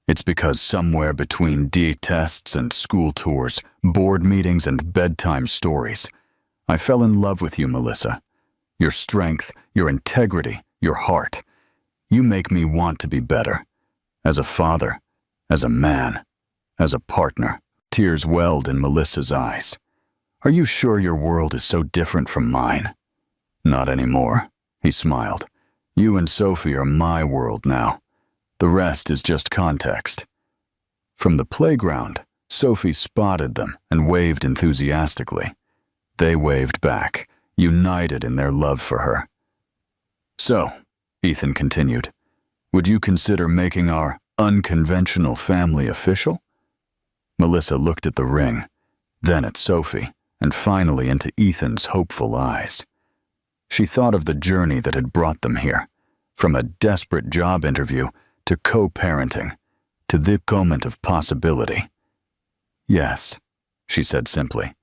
It's because somewhere between D tests and school tours, board meetings and bedtime stories, I fell in love with you, Melissa. Your strength, your integrity, your heart. You make me want to be better. As a father, as a man, as a partner. Tears welled in Melissa's eyes. Are you sure your world is so different from mine? Not anymore, he smiled. You and Sophie are my world now. The rest is just context. From the playground, Sophie spotted them and waved enthusiastically. They waved back, united in their love for her. So, Ethan continued, would you consider making our unconventional family official? Melissa looked at the ring, then at Sophie, and finally into Ethan's hopeful eyes. She thought of the journey that had brought them here, from a desperate job interview to co-parenting, to the moment of possibility. "Yes," she said simply.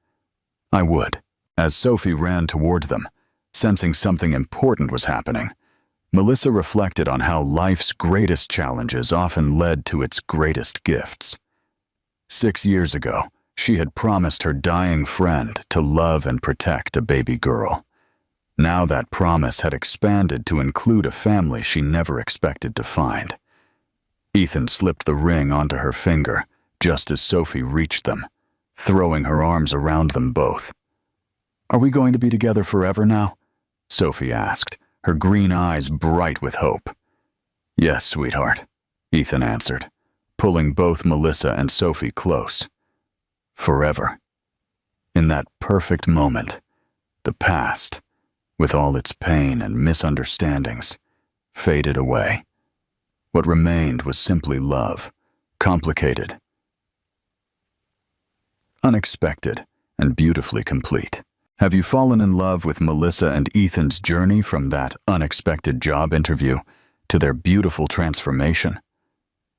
"I would." As Sophie ran toward them, sensing something important was happening, Melissa reflected on how life's greatest challenges often led to its greatest gifts. 6 years ago, she had promised her dying friend to love and protect a baby girl. Now that promise had expanded to include a family she never expected to find. Ethan slipped the ring onto her finger just as Sophie reached them, throwing her arms around them both. "Are we going to be together forever now?" Sophie asked, her green eyes bright with hope. "Yes, sweetheart," Ethan answered, pulling both Melissa and Sophie close. Forever. In that perfect moment, the past, with all its pain and misunderstandings, faded away. What remained was simply love, complicated, unexpected, and beautifully complete. Have you fallen in love with Melissa and Ethan's journey from that unexpected job interview to their beautiful transformation?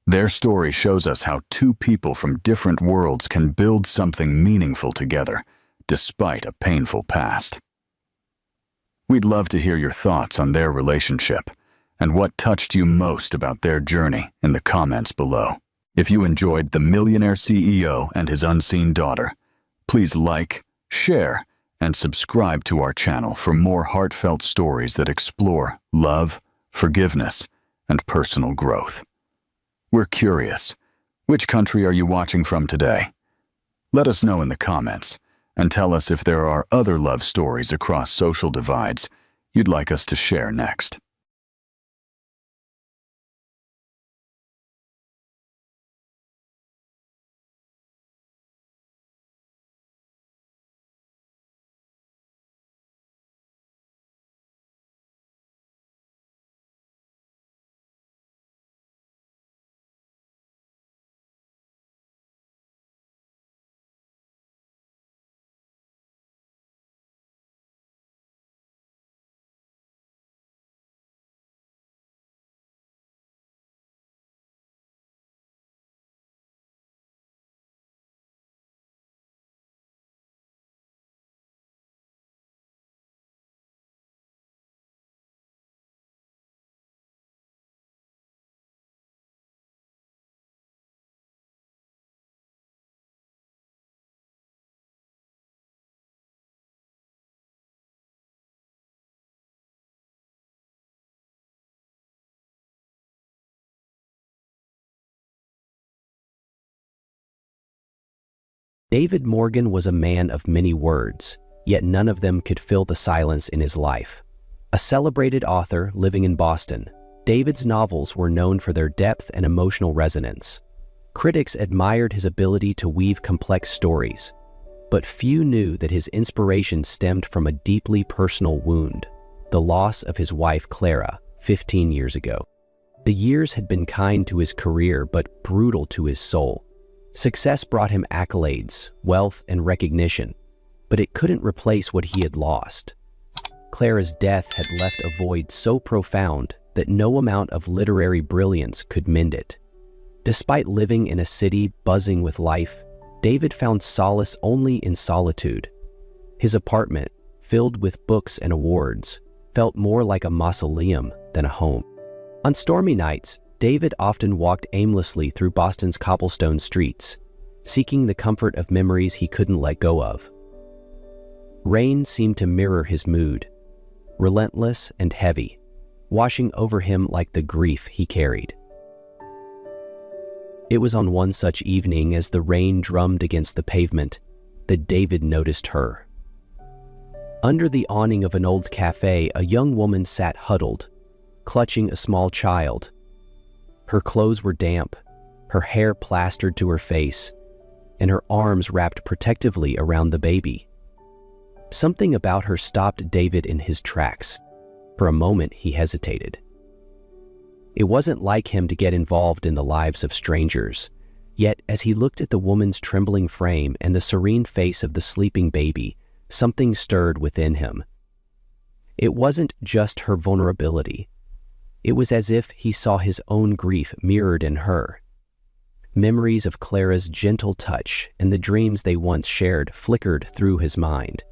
Their story shows us how two people from different worlds can build something meaningful together, despite a painful past. We'd love to hear your thoughts on their relationship and what touched you most about their journey in the comments below. If you enjoyed The Millionaire CEO and His Unseen Daughter, please like, share, and subscribe to our channel for more heartfelt stories that explore love, forgiveness, and personal growth. We're curious, which country are you watching from today? Let us know in the comments, and tell us if there are other love stories across social divides you'd like us to share next. David Morgan was a man of many words, yet none of them could fill the silence in his life. A celebrated author living in Boston, David's novels were known for their depth and emotional resonance. Critics admired his ability to weave complex stories, but few knew that his inspiration stemmed from a deeply personal wound, the loss of his wife Clara, 15 years ago. The years had been kind to his career but brutal to his soul. Success brought him accolades, wealth, and recognition, but it couldn't replace what he had lost. Clara's death had left a void so profound that no amount of literary brilliance could mend it. Despite living in a city buzzing with life, David found solace only in solitude. His apartment, filled with books and awards, felt more like a mausoleum than a home. On stormy nights, David often walked aimlessly through Boston's cobblestone streets, seeking the comfort of memories he couldn't let go of. Rain seemed to mirror his mood, relentless and heavy, washing over him like the grief he carried. It was on one such evening as the rain drummed against the pavement that David noticed her. Under the awning of an old cafe, a young woman sat huddled, clutching a small child. Her clothes were damp, her hair plastered to her face, and her arms wrapped protectively around the baby. Something about her stopped David in his tracks. For a moment, he hesitated. It wasn't like him to get involved in the lives of strangers, yet as he looked at the woman's trembling frame and the serene face of the sleeping baby, something stirred within him. It wasn't just her vulnerability. It was as if he saw his own grief mirrored in her. Memories of Clara's gentle touch and the dreams they once shared flickered through his mind.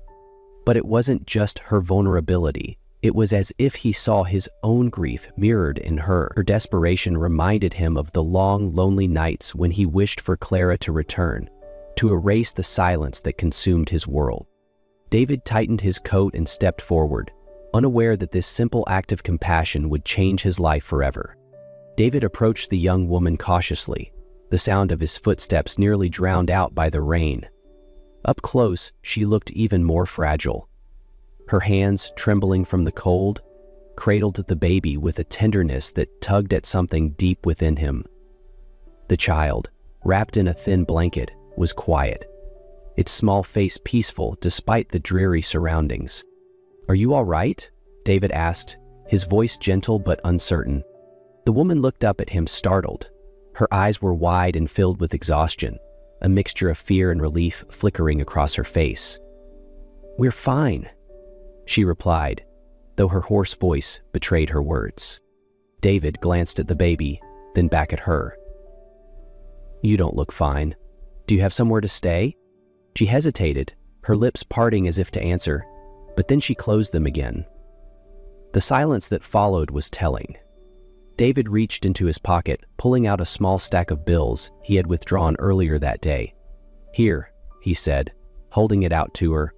But it wasn't just her vulnerability. It was as if he saw his own grief mirrored in her. Her desperation reminded him of the long, lonely nights when he wished for Clara to return, to erase the silence that consumed his world. David tightened his coat and stepped forward, unaware that this simple act of compassion would change his life forever. David approached the young woman cautiously, the sound of his footsteps nearly drowned out by the rain. Up close, she looked even more fragile. Her hands, trembling from the cold, cradled the baby with a tenderness that tugged at something deep within him. The child, wrapped in a thin blanket, was quiet, its small face peaceful despite the dreary surroundings. "Are you all right?" David asked, his voice gentle but uncertain. The woman looked up at him startled. Her eyes were wide and filled with exhaustion, a mixture of fear and relief flickering across her face. "We're fine," she replied, though her hoarse voice betrayed her words. David glanced at the baby, then back at her. "You don't look fine. Do you have somewhere to stay?" She hesitated, her lips parting as if to answer, but then she closed them again. The silence that followed was telling. David reached into his pocket, pulling out a small stack of bills he had withdrawn earlier that day. "Here," he said, holding it out to her.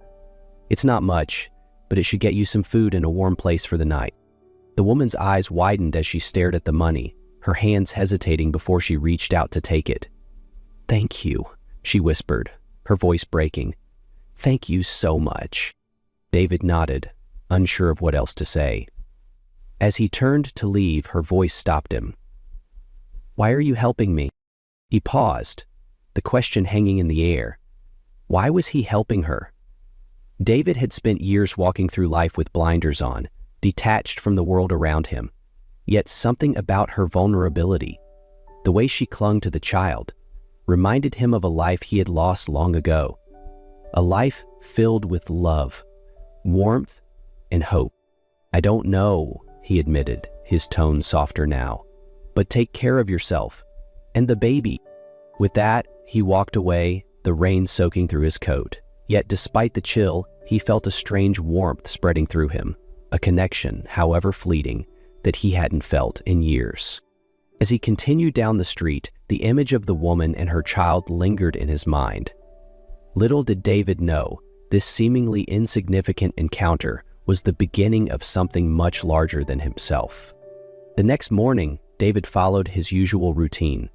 "It's not much, but it should get you some food and a warm place for the night." The woman's eyes widened as she stared at the money, her hands hesitating before she reached out to take it. "Thank you," she whispered, her voice breaking. "Thank you so much." David nodded, unsure of what else to say. As he turned to leave, her voice stopped him. "Why are you helping me?" He paused, the question hanging in the air. Why was he helping her? David had spent years walking through life with blinders on, detached from the world around him. Yet something about her vulnerability, the way she clung to the child, reminded him of a life he had lost long ago. A life filled with love, warmth, and hope. "I don't know," he admitted, his tone softer now, "but take care of yourself. And the baby." With that, he walked away, the rain soaking through his coat. Yet despite the chill, he felt a strange warmth spreading through him, a connection, however fleeting, that he hadn't felt in years. As he continued down the street, the image of the woman and her child lingered in his mind. Little did David know, this seemingly insignificant encounter was the beginning of something much larger than himself. The next morning, David followed his usual routine.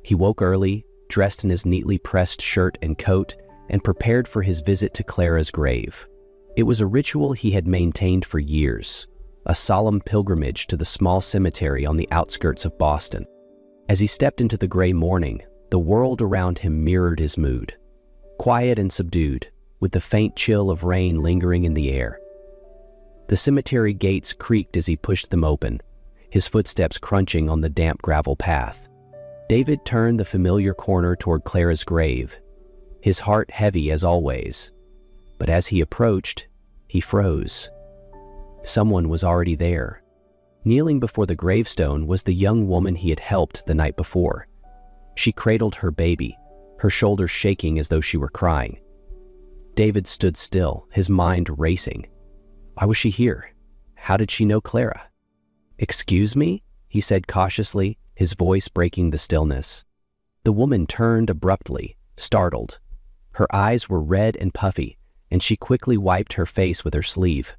He woke early, dressed in his neatly pressed shirt and coat, and prepared for his visit to Clara's grave. It was a ritual he had maintained for years, a solemn pilgrimage to the small cemetery on the outskirts of Boston. As he stepped into the gray morning, the world around him mirrored his mood. Quiet and subdued, with the faint chill of rain lingering in the air. The cemetery gates creaked as he pushed them open, his footsteps crunching on the damp gravel path. David turned the familiar corner toward Clara's grave, his heart heavy as always. But as he approached, he froze. Someone was already there. Kneeling before the gravestone was the young woman he had helped the night before. She cradled her baby, her shoulders shaking as though she were crying. David stood still, his mind racing. Why was she here? How did she know Clara? "Excuse me?" he said cautiously, his voice breaking the stillness. The woman turned abruptly, startled. Her eyes were red and puffy, and she quickly wiped her face with her sleeve.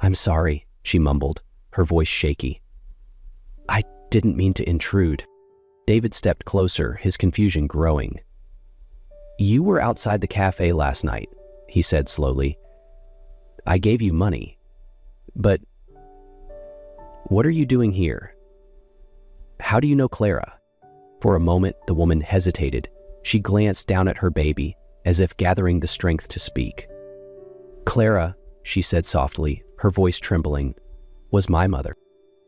"I'm sorry," she mumbled, her voice shaky. "I didn't mean to intrude." David stepped closer, his confusion growing. "You were outside the cafe last night," he said slowly. "I gave you money. But what are you doing here? How do you know Clara?" For a moment, the woman hesitated. She glanced down at her baby, as if gathering the strength to speak. "Clara," she said softly, her voice trembling, "was my mother."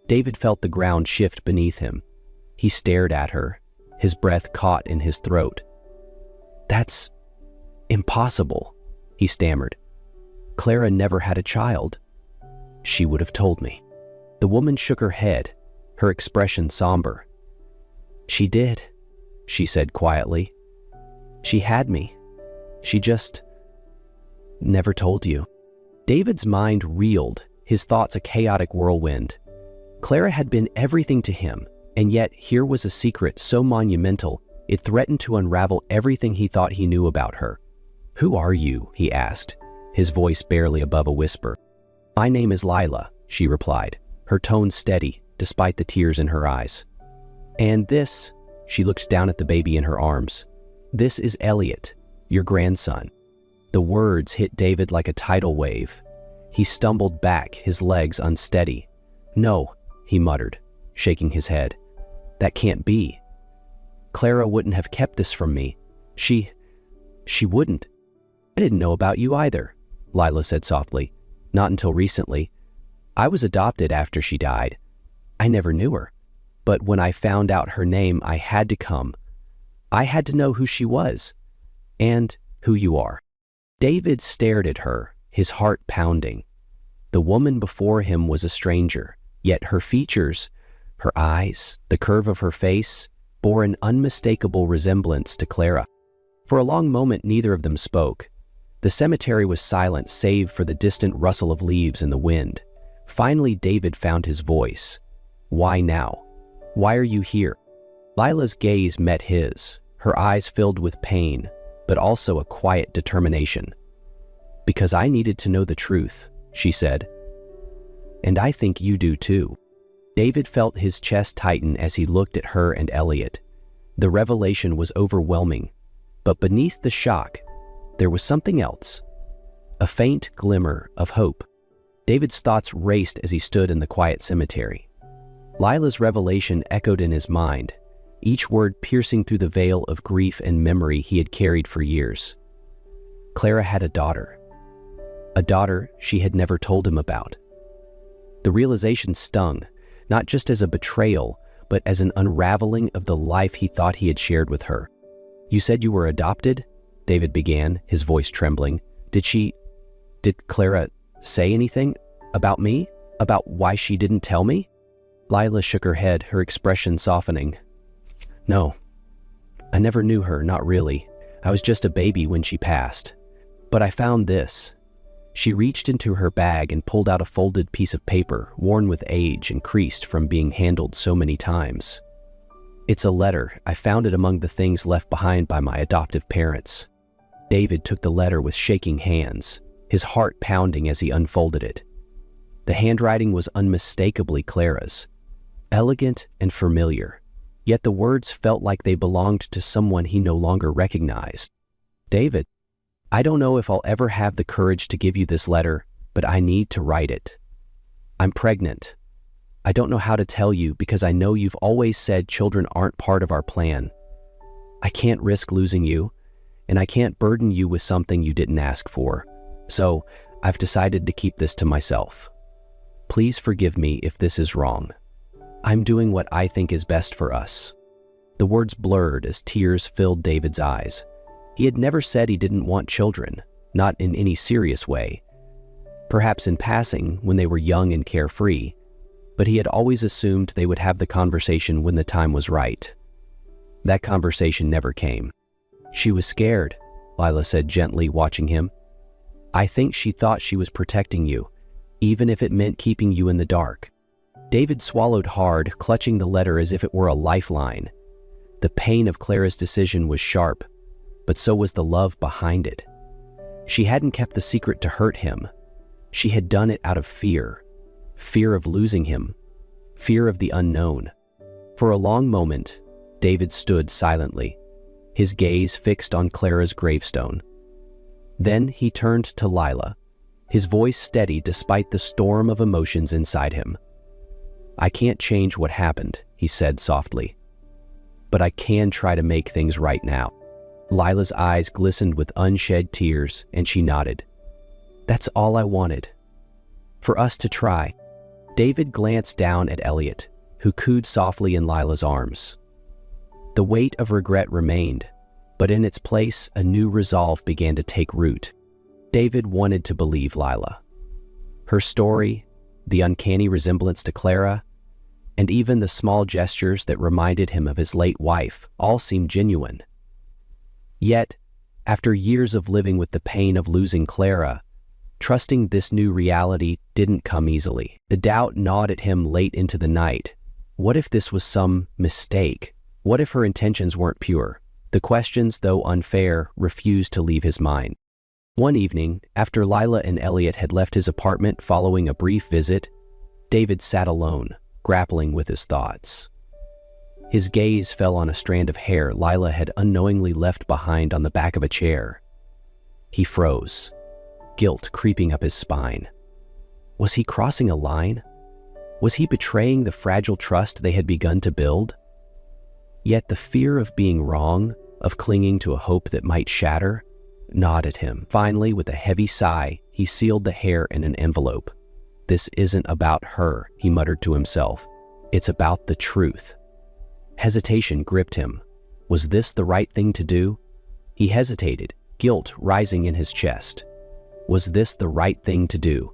David felt the ground shift beneath him. He stared at her, his breath caught in his throat. "That's impossible," he stammered. "Clara never had a child." she would have told me. The woman shook her head, her expression somber. She did, she said quietly. She had me. She just never told you. David's mind reeled, his thoughts a chaotic whirlwind. Clara had been everything to him, and yet here was a secret so monumental it threatened to unravel everything he thought he knew about her. "Who are you?" he asked, his voice barely above a whisper. "My name is Lila," she replied, her tone steady despite the tears in her eyes. "And this," she looked down at the baby in her arms, "this is Elliot, your grandson." The words hit David like a tidal wave. He stumbled back, his legs unsteady. "No," he muttered, shaking his head. "That can't be. Clara wouldn't have kept this from me. She wouldn't." "I didn't know about you either," Lila said softly. "Not until recently. I was adopted after she died. I never knew her. But when I found out her name, I had to come. I had to know who she was. And who you are." David stared at her, his heart pounding. The woman before him was a stranger, yet her features, her eyes, the curve of her face, bore an unmistakable resemblance to Clara. For a long moment, neither of them spoke. The cemetery was silent save for the distant rustle of leaves in the wind. Finally, David found his voice. "Why now? Why are you here?" Lila's gaze met his, her eyes filled with pain, but also a quiet determination. "Because I needed to know the truth," she said. "And I think you do too." David felt his chest tighten as he looked at her and Elliot. The revelation was overwhelming, but beneath the shock, there was something else. A faint glimmer of hope. David's thoughts raced as he stood in the quiet cemetery. Lila's revelation echoed in his mind, each word piercing through the veil of grief and memory he had carried for years. Clara had a daughter she had never told him about. The realization stung, not just as a betrayal, but as an unraveling of the life he thought he had shared with her. "You said you were adopted?" David began, his voice trembling. Did Clara say anything about me? About why she didn't tell me?" Lila shook her head, her expression softening. "No, I never knew her, not really. I was just a baby when she passed. But I found this." She reached into her bag and pulled out a folded piece of paper, worn with age and creased from being handled so many times. "It's a letter. I found it among the things left behind by my adoptive parents." David took the letter with shaking hands, his heart pounding as he unfolded it. The handwriting was unmistakably Clara's, elegant and familiar, yet the words felt like they belonged to someone he no longer recognized. "David, I don't know if I'll ever have the courage to give you this letter, but I need to write it. I'm pregnant. I don't know how to tell you because I know you've always said children aren't part of our plan. I can't risk losing you, and I can't burden you with something you didn't ask for. So I've decided to keep this to myself. Please forgive me if this is wrong. I'm doing what I think is best for us." The words blurred as tears filled David's eyes. He had never said he didn't want children, not in any serious way. Perhaps in passing, when they were young and carefree, but he had always assumed they would have the conversation when the time was right. That conversation never came. "She was scared," Lila said gently, watching him. "I think she thought she was protecting you, even if it meant keeping you in the dark." David swallowed hard, clutching the letter as if it were a lifeline. The pain of Clara's decision was sharp, but so was the love behind it. She hadn't kept the secret to hurt him. She had done it out of fear. Fear of losing him. Fear of the unknown. For a long moment, David stood silently, his gaze fixed on Clara's gravestone. Then he turned to Lila, his voice steady despite the storm of emotions inside him. "I can't change what happened," he said softly, "but I can try to make things right now." Lila's eyes glistened with unshed tears, and she nodded. "That's all I wanted. For us to try." David glanced down at Elliot, who cooed softly in Lila's arms. The weight of regret remained, but in its place, a new resolve began to take root. David wanted to believe Lila. Her story, the uncanny resemblance to Clara, and even the small gestures that reminded him of his late wife all seemed genuine. Yet, after years of living with the pain of losing Clara, trusting this new reality didn't come easily. The doubt gnawed at him late into the night. What if this was some mistake? What if her intentions weren't pure? The questions, though unfair, refused to leave his mind. One evening, after Lila and Elliot had left his apartment following a brief visit, David sat alone, grappling with his thoughts. His gaze fell on a strand of hair Lila had unknowingly left behind on the back of a chair. He froze, guilt creeping up his spine. Was he crossing a line? Was he betraying the fragile trust they had begun to build? Yet the fear of being wrong, of clinging to a hope that might shatter, gnawed at him. Finally, with a heavy sigh, he sealed the hair in an envelope. "This isn't about her," he muttered to himself. "It's about the truth." Hesitation gripped him. Was this the right thing to do? He hesitated, guilt rising in his chest. Was this the right thing to do?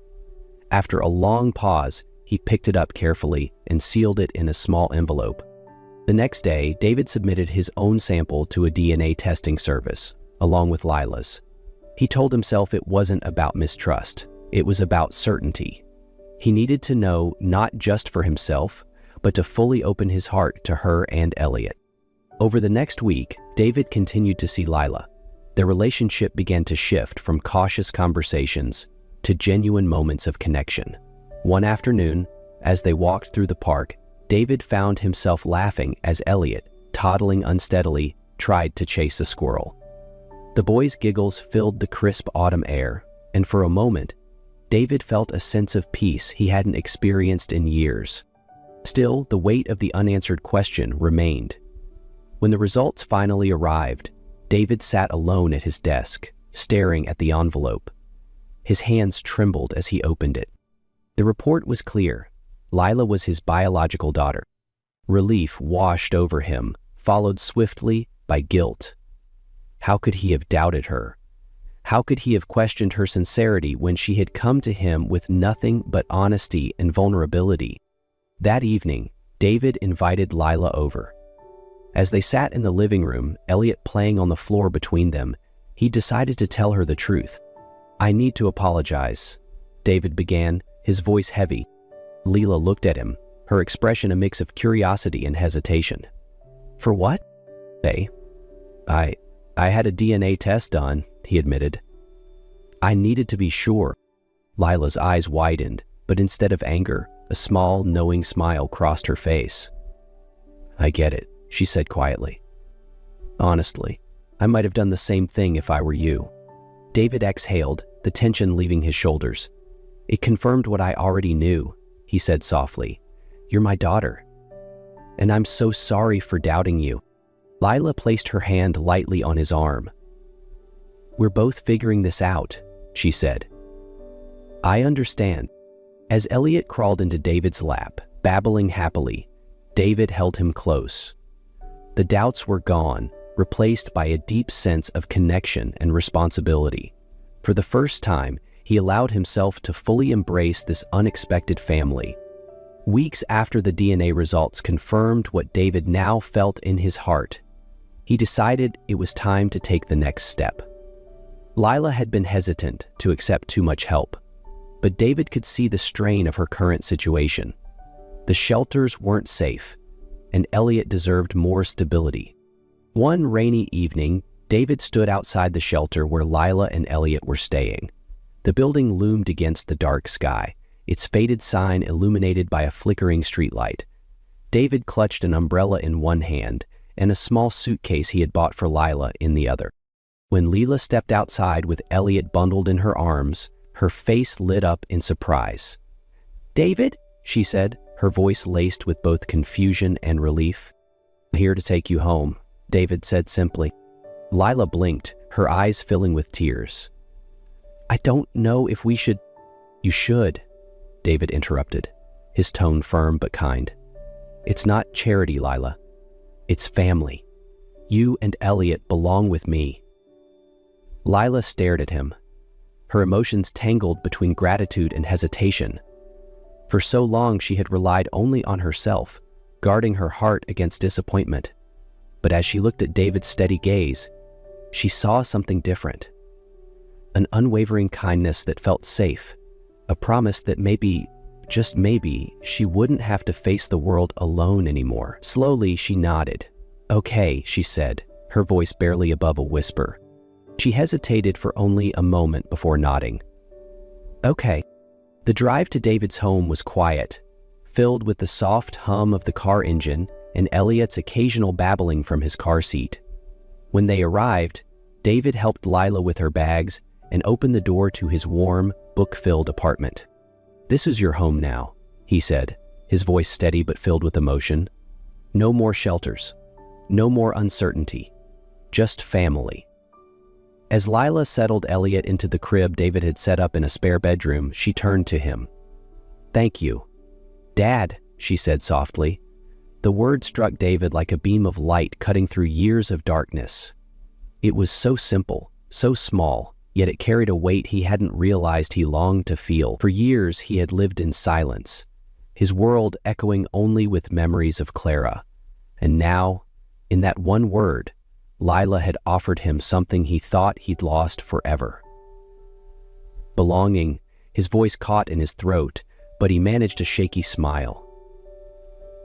After a long pause, he picked it up carefully and sealed it in a small envelope. The next day, David submitted his own sample to a DNA testing service, along with Lila's. He told himself it wasn't about mistrust, it was about certainty. He needed to know not just for himself, but to fully open his heart to her and Elliot. Over the next week, David continued to see Lila. Their relationship began to shift from cautious conversations to genuine moments of connection. One afternoon, as they walked through the park, David found himself laughing as Elliot, toddling unsteadily, tried to chase a squirrel. The boy's giggles filled the crisp autumn air, and for a moment, David felt a sense of peace he hadn't experienced in years. Still, the weight of the unanswered question remained. When the results finally arrived, David sat alone at his desk, staring at the envelope. His hands trembled as he opened it. The report was clear. Lila was his biological daughter. Relief washed over him, followed swiftly by guilt. How could he have doubted her? How could he have questioned her sincerity when she had come to him with nothing but honesty and vulnerability? That evening, David invited Lila over. As they sat in the living room, Elliot playing on the floor between them, he decided to tell her the truth. "I need to apologize," David began, his voice heavy. Lila looked at him, her expression a mix of curiosity and hesitation. "For what?" I had a DNA test done," he admitted. "I needed to be sure." Lila's eyes widened, but instead of anger, a small, knowing smile crossed her face. "I get it," she said quietly. "Honestly, I might have done the same thing if I were you." David exhaled, the tension leaving his shoulders. "It confirmed what I already knew," he said softly. "You're my daughter. And I'm so sorry for doubting you." Lila placed her hand lightly on his arm. "We're both figuring this out," she said. "I understand." As Elliot crawled into David's lap, babbling happily, David held him close. The doubts were gone, replaced by a deep sense of connection and responsibility. For the first time, he allowed himself to fully embrace this unexpected family. Weeks after the DNA results confirmed what David now felt in his heart, he decided it was time to take the next step. Lila had been hesitant to accept too much help, but David could see the strain of her current situation. The shelters weren't safe, and Elliot deserved more stability. One rainy evening, David stood outside the shelter where Lila and Elliot were staying. The building loomed against the dark sky, its faded sign illuminated by a flickering streetlight. David clutched an umbrella in one hand and a small suitcase he had bought for Lila in the other. When Lila stepped outside with Elliot bundled in her arms, her face lit up in surprise. "David?" she said, her voice laced with both confusion and relief. "I'm here to take you home," David said simply. Lila blinked, her eyes filling with tears. "I don't know if we should—" "You should," David interrupted, his tone firm but kind. "It's not charity, Lila. It's family. You and Elliot belong with me." Lila stared at him, her emotions tangled between gratitude and hesitation. For so long she had relied only on herself, guarding her heart against disappointment. But as she looked at David's steady gaze, she saw something different. An unwavering kindness that felt safe, a promise that maybe, just maybe, she wouldn't have to face the world alone anymore. Slowly, she nodded. "Okay," she said, her voice barely above a whisper. She hesitated for only a moment before nodding. "Okay." The drive to David's home was quiet, filled with the soft hum of the car engine and Elliot's occasional babbling from his car seat. When they arrived, David helped Lila with her bags and opened the door to his warm, book-filled apartment. "This is your home now," he said, his voice steady but filled with emotion. "No more shelters. No more uncertainty. Just family." As Lila settled Elliot into the crib David had set up in a spare bedroom, she turned to him. "Thank you." "Dad," she said softly. The word struck David like a beam of light cutting through years of darkness. It was so simple, so small, yet it carried a weight he hadn't realized he longed to feel. For years he had lived in silence, his world echoing only with memories of Clara. And now, in that one word, Lila had offered him something he thought he'd lost forever. Belonging, his voice caught in his throat, but he managed a shaky smile.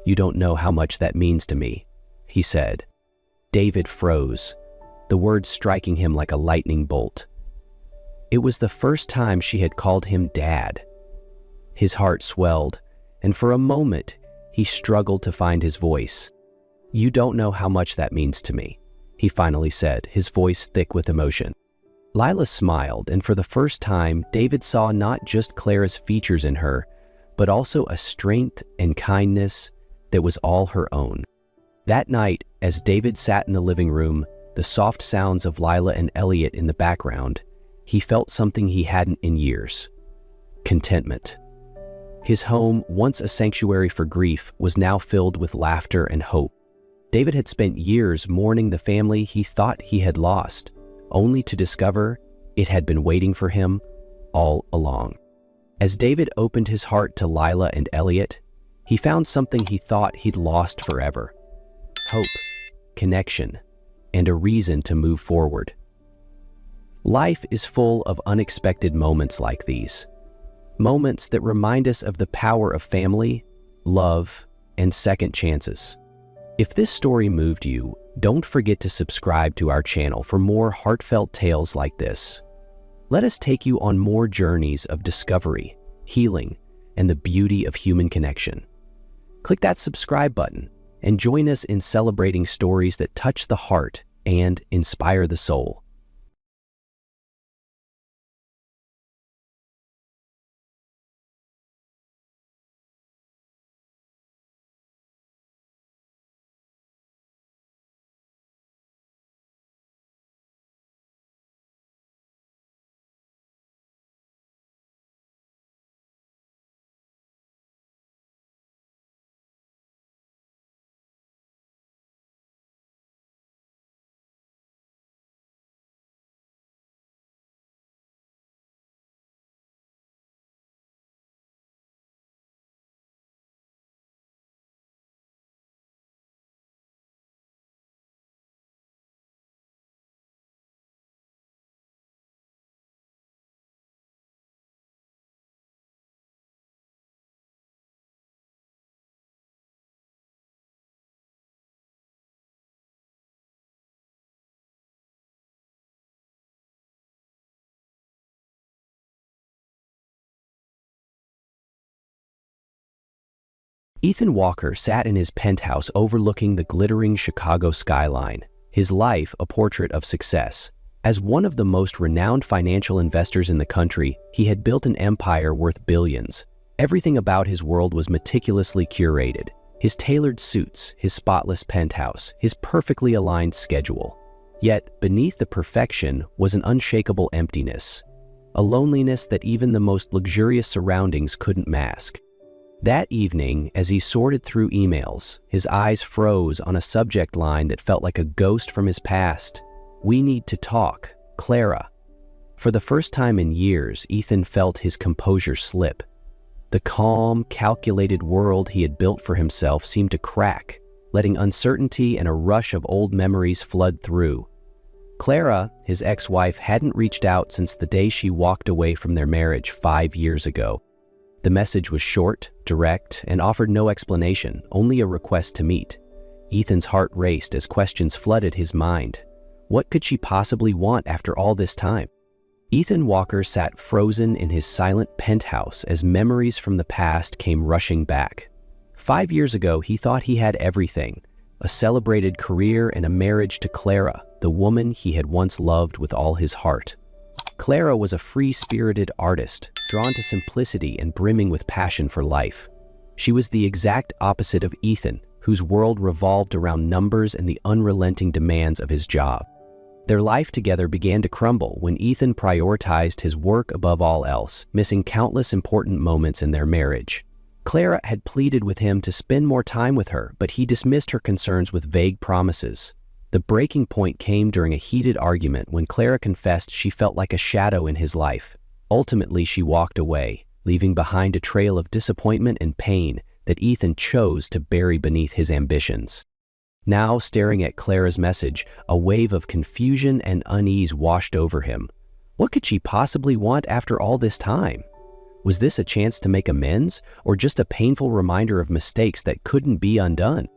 "You don't know how much that means to me," he said. David froze, the words striking him like a lightning bolt. It was the first time she had called him Dad. His heart swelled, and for a moment, he struggled to find his voice. "You don't know how much that means to me," he finally said, his voice thick with emotion. Lila smiled, and for the first time, David saw not just Clara's features in her, but also a strength and kindness that was all her own. That night, as David sat in the living room, the soft sounds of Lila and Elliot in the background, he felt something he hadn't in years: contentment. His home, once a sanctuary for grief, was now filled with laughter and hope. David had spent years mourning the family he thought he had lost, only to discover it had been waiting for him all along. As David opened his heart to Lila and Elliot, he found something he thought he'd lost forever: hope, connection, and a reason to move forward. Life is full of unexpected moments like these. Moments that remind us of the power of family, love, and second chances. If this story moved you, don't forget to subscribe to our channel for more heartfelt tales like this. Let us take you on more journeys of discovery, healing, and the beauty of human connection. Click that subscribe button and join us in celebrating stories that touch the heart and inspire the soul. Ethan Walker sat in his penthouse overlooking the glittering Chicago skyline, his life a portrait of success. As one of the most renowned financial investors in the country, he had built an empire worth billions. Everything about his world was meticulously curated: his tailored suits, his spotless penthouse, his perfectly aligned schedule. Yet, beneath the perfection was an unshakable emptiness, a loneliness that even the most luxurious surroundings couldn't mask. That evening, as he sorted through emails, his eyes froze on a subject line that felt like a ghost from his past. "We need to talk, Clara." For the first time in years, Ethan felt his composure slip. The calm, calculated world he had built for himself seemed to crack, letting uncertainty and a rush of old memories flood through. Clara, his ex-wife, hadn't reached out since the day she walked away from their marriage 5 years ago. The message was short, direct, and offered no explanation, only a request to meet. Ethan's heart raced as questions flooded his mind. What could she possibly want after all this time? Ethan Walker sat frozen in his silent penthouse as memories from the past came rushing back. 5 years ago, he thought he had everything: a celebrated career and a marriage to Clara, the woman he had once loved with all his heart. Clara was a free-spirited artist, drawn to simplicity and brimming with passion for life. She was the exact opposite of Ethan, whose world revolved around numbers and the unrelenting demands of his job. Their life together began to crumble when Ethan prioritized his work above all else, missing countless important moments in their marriage. Clara had pleaded with him to spend more time with her, but he dismissed her concerns with vague promises. The breaking point came during a heated argument when Clara confessed she felt like a shadow in his life. Ultimately, she walked away, leaving behind a trail of disappointment and pain that Ethan chose to bury beneath his ambitions. Now, staring at Clara's message, a wave of confusion and unease washed over him. What could she possibly want after all this time? Was this a chance to make amends, or just a painful reminder of mistakes that couldn't be undone?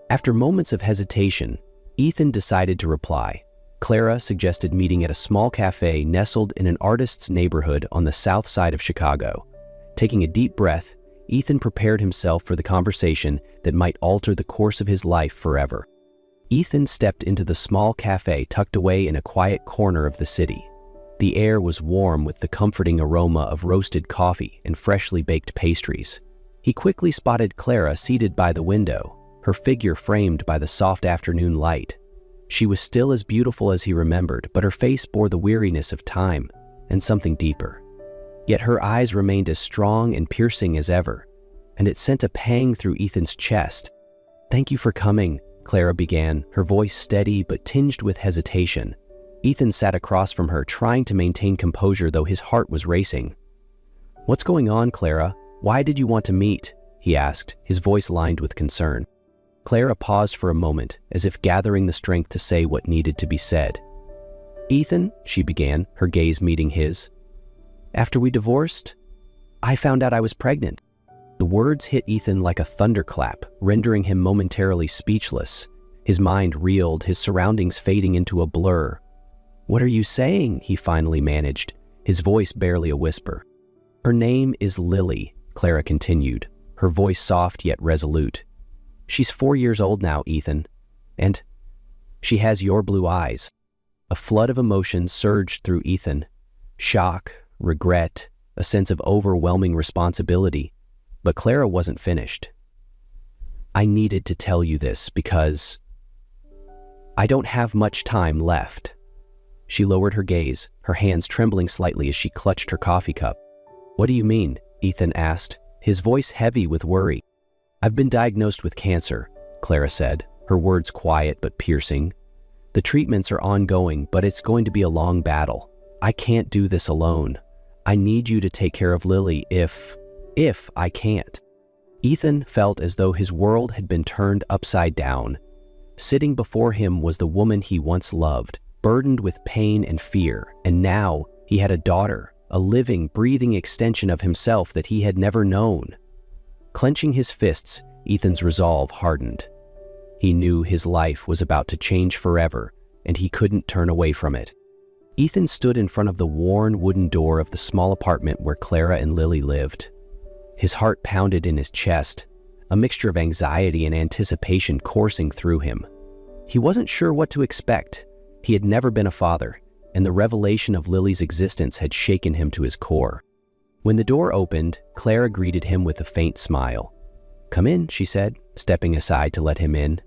After moments of hesitation, Ethan decided to reply. Clara suggested meeting at a small cafe nestled in an artist's neighborhood on the south side of Chicago. Taking a deep breath, Ethan prepared himself for the conversation that might alter the course of his life forever. Ethan stepped into the small cafe tucked away in a quiet corner of the city. The air was warm with the comforting aroma of roasted coffee and freshly baked pastries. He quickly spotted Clara seated by the window, her figure framed by the soft afternoon light. She was still as beautiful as he remembered, but her face bore the weariness of time and something deeper. Yet her eyes remained as strong and piercing as ever, and it sent a pang through Ethan's chest. "Thank you for coming," Clara began, her voice steady but tinged with hesitation. Ethan sat across from her, trying to maintain composure though his heart was racing. "What's going on, Clara? Why did you want to meet?" he asked, his voice lined with concern. Clara paused for a moment, as if gathering the strength to say what needed to be said. "Ethan," she began, her gaze meeting his, "after we divorced, I found out I was pregnant." The words hit Ethan like a thunderclap, rendering him momentarily speechless. His mind reeled, his surroundings fading into a blur. "What are you saying?" he finally managed, his voice barely a whisper. "Her name is Lily," Clara continued, her voice soft yet resolute. "She's 4 years old now, Ethan, and she has your blue eyes." A flood of emotions surged through Ethan. Shock, regret, a sense of overwhelming responsibility. But Clara wasn't finished. "I needed to tell you this because I don't have much time left." She lowered her gaze, her hands trembling slightly as she clutched her coffee cup. "What do you mean?" Ethan asked, his voice heavy with worry. "I've been diagnosed with cancer," Clara said, her words quiet but piercing. "The treatments are ongoing, but it's going to be a long battle. I can't do this alone. I need you to take care of Lily if I can't." Ethan felt as though his world had been turned upside down. Sitting before him was the woman he once loved, burdened with pain and fear, and now he had a daughter, a living, breathing extension of himself that he had never known. Clenching his fists, Ethan's resolve hardened. He knew his life was about to change forever, and he couldn't turn away from it. Ethan stood in front of the worn wooden door of the small apartment where Clara and Lily lived. His heart pounded in his chest, a mixture of anxiety and anticipation coursing through him. He wasn't sure what to expect. He had never been a father, and the revelation of Lily's existence had shaken him to his core. When the door opened, Clara greeted him with a faint smile. "Come in," she said, stepping aside to let him in.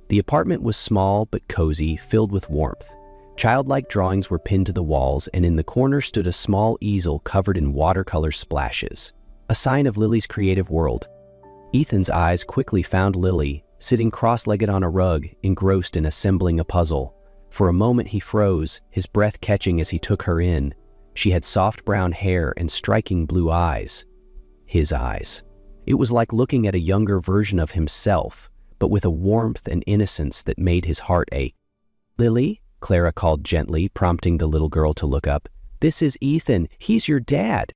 The apartment was small but cozy, filled with warmth. Childlike drawings were pinned to the walls, and in the corner stood a small easel covered in watercolor splashes, a sign of Lily's creative world. Ethan's eyes quickly found Lily, sitting cross-legged on a rug, engrossed in assembling a puzzle. For a moment he froze, his breath catching as he took her in. She had soft brown hair and striking blue eyes. his eyes. It was like looking at a younger version of himself, but with a warmth and innocence that made his heart ache. "Lily," Clara called gently, prompting the little girl to look up. "This is Ethan. He's your dad."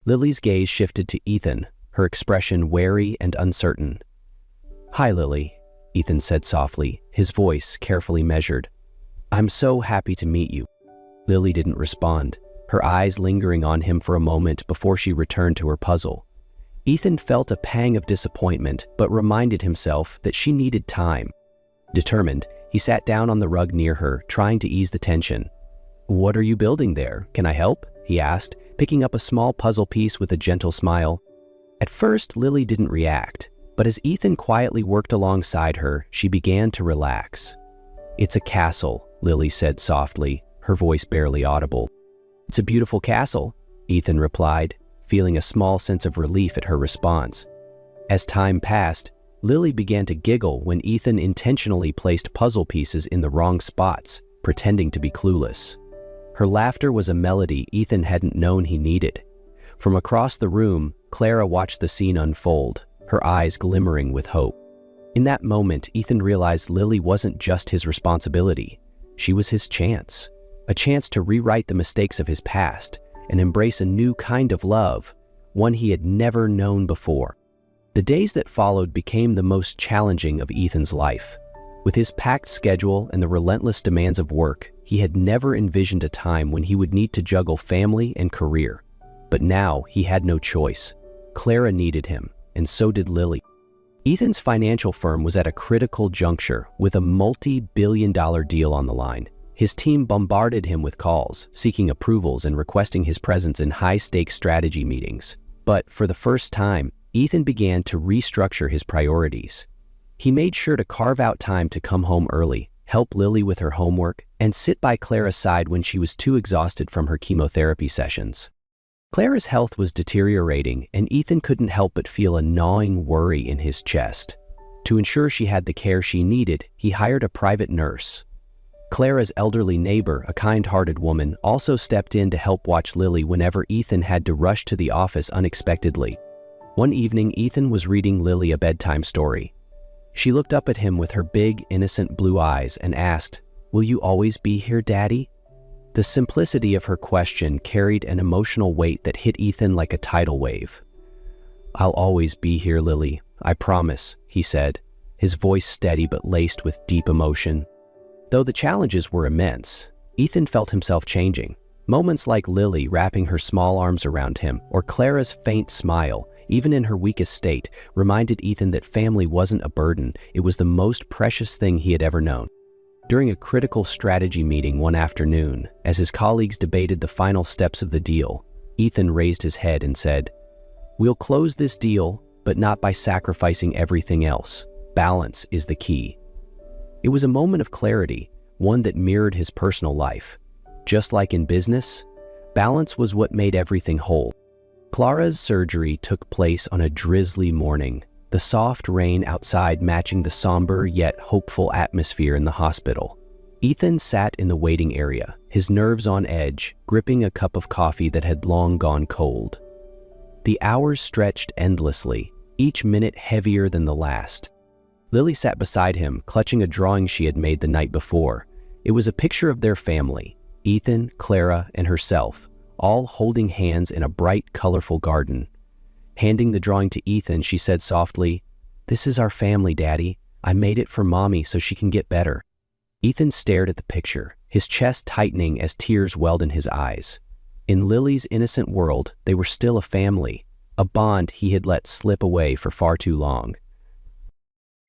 Lily's gaze shifted to Ethan, her expression wary and uncertain. "Hi, Lily," Ethan said softly, his voice carefully measured. "I'm so happy to meet you." Lily didn't respond, her eyes lingering on him for a moment before she returned to her puzzle. Ethan felt a pang of disappointment, but reminded himself that she needed time. Determined, he sat down on the rug near her, trying to ease the tension. "What are you building there? Can I help?" he asked, picking up a small puzzle piece with a gentle smile. At first, Lily didn't react, but as Ethan quietly worked alongside her, she began to relax. "It's a castle," Lily said softly, her voice barely audible. "It's a beautiful castle," Ethan replied, feeling a small sense of relief at her response. As time passed, Lily began to giggle when Ethan intentionally placed puzzle pieces in the wrong spots, pretending to be clueless. Her laughter was a melody Ethan hadn't known he needed. From across the room, Clara watched the scene unfold, her eyes glimmering with hope. In that moment, Ethan realized Lily wasn't just his responsibility. She was his chance. A chance to rewrite the mistakes of his past and embrace a new kind of love, one he had never known before. The days that followed became the most challenging of Ethan's life. With his packed schedule and the relentless demands of work, he had never envisioned a time when he would need to juggle family and career. But now he had no choice. Clara needed him, and so did Lily. Ethan's financial firm was at a critical juncture with a multi-billion-dollar deal on the line. His team bombarded him with calls, seeking approvals and requesting his presence in high-stakes strategy meetings. But for the first time, Ethan began to restructure his priorities. He made sure to carve out time to come home early, help Lily with her homework, and sit by Clara's side when she was too exhausted from her chemotherapy sessions. Clara's health was deteriorating, and Ethan couldn't help but feel a gnawing worry in his chest. To ensure she had the care she needed, he hired a private nurse. Clara's elderly neighbor, a kind-hearted woman, also stepped in to help watch Lily whenever Ethan had to rush to the office unexpectedly. One evening, Ethan was reading Lily a bedtime story. She looked up at him with her big, innocent blue eyes and asked, "Will you always be here, Daddy?" The simplicity of her question carried an emotional weight that hit Ethan like a tidal wave. "I'll always be here, Lily, I promise," he said, his voice steady but laced with deep emotion. Though the challenges were immense, Ethan felt himself changing. Moments like Lily wrapping her small arms around him, or Clara's faint smile, even in her weakest state, reminded Ethan that family wasn't a burden, it was the most precious thing he had ever known. During a critical strategy meeting one afternoon, as his colleagues debated the final steps of the deal, Ethan raised his head and said, "We'll close this deal, but not by sacrificing everything else. Balance is the key." It was a moment of clarity, one that mirrored his personal life. Just like in business, balance was what made everything whole. Clara's surgery took place on a drizzly morning, the soft rain outside matching the somber yet hopeful atmosphere in the hospital. Ethan sat in the waiting area, his nerves on edge, gripping a cup of coffee that had long gone cold. The hours stretched endlessly, each minute heavier than the last. Lily sat beside him, clutching a drawing she had made the night before. It was a picture of their family, Ethan, Clara, and herself, all holding hands in a bright, colorful garden. Handing the drawing to Ethan, she said softly, "This is our family, Daddy. I made it for Mommy so she can get better." Ethan stared at the picture, his chest tightening as tears welled in his eyes. In Lily's innocent world, they were still a family, a bond he had let slip away for far too long.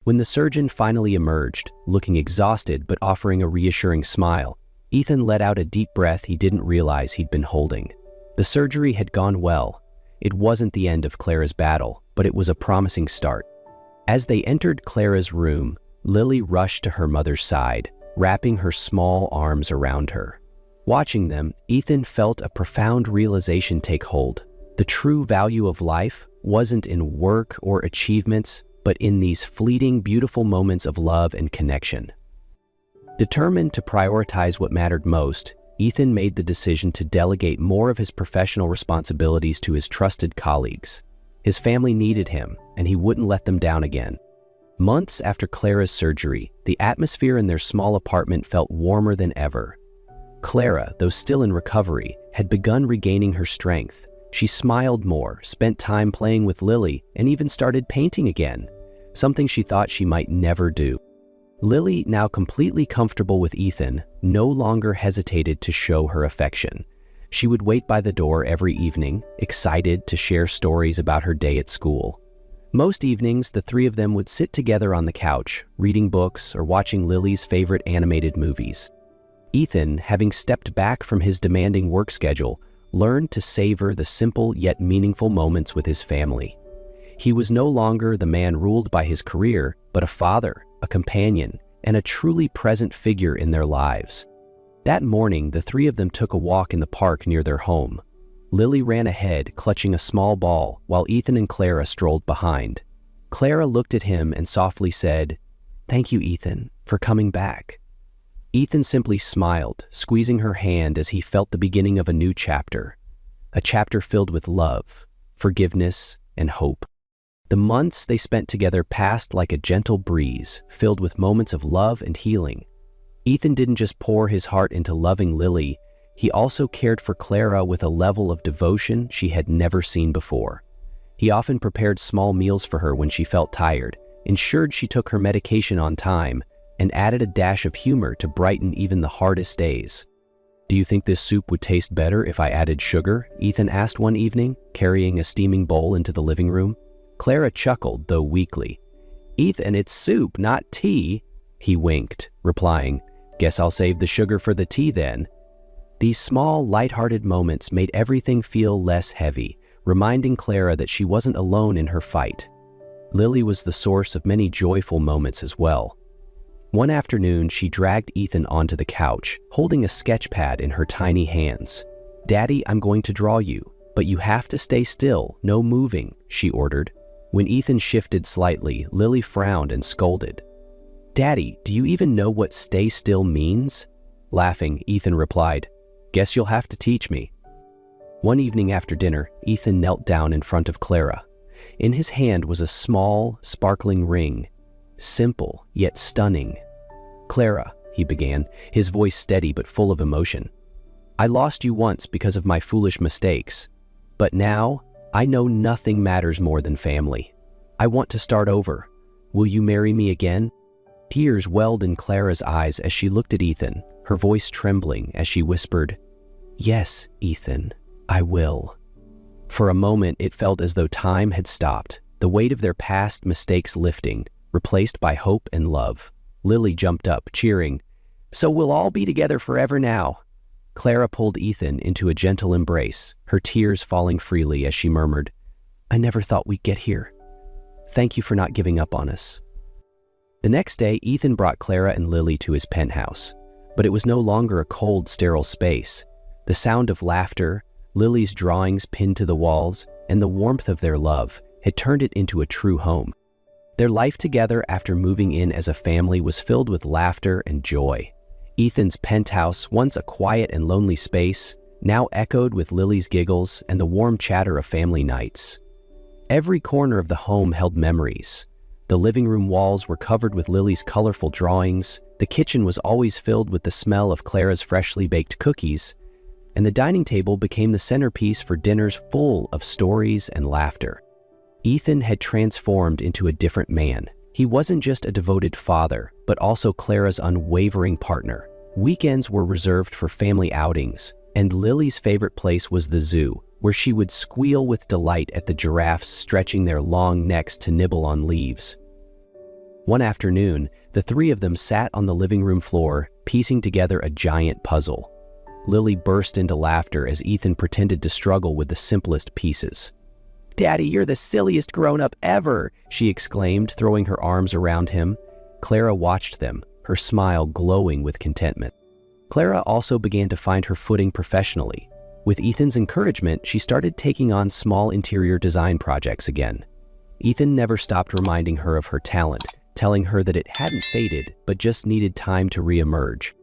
When the surgeon finally emerged, looking exhausted but offering a reassuring smile, Ethan let out a deep breath he didn't realize he'd been holding. The surgery had gone well. It wasn't the end of Clara's battle, but it was a promising start. As they entered Clara's room, Lily rushed to her mother's side, wrapping her small arms around her. Watching them, Ethan felt a profound realization take hold. The true value of life wasn't in work or achievements, but in these fleeting, beautiful moments of love and connection. Determined to prioritize what mattered most, Ethan made the decision to delegate more of his professional responsibilities to his trusted colleagues. His family needed him, and he wouldn't let them down again. Months after Clara's surgery, the atmosphere in their small apartment felt warmer than ever. Clara, though still in recovery, had begun regaining her strength. She smiled more, spent time playing with Lily, and even started painting again, something she thought she might never do. Lily, now completely comfortable with Ethan, no longer hesitated to show her affection. She would wait by the door every evening, excited to share stories about her day at school. Most evenings, the three of them would sit together on the couch, reading books or watching Lily's favorite animated movies. Ethan, having stepped back from his demanding work schedule, learned to savor the simple yet meaningful moments with his family. He was no longer the man ruled by his career, but a father, a companion, and a truly present figure in their lives. That morning, the three of them took a walk in the park near their home. Lily ran ahead, clutching a small ball, while Ethan and Clara strolled behind. Clara looked at him and softly said, "Thank you, Ethan, for coming back." Ethan simply smiled, squeezing her hand as he felt the beginning of a new chapter, a chapter filled with love, forgiveness, and hope. The months they spent together passed like a gentle breeze, filled with moments of love and healing. Ethan didn't just pour his heart into loving Lily, he also cared for Clara with a level of devotion she had never seen before. He often prepared small meals for her when she felt tired, ensured she took her medication on time, and added a dash of humor to brighten even the hardest days. "Do you think this soup would taste better if I added sugar?" Ethan asked one evening, carrying a steaming bowl into the living room. Clara chuckled, though weakly. "Ethan, it's soup, not tea." He winked, replying, "Guess I'll save the sugar for the tea then." These small, light-hearted moments made everything feel less heavy, reminding Clara that she wasn't alone in her fight. Lily was the source of many joyful moments as well. One afternoon, she dragged Ethan onto the couch, holding a sketch pad in her tiny hands. "Daddy, I'm going to draw you, but you have to stay still, no moving," she ordered. When Ethan shifted slightly, Lily frowned and scolded. "Daddy, do you even know what stay still means?" Laughing, Ethan replied, "Guess you'll have to teach me." One evening after dinner, Ethan knelt down in front of Clara. In his hand was a small, sparkling ring, simple yet stunning. "Clara," he began, his voice steady but full of emotion, "I lost you once because of my foolish mistakes, but now I know nothing matters more than family. I want to start over. Will you marry me again?" Tears welled in Clara's eyes as she looked at Ethan, her voice trembling as she whispered, "Yes, Ethan, I will." For a moment, it felt as though time had stopped, the weight of their past mistakes lifting, replaced by hope and love. Lily jumped up, cheering, "So we'll all be together forever now." Clara pulled Ethan into a gentle embrace, her tears falling freely as she murmured, "I never thought we'd get here. Thank you for not giving up on us." The next day, Ethan brought Clara and Lily to his penthouse, but it was no longer a cold, sterile space. The sound of laughter, Lily's drawings pinned to the walls, and the warmth of their love had turned it into a true home. Their life together after moving in as a family was filled with laughter and joy. Ethan's penthouse, once a quiet and lonely space, now echoed with Lily's giggles and the warm chatter of family nights. Every corner of the home held memories. The living room walls were covered with Lily's colorful drawings, the kitchen was always filled with the smell of Clara's freshly baked cookies, and the dining table became the centerpiece for dinners full of stories and laughter. Ethan had transformed into a different man. He wasn't just a devoted father, but also Clara's unwavering partner. Weekends were reserved for family outings, and Lily's favorite place was the zoo, where she would squeal with delight at the giraffes stretching their long necks to nibble on leaves. One afternoon, the three of them sat on the living room floor, piecing together a giant puzzle. Lily burst into laughter as Ethan pretended to struggle with the simplest pieces. "Daddy, you're the silliest grown-up ever!" she exclaimed, throwing her arms around him. Clara watched them, her smile glowing with contentment. Clara also began to find her footing professionally. With Ethan's encouragement, she started taking on small interior design projects again. Ethan never stopped reminding her of her talent, telling her that it hadn't faded, but just needed time to re-emerge.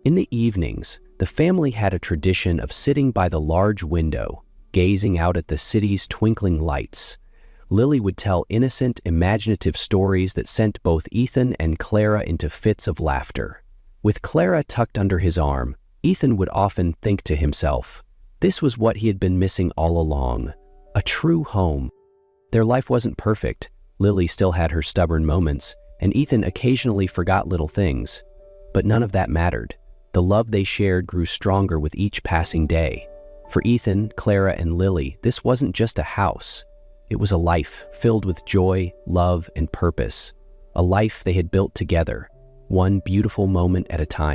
In the evenings, the family had a tradition of sitting by the large window, gazing out at the city's twinkling lights. Lily would tell innocent, imaginative stories that sent both Ethan and Clara into fits of laughter. With Clara tucked under his arm, Ethan would often think to himself, this was what he had been missing all along, a true home. Their life wasn't perfect. Lily still had her stubborn moments, and Ethan occasionally forgot little things. But none of that mattered. The love they shared grew stronger with each passing day. For Ethan, Clara, and Lily, this wasn't just a house. It was a life filled with joy, love, and purpose. A life they had built together, one beautiful moment at a time.